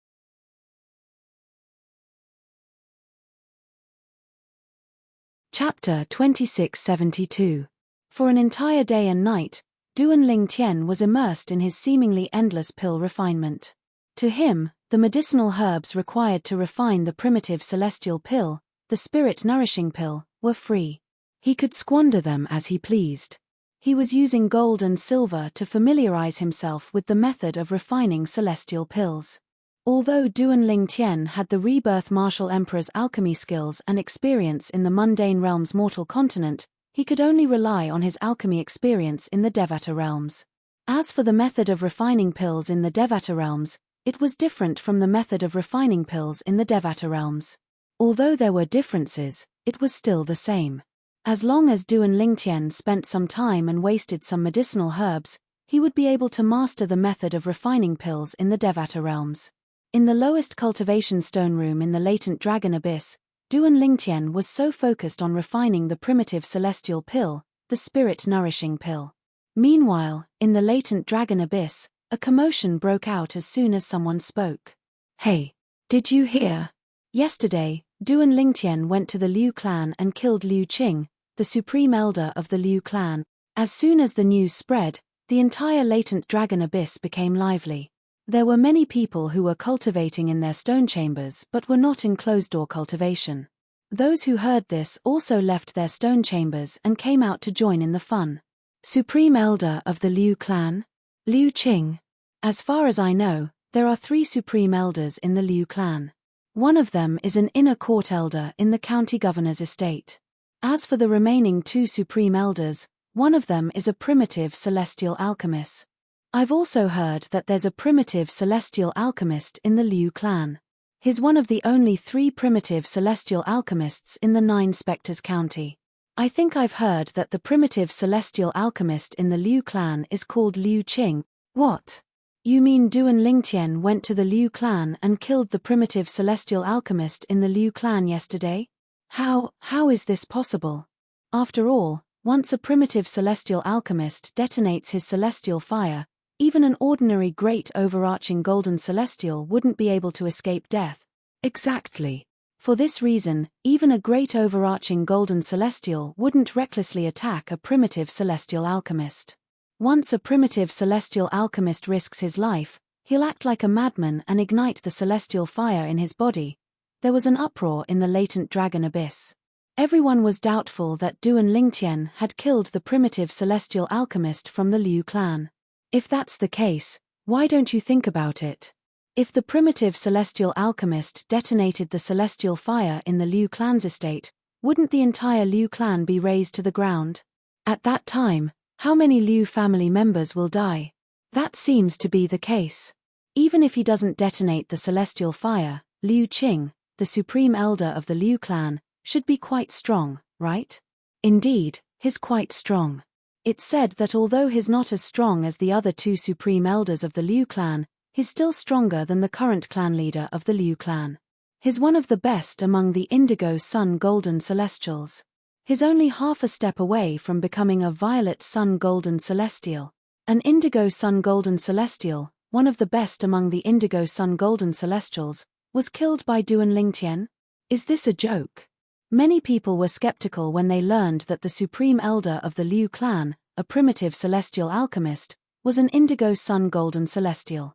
Chapter 2672. For an entire day and night, Duan Lingtian was immersed in his seemingly endless pill refinement. To him, the medicinal herbs required to refine the primitive celestial pill, the spirit-nourishing pill, were free. He could squander them as he pleased. He was using gold and silver to familiarize himself with the method of refining celestial pills. Although Duan Lingtian had the rebirth martial emperor's alchemy skills and experience in the mundane realm's mortal continent, he could only rely on his alchemy experience in the Devata realms. As for the method of refining pills in the Devata realms, it was different from the method of refining pills in the Devata realms. Although there were differences, it was still the same. As long as Duan Lingtian spent some time and wasted some medicinal herbs, he would be able to master the method of refining pills in the Devata realms. In the lowest cultivation stone room in the latent dragon abyss, Duan Lingtian was so focused on refining the primitive celestial pill, the spirit-nourishing pill. Meanwhile, in the latent dragon abyss, a commotion broke out as soon as someone spoke. "Hey, did you hear? Yesterday, Duan Lingtian went to the Liu clan and killed Liu Qing, the supreme elder of the Liu clan." As soon as the news spread, the entire latent dragon abyss became lively. There were many people who were cultivating in their stone chambers but were not in closed-door cultivation. Those who heard this also left their stone chambers and came out to join in the fun. Supreme elder of the Liu clan? Liu Qing. As far as I know, there are 3 supreme elders in the Liu clan. One of them is an inner court elder in the county governor's estate. As for the remaining 2 supreme elders, one of them is a primitive celestial alchemist. I've also heard that there's a primitive celestial alchemist in the Liu clan. He's one of the only 3 primitive celestial alchemists in the 9 Spectres County. I think I've heard that the primitive celestial alchemist in the Liu clan is called Liu Qing. What? You mean Duan Lingtian went to the Liu clan and killed the primitive celestial alchemist in the Liu clan yesterday? How is this possible? After all, once a primitive celestial alchemist detonates his celestial fire, even an ordinary great overarching golden celestial wouldn't be able to escape death. Exactly. For this reason, even a great overarching golden celestial wouldn't recklessly attack a primitive celestial alchemist. Once a primitive celestial alchemist risks his life, he'll act like a madman and ignite the celestial fire in his body. There was an uproar in the latent dragon abyss. Everyone was doubtful that Duan Lingtian had killed the primitive celestial alchemist from the Liu clan. If that's the case, why don't you think about it? If the primitive celestial alchemist detonated the celestial fire in the Liu clan's estate, wouldn't the entire Liu clan be razed to the ground? At that time, how many Liu family members will die? That seems to be the case. Even if he doesn't detonate the celestial fire, Liu Qing, the supreme elder of the Liu clan, should be quite strong, right? Indeed, he's quite strong. It's said that although he's not as strong as the other 2 supreme elders of the Liu clan, he's still stronger than the current clan leader of the Liu clan. He's one of the best among the Indigo Sun Golden Celestials. He's only half a step away from becoming a Violet Sun Golden Celestial. An Indigo Sun Golden Celestial, one of the best among the Indigo Sun Golden Celestials, was killed by Duan Lingtian? Is this a joke? Many people were skeptical when they learned that the supreme elder of the Liu clan, a primitive celestial alchemist, was an Indigo Sun Golden Celestial.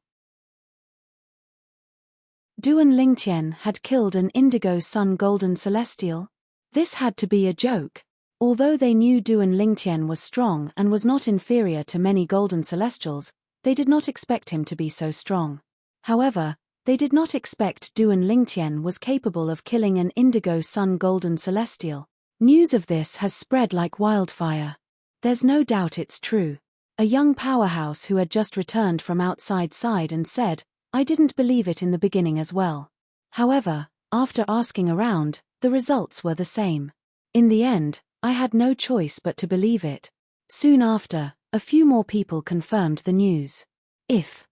Duan Lingtian had killed an Indigo Sun Golden Celestial? This had to be a joke. Although they knew Duan Lingtian was strong and was not inferior to many Golden Celestials, they did not expect him to be so strong. However, they did not expect Duan Lingtian was capable of killing an Indigo Sun Golden Celestial. News of this has spread like wildfire. There's no doubt it's true. A young powerhouse who had just returned from outside sighed and said, "I didn't believe it in the beginning as well." However, after asking around, the results were the same. In the end, I had no choice but to believe it. Soon after, a few more people confirmed the news. If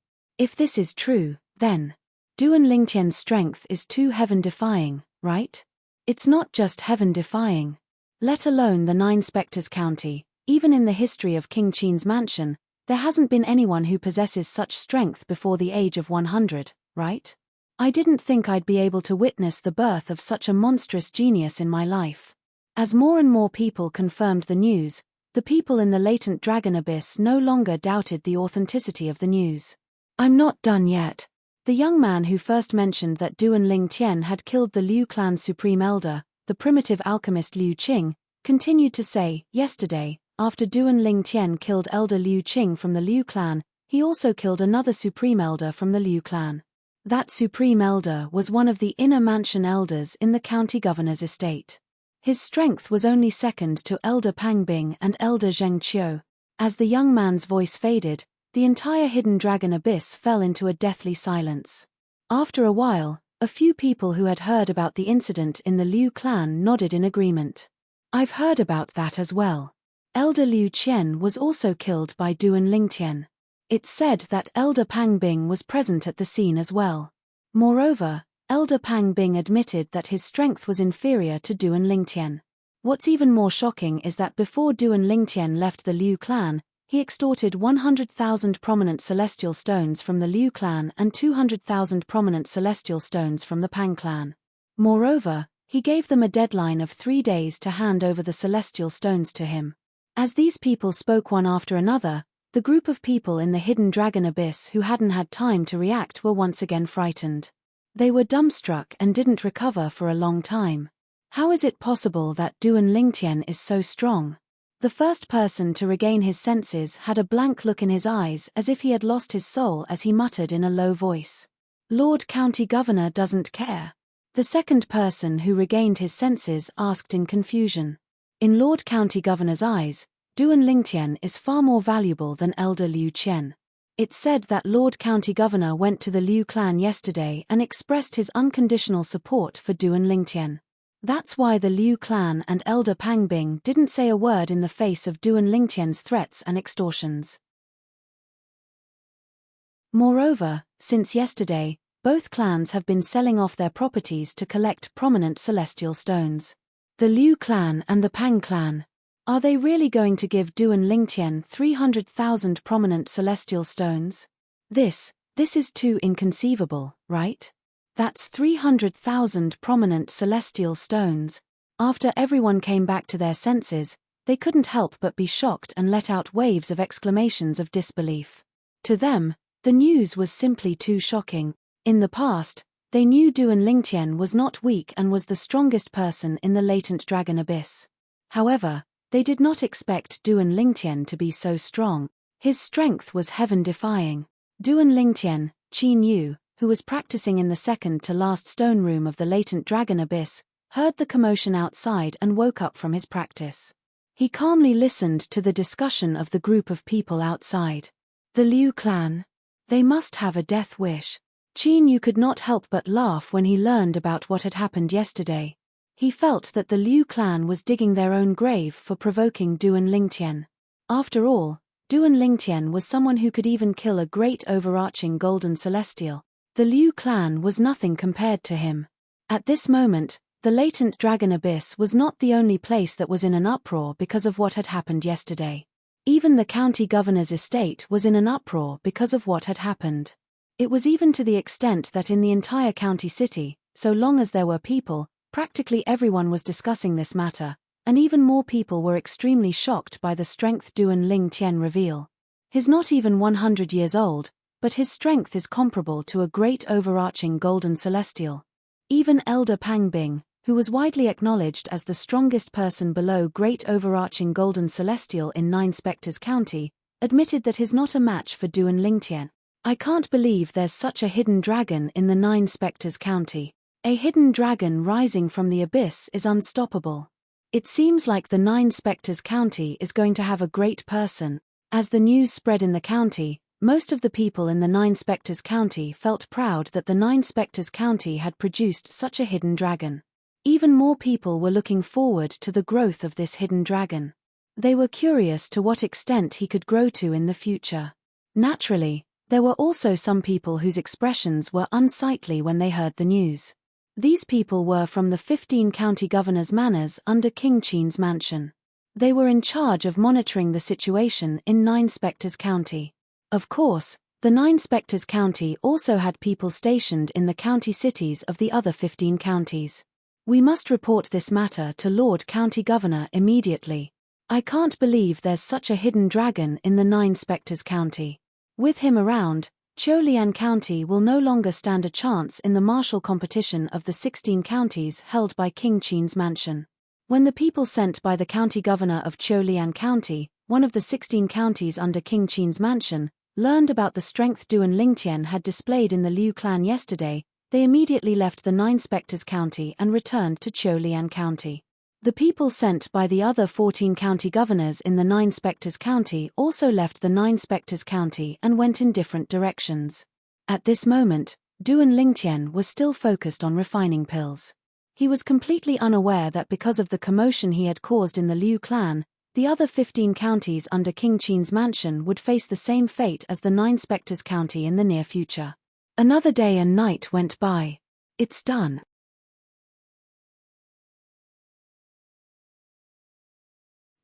this is true, then Duan Lingtian's strength is too heaven-defying, right? It's not just heaven-defying. Let alone the 9 Spectres County, even in the history of King Qin's mansion, there hasn't been anyone who possesses such strength before the age of 100, right? I didn't think I'd be able to witness the birth of such a monstrous genius in my life. As more and more people confirmed the news, the people in the latent dragon abyss no longer doubted the authenticity of the news. I'm not done yet. The young man who first mentioned that Duan Lingtian had killed the Liu clan's supreme elder, the primitive alchemist Liu Qing, continued to say, "Yesterday, After Duan Ling Tian killed Elder Liu Qing from the Liu clan, he also killed another Supreme Elder from the Liu clan. That Supreme Elder was one of the inner mansion elders in the county governor's estate. His strength was only second to Elder Pang Bing and Elder Zheng Qiu. As the young man's voice faded, the entire hidden dragon abyss fell into a deathly silence. After a while, a few people who had heard about the incident in the Liu clan nodded in agreement. I've heard about that as well. Elder Liu Qian was also killed by Duan Ling Tian. It's said that Elder Pang Bing was present at the scene as well. Moreover, Elder Pang Bing admitted that his strength was inferior to Duan Ling Tian. What's even more shocking is that before Duan Ling Tian left the Liu clan, he extorted 100,000 prominent celestial stones from the Liu clan and 200,000 prominent celestial stones from the Pang clan. Moreover, he gave them a deadline of 3 days to hand over the celestial stones to him. As these people spoke one after another, the group of people in the hidden dragon abyss who hadn't had time to react were once again frightened. They were dumbstruck and didn't recover for a long time. How is it possible that Duan Ling Tian is so strong? The first person to regain his senses had a blank look in his eyes as if he had lost his soul as he muttered in a low voice. Lord County Governor doesn't care. The second person who regained his senses asked in confusion. In Lord County Governor's eyes, Duan Ling Tian is far more valuable than Elder Liu Qian. It's said that Lord County Governor went to the Liu clan yesterday and expressed his unconditional support for Duan Ling Tian. That's why the Liu clan and Elder Pang Bing didn't say a word in the face of Duan Ling Tian's threats and extortions. Moreover, since yesterday, both clans have been selling off their properties to collect prominent celestial stones. The Liu clan and the Pang clan. Are they really going to give Duan Ling Tian 300,000 prominent celestial stones? This is too inconceivable, right? That's 300,000 prominent celestial stones. After everyone came back to their senses, they couldn't help but be shocked and let out waves of exclamations of disbelief. To them, the news was simply too shocking. In the past, they knew Duan Ling Tian was not weak and was the strongest person in the latent dragon abyss. However, they did not expect Duan Ling Tian to be so strong. His strength was heaven-defying. Duan Ling Tian, Qin Yu, who was practicing in the second-to-last stone room of the latent dragon abyss, heard the commotion outside and woke up from his practice. He calmly listened to the discussion of the group of people outside. The Liu clan. They must have a death wish. Qin Yu could not help but laugh when he learned about what had happened yesterday. He felt that the Liu clan was digging their own grave for provoking Duan Ling Tian. After all, Duan Ling Tian was someone who could even kill a great overarching golden celestial. The Liu clan was nothing compared to him. At this moment, the latent dragon abyss was not the only place that was in an uproar because of what had happened yesterday. Even the county governor's estate was in an uproar because of what had happened. It was even to the extent that in the entire county city, so long as there were people, practically everyone was discussing this matter, and even more people were extremely shocked by the strength Duan Ling Tian reveal. He's not even 100 years old, but his strength is comparable to a great overarching golden celestial. Even Elder Pang Bing, who was widely acknowledged as the strongest person below great overarching golden celestial in Nine Spectres County, admitted that he's not a match for Duan Ling Tian. I can't believe there's such a hidden dragon in the Nine Spectres County. A hidden dragon rising from the abyss is unstoppable. It seems like the Nine Spectres County is going to have a great person. As the news spread in the county, most of the people in the Nine Spectres County felt proud that the Nine Spectres County had produced such a hidden dragon. Even more people were looking forward to the growth of this hidden dragon. They were curious to what extent he could grow to in the future. Naturally, there were also some people whose expressions were unsightly when they heard the news. These people were from the 15 county governors' manors under King Qin's mansion. They were in charge of monitoring the situation in Nine Spectres County. Of course, the Nine Spectres County also had people stationed in the county cities of the other 15 counties. We must report this matter to Lord County Governor immediately. I can't believe there's such a hidden dragon in the Nine Spectres County. With him around, Cholian County will no longer stand a chance in the martial competition of the 16 counties held by King Qin's mansion. When the people sent by the county governor of Lian County, one of the 16 counties under King Qin's mansion, learned about the strength Duan Lingtian had displayed in the Liu clan yesterday, they immediately left the Nine Spectres County and returned to Lian County. The people sent by the other 14 county governors in the Nine Spectres County also left the Nine Spectres County and went in different directions. At this moment, Duan Lingtian was still focused on refining pills. He was completely unaware that because of the commotion he had caused in the Liu clan, the other 15 counties under King Qin's mansion would face the same fate as the Nine Spectres County in the near future. Another day and night went by. It's done.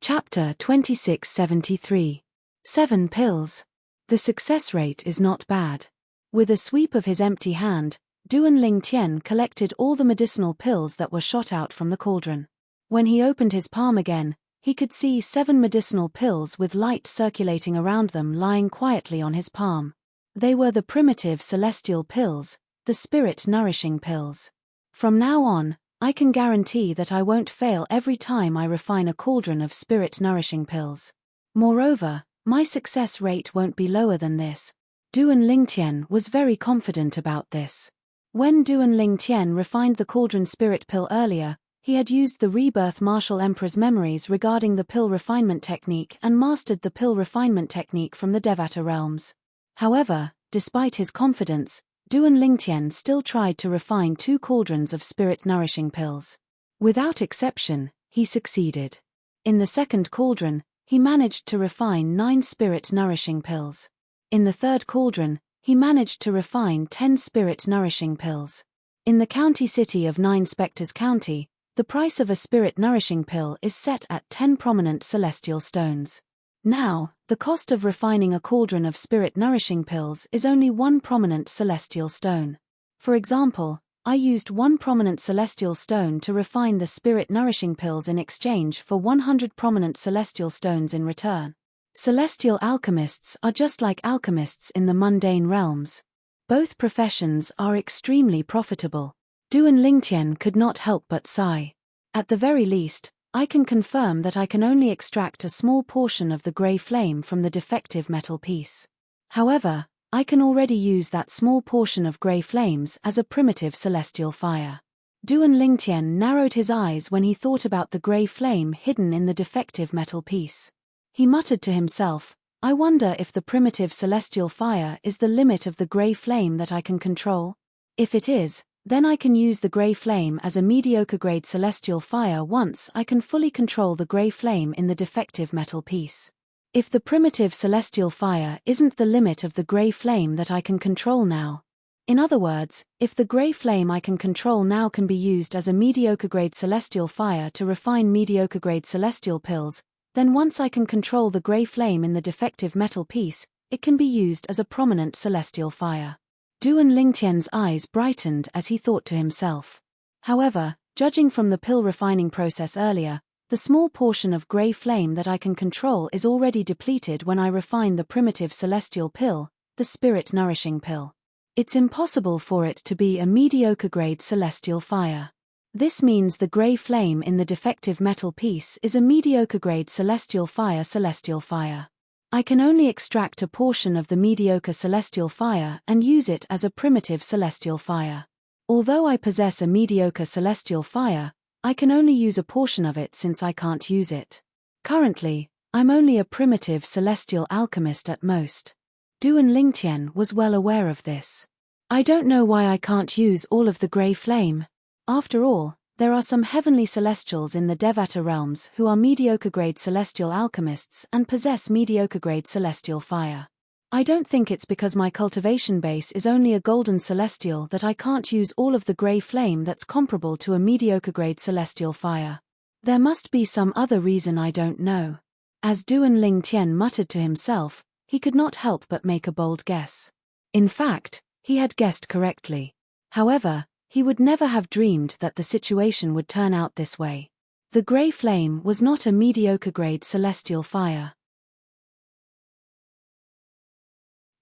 Chapter 2673. 7 pills. The success rate is not bad. With a sweep of his empty hand, Duan Lingtian collected all the medicinal pills that were shot out from the cauldron. When he opened his palm again, he could see 7 medicinal pills with light circulating around them lying quietly on his palm. They were the primitive celestial pills, the spirit-nourishing pills. From now on, I can guarantee that I won't fail every time I refine a cauldron of spirit-nourishing pills. Moreover, my success rate won't be lower than this. Duan Lingtian was very confident about this. When Duan Lingtian refined the cauldron spirit pill earlier, he had used the rebirth martial emperor's memories regarding the pill refinement technique and mastered the pill refinement technique from the Devata realms. However, despite his confidence, Duan Lingtian still tried to refine 2 cauldrons of spirit-nourishing pills. Without exception, he succeeded. In the second cauldron, he managed to refine 9 spirit-nourishing pills. In the third cauldron, he managed to refine 10 spirit-nourishing pills. In the county city of Nine Spectres County, the price of a spirit-nourishing pill is set at 10 prominent celestial stones. Now, the cost of refining a cauldron of spirit-nourishing pills is only 1 prominent celestial stone. For example, I used 1 prominent celestial stone to refine the spirit-nourishing pills in exchange for 100 prominent celestial stones in return. Celestial alchemists are just like alchemists in the mundane realms. Both professions are extremely profitable. Duan Lingtian could not help but sigh. At the very least, I can confirm that I can only extract a small portion of the grey flame from the defective metal piece. However, I can already use that small portion of grey flames as a primitive celestial fire. Duan Lingtian narrowed his eyes when he thought about the grey flame hidden in the defective metal piece. He muttered to himself, I wonder if the primitive celestial fire is the limit of the grey flame that I can control? If it is, then I can use the grey flame as a mediocre-grade celestial fire once I can fully control the grey flame in the defective metal piece. If the primitive celestial fire isn't the limit of the grey flame that I can control now. In other words, if the grey flame I can control now can be used as a mediocre-grade celestial fire to refine mediocre-grade celestial pills, then once I can control the grey flame in the defective metal piece, it can be used as a prominent celestial fire. Duan Lingtian's eyes brightened as he thought to himself. However, judging from the pill refining process earlier, the small portion of grey flame that I can control is already depleted when I refine the primitive celestial pill, the spirit-nourishing pill. It's impossible for it to be a mediocre-grade celestial fire. This means the grey flame in the defective metal piece is a mediocre-grade celestial fire. I can only extract a portion of the mediocre celestial fire and use it as a primitive celestial fire. Although I possess a mediocre celestial fire, I can only use a portion of it since I can't use it. Currently, I'm only a primitive celestial alchemist at most. Duan Lingtian was well aware of this. I don't know why I can't use all of the grey flame. After all, there are some heavenly celestials in the Devata realms who are mediocre-grade celestial alchemists and possess mediocre-grade celestial fire. I don't think it's because my cultivation base is only a golden celestial that I can't use all of the grey flame that's comparable to a mediocre-grade celestial fire. There must be some other reason I don't know. As Duan Lingtian muttered to himself, he could not help but make a bold guess. In fact, he had guessed correctly. However, he would never have dreamed that the situation would turn out this way. The grey flame was not a mediocre-grade celestial fire.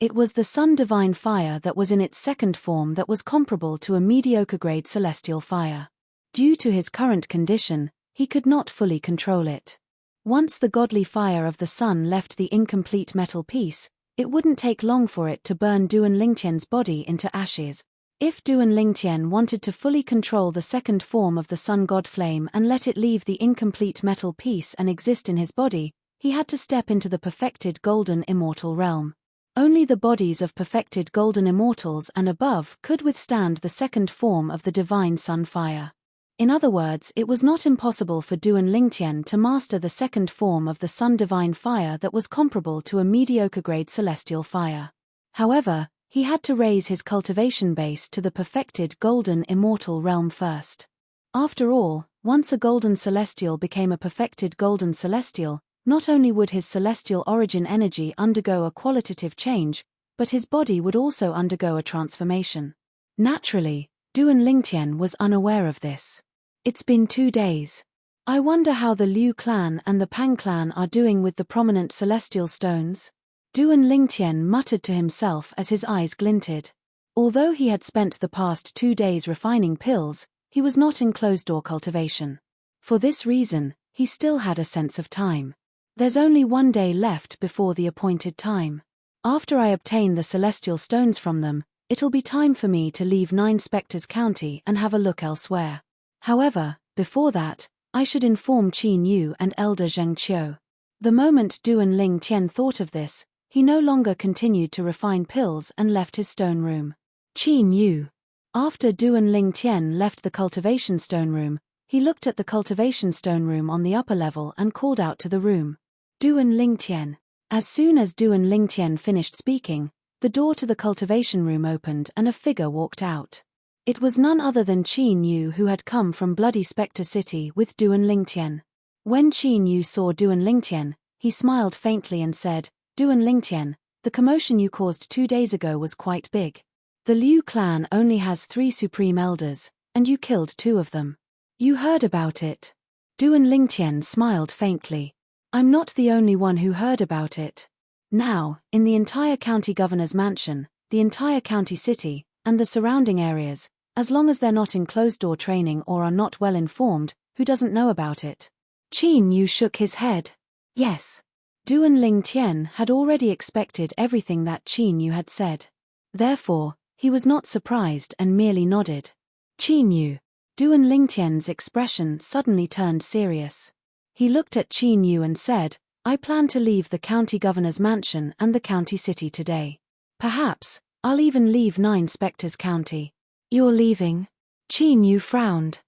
It was the sun divine fire that was in its second form that was comparable to a mediocre-grade celestial fire. Due to his current condition, he could not fully control it. Once the godly fire of the sun left the incomplete metal piece, it wouldn't take long for it to burn Duan Lingtian's body into ashes. If Duan Lingtian wanted to fully control the second form of the sun god flame and let it leave the incomplete metal piece and exist in his body, he had to step into the perfected golden immortal realm. Only the bodies of perfected golden immortals and above could withstand the second form of the divine sun fire. In other words, it was not impossible for Duan Lingtian to master the second form of the sun divine fire that was comparable to a mediocre grade celestial fire. However, he had to raise his cultivation base to the perfected golden immortal realm first. After all, once a golden celestial became a perfected golden celestial, not only would his celestial origin energy undergo a qualitative change, but his body would also undergo a transformation. Naturally, Duan Lingtian was unaware of this. It's been 2 days. I wonder how the Liu clan and the Pang clan are doing with the prominent celestial stones? Duan Lingtian muttered to himself as his eyes glinted. Although he had spent the past 2 days refining pills, he was not in closed-door cultivation. For this reason, he still had a sense of time. There's only 1 day left before the appointed time. After I obtain the celestial stones from them, it'll be time for me to leave Nine Spectres County and have a look elsewhere. However, before that, I should inform Qin Yu and Elder Zheng Qiu. The moment Duan Lingtian thought of this, he no longer continued to refine pills and left his stone room. Qin Yu. After Duan Lingtian left the cultivation stone room, he looked at the cultivation stone room on the upper level and called out to the room. Duan Lingtian. As soon as Duan Lingtian finished speaking, the door to the cultivation room opened and a figure walked out. It was none other than Qin Yu, who had come from Bloody Spectre City with Duan Lingtian. When Qin Yu saw Duan Lingtian, he smiled faintly and said, "Duan Lingtian, the commotion you caused 2 days ago was quite big. The Liu clan only has 3 supreme elders, and you killed 2 of them. You heard about it." Duan Lingtian smiled faintly. "I'm not the only one who heard about it. Now, in the entire county governor's mansion, the entire county city, and the surrounding areas, as long as they're not in closed-door training or are not well informed, who doesn't know about it?" Qin Yu shook his head. Yes. Duan Lingtian had already expected everything that Qin Yu had said. Therefore, he was not surprised and merely nodded. Qin Yu. Duan Lingtian's expression suddenly turned serious. He looked at Qin Yu and said, "I plan to leave the county governor's mansion and the county city today. Perhaps, I'll even leave Nine Spectres County." "You're leaving?" Qin Yu frowned.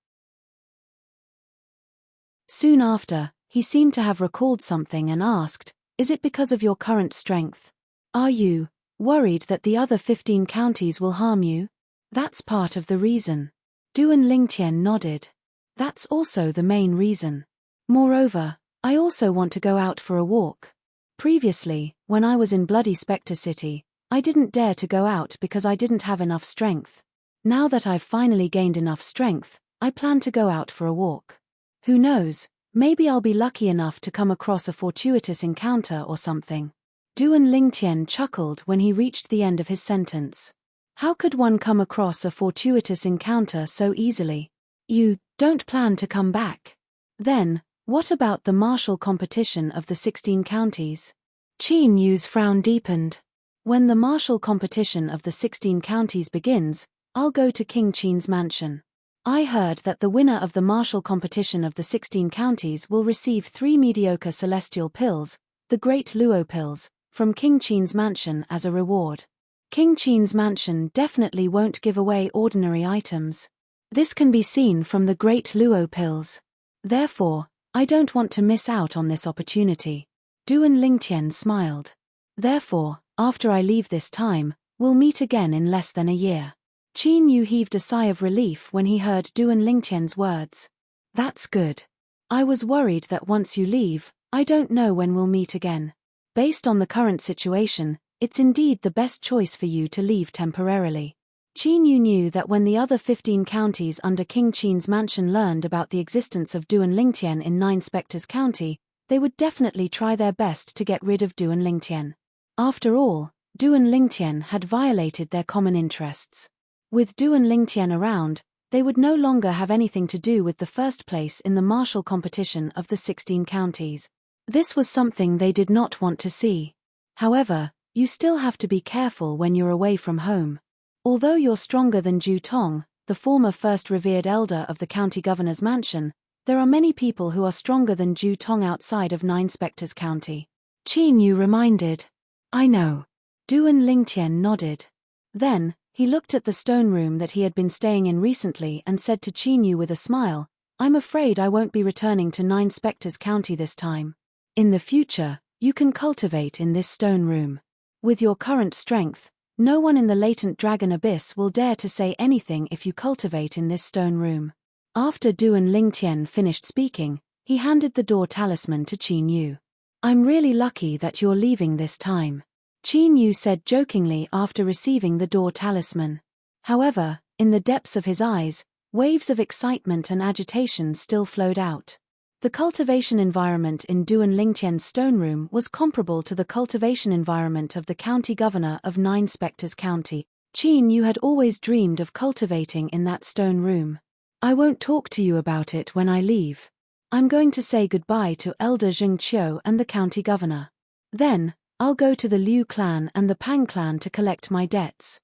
Soon after, he seemed to have recalled something and asked, "Is it because of your current strength? Are you worried that the other 15 counties will harm you?" "That's part of the reason." Duan Lingtian nodded. "That's also the main reason. Moreover, I also want to go out for a walk. Previously, when I was in Bloody Spectre City, I didn't dare to go out because I didn't have enough strength. Now that I've finally gained enough strength, I plan to go out for a walk. Who knows, maybe I'll be lucky enough to come across a fortuitous encounter or something." Duan Lingtian chuckled when he reached the end of his sentence. How could one come across a fortuitous encounter so easily? "You don't plan to come back? Then, what about the martial competition of the 16 counties?" Qin Yu's frown deepened. "When the martial competition of the 16 counties begins, I'll go to King Qin's mansion. I heard that the winner of the martial competition of the 16 counties will receive 3 mediocre celestial pills, the Great Luo pills, from King Qin's mansion as a reward. King Qin's mansion definitely won't give away ordinary items. This can be seen from the Great Luo pills. Therefore, I don't want to miss out on this opportunity." Duan Lingtian smiled. "Therefore, after I leave this time, we'll meet again in less than a year." Qin Yu heaved a sigh of relief when he heard Duan Lingtian's words. "That's good. I was worried that once you leave, I don't know when we'll meet again. Based on the current situation, it's indeed the best choice for you to leave temporarily." Qin Yu knew that when the other 15 counties under King Qin's mansion learned about the existence of Duan Lingtian in Nine Spectres County, they would definitely try their best to get rid of Duan Lingtian. After all, Duan Lingtian had violated their common interests. With Duan Lingtian around, They would no longer have anything to do with the first place in the martial competition of the 16 counties. This was something they did not want to see. However, you still have to be careful when you're away from home. Although you're stronger than Ju Tong, the former first revered elder of the county governor's mansion, there are many people who are stronger than Ju Tong outside of Nine Spectres County. Qin Yu reminded. I know. Duan Lingtian nodded. Then, he looked at the stone room that he had been staying in recently and said to Qin Yu with a smile, I'm afraid I won't be returning to Nine Spectres County this time. In the future, you can cultivate in this stone room. With your current strength, no one in the latent dragon abyss will dare to say anything if you cultivate in this stone room. After Duan Lingtian finished speaking, he handed the door talisman to Qin Yu. I'm really lucky that you're leaving this time, Qin Yu said jokingly after receiving the door talisman. However, in the depths of his eyes, waves of excitement and agitation still flowed out. The cultivation environment in Duan Lingtian's stone room was comparable to the cultivation environment of the county governor of Nine Spectres County. Qin Yu had always dreamed of cultivating in that stone room. I won't talk to you about it when I leave. I'm going to say goodbye to Elder Zheng Qiu and the county governor. Then, I'll go to the Liu clan and the Pang clan to collect my debts.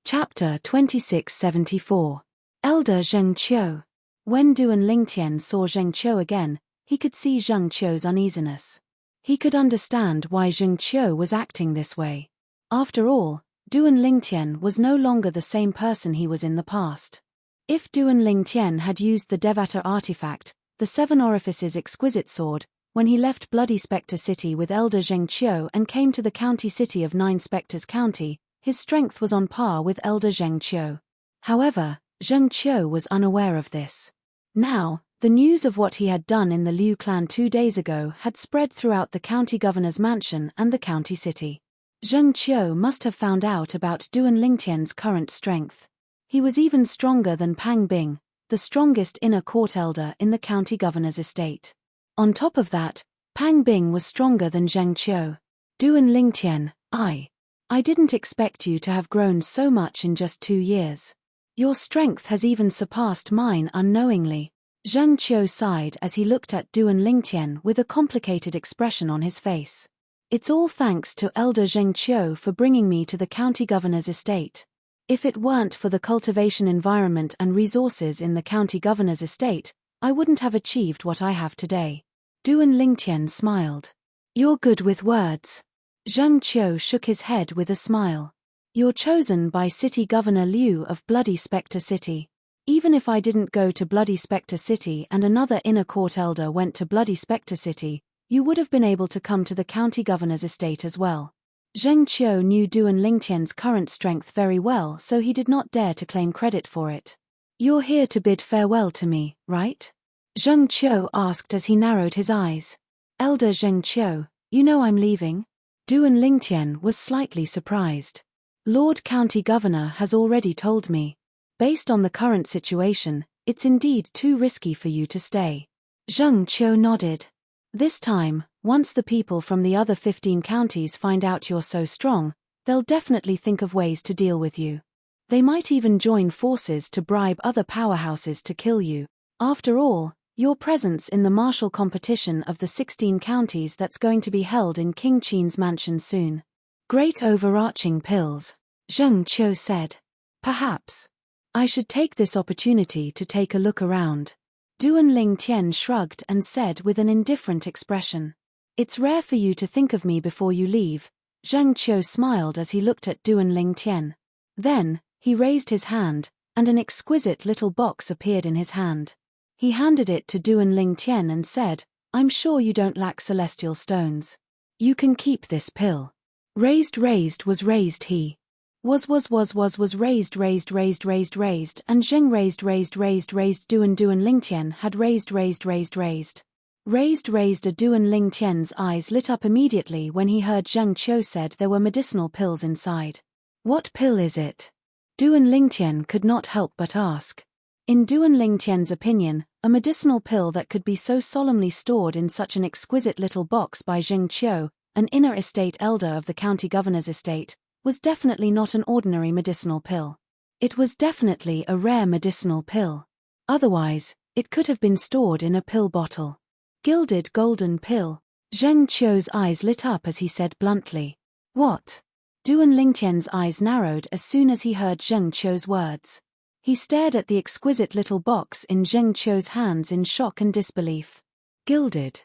Chapter 2674. Elder Zheng Qiu. When Duan Lingtian saw Zheng Qiu again, he could see Zheng Qiu's uneasiness. He could understand why Zheng Qiu was acting this way. After all, Duan Lingtian was no longer the same person he was in the past. If Duan Lingtian had used the Devatar artifact, the Seven Orifices exquisite sword, when he left Bloody Spectre City with Elder Zheng Qiu and came to the county city of Nine Spectres County, his strength was on par with Elder Zheng Qiu. However, Zheng Qiu was unaware of this. Now, the news of what he had done in the Liu clan 2 days ago had spread throughout the county governor's mansion and the county city. Zheng Qiu must have found out about Duan Lingtian's current strength. He was even stronger than Pang Bing, the strongest inner court elder in the county governor's estate. On top of that, Pang Bing was stronger than Zheng Qiu. Duan Lingtian, I didn't expect you to have grown so much in just 2 years. Your strength has even surpassed mine unknowingly. Zheng Qiu sighed as he looked at Duan Lingtian with a complicated expression on his face. It's all thanks to Elder Zheng Qiu for bringing me to the county governor's estate. If it weren't for the cultivation environment and resources in the county governor's estate, I wouldn't have achieved what I have today. Duan Lingtian smiled. You're good with words. Zheng Qiu shook his head with a smile. You're chosen by City Governor Liu of Bloody Spectre City. Even if I didn't go to Bloody Spectre City and another inner court elder went to Bloody Spectre City, you would have been able to come to the county governor's estate as well. Zheng Qiu knew Duan Lingtian's current strength very well, so he did not dare to claim credit for it. You're here to bid farewell to me, right? Zheng Qiu asked as he narrowed his eyes. Elder Zheng Qiu, you know I'm leaving? Duan Lingtian was slightly surprised. Lord County Governor has already told me. Based on the current situation, it's indeed too risky for you to stay. Zheng Qiu nodded. This time, once the people from the other 15 counties find out you're so strong, they'll definitely think of ways to deal with you. They might even join forces to bribe other powerhouses to kill you. After all, your presence in the martial competition of the 16 counties that's going to be held in King Qin's mansion soon. Great overarching pills, Zheng Qiu said. Perhaps. I should take this opportunity to take a look around. Duan Lingtian shrugged and said with an indifferent expression. It's rare for you to think of me before you leave. Zheng Qiu smiled as he looked at Duan Lingtian. Then, he raised his hand, and an exquisite little box appeared in his hand. He handed it to Duan Lingtian and said, I'm sure you don't lack celestial stones. You can keep this pill. Raised was raised he. Was raised and Zheng raised Duan Lingtian had raised. A Duan Lingtian's eyes lit up immediately when he heard Zheng Qiu said there were medicinal pills inside. What pill is it? Duan Lingtian could not help but ask. In Duan Lingtian's opinion, a medicinal pill that could be so solemnly stored in such an exquisite little box by Zheng Qiu, an inner estate elder of the county governor's estate, was definitely not an ordinary medicinal pill. It was definitely a rare medicinal pill. Otherwise, it could have been stored in a pill bottle. Gilded golden pill. Zheng Qiu's eyes lit up as he said bluntly. What? Duan Lingtian's eyes narrowed as soon as he heard Zheng Qiu's words. He stared at the exquisite little box in Zheng Qiu's hands in shock and disbelief. Gilded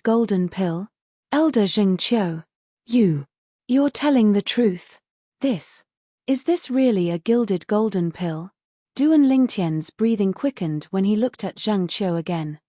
golden pill? Elder Zheng Qiu. You're telling the truth. Is this really a gilded golden pill? Duan Lingtian's breathing quickened when he looked at Zheng Qiu again.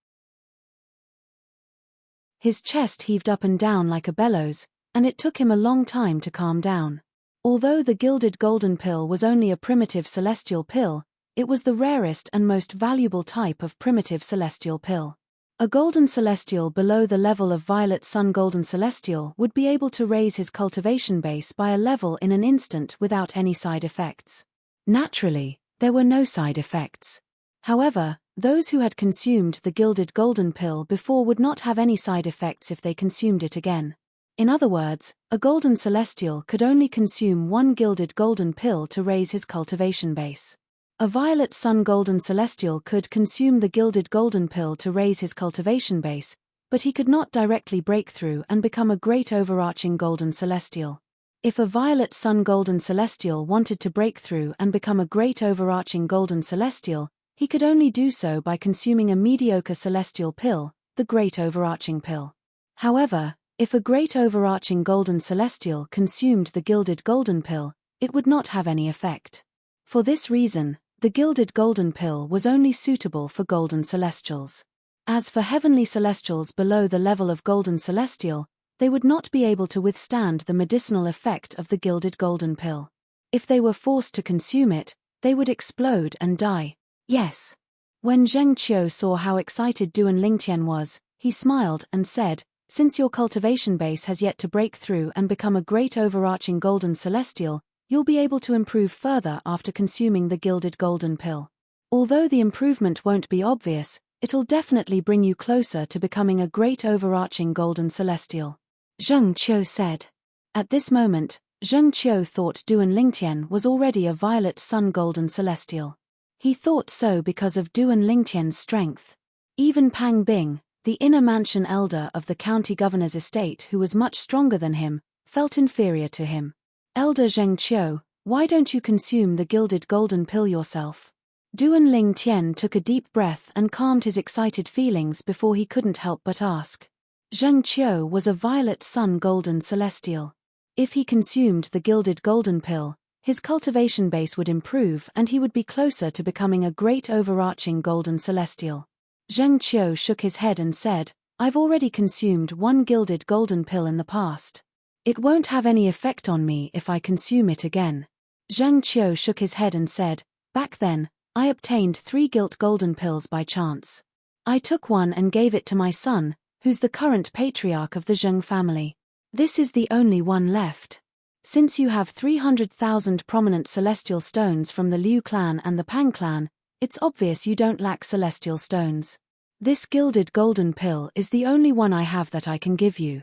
His chest heaved up and down like a bellows, and it took him a long time to calm down. Although the gilded golden pill was only a primitive celestial pill, it was the rarest and most valuable type of primitive celestial pill. A golden celestial below the level of violet sun golden celestial would be able to raise his cultivation base by a level in an instant without any side effects. Naturally, there were no side effects. However, those who had consumed the gilded golden pill before would not have any side effects if they consumed it again. In other words, a golden celestial could only consume one gilded golden pill to raise his cultivation base. A violet sun golden celestial could consume the gilded golden pill to raise his cultivation base, but he could not directly break through and become a great overarching golden celestial. If a violet sun golden celestial wanted to break through and become a great overarching golden celestial, he could only do so by consuming a mediocre celestial pill, the great overarching pill. However, if a great overarching golden celestial consumed the gilded golden pill, it would not have any effect. For this reason, the gilded golden pill was only suitable for golden celestials. As for heavenly celestials below the level of golden celestial, they would not be able to withstand the medicinal effect of the gilded golden pill. If they were forced to consume it, they would explode and die. Yes. When Zheng Qiu saw how excited Duan Lingtian was, he smiled and said, since your cultivation base has yet to break through and become a great overarching golden celestial, you'll be able to improve further after consuming the gilded golden pill. Although the improvement won't be obvious, it'll definitely bring you closer to becoming a great overarching golden celestial. Zheng Qiu said. At this moment, Zheng Qiu thought Duan Lingtian was already a violet sun golden celestial. He thought so because of Duan Lingtian's strength. Even Pang Bing, the inner mansion elder of the county governor's estate who was much stronger than him, felt inferior to him. Elder Zheng Qiu, why don't you consume the gilded golden pill yourself? Duan Lingtian took a deep breath and calmed his excited feelings before he couldn't help but ask. Zheng Qiu was a violet sun golden celestial. If he consumed the gilded golden pill, his cultivation base would improve and he would be closer to becoming a great overarching golden celestial. Zheng Qiu shook his head and said, I've already consumed one gilded golden pill in the past. It won't have any effect on me if I consume it again. Zheng Qiu shook his head and said, back then, I obtained 3 gilt golden pills by chance. I took one and gave it to my son, who's the current patriarch of the Zheng family. This is the only one left. Since you have 300,000 prominent celestial stones from the Liu clan and the Pang clan, it's obvious you don't lack celestial stones. This gilded golden pill is the only one I have that I can give you.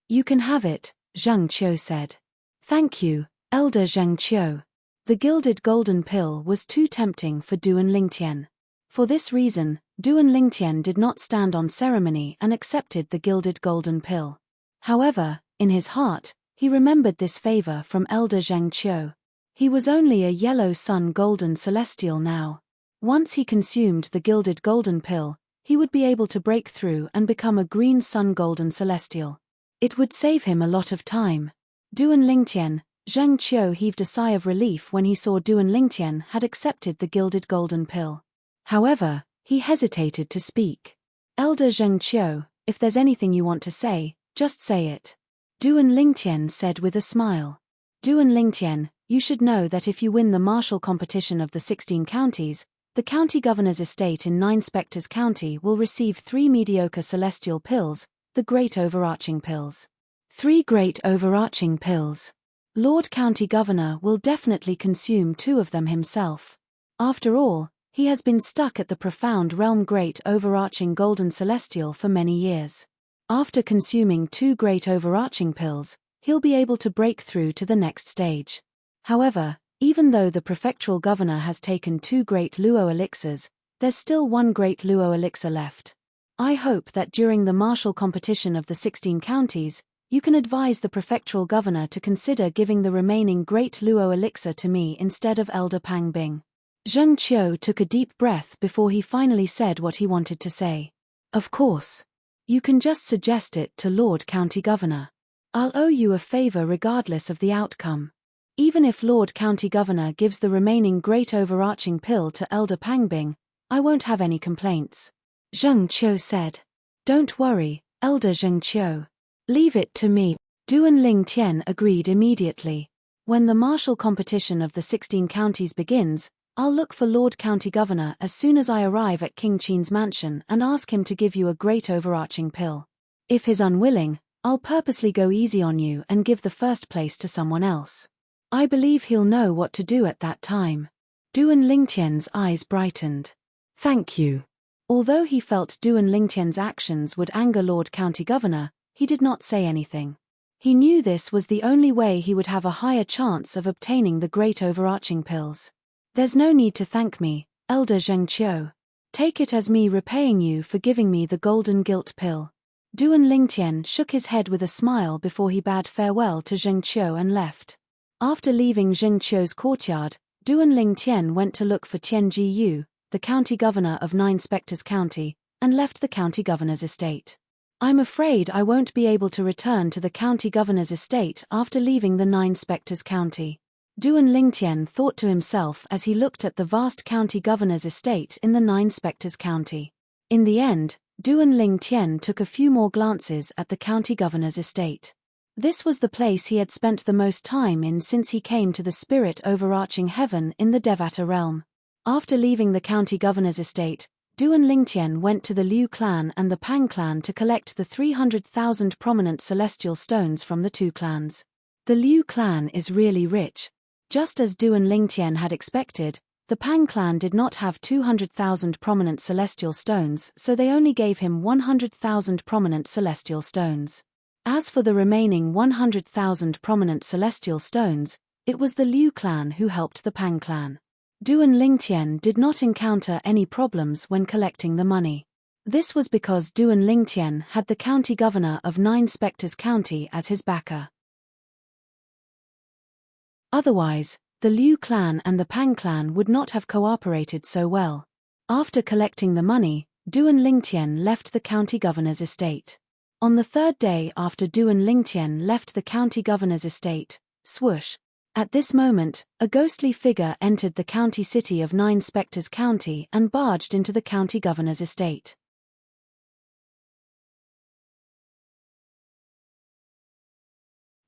You can have it, Zheng Qiu said. Thank you, Elder Zheng Qiu. The gilded golden pill was too tempting for Duan Lingtian. For this reason, Duan Lingtian did not stand on ceremony and accepted the gilded golden pill. However, in his heart, he remembered this favor from Elder Zheng Qiu. He was only a yellow sun golden celestial now. Once he consumed the gilded golden pill, he would be able to break through and become a green sun golden celestial. It would save him a lot of time. Duan Lingtian, Zheng Qiu heaved a sigh of relief when he saw Duan Lingtian had accepted the gilded golden pill. However, he hesitated to speak. Elder Zheng Qiu, if there's anything you want to say, just say it. Duan Lingtian said with a smile. Duan Lingtian, you should know that if you win the martial competition of the 16 counties, the county governor's estate in 9 Spectres County will receive 3 mediocre celestial pills, the great overarching pills. 3 great overarching pills. Lord County Governor will definitely consume 2 of them himself. After all, he has been stuck at the profound realm great overarching golden celestial for many years. After consuming 2 great overarching pills, he'll be able to break through to the next stage. However, even though the prefectural governor has taken 2 great luo elixirs, there's still 1 great luo elixir left. I hope that during the martial competition of the 16 counties, you can advise the prefectural governor to consider giving the remaining great luo elixir to me instead of Elder Pang Bing. Zheng Qiu took a deep breath before he finally said what he wanted to say. Of course. You can just suggest it to Lord County Governor. I'll owe you a favor regardless of the outcome. Even if Lord County Governor gives the remaining great overarching pill to Elder Pang Bing, I won't have any complaints. Zheng Qiu said. Don't worry, Elder Zheng Qiu. Leave it to me. Duan Ling Tian agreed immediately. When the martial competition of the 16 counties begins, I'll look for Lord County Governor as soon as I arrive at King Qin's mansion and ask him to give you a great overarching pill. If he's unwilling, I'll purposely go easy on you and give the first place to someone else. I believe he'll know what to do at that time. Duan Lingtian's eyes brightened. Thank you. Although he felt Duan Lingtian's actions would anger Lord County Governor, he did not say anything. He knew this was the only way he would have a higher chance of obtaining the great overarching pills. There's no need to thank me, Elder Zheng Qiu. Take it as me repaying you for giving me the golden guilt pill. Duan Lingtian shook his head with a smile before he bade farewell to Zheng Qiu and left. After leaving Zheng Qiu's courtyard, Duan Lingtian went to look for Tian Jiyu, the county governor of 9 Spectres County, and left the county governor's estate. I'm afraid I won't be able to return to the county governor's estate after leaving the 9 Spectres County. Duan Lingtian thought to himself as he looked at the vast county governor's estate in the 9 Spectres County. In the end, Duan Lingtian took a few more glances at the county governor's estate. This was the place he had spent the most time in since he came to the spirit overarching heaven in the Devata realm. After leaving the county governor's estate, Duan Lingtian went to the Liu clan and the Pang clan to collect the 300,000 prominent celestial stones from the 2 clans. The Liu clan is really rich. Just as Duan Lingtian had expected, the Pang clan did not have 200,000 prominent celestial stones, so they only gave him 100,000 prominent celestial stones. As for the remaining 100,000 prominent celestial stones, it was the Liu clan who helped the Pang clan. Duan Lingtian did not encounter any problems when collecting the money. This was because Duan Lingtian had the county governor of 9 Spectres County as his backer. Otherwise, the Liu clan and the Pang clan would not have cooperated so well. After collecting the money, Duan Lingtian left the county governor's estate. On the 3rd day after Duan Lingtian left the county governor's estate, swoosh. At this moment, a ghostly figure entered the county city of 9 Spectres County and barged into the county governor's estate.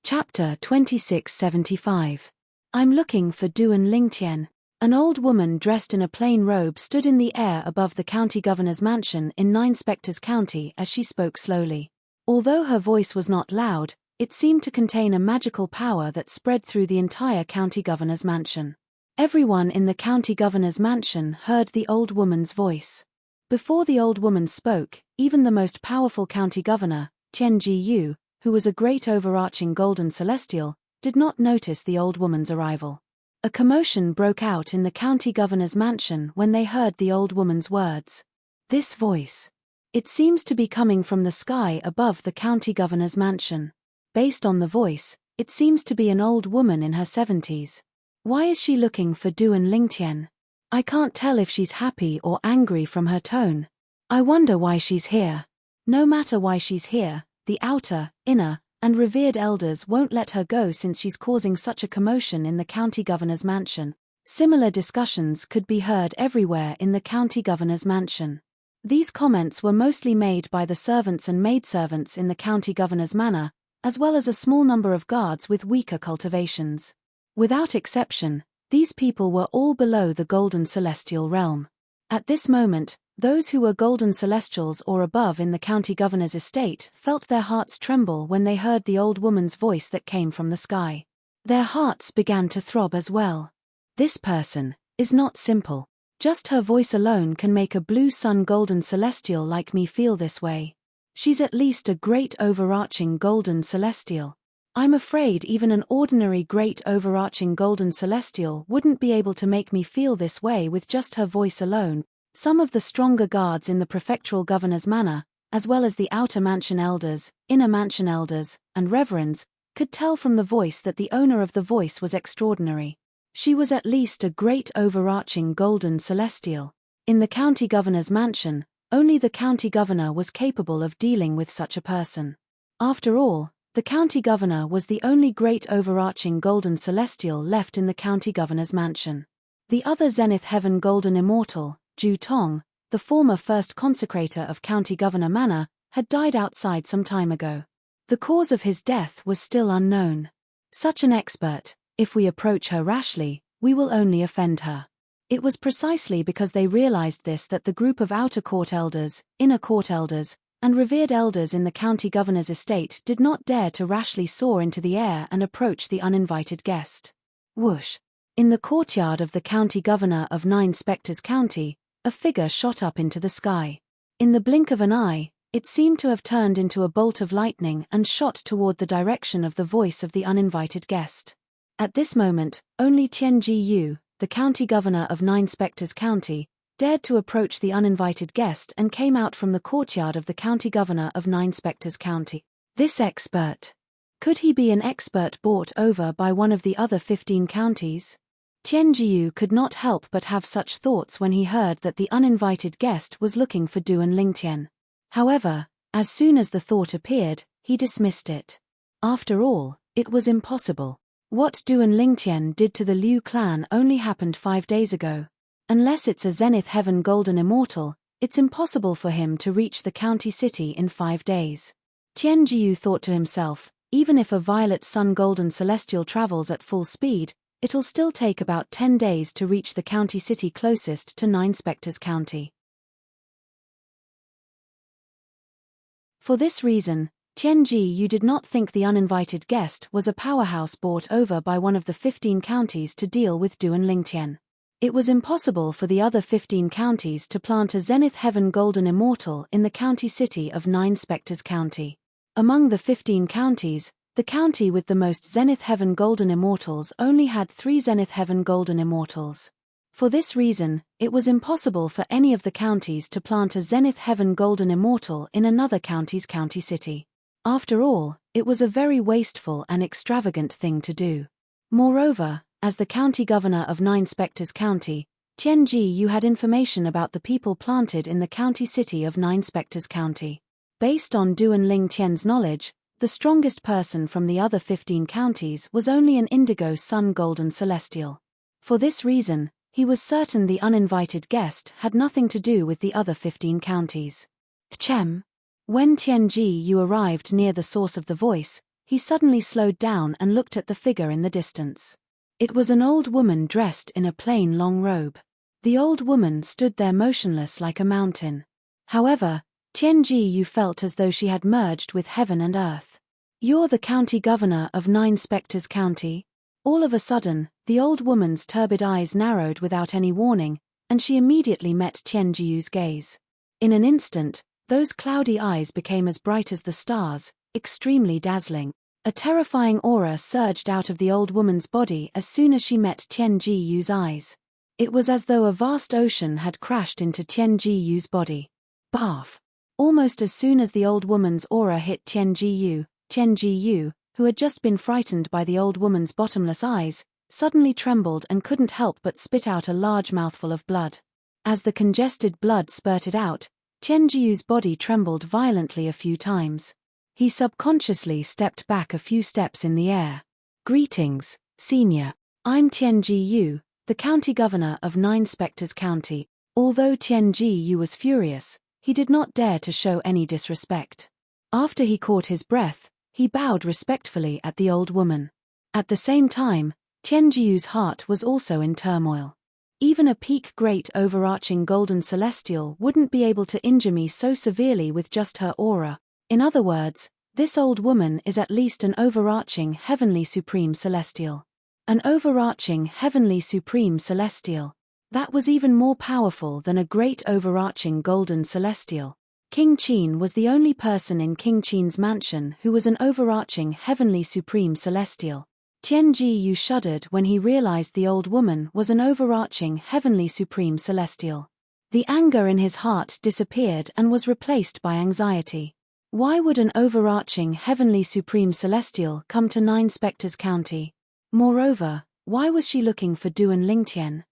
Chapter 2675. I'm looking for Duan Lingtian. An old woman dressed in a plain robe stood in the air above the county governor's mansion in 9 Spectres County as she spoke slowly. Although her voice was not loud, it seemed to contain a magical power that spread through the entire county governor's mansion. Everyone in the county governor's mansion heard the old woman's voice. Before the old woman spoke, even the most powerful county governor, Tian Jiyu, who was a great overarching golden celestial, did not notice the old woman's arrival. A commotion broke out in the county governor's mansion when they heard the old woman's words. This voice. It seems to be coming from the sky above the county governor's mansion. Based on the voice, it seems to be an old woman in her 70s. Why is she looking for Duan Lingtian? I can't tell if she's happy or angry from her tone. I wonder why she's here. No matter why she's here, the outer, inner, and revered elders won't let her go since she's causing such a commotion in the county governor's mansion. Similar discussions could be heard everywhere in the county governor's mansion. These comments were mostly made by the servants and maidservants in the county governor's manor, as well as a small number of guards with weaker cultivations. Without exception, these people were all below the golden celestial realm. At this moment, those who were golden celestials or above in the county governor's estate felt their hearts tremble when they heard the old woman's voice that came from the sky. Their hearts began to throb as well. This person is not simple. Just her voice alone can make a blue sun golden celestial like me feel this way. She's at least a great overarching golden celestial. I'm afraid even an ordinary great overarching golden celestial wouldn't be able to make me feel this way with just her voice alone. Some of the stronger guards in the prefectural governor's manor, as well as the outer mansion elders, inner mansion elders, and reverends, could tell from the voice that the owner of the voice was extraordinary. She was at least a great overarching golden celestial. In the county governor's mansion, only the county governor was capable of dealing with such a person. After all, the county governor was the only great overarching golden celestial left in the county governor's mansion. The other Zenith Heaven golden immortal, Ju Tong, the former first consecrator of County Governor Manor, had died outside some time ago. The cause of his death was still unknown. Such an expert, if we approach her rashly, we will only offend her. It was precisely because they realized this that the group of outer court elders, inner court elders, and revered elders in the county governor's estate did not dare to rashly soar into the air and approach the uninvited guest. Whoosh! In the courtyard of the county governor of Nine Spectres County, a figure shot up into the sky. In the blink of an eye, it seemed to have turned into a bolt of lightning and shot toward the direction of the voice of the uninvited guest. At this moment, only Tian Ji Yu, the county governor of Nine Spectres County, dared to approach the uninvited guest and came out from the courtyard of the county governor of Nine Spectres County. This expert. Could he be an expert bought over by one of the other 15 counties? Tian Jiu could not help but have such thoughts when he heard that the uninvited guest was looking for Duan Lingtian. However, as soon as the thought appeared, he dismissed it. After all, it was impossible. What Duan Lingtian did to the Liu clan only happened 5 days ago. Unless it's a Zenith Heaven golden immortal, it's impossible for him to reach the county city in 5 days. Tian Jiu thought to himself, even if a violet sun golden celestial travels at full speed, it'll still take about 10 days to reach the county city closest to Nine Spectres County. For this reason, Tian Jiu did not think the uninvited guest was a powerhouse bought over by one of the 15 counties to deal with Duan Lingtian. It was impossible for the other 15 counties to plant a Zenith Heaven golden immortal in the county city of Nine Spectres County. Among the 15 counties, the county with the most Zenith Heaven golden immortals only had 3 Zenith Heaven golden immortals. For this reason, it was impossible for any of the counties to plant a Zenith Heaven golden immortal in another county's county city. After all, it was a very wasteful and extravagant thing to do. Moreover, as the county governor of Nine Spectres County, Tian Jiu had information about the people planted in the county city of Nine Spectres County. Based on Duan Lingtian's knowledge, the strongest person from the other 15 counties was only an indigo sun golden celestial. For this reason, he was certain the uninvited guest had nothing to do with the other 15 counties. Tchem. When Tian Jiu arrived near the source of the voice, he suddenly slowed down and looked at the figure in the distance. It was an old woman dressed in a plain long robe. The old woman stood there motionless like a mountain. However, Tian Jiu felt as though she had merged with heaven and earth. "You're the county governor of Nine Spectres County?" All of a sudden, the old woman's turbid eyes narrowed without any warning, and she immediately met Tian Jiu's gaze. In an instant, those cloudy eyes became as bright as the stars, extremely dazzling. A terrifying aura surged out of the old woman's body as soon as she met Tian Jiu's eyes. It was as though a vast ocean had crashed into Tian Jiu's body. Barf! Almost as soon as the old woman's aura hit Tian Jiu, who had just been frightened by the old woman's bottomless eyes, suddenly trembled and couldn't help but spit out a large mouthful of blood. As the congested blood spurted out, Tian Jiu's body trembled violently a few times. He subconsciously stepped back a few steps in the air. "Greetings, Senior. I'm Tian Jiu, the county governor of Nine Spectres County." Although Tian Jiu was furious, he did not dare to show any disrespect. After he caught his breath, he bowed respectfully at the old woman. At the same time, Tian Jiu's heart was also in turmoil. Even a peak great overarching golden celestial wouldn't be able to injure me so severely with just her aura. In other words, this old woman is at least an overarching heavenly supreme celestial. An overarching heavenly supreme celestial. That was even more powerful than a great overarching golden celestial. King Qin was the only person in King Qin's mansion who was an overarching heavenly supreme celestial. Tianji Yu shuddered when he realized the old woman was an overarching heavenly supreme celestial. The anger in his heart disappeared and was replaced by anxiety. Why would an overarching heavenly supreme celestial come to Nine Spectres County? Moreover, why was she looking for Duan Lingtian?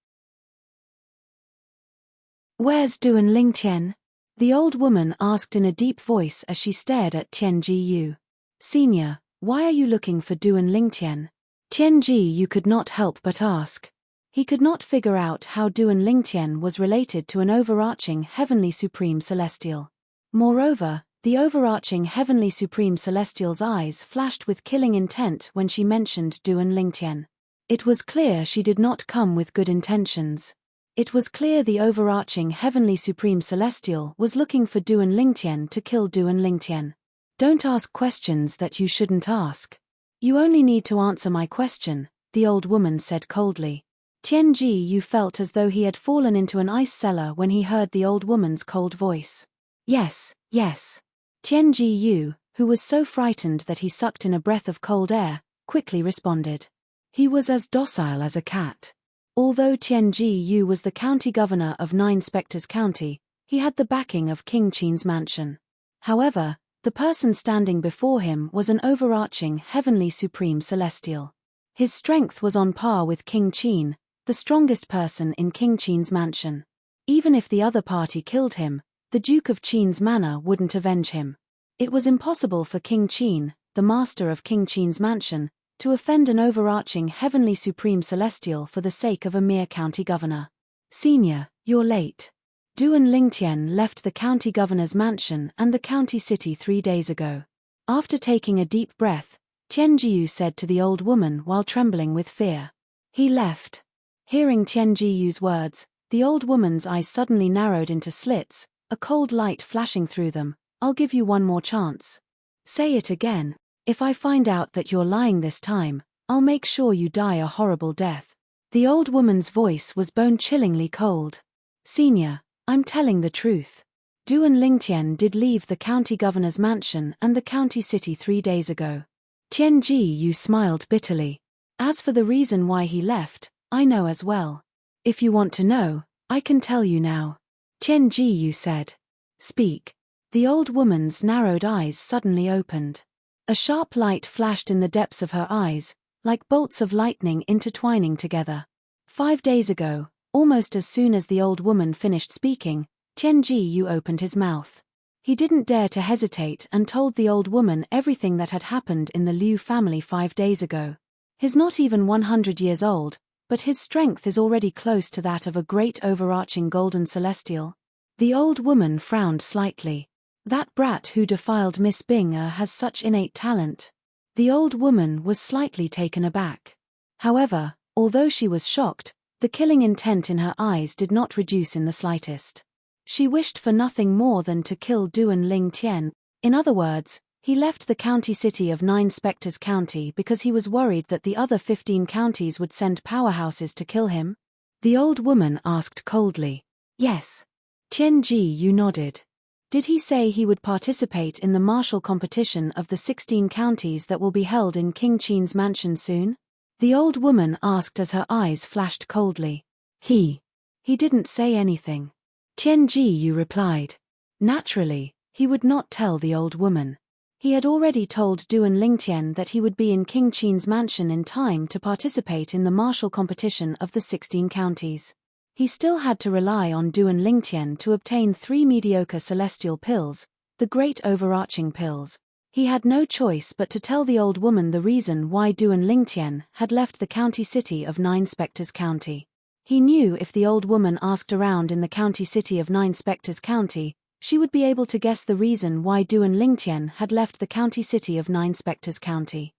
"Where's Duan Lingtian?" the old woman asked in a deep voice as she stared at Tianji Yu. "Senior, why are you looking for Duan Lingtian?" Tianji Yu could not help but ask. He could not figure out how Duan Lingtian was related to an overarching heavenly supreme celestial. Moreover, the overarching heavenly supreme celestial's eyes flashed with killing intent when she mentioned Duan Lingtian. It was clear she did not come with good intentions. It was clear the overarching heavenly supreme celestial was looking for Duan Lingtian to kill Duan Lingtian. "Don't ask questions that you shouldn't ask. You only need to answer my question," the old woman said coldly. Tianji Yu felt as though he had fallen into an ice cellar when he heard the old woman's cold voice. "Yes, yes." Tianji Yu, who was so frightened that he sucked in a breath of cold air, quickly responded. He was as docile as a cat. Although Tianji Yu was the county governor of Nine Spectres County, he had the backing of King Qin's mansion. However, the person standing before him was an overarching heavenly supreme celestial. His strength was on par with King Qin, the strongest person in King Qin's mansion. Even if the other party killed him, the Duke of Qin's manor wouldn't avenge him. It was impossible for King Qin, the master of King Qin's mansion, to offend an overarching heavenly supreme celestial for the sake of a mere county governor. "Senior, you're late." Duan Lingtian left the county governor's mansion and the county city 3 days ago. After taking a deep breath, Tianji Yu said to the old woman while trembling with fear. "He left." Hearing Tianji Yu's words, the old woman's eyes suddenly narrowed into slits, a cold light flashing through them. "I'll give you one more chance." "Say it again. If I find out that you're lying this time, I'll make sure you die a horrible death." The old woman's voice was bone-chillingly cold. "Senior, I'm telling the truth. Duan Lingtian did leave the county governor's mansion and the county city 3 days ago." Tianji Yu smiled bitterly. "As for the reason why he left, I know as well. If you want to know, I can tell you now." Tianji Yu said. "Speak." The old woman's narrowed eyes suddenly opened. A sharp light flashed in the depths of her eyes, like bolts of lightning intertwining together. 5 days ago, almost as soon as the old woman finished speaking, Tianji Yu opened his mouth. He didn't dare to hesitate and told the old woman everything that had happened in the Liu family 5 days ago. He's not even 100 years old, but his strength is already close to that of a great overarching golden celestial. The old woman frowned slightly. That brat who defiled Miss Binger has such innate talent. The old woman was slightly taken aback. However, although she was shocked, the killing intent in her eyes did not reduce in the slightest. She wished for nothing more than to kill Duan Lingtian. In other words, he left the county city of Nine Spectres County because he was worried that the other 15 counties would send powerhouses to kill him. The old woman asked coldly. "Yes." Tianji Yu nodded. "Did he say he would participate in the martial competition of the 16 counties that will be held in King Qin's mansion soon?" The old woman asked as her eyes flashed coldly. He didn't say anything." Tianji Yu replied. Naturally, he would not tell the old woman. He had already told Duan Lingtian that he would be in King Qin's mansion in time to participate in the martial competition of the 16 counties. He still had to rely on Duan Lingtian to obtain 3 mediocre celestial pills, the great overarching pills. He had no choice but to tell the old woman the reason why Duan Lingtian had left the county city of Nine Spectres County. He knew if the old woman asked around in the county city of Nine Spectres County, she would be able to guess the reason why Duan Lingtian had left the county city of Nine Spectres County.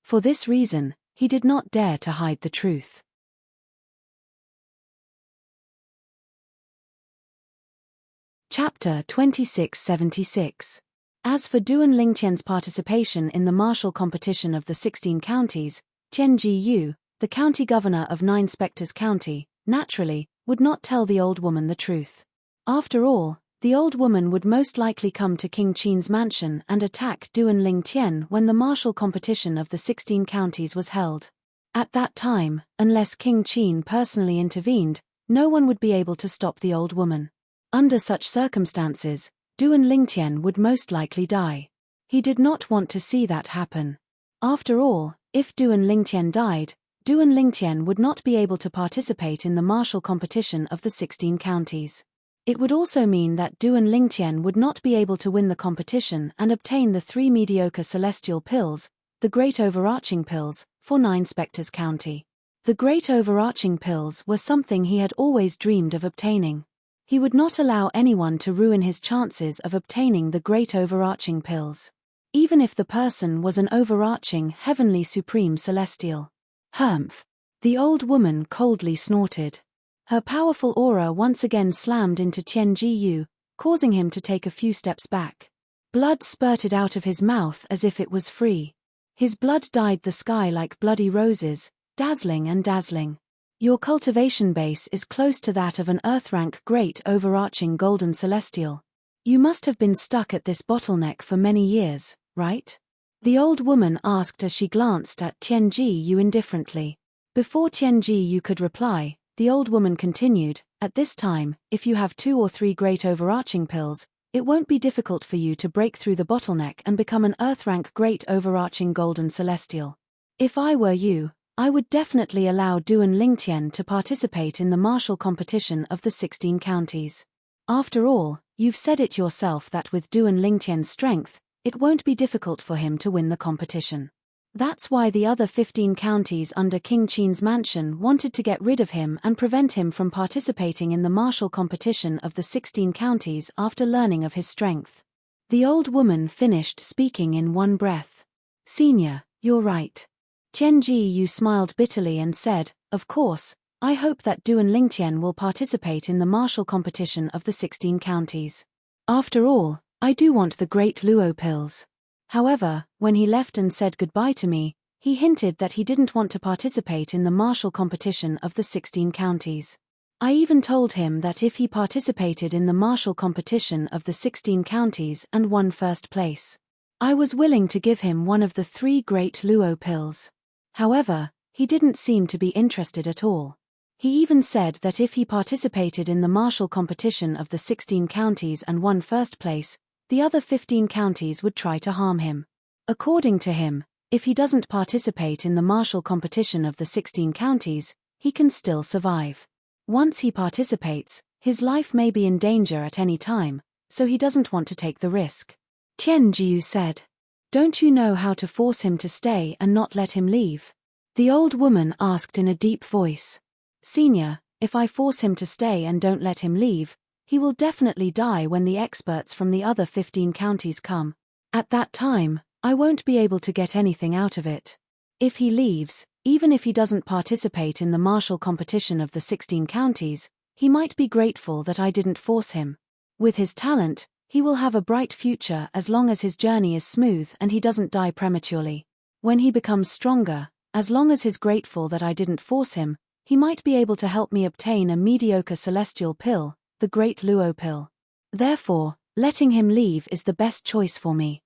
For this reason, he did not dare to hide the truth. Chapter 2676. As for Duan Lingtian's participation in the martial competition of the 16 counties, Tianji Yu, the county governor of Nine Spectres County, naturally, would not tell the old woman the truth. After all, the old woman would most likely come to King Qin's mansion and attack Duan Lingtian when the martial competition of the 16 counties was held. At that time, unless King Qin personally intervened, no one would be able to stop the old woman. Under such circumstances, Duan Lingtian would most likely die. He did not want to see that happen. After all, if Duan Lingtian died, Duan Lingtian would not be able to participate in the martial competition of the 16 counties. It would also mean that Duan Lingtian would not be able to win the competition and obtain the 3 mediocre celestial pills, the Great Overarching Pills, for 9 Spectres County. The Great Overarching Pills were something he had always dreamed of obtaining. He would not allow anyone to ruin his chances of obtaining the Great Overarching Pills. Even if the person was an overarching, heavenly supreme celestial. Humph! The old woman coldly snorted. Her powerful aura once again slammed into Tian Jiyu, causing him to take a few steps back. Blood spurted out of his mouth as if it was free. His blood dyed the sky like bloody roses, dazzling and dazzling. Your cultivation base is close to that of an Earth-rank great overarching golden celestial. You must have been stuck at this bottleneck for many years, right? The old woman asked as she glanced at Tian Jiyu indifferently. Before Tian Jiyu could reply, the old woman continued, "At this time, if you have 2 or 3 great overarching pills, it won't be difficult for you to break through the bottleneck and become an Earth-rank great overarching golden celestial. If I were you, I would definitely allow Duan Lingtian to participate in the martial competition of the 16 counties. After all, you've said it yourself that with Duan Lingtian's strength, it won't be difficult for him to win the competition. That's why the other 15 counties under King Qin's mansion wanted to get rid of him and prevent him from participating in the martial competition of the 16 counties after learning of his strength." The old woman finished speaking in one breath. "Senior, you're right." Tian Jiyu smiled bitterly and said, "Of course, I hope that Duan Lingtian will participate in the martial competition of the 16 counties. After all, I do want the great Luo pills." However, when he left and said goodbye to me, he hinted that he didn't want to participate in the martial competition of the 16 counties. I even told him that if he participated in the martial competition of the 16 counties and won first place, I was willing to give him one of the 3 great Luo pills. However, he didn't seem to be interested at all. He even said that if he participated in the martial competition of the 16 counties and won first place, the other 15 counties would try to harm him. According to him, if he doesn't participate in the martial competition of the 16 counties, he can still survive. Once he participates, his life may be in danger at any time, so he doesn't want to take the risk. Tian Jiu said, "Don't you know how to force him to stay and not let him leave?" The old woman asked in a deep voice. "Senior, if I force him to stay and don't let him leave, he will definitely die when the experts from the other 15 counties come. At that time, I won't be able to get anything out of it. If he leaves, even if he doesn't participate in the martial competition of the 16 counties, he might be grateful that I didn't force him. With his talent, he will have a bright future as long as his journey is smooth and he doesn't die prematurely. When he becomes stronger, as long as he's grateful that I didn't force him, he might be able to help me obtain a mediocre celestial pill, the Great Luo pill. Therefore, letting him leave is the best choice for me."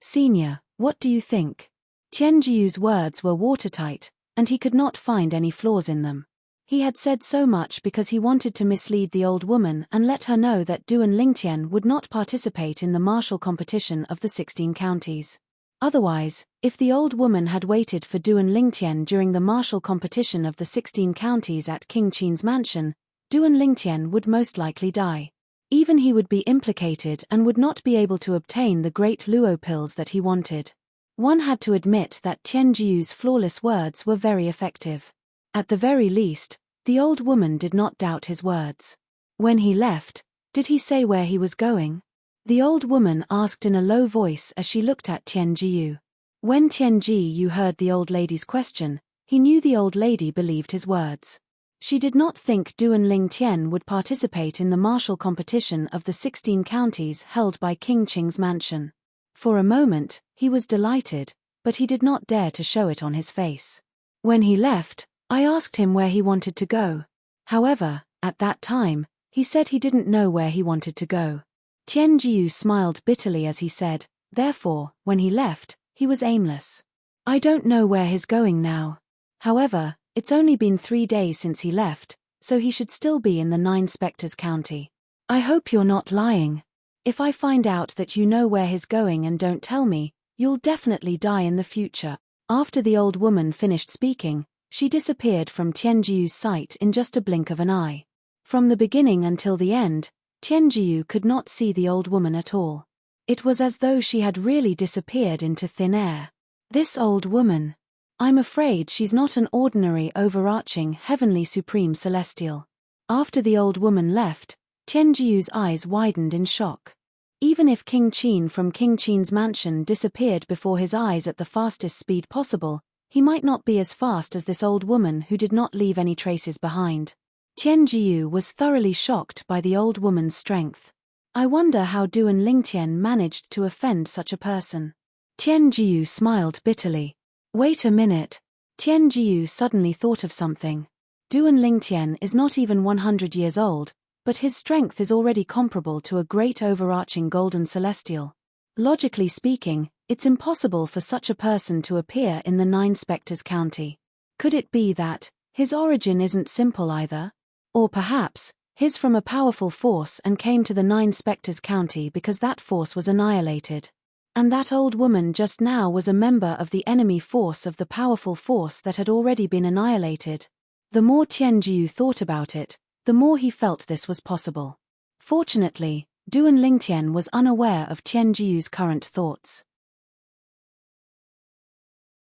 "Senior, what do you think?" Tian Jiu's words were watertight, and he could not find any flaws in them. He had said so much because he wanted to mislead the old woman and let her know that Duan Lingtian would not participate in the martial competition of the 16 counties. Otherwise, if the old woman had waited for Duan Lingtian during the martial competition of the 16 counties at King Qin's mansion, Duan Lingtian would most likely die. Even he would be implicated and would not be able to obtain the great Luo pills that he wanted. One had to admit that Tian Jiu's flawless words were very effective. At the very least, the old woman did not doubt his words. When he left, did he say where he was going? The old woman asked in a low voice as she looked at Tian Jiu. When Tian Jiu heard the old lady's question, he knew the old lady believed his words. She did not think Duan Lingtian would participate in the martial competition of the 16 counties held by King Qing's mansion. For a moment, he was delighted, but he did not dare to show it on his face. When he left, I asked him where he wanted to go. However, At that time, he said he didn't know where he wanted to go. Tian Jiu smiled bitterly as he said, therefore, when he left, he was aimless. I don't know where he's going now. However, it's only been 3 days since he left, so he should still be in the 9 Spectres County. I hope you're not lying. If I find out that you know where he's going and don't tell me, you'll definitely die in the future. After the old woman finished speaking, she disappeared from Tianjiu's sight in just a blink of an eye. From the beginning until the end, Tianjiu could not see the old woman at all. It was as though she had really disappeared into thin air. This old woman. I'm afraid she's not an ordinary overarching heavenly supreme celestial. After the old woman left, Tianjiu's eyes widened in shock. Even if King Qin from King Qin's mansion disappeared before his eyes at the fastest speed possible, he might not be as fast as this old woman who did not leave any traces behind. Tianjiu was thoroughly shocked by the old woman's strength. I wonder how Duan Lingtian managed to offend such a person. Tianjiu smiled bitterly. Wait a minute. Tianjiu suddenly thought of something. Duan Lingtian is not even 100 years old, but his strength is already comparable to a great overarching golden celestial. Logically speaking, it's impossible for such a person to appear in the 9 Spectres County. Could it be that his origin isn't simple either? Or perhaps, he's from a powerful force and came to the 9 Spectres County because that force was annihilated. And that old woman just now was a member of the enemy force of the powerful force that had already been annihilated. The more Tianjiu thought about it, the more he felt this was possible. Fortunately, Duan Lingtian was unaware of Tianjiu's current thoughts.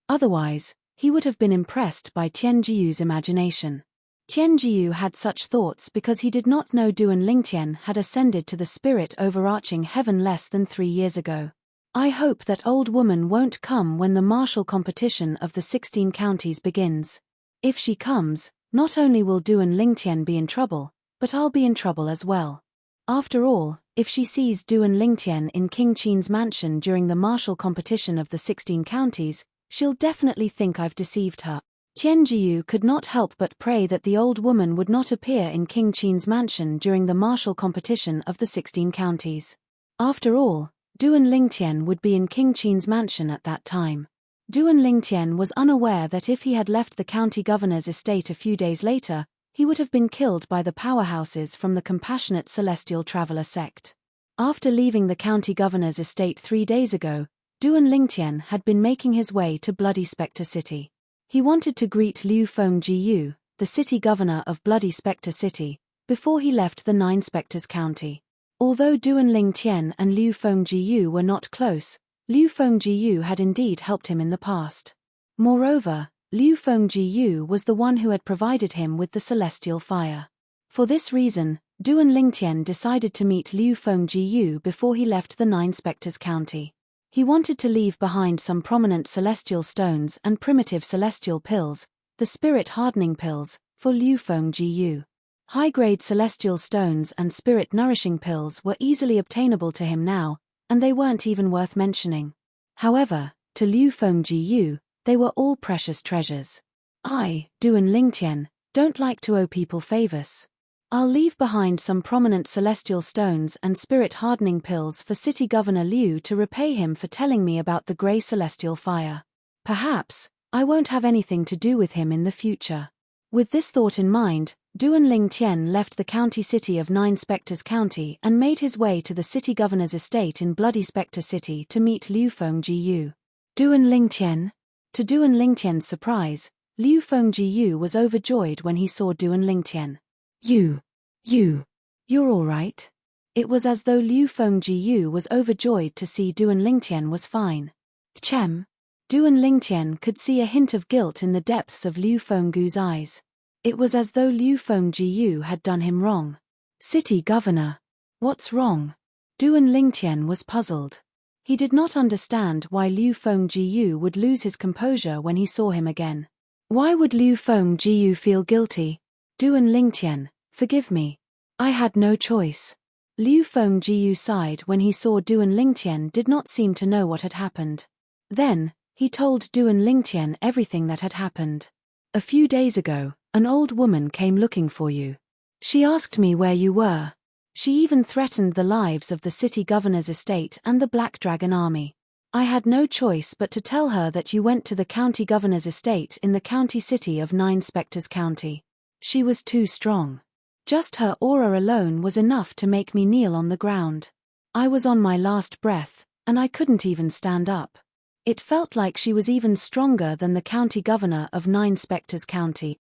Otherwise, he would have been impressed by Tianjiu's imagination. Tianjiu had such thoughts because he did not know Duan Lingtian had ascended to the spirit overarching heaven less than 3 years ago. I hope that old woman won't come when the martial competition of the 16 counties begins. If she comes, not only will Duan Lingtian be in trouble, but I'll be in trouble as well. After all, if she sees Duan Lingtian in King Qin's mansion during the martial competition of the 16 counties, she'll definitely think I've deceived her. Tianjiu could not help but pray that the old woman would not appear in King Qin's mansion during the martial competition of the 16 counties. After all, Duan Lingtian would be in King Qin's mansion at that time. Duan Lingtian was unaware that if he had left the county governor's estate a few days later, he would have been killed by the powerhouses from the compassionate celestial traveler sect. After leaving the county governor's estate 3 days ago, Duan Lingtian had been making his way to Bloody Spectre City. He wanted to greet Liu Fengjiu, the city governor of Bloody Spectre City, before he left the 9 Spectres County. Although Duan Lingtian and Liu Fengjiu were not close, Liu Fengjiu had indeed helped him in the past. Moreover, Liu Fengjiu was the one who had provided him with the celestial fire. For this reason, Duan Lingtian decided to meet Liu Fengjiu before he left the 9 Spectres County. He wanted to leave behind some prominent celestial stones and primitive celestial pills, the spirit hardening pills, for Liu Fengjiu. High-grade celestial stones and spirit-nourishing pills were easily obtainable to him now, and they weren't even worth mentioning. However, to Liu Fengjiu, they were all precious treasures. I, Duan Lingtian, don't like to owe people favors. I'll leave behind some prominent celestial stones and spirit-hardening pills for City Governor Liu to repay him for telling me about the grey celestial fire. Perhaps, I won't have anything to do with him in the future. With this thought in mind, Duan Lingtian left the county city of 9 Spectres County and made his way to the city governor's estate in Bloody Spectre City to meet Liu Fengjiu. Duan Lingtian? To Duan Lingtian's surprise, Liu Fengjiu was overjoyed when he saw Duan Lingtian. You're all right? It was as though Liu Fengjiu was overjoyed to see Duan Lingtian was fine. Chem. Duan Lingtian could see a hint of guilt in the depths of Liu Fengjiu's eyes. It was as though Liu Fengjiu had done him wrong. City Governor. What's wrong? Duan Lingtian was puzzled. He did not understand why Liu Fengjiu would lose his composure when he saw him again. Why would Liu Fengjiu feel guilty? Duan Lingtian, forgive me. I had no choice. Liu Fengjiu sighed when he saw Duan Lingtian did not seem to know what had happened. Then, he told Duan Lingtian everything that had happened. A few days ago, an old woman came looking for you. She asked me where you were. She even threatened the lives of the city governor's estate and the Black Dragon army. I had no choice but to tell her that you went to the county governor's estate in the county city of Nine Spectres County. She was too strong. Just her aura alone was enough to make me kneel on the ground. I was on my last breath, and I couldn't even stand up. It felt like she was even stronger than the county governor of Nine Spectres County.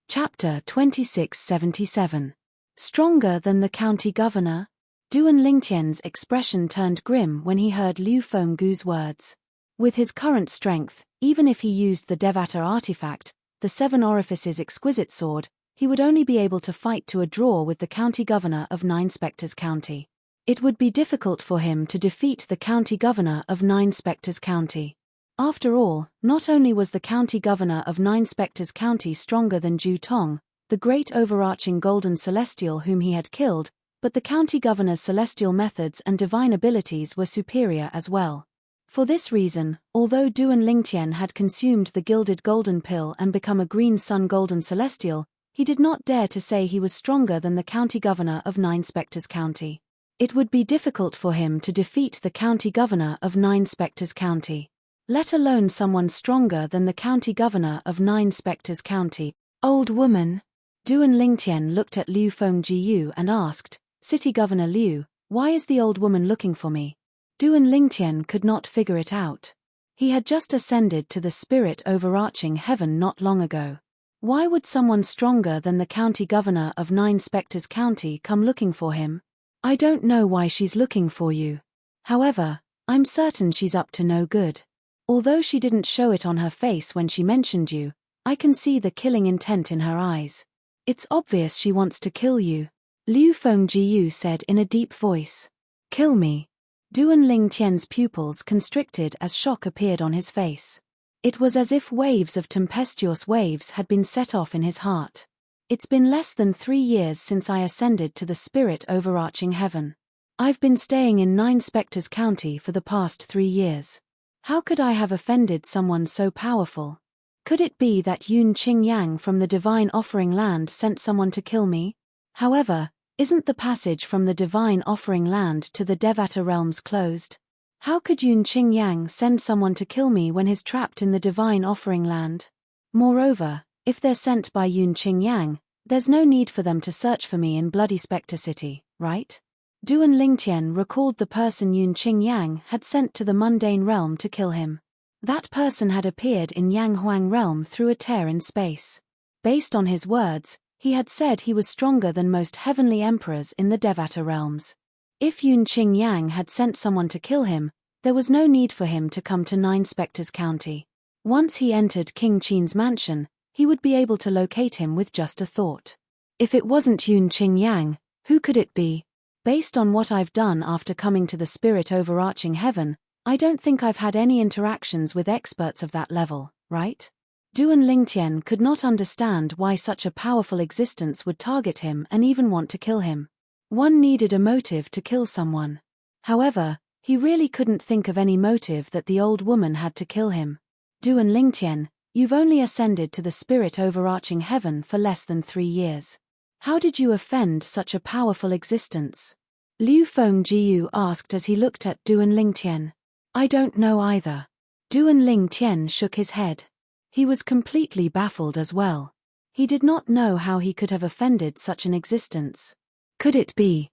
Chapter 2677. Stronger than the county governor? Duan Lingtian's expression turned grim when he heard Liu Fenggu's words. With his current strength, even if he used the Devata artifact, the Seven Orifices exquisite sword, he would only be able to fight to a draw with the county governor of Nine Spectres County. It would be difficult for him to defeat the county governor of Nine Spectres County. After all, not only was the county governor of Nine Spectres County stronger than Zhu Tong, the great overarching golden celestial whom he had killed, but the county governor's celestial methods and divine abilities were superior as well. For this reason, although Duan Lingtian had consumed the gilded golden pill and become a green sun golden celestial, he did not dare to say he was stronger than the county governor of Nine Spectres County. It would be difficult for him to defeat the county governor of Nine Spectres County, let alone someone stronger than the county governor of Nine Spectres County. Old woman. Duan Lingtian looked at Liu Fenggu and asked, City Governor Liu, why is the old woman looking for me? Duan Lingtian could not figure it out. He had just ascended to the spirit overarching heaven not long ago. Why would someone stronger than the county governor of Nine Spectres County come looking for him? I don't know why she's looking for you. However, I'm certain she's up to no good. Although she didn't show it on her face when she mentioned you, I can see the killing intent in her eyes. It's obvious she wants to kill you. Liu Fenggu said in a deep voice. Kill me. Duan Lingtian's pupils constricted as shock appeared on his face. It was as if waves of tempestuous waves had been set off in his heart. It's been less than 3 years since I ascended to the spirit overarching heaven. I've been staying in Nine Spectres County for the past 3 years. How could I have offended someone so powerful? Could it be that Yun Qingyang from the Divine Offering Land sent someone to kill me? However, isn't the passage from the Divine Offering Land to the Devata realms closed? How could Yun Qingyang send someone to kill me when he's trapped in the Divine Offering Land? Moreover, if they're sent by Yun Qingyang, there's no need for them to search for me in Bloody Spectre City, right? Duan Lingtian recalled the person Yun Qingyang had sent to the mundane realm to kill him. That person had appeared in Yanghuang realm through a tear in space. Based on his words, he had said he was stronger than most heavenly emperors in the Devata realms. If Yun Qingyang had sent someone to kill him, there was no need for him to come to Nine Spectres County. Once he entered King Qin's mansion, he would be able to locate him with just a thought. If it wasn't Yun Qingyang, who could it be? Based on what I've done after coming to the spirit overarching heaven, I don't think I've had any interactions with experts of that level, right? Duan Lingtian could not understand why such a powerful existence would target him and even want to kill him. One needed a motive to kill someone. However, he really couldn't think of any motive that the old woman had to kill him. Duan Lingtian, you've only ascended to the spirit overarching heaven for less than 3 years. How did you offend such a powerful existence? Liu Fenggu asked as he looked at Duan Lingtian. I don't know either. Duan Lingtian shook his head. He was completely baffled as well. He did not know how he could have offended such an existence. Could it be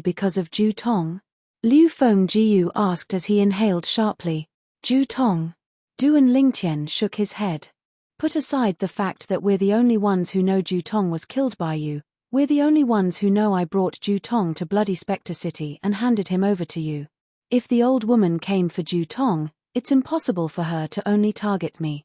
because of Zhu Tong? Liu Fenggu asked as he inhaled sharply. Zhu Tong. Duan Lingtian shook his head. Put aside the fact that we're the only ones who know Zhu Tong was killed by you, we're the only ones who know I brought Zhu Tong to Bloody Spectre City and handed him over to you. If the old woman came for Zhu Tong, it's impossible for her to only target me.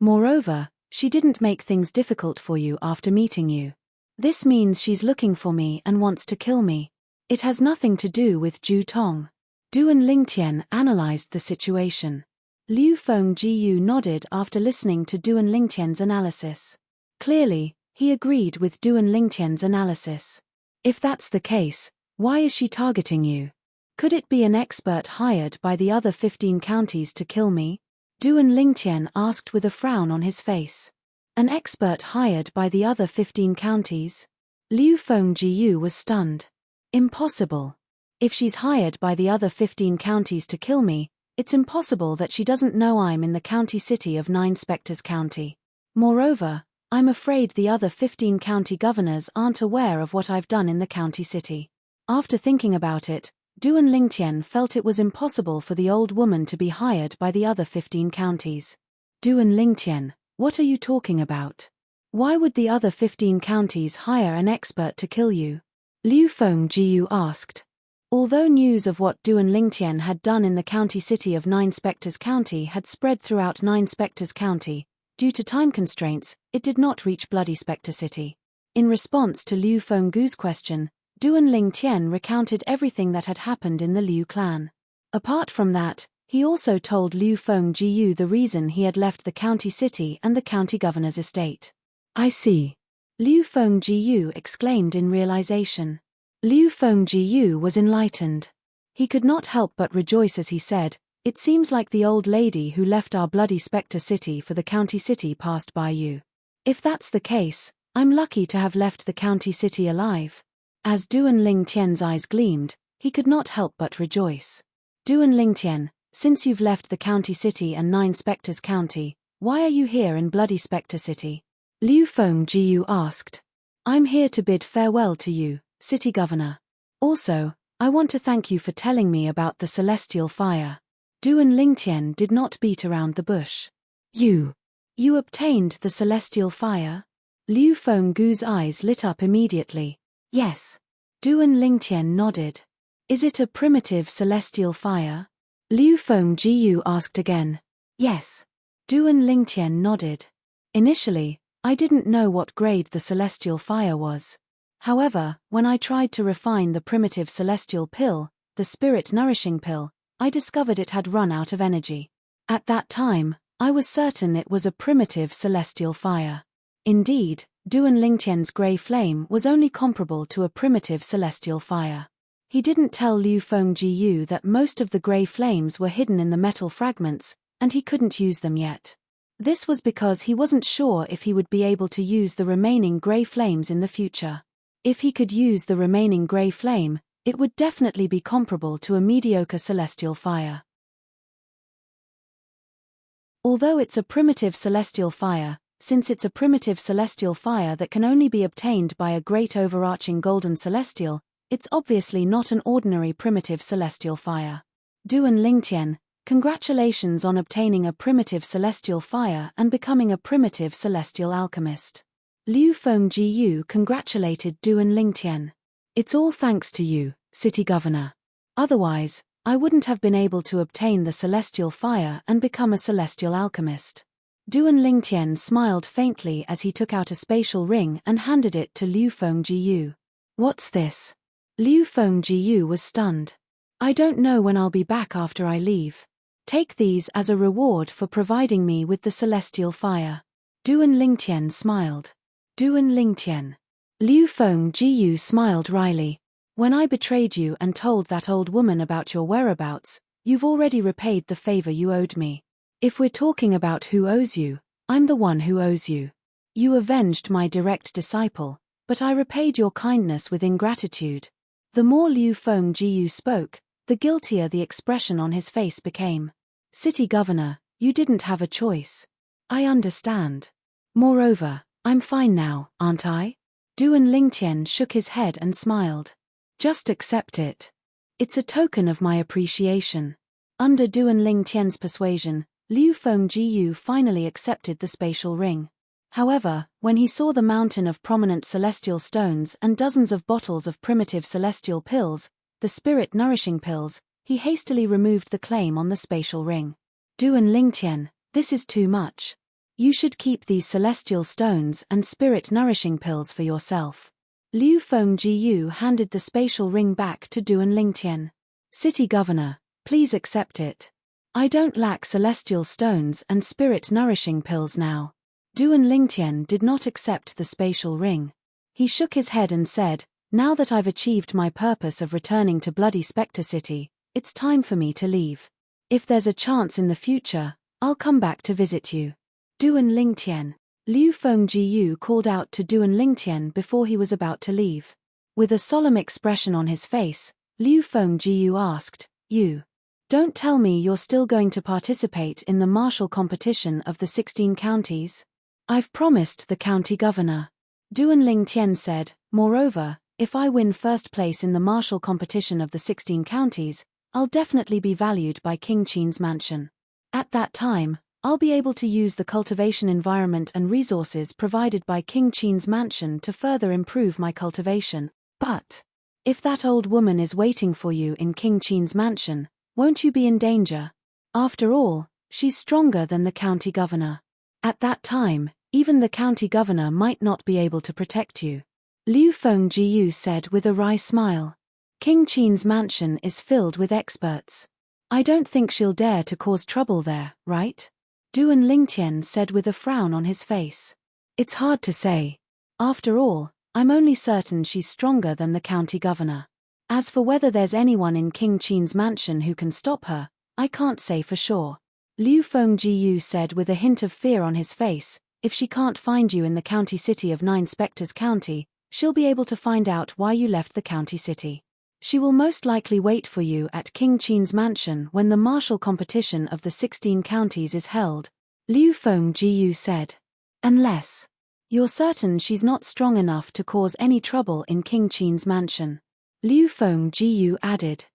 Moreover, she didn't make things difficult for you after meeting you. This means she's looking for me and wants to kill me. It has nothing to do with Zhu Tong. Duan Lingtian analyzed the situation. Liu Fenggu nodded after listening to Duan Lingtian's analysis. Clearly, he agreed with Duan Lingtian's analysis. If that's the case, why is she targeting you? Could it be an expert hired by the other 15 counties to kill me? Duan Lingtian asked with a frown on his face. An expert hired by the other 15 counties? Liu Fengjiu was stunned. Impossible. If she's hired by the other 15 counties to kill me, it's impossible that she doesn't know I'm in the county city of Nine Spectres County. Moreover, I'm afraid the other 15 county governors aren't aware of what I've done in the county city. After thinking about it, Duan Lingtian felt it was impossible for the old woman to be hired by the other 15 counties. Duan Lingtian, what are you talking about? Why would the other 15 counties hire an expert to kill you? Liu Fengjiu asked. Although news of what Duan Lingtian had done in the county city of Nine Spectres County had spread throughout Nine Spectres County, due to time constraints, it did not reach Bloody Spectre City. In response to Liu Fenggu's question, Duan Lingtian recounted everything that had happened in the Liu clan. Apart from that, he also told Liu Fengjiu the reason he had left the county city and the county governor's estate. I see. Liu Fengjiu exclaimed in realization. Liu Fengjiu was enlightened. He could not help but rejoice as he said, "It seems like the old lady who left our Bloody Spectre City for the county city passed by you. If that's the case, I'm lucky to have left the county city alive." As Duan Lingtian's eyes gleamed, he could not help but rejoice. Duan Lingtian, since you've left the county city and Nine Spectres County, why are you here in Bloody Spectre City? Liu Fengjiu asked. I'm here to bid farewell to you, City Governor. Also, I want to thank you for telling me about the celestial fire. Duan Lingtian did not beat around the bush. You obtained the celestial fire? Liu Fenggu's eyes lit up immediately. Yes. Duan Lingtian nodded. Is it a primitive celestial fire? Liu Fengjiu asked again. Yes. Duan Lingtian nodded. Initially, I didn't know what grade the celestial fire was. However, when I tried to refine the primitive celestial pill, the spirit nourishing pill, I discovered it had run out of energy. At that time, I was certain it was a primitive celestial fire. Indeed, Duan Lingtian's grey flame was only comparable to a primitive celestial fire. He didn't tell Liu Fengjiu that most of the grey flames were hidden in the metal fragments, and he couldn't use them yet. This was because he wasn't sure if he would be able to use the remaining grey flames in the future. If he could use the remaining grey flame, it would definitely be comparable to a mediocre celestial fire. Although it's a primitive celestial fire, since it's a primitive celestial fire that can only be obtained by a great overarching golden celestial, it's obviously not an ordinary primitive celestial fire. Duan Lingtian, congratulations on obtaining a primitive celestial fire and becoming a primitive celestial alchemist. Liu Fengjiu congratulated Duan Lingtian. It's all thanks to you, City Governor. Otherwise, I wouldn't have been able to obtain the celestial fire and become a celestial alchemist. Duan Lingtian smiled faintly as he took out a spatial ring and handed it to Liu Fengjiu. What's this? Liu Fengjiu was stunned. I don't know when I'll be back after I leave. Take these as a reward for providing me with the celestial fire. Duan Lingtian smiled. Duan Lingtian. Liu Fengjiu smiled wryly. When I betrayed you and told that old woman about your whereabouts, you've already repaid the favor you owed me. If we're talking about who owes you, I'm the one who owes you. You avenged my direct disciple, but I repaid your kindness with ingratitude. The more Liu Fengjiu spoke, the guiltier the expression on his face became. City Governor, you didn't have a choice. I understand. Moreover, I'm fine now, aren't I? Duan Lingtian shook his head and smiled. Just accept it. It's a token of my appreciation. Under Duan Lingtian's persuasion, Liu Fengjiu finally accepted the spatial ring. However, when he saw the mountain of prominent celestial stones and dozens of bottles of primitive celestial pills, the spirit nourishing pills, he hastily removed the claim on the spatial ring. Duan Lingtian, this is too much. You should keep these celestial stones and spirit nourishing pills for yourself. Liu Fengjiu handed the spatial ring back to Duan Lingtian. City Governor, please accept it. I don't lack celestial stones and spirit nourishing pills now. Duan Lingtian did not accept the spatial ring. He shook his head and said, Now that I've achieved my purpose of returning to Bloody Spectre City, it's time for me to leave. If there's a chance in the future, I'll come back to visit you. Duan Lingtian. Liu Fengjiu called out to Duan Lingtian before he was about to leave. With a solemn expression on his face, Liu Fengjiu asked, "You don't tell me you're still going to participate in the martial competition of the 16 counties?" "I've promised the county governor," Duan Lingtian said. "Moreover, if I win first place in the martial competition of the 16 counties, I'll definitely be valued by King Qin's mansion. At that time, I'll be able to use the cultivation environment and resources provided by King Qin's mansion to further improve my cultivation. But if that old woman is waiting for you in King Qin's mansion, won't you be in danger? After all, she's stronger than the county governor. At that time, even the county governor might not be able to protect you." Liu Fengjiu said with a wry smile. "King Qin's mansion is filled with experts. I don't think she'll dare to cause trouble there, right?" Duan Lingtian said with a frown on his face. "It's hard to say. After all, I'm only certain she's stronger than the county governor. As for whether there's anyone in King Qin's mansion who can stop her, I can't say for sure." Liu Fengjiu said with a hint of fear on his face. "If she can't find you in the county city of 9 Spectres County, she'll be able to find out why you left the county city. She will most likely wait for you at King Qin's mansion when the martial competition of the 16 counties is held," Liu Fengjiu said. "Unless you're certain she's not strong enough to cause any trouble in King Qin's mansion," Liu Fengjiu added.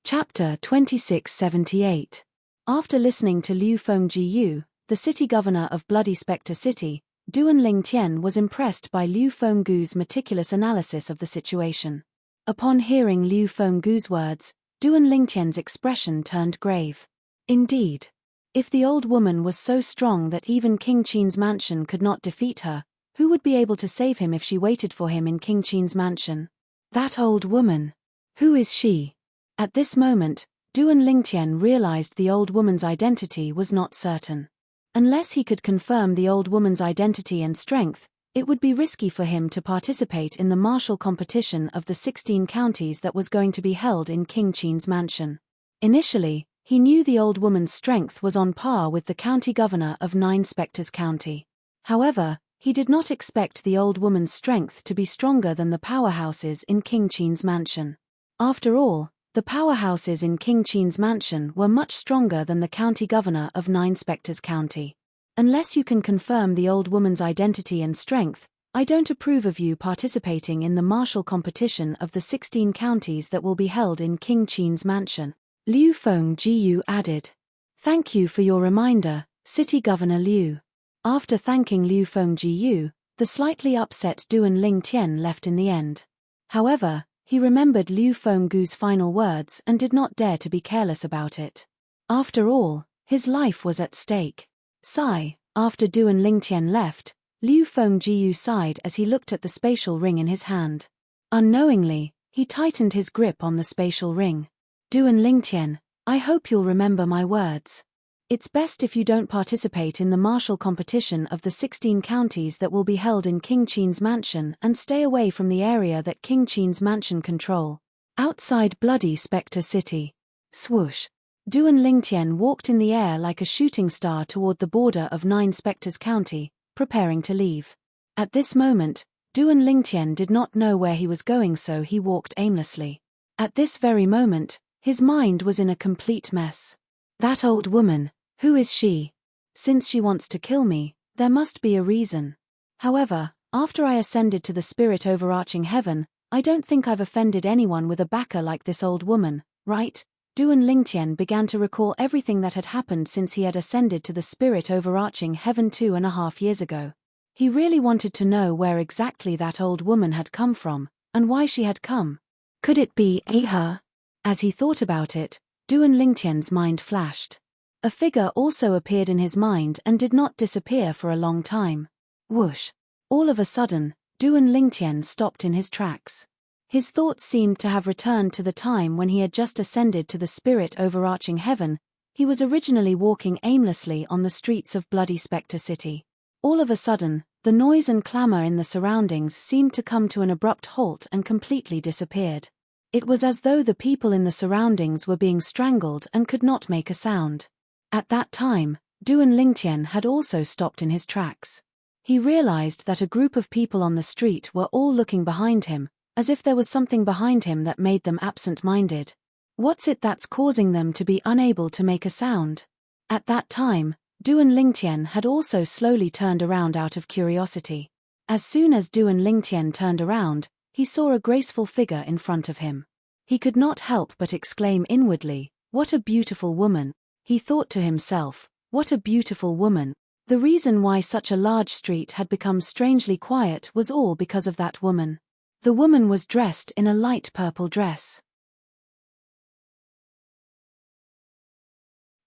Chapter 2678. After listening to Liu Fengjiu, the city governor of Bloody Spectre City, Duan Lingtian was impressed by Liu Fenggu's meticulous analysis of the situation. Upon hearing Liu Fenggu's words, Duan Lingtian's expression turned grave. Indeed, if the old woman was so strong that even King Qin's mansion could not defeat her, who would be able to save him if she waited for him in King Qin's mansion? That old woman. Who is she? At this moment, Duan Lingtian realized the old woman's identity was not certain. Unless he could confirm the old woman's identity and strength, it would be risky for him to participate in the martial competition of the 16 counties that was going to be held in King Qin's mansion. Initially, he knew the old woman's strength was on par with the county governor of 9 Spectres County. However, he did not expect the old woman's strength to be stronger than the powerhouses in King Qin's mansion. After all, the powerhouses in King Qin's mansion were much stronger than the county governor of 9 Spectres County. Unless you can confirm the old woman's identity and strength, I don't approve of you participating in the martial competition of the 16 counties that will be held in King Qin's mansion, Liu Fengjiu added. "Thank you for your reminder, City Governor Liu." After thanking Liu Fengjiu, the slightly upset Duan Lingtian left in the end. However, he remembered Liu Fenggu's final words and did not dare to be careless about it. After all, his life was at stake. Sigh. After Duan Lingtian left, Liu Fengjiu sighed as he looked at the spatial ring in his hand. Unknowingly, he tightened his grip on the spatial ring. "Duan Lingtian, I hope you'll remember my words. It's best if you don't participate in the martial competition of the 16 counties that will be held in King Qin's mansion and stay away from the area that King Qin's mansion control. Outside Bloody Spectre City." Swoosh. Duan Lingtian walked in the air like a shooting star toward the border of 9 Spectres County, preparing to leave. At this moment, Duan Lingtian did not know where he was going, so he walked aimlessly. At this very moment, his mind was in a complete mess. That old woman. Who is she? Since she wants to kill me, there must be a reason. However, after I ascended to the spirit overarching heaven, I don't think I've offended anyone with a backer like this old woman, right? Duan Lingtian began to recall everything that had happened since he had ascended to the spirit overarching heaven 2.5 years ago. He really wanted to know where exactly that old woman had come from, and why she had come. Could it be her? As he thought about it, Duan Lingtian's mind flashed. A figure also appeared in his mind and did not disappear for a long time. Whoosh. All of a sudden, Duan Lingtian stopped in his tracks. His thoughts seemed to have returned to the time when he had just ascended to the spirit overarching heaven, He was originally walking aimlessly on the streets of bloody Spectre City. All of a sudden, the noise and clamor in the surroundings seemed to come to an abrupt halt and completely disappeared. It was as though the people in the surroundings were being strangled and could not make a sound. At that time, Duan Lingtian had also stopped in his tracks. He realized that a group of people on the street were all looking behind him, as if there was something behind him that made them absent-minded. What's it that's causing them to be unable to make a sound? At that time, Duan Lingtian had also slowly turned around out of curiosity. As soon as Duan Lingtian turned around, he saw a graceful figure in front of him. He could not help but exclaim inwardly, "What a beautiful woman!" He thought to himself, "What a beautiful woman!" The reason why such a large street had become strangely quiet was all because of that woman. The woman was dressed in a light purple dress.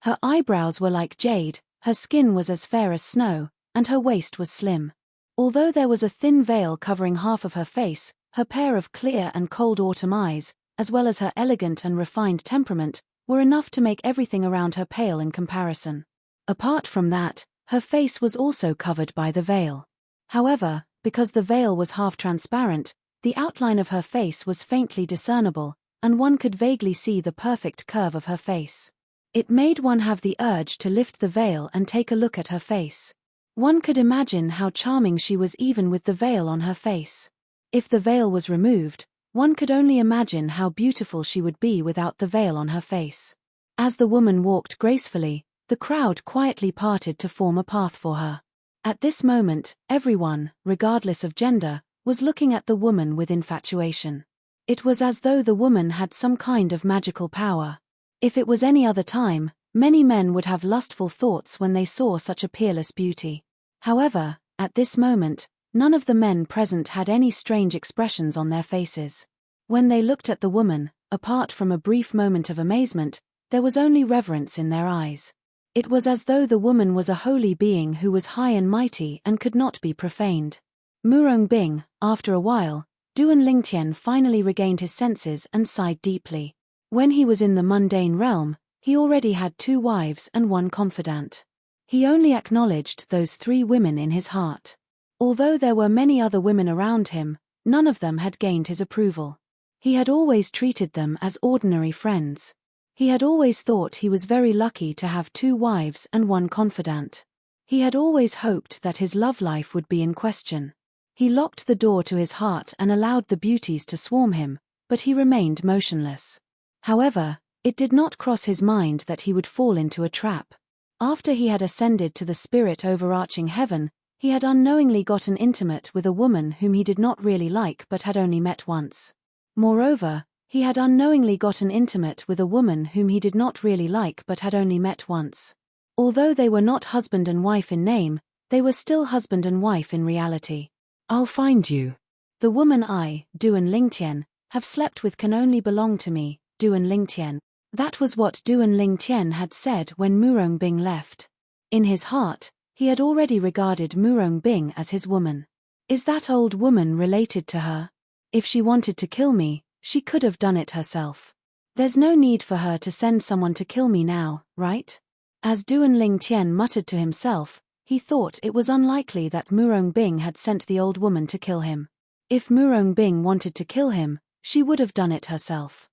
Her eyebrows were like jade, her skin was as fair as snow, and her waist was slim. Although there was a thin veil covering half of her face, her pair of clear and cold autumn eyes, as well as her elegant and refined temperament, were enough to make everything around her pale in comparison. Apart from that, her face was also covered by the veil. However, because the veil was half transparent, the outline of her face was faintly discernible, and one could vaguely see the perfect curve of her face. It made one have the urge to lift the veil and take a look at her face. One could imagine how charming she was even with the veil on her face. If the veil was removed, one could only imagine how beautiful she would be without the veil on her face. As the woman walked gracefully, the crowd quietly parted to form a path for her. At this moment, everyone, regardless of gender, was looking at the woman with infatuation. It was as though the woman had some kind of magical power. If it was any other time, many men would have lustful thoughts when they saw such a peerless beauty. However, at this moment, none of the men present had any strange expressions on their faces. When they looked at the woman, apart from a brief moment of amazement, there was only reverence in their eyes. It was as though the woman was a holy being who was high and mighty and could not be profaned. Murong Bing, after a while, Duan Lingtian finally regained his senses and sighed deeply. When he was in the mundane realm, he already had 2 wives and 1 confidant. He only acknowledged those 3 women in his heart. Although there were many other women around him, none of them had gained his approval. He had always treated them as ordinary friends. He had always thought he was very lucky to have 2 wives and 1 confidant. He had always hoped that his love life would be in question. He locked the door to his heart and allowed the beauties to swarm him, but he remained motionless. However, it did not cross his mind that he would fall into a trap. After he had ascended to the spirit overarching heaven, he had unknowingly gotten intimate with a woman whom he did not really like but had only met once. Moreover, he had unknowingly gotten intimate with a woman whom he did not really like but had only met once. Although they were not husband and wife in name, they were still husband and wife in reality. "I'll find you. The woman I, Duan Lingtian, have slept with can only belong to me, Duan Lingtian." That was what Duan Lingtian had said when Murong Bing left. In his heart, he had already regarded Murong Bing as his woman. Is that old woman related to her? If she wanted to kill me, she could have done it herself. There's no need for her to send someone to kill me now, right? As Duan Lingtian muttered to himself, he thought it was unlikely that Murong Bing had sent the old woman to kill him. If Murong Bing wanted to kill him, she would have done it herself.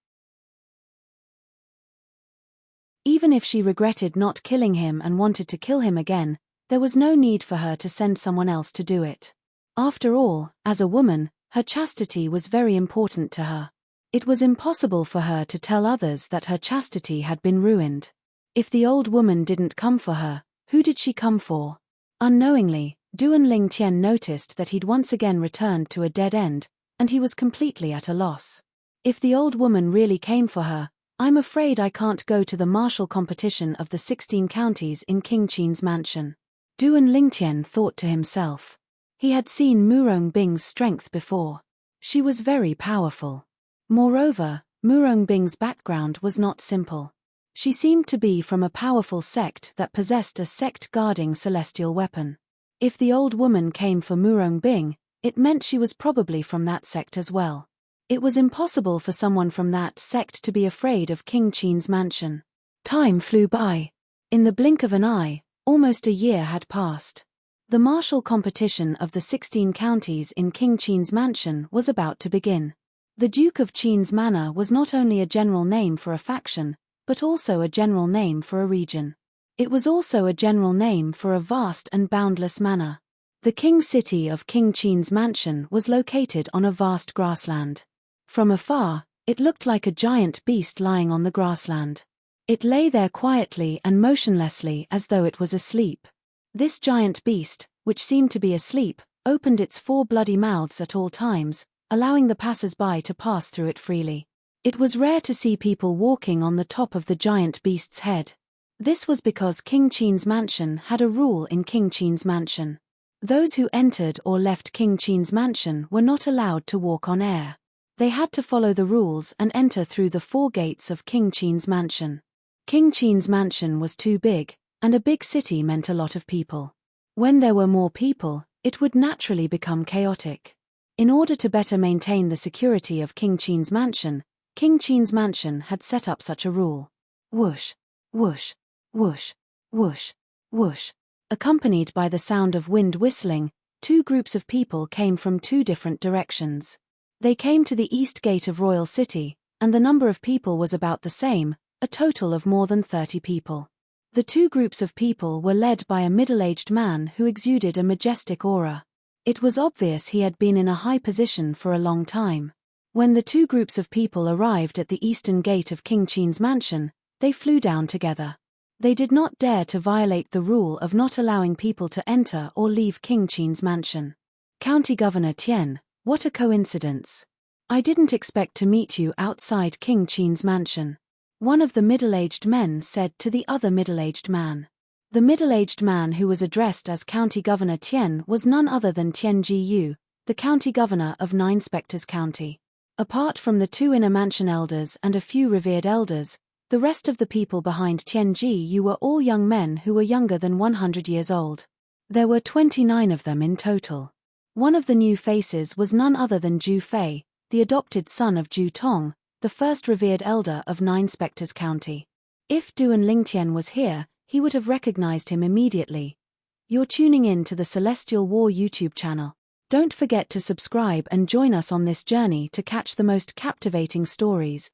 Even if she regretted not killing him and wanted to kill him again, there was no need for her to send someone else to do it. After all, as a woman, her chastity was very important to her. It was impossible for her to tell others that her chastity had been ruined. If the old woman didn't come for her, who did she come for? Unknowingly, Duan Lingtian noticed that he'd once again returned to a dead end, and he was completely at a loss. If the old woman really came for her, I'm afraid I can't go to the martial competition of the 16 counties in King Qin's mansion. Duan Lingtian thought to himself. He had seen Murong Bing's strength before. She was very powerful. Moreover, Murong Bing's background was not simple. She seemed to be from a powerful sect that possessed a sect-guarding celestial weapon. If the old woman came for Murong Bing, it meant she was probably from that sect as well. It was impossible for someone from that sect to be afraid of King Qin's mansion. Time flew by. In the blink of an eye, almost a year had passed. The martial competition of the 16 counties in King Qin's mansion was about to begin. The Duke of Qin's manor was not only a general name for a faction, but also a general name for a region. It was also a general name for a vast and boundless manor. The king city of King Qin's mansion was located on a vast grassland. From afar, it looked like a giant beast lying on the grassland. It lay there quietly and motionlessly as though it was asleep. This giant beast, which seemed to be asleep, opened its 4 bloody mouths at all times, allowing the passers-by to pass through it freely. It was rare to see people walking on the top of the giant beast's head. This was because King Qin's mansion had a rule in King Qin's mansion. Those who entered or left King Qin's mansion were not allowed to walk on air. They had to follow the rules and enter through the 4 gates of King Qin's mansion. King Qin's mansion was too big, and a big city meant a lot of people. When there were more people, it would naturally become chaotic. In order to better maintain the security of King Qin's mansion had set up such a rule. Whoosh, whoosh, whoosh, whoosh, whoosh. Accompanied by the sound of wind whistling, 2 groups of people came from 2 different directions. They came to the east gate of Royal City, and the number of people was about the same, a total of more than 30 people. The 2 groups of people were led by a middle-aged man who exuded a majestic aura. It was obvious he had been in a high position for a long time. When the 2 groups of people arrived at the eastern gate of King Qin's mansion, they flew down together. They did not dare to violate the rule of not allowing people to enter or leave King Qin's mansion. County Governor Tian, what a coincidence. I didn't expect to meet you outside King Qin's mansion. One of the middle-aged men said to the other middle-aged man. The middle-aged man who was addressed as County Governor Tian was none other than Tian Ji, the county governor of 9 Spectres County. Apart from the 2 inner mansion elders and a few revered elders, the rest of the people behind Tian Ji were all young men who were younger than 100 years old. There were 29 of them in total. One of the new faces was none other than Zhu Fei, the adopted son of Zhu Tong, the first revered elder of 9 Spectres County. If Duan Lingtian was here, he would have recognized him immediately. You're tuning in to the Celestial War YouTube channel. Don't forget to subscribe and join us on this journey to catch the most captivating stories.